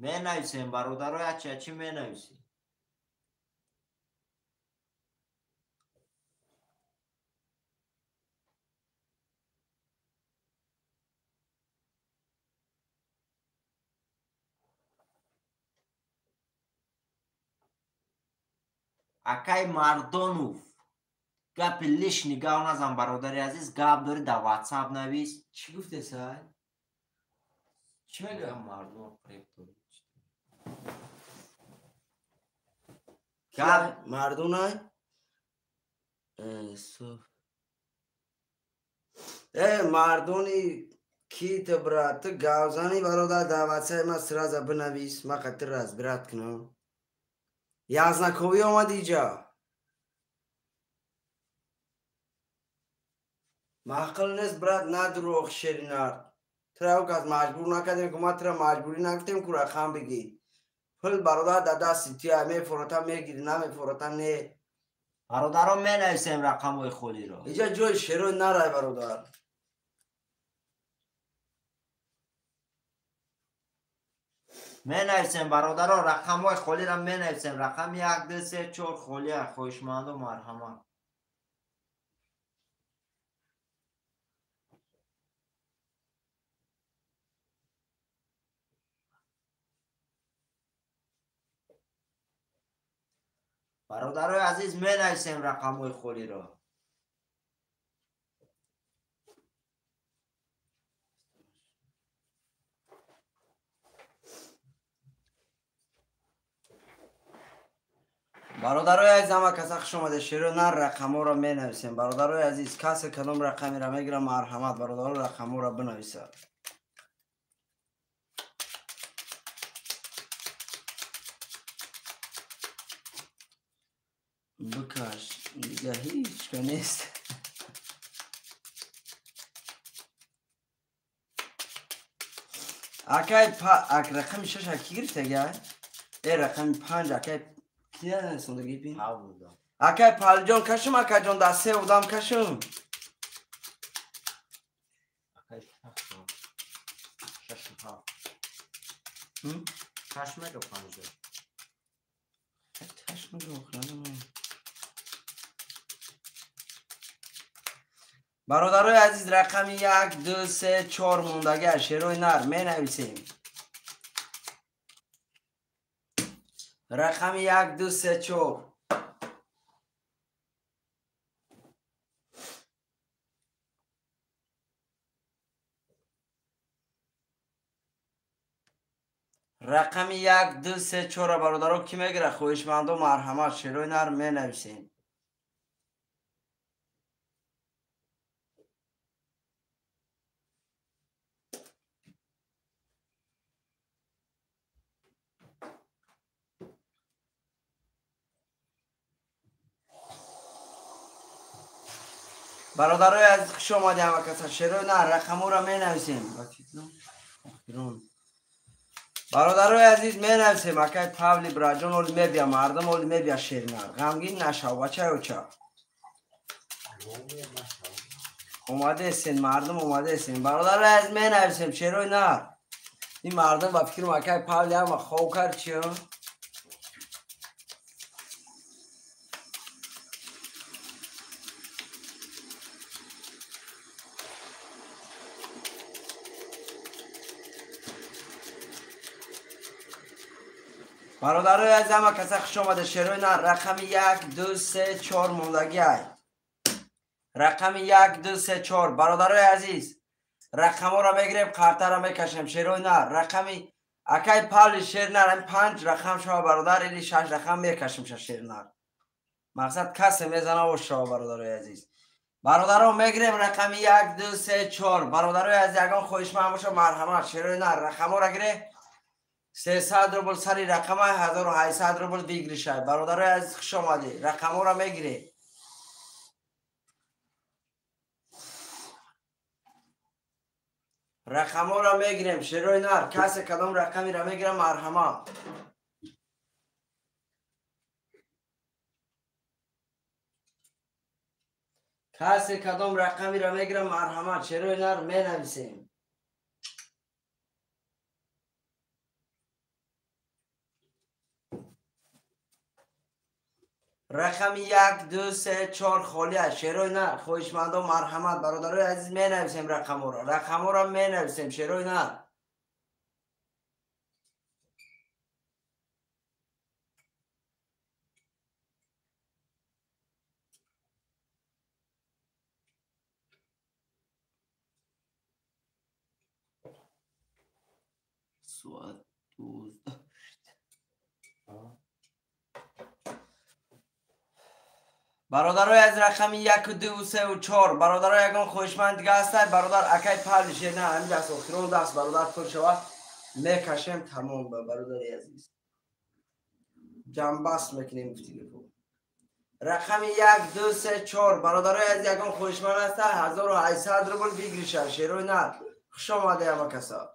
менависем бародаро ачи менависӣ. акай мардонов гапи лишни гав назан бародари азиз, гап дори дар ватсап навис. Чӣ гуфтесай? Чӣ мегӯям? Мардонов препторӣ. Гап мардонай? Мардони кит брат, ту гавзани бародар дар ватсап ма сраза бинавис, ма қатир разбират кунам. Язнаковӣ омади иҷа. маъқул нест брат, на дуруғ шеринар. Тра кас маҷбур накардем ки ма тра маҷбурӣ нагуфтем ки рақам бигӣ. Пул бародар дар дасти туя, мефорота мегирӣ, намефорота не. бародарон менависем рақамҳои холиро. Иҷа ҷои шерой нарай бародар. менависем бародарон, рақамҳои холиро менависем. рақами 1 2 3 4 холия, хоҳишманду марҳамат. бародарои азиз, менависем рақамҳои холиро. бародарои азиз, ҳама каса хуш омадед. шерӯ нар рақамҳоро менависем. бародарои азиз, касе кадом рақамиро мегирам, марҳамат, бародаро рақамҳоро бинависад. бикаш, дига ҳечка нест. акай рақами 6 ки гирифтага? рақами 5 акай кия сондагӣ бин? акай палҷон кашум, акайҷон дар се одам кашум. бародарои азиз, рақами 1 2 3 4 мондага шерои нар менависем. рақами 1 2 3 4. рақами 1 2 3 4 бародаро ки мегира, хоҳишманду марҳамат, шерои нар менависем. бародарои азиз, хуш омадед ҳама каса. шерои нар рақамҳоро менависем. бародарои азиз, менависем. акай Павли браҷон оли мебия, мардум оли мебия шеринар. ғамгин нашав, бачаёча. омадесен, мардум омадесен. бародарои азиз, менависем. шерои нар. ин мардум ба фикрам акай Павли ҳама хоб кард чиё? бародарои азиз, ҳама каса хуш омадед. шерои нар рақами 1 2 3 4 мондагиай. рақами 1 2 3 4. бародарои азиз, рақамҳоро мегирем, қартаро мекашем. шерои нар рақами акай Павли шеринар, ин 5 рақам шава бародар, или 6 рақам мекашем ша шеринар. мақсад касе мезана ош шава бародарои азиз. бародаро мегирем рақами 1 2 3 4. бародарои азиз, ягон хоҳишманд боша, марҳамат, шерои нар рақамҳоро гире. 300 рубл сари рақама, 1800 рубл бигиришай. бародарои азиз, хуш омадед. рақамҳоро мегире. рақамҳоро мегирем. шерои нар касе кадом рақамиро мегирам, марҳамат. касе кадом рақамиро мегирам, марҳамат, шерои нар менависем. رقم 1 2 3 4 خالی است. شیروی نه خویشمندان مرحمت برادرای عزیز می نویسیم رقم را می نویسیم. شیروی نه سواد 12 برادرای از رقم 1 و 2 و 3 و 4 برادرای یکان خوشمند دیگه هستن. برادر اکای پلشه نه همینجا است اخیرون دست برادر پر شود میکشیم تمام. برادر عزیز جنبست میکنیم تلفن. رقم 1 2 3 4 برادرای از یکان خوشمند هستن. 1800 روبل بگیرشه. شیروی نه خوش آمده همه کسا.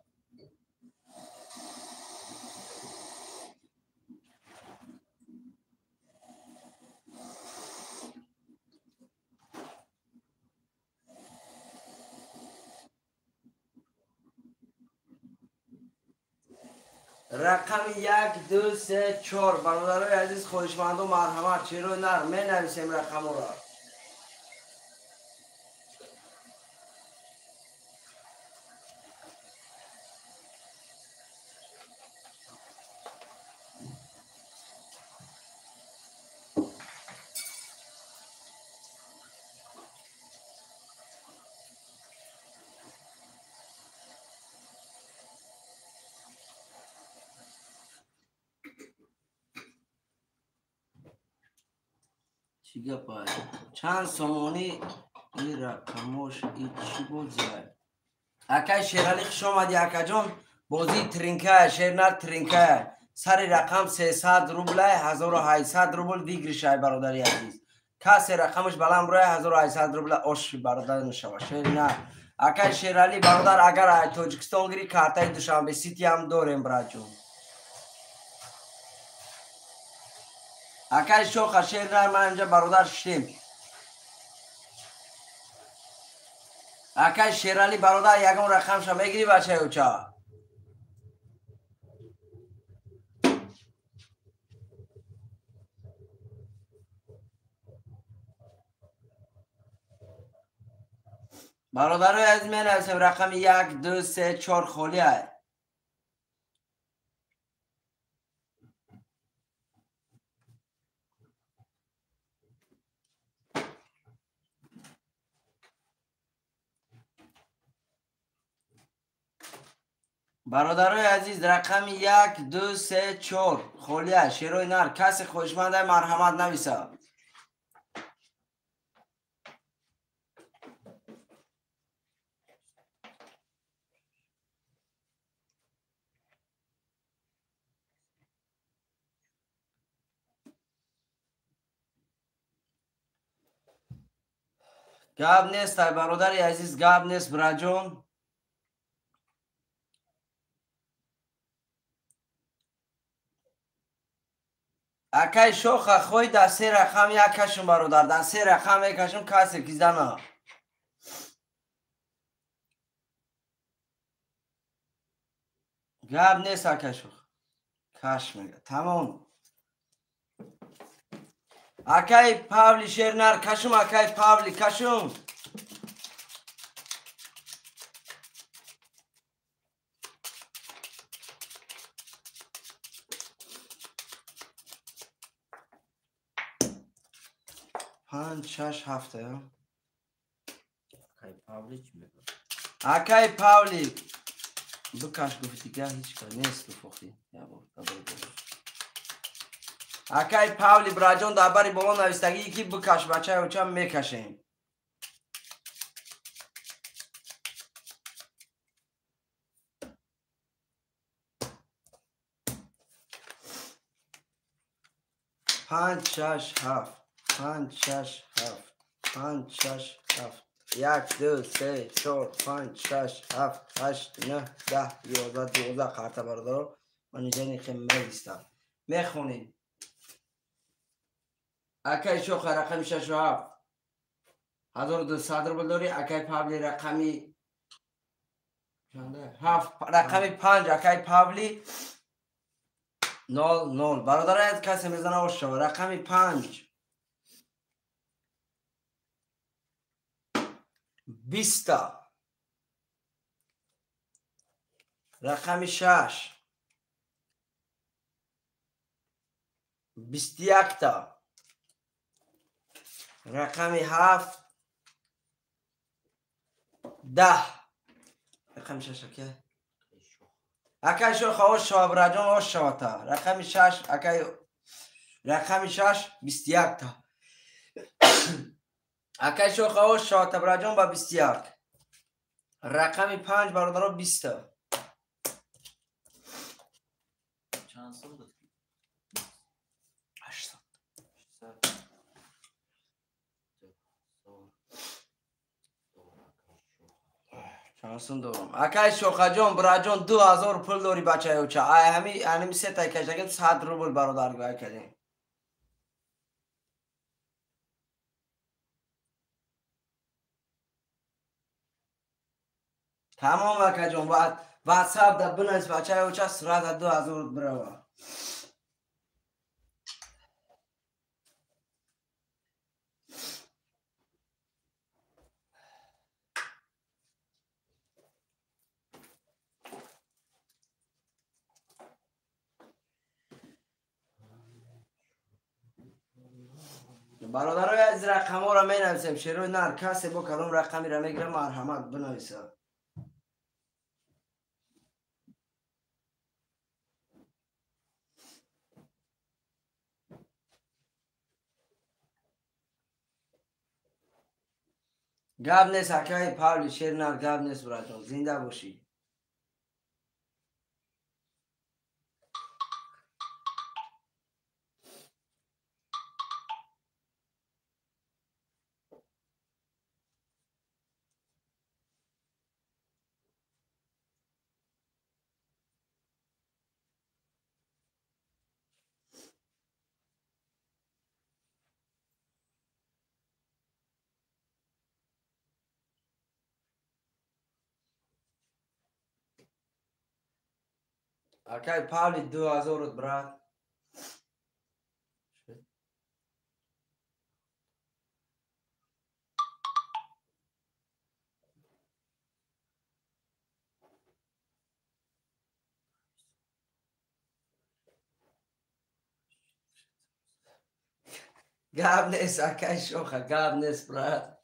رقم 1 2 3 4 برادرای عزیز خوشمند و مرحمت چیروی نر می نویسیم رقم را. چی گپای چند سامانی این رقمش این چی بود زای اکای شیرالی خوش آمدی اکا جان. بازی ترینکه شیرنر ترینکه سر رقم 300 روبل 1800 روبل دیگریشه برادری عزیز. کسی رقمش بلند روی 1800 روبل آش برادر نشوه شیر نه. اکای شیرالی برادر اگر تاجیکستان گیری کارتای دوشنبه سیتی هم داریم براد جون. اکای شوخ شیر نه من اینجا برادر شدیم. اکای شیرالی برادر یکم رقمش میگیری بچه اوچا. برادرای از می نویسیم رقم 1 2 3 4 خالی های. برادرای عزیز رقم 1 2 3 4 خالی های. شیروی نر کسی خوشمنده مرحمت نویسه. گاب نیست برادر عزیز گاب نیست براجون. اکای شوخ خوی در سه رقم یک کشم برادر در سه رقم یک کشم کسی که زنه. گاب نیست اکای شوخ کش میگه تمام. اکای پاولی شیرنر کشم اکای پاولی کشم. پنج شش هفته اکای پاولی چی میگه؟ اکای پاولی بکش گفتی که هیچ کار نیست بفختی اکای پاولی براجان در بری بالا نویستگی یکی بکش بچه اوچه میکشیم. پنج شش هفت پنج شش هفت پنج شش هفت 1 2 3 4 5 6 7 8 9 10 11 12 کارت برادر من اینجا نیخه میلیستم میخونیم. اکای شوخ رقم 6 و 7 1200 رو داری. اکای پاولی رقمی 7 رقمی 5 اکای پاولی 0 0 برادر از کسی میزنه و شما رقمی 5 20 رقم 6 21 رقم 7 10 رقم 6 اکای شو خواهش شواب راجون آش شواتا رقم 6 اکای رقم 6 21 تا اکای شو خواهش شواتا براجون با 21 رقم 5 برادرها 20 چند سال بود؟ 8 چانسون دورم اکای شوخا جون براجون 2000 پول داری بچه اوچا همی سه تا کشگن 100 روبل برادر گویا کردیم تمام اکای جون واتساپ دا بنویس بچه اوچا سرعت 2000 بروا برادرای از رقم ها را می نویسیم شروع نر کسی با کلام رقمی را میگیره مرحمت بنویسه گب نیست اکای پاولی شیر نر گب نیست برادران زنده باشی اکای پاولی 2000 براد گب نیست اکای شوخه گب نیست براد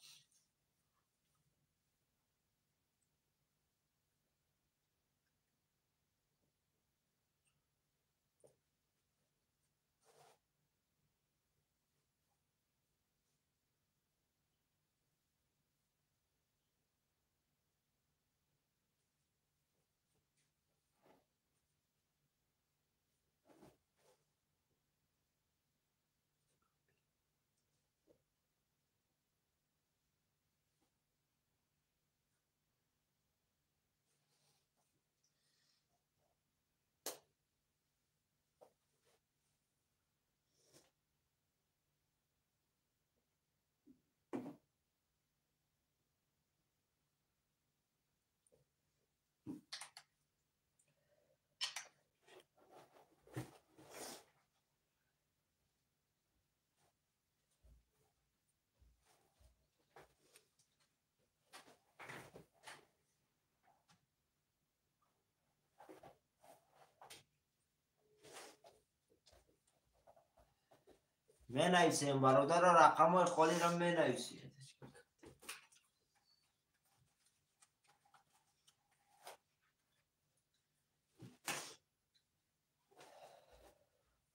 می نویسیم برادر رقم های خالی را می نویسیم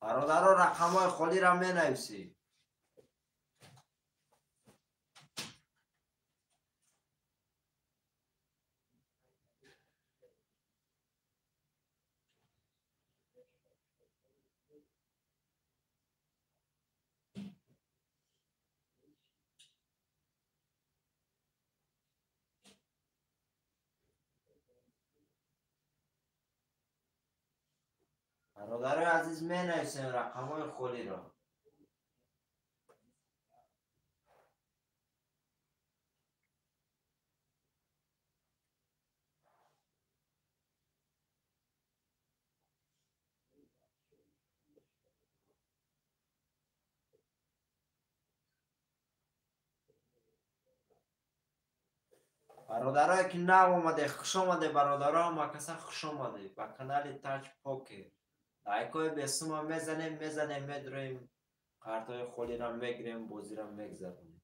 برادر رقم های خالی را می نویسیم برادر عزیز می نویسیم رقم های خالی را برادرایی که نو اومده خوش آمده برادرها مکسا خوش آمده با کانال تاچ پوکر لایکای بسوم میزنیم میدرویم کارتای خولی را میگیریم بازی را میگذرونیم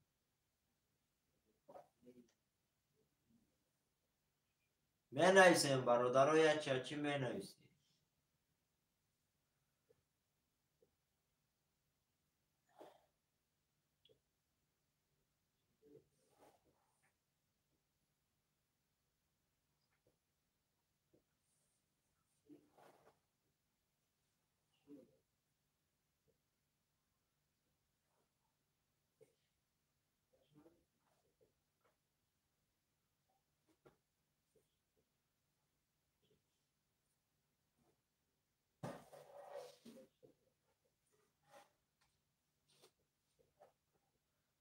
مینویسیم برادرای چی مینویسیم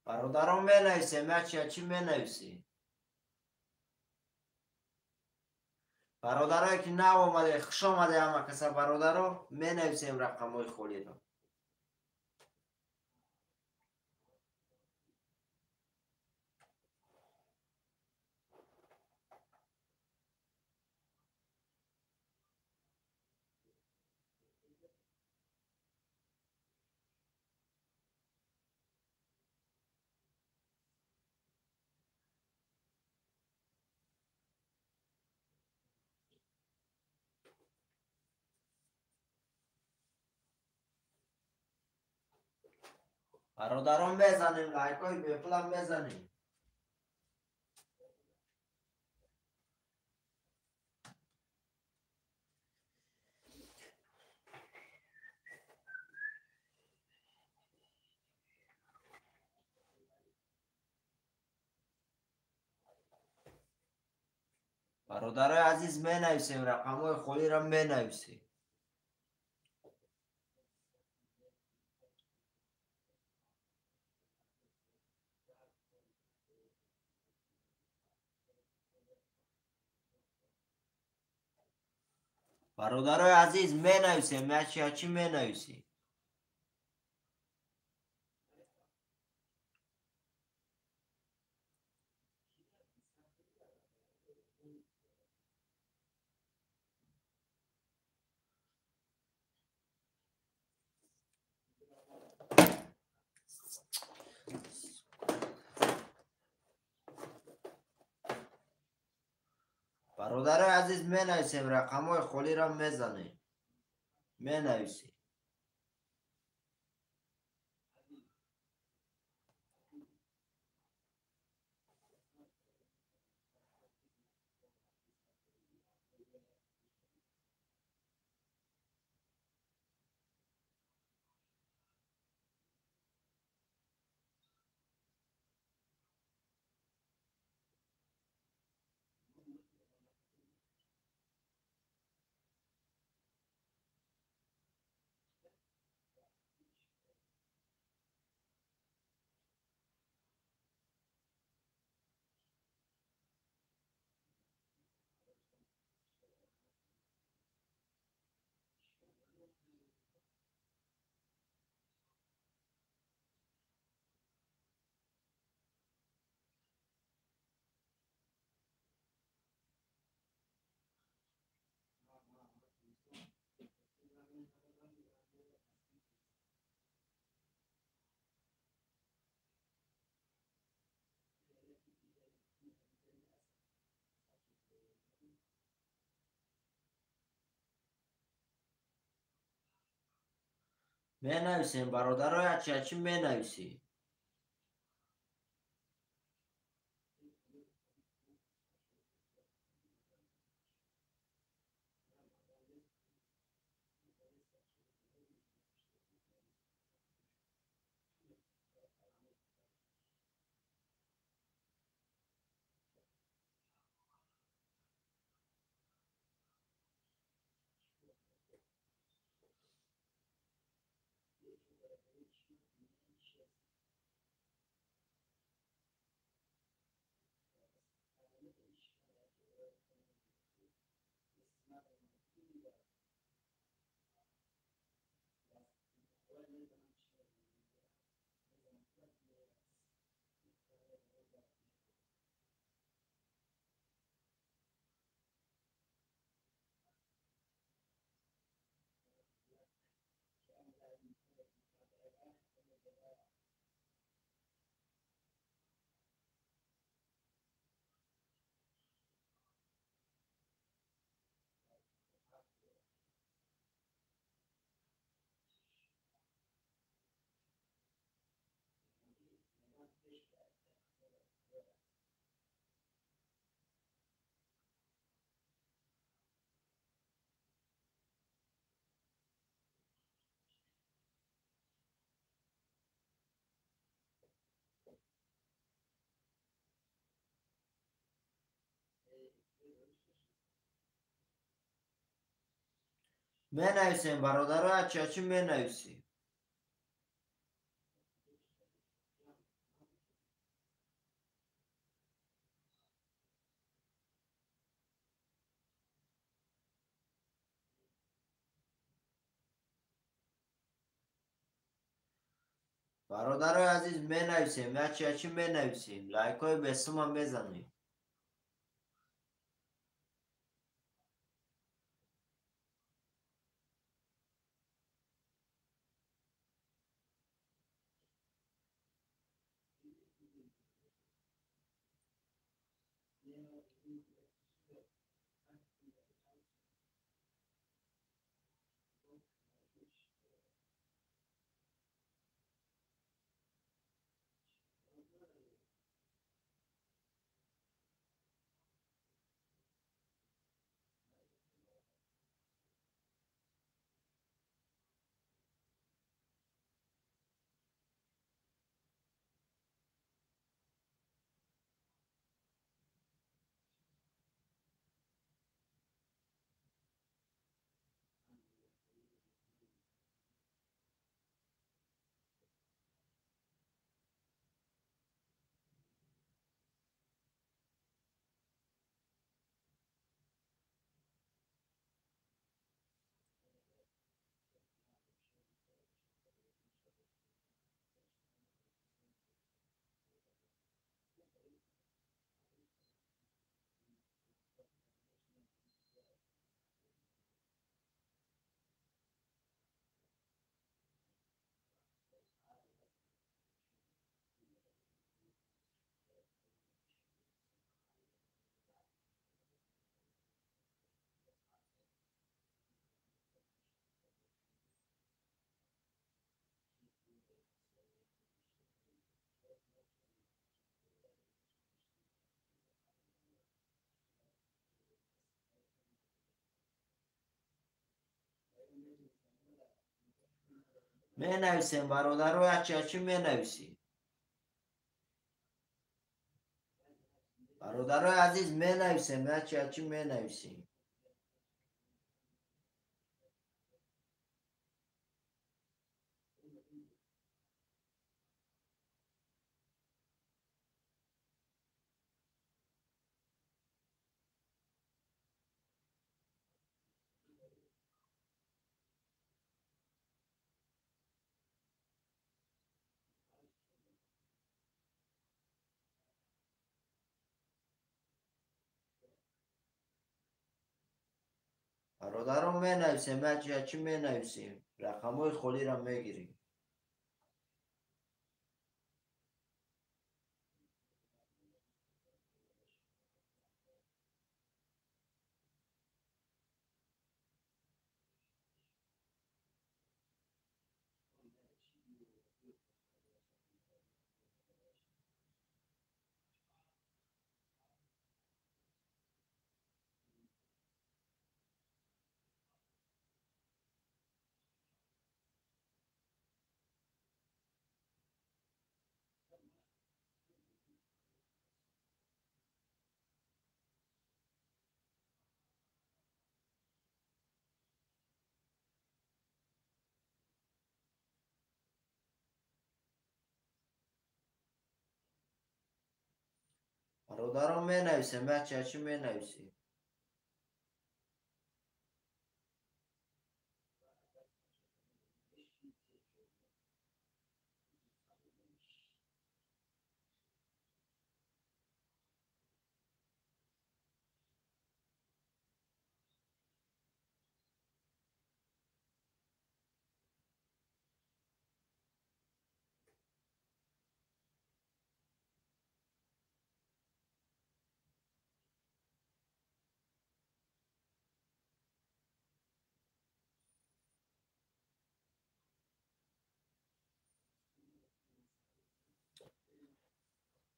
برادران مینویسیم چی مینویسیم برادرایی که نو اومده خوش آمده همه کسا برادرها مینویسیم رقمای خولی را برادران بزنیم لایکای بپلم بزنیم برادرای عزیز مینویسیم رقمای خولی را مینویسیم برادرای عزیز مینویسیم چی مینویسیم برادرای عزیز مینویسیم رقمای خولی را میزنیم مینویسیم مینویسیم برادرای چی مینویسیم بنویسیم برادرها چی بنویسیم. برادرای عزیز بنویسیم یا چی بنویسیم. لایک های بسم هم بزنیم. بنویسیم برادرها چی بنویسیم. برادرای عزیز بنویسیم یا چی بنویسیم. برادران بنویسیم یا چی بنویسیم. رقم های خالی را میگیریم. برادران بنویسیم یا چی بنویسیم.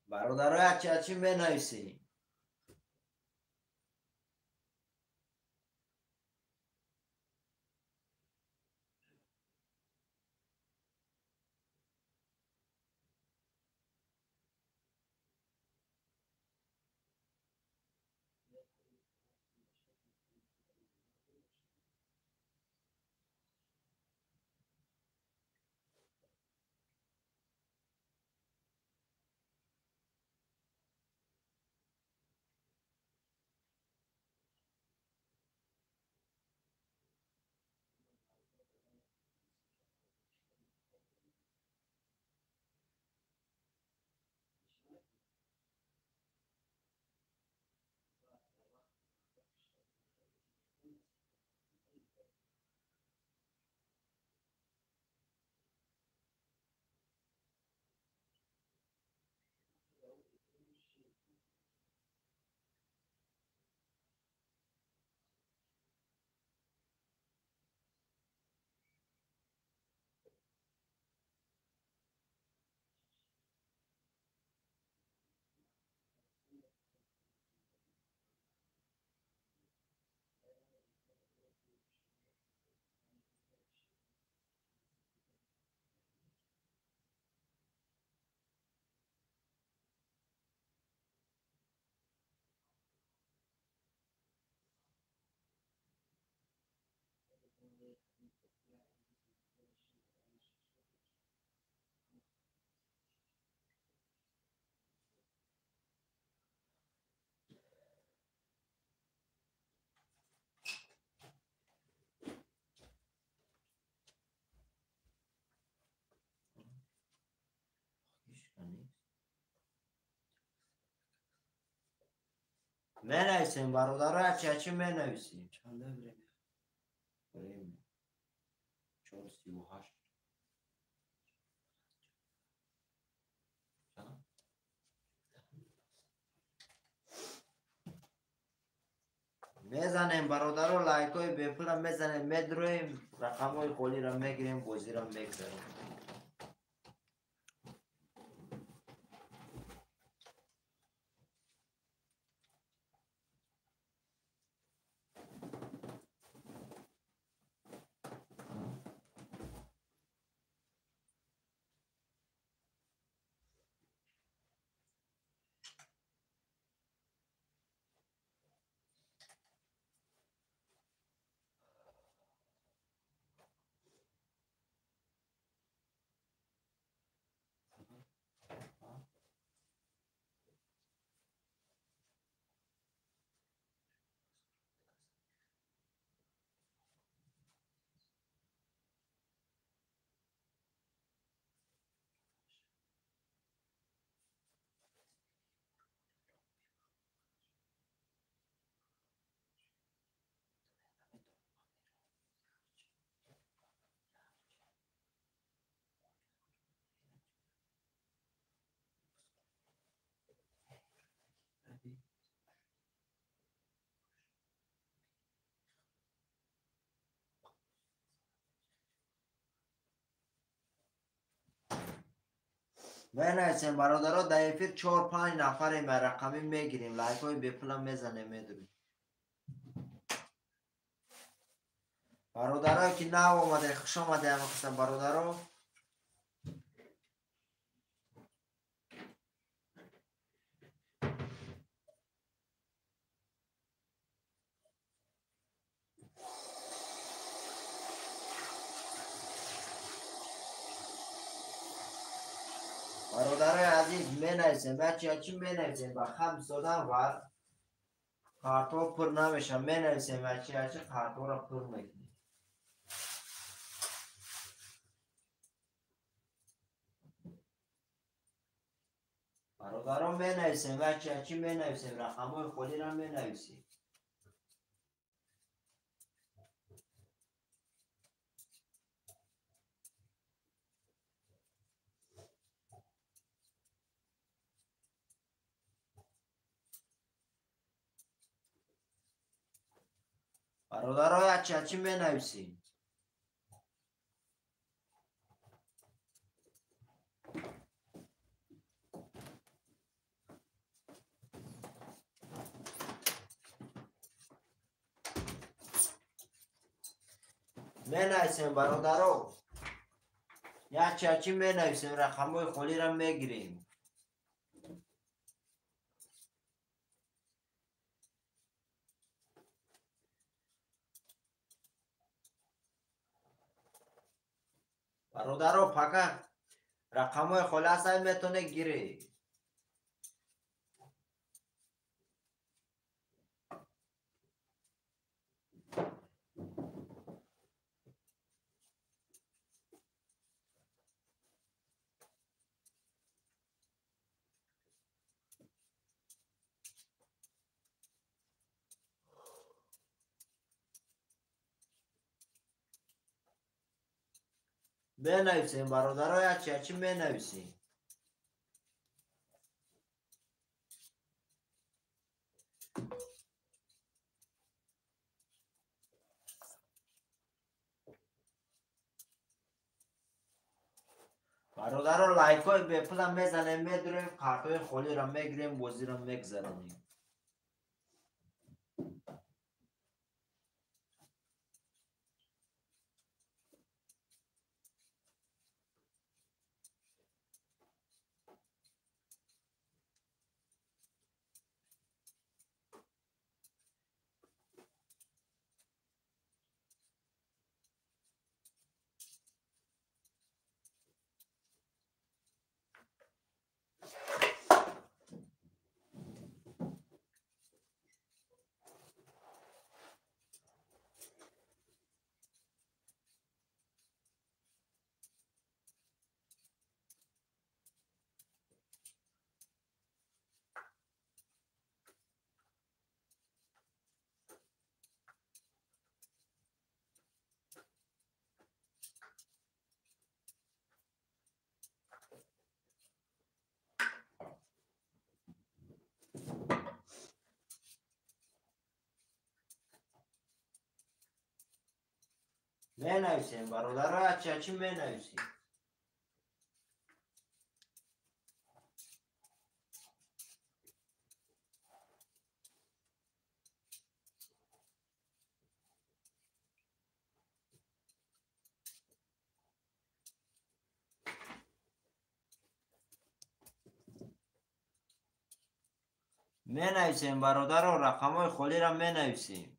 برادرای چی بنویسیم. بنویسیم برادرها چی بنویسیم؟ چنده بریم؟ بریم 438 میزنیم برادرها لایک های بپلم میزنیم میدرویم رقم های خالی را میگیریم بازی را میگذاریم بنویسیم برادرها دقیقه 4-5 نفریم رقمی میگیریم لایک های بپلم میزنیم میدرویم برادرها که نو آمده خوش آمده همه قسم برادرها برادرای عزیز بنویسیم بچه چی بنویسیم با خم زدن و کارتو پر نمیشه بنویسیم بچه کارتو را پر میکنیم برادران بنویسیم بچه چی بنویسیم رقم های خودی را بنویسیم برادرای چی بنویسیم بنویسیم برادرها چی بنویسیم رقم های خالی را میگیریم برادرها فقط رقم های خلاص های میتونه گیری بنویسیم برادرای چی بنویسیم برادرها لایک های بپلم میزنیم میدرویم کارتای خالی را میگیریم بازی را میگذرانیم بنویسیم برادرها از چی بنویسیم. بنویسیم برادرها رقمای خالی را بنویسیم.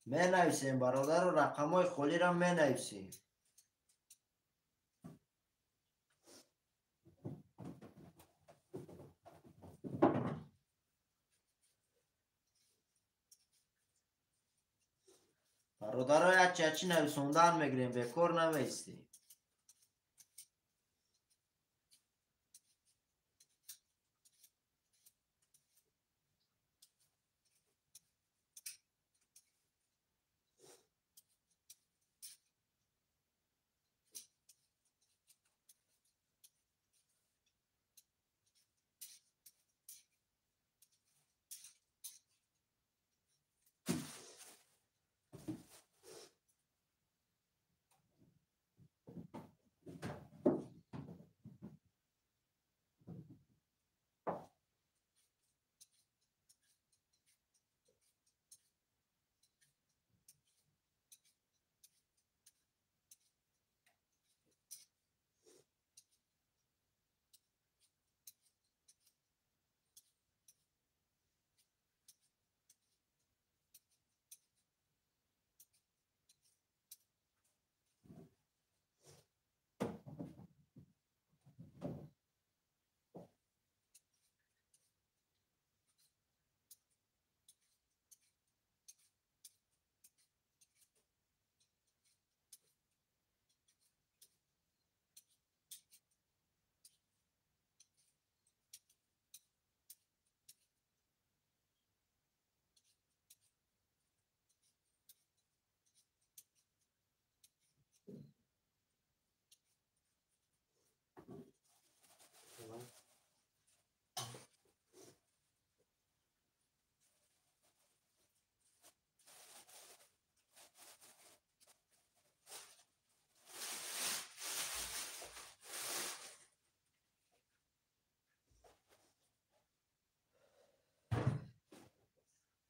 بنویسیم برادر و رقمای خالی را بنویسیم. برادرای چی نویسوندن میگیریم به کار نمیستیم.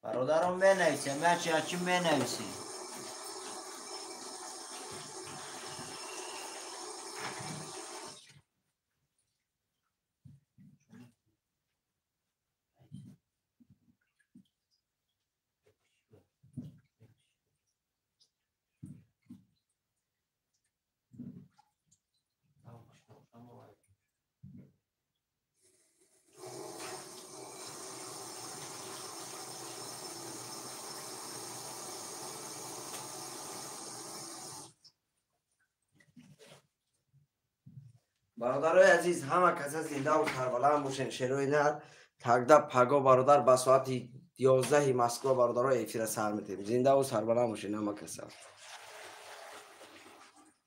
برادران بنویسیم بچه چی بنویسیم برادرای عزیز همه کسا زنده و سربلند باشین. شیروی نر تقدا پگا برادر به ساعت 11 مسکو برادرای افیر سر میتیم. زنده و سربلند باشین همه کسا.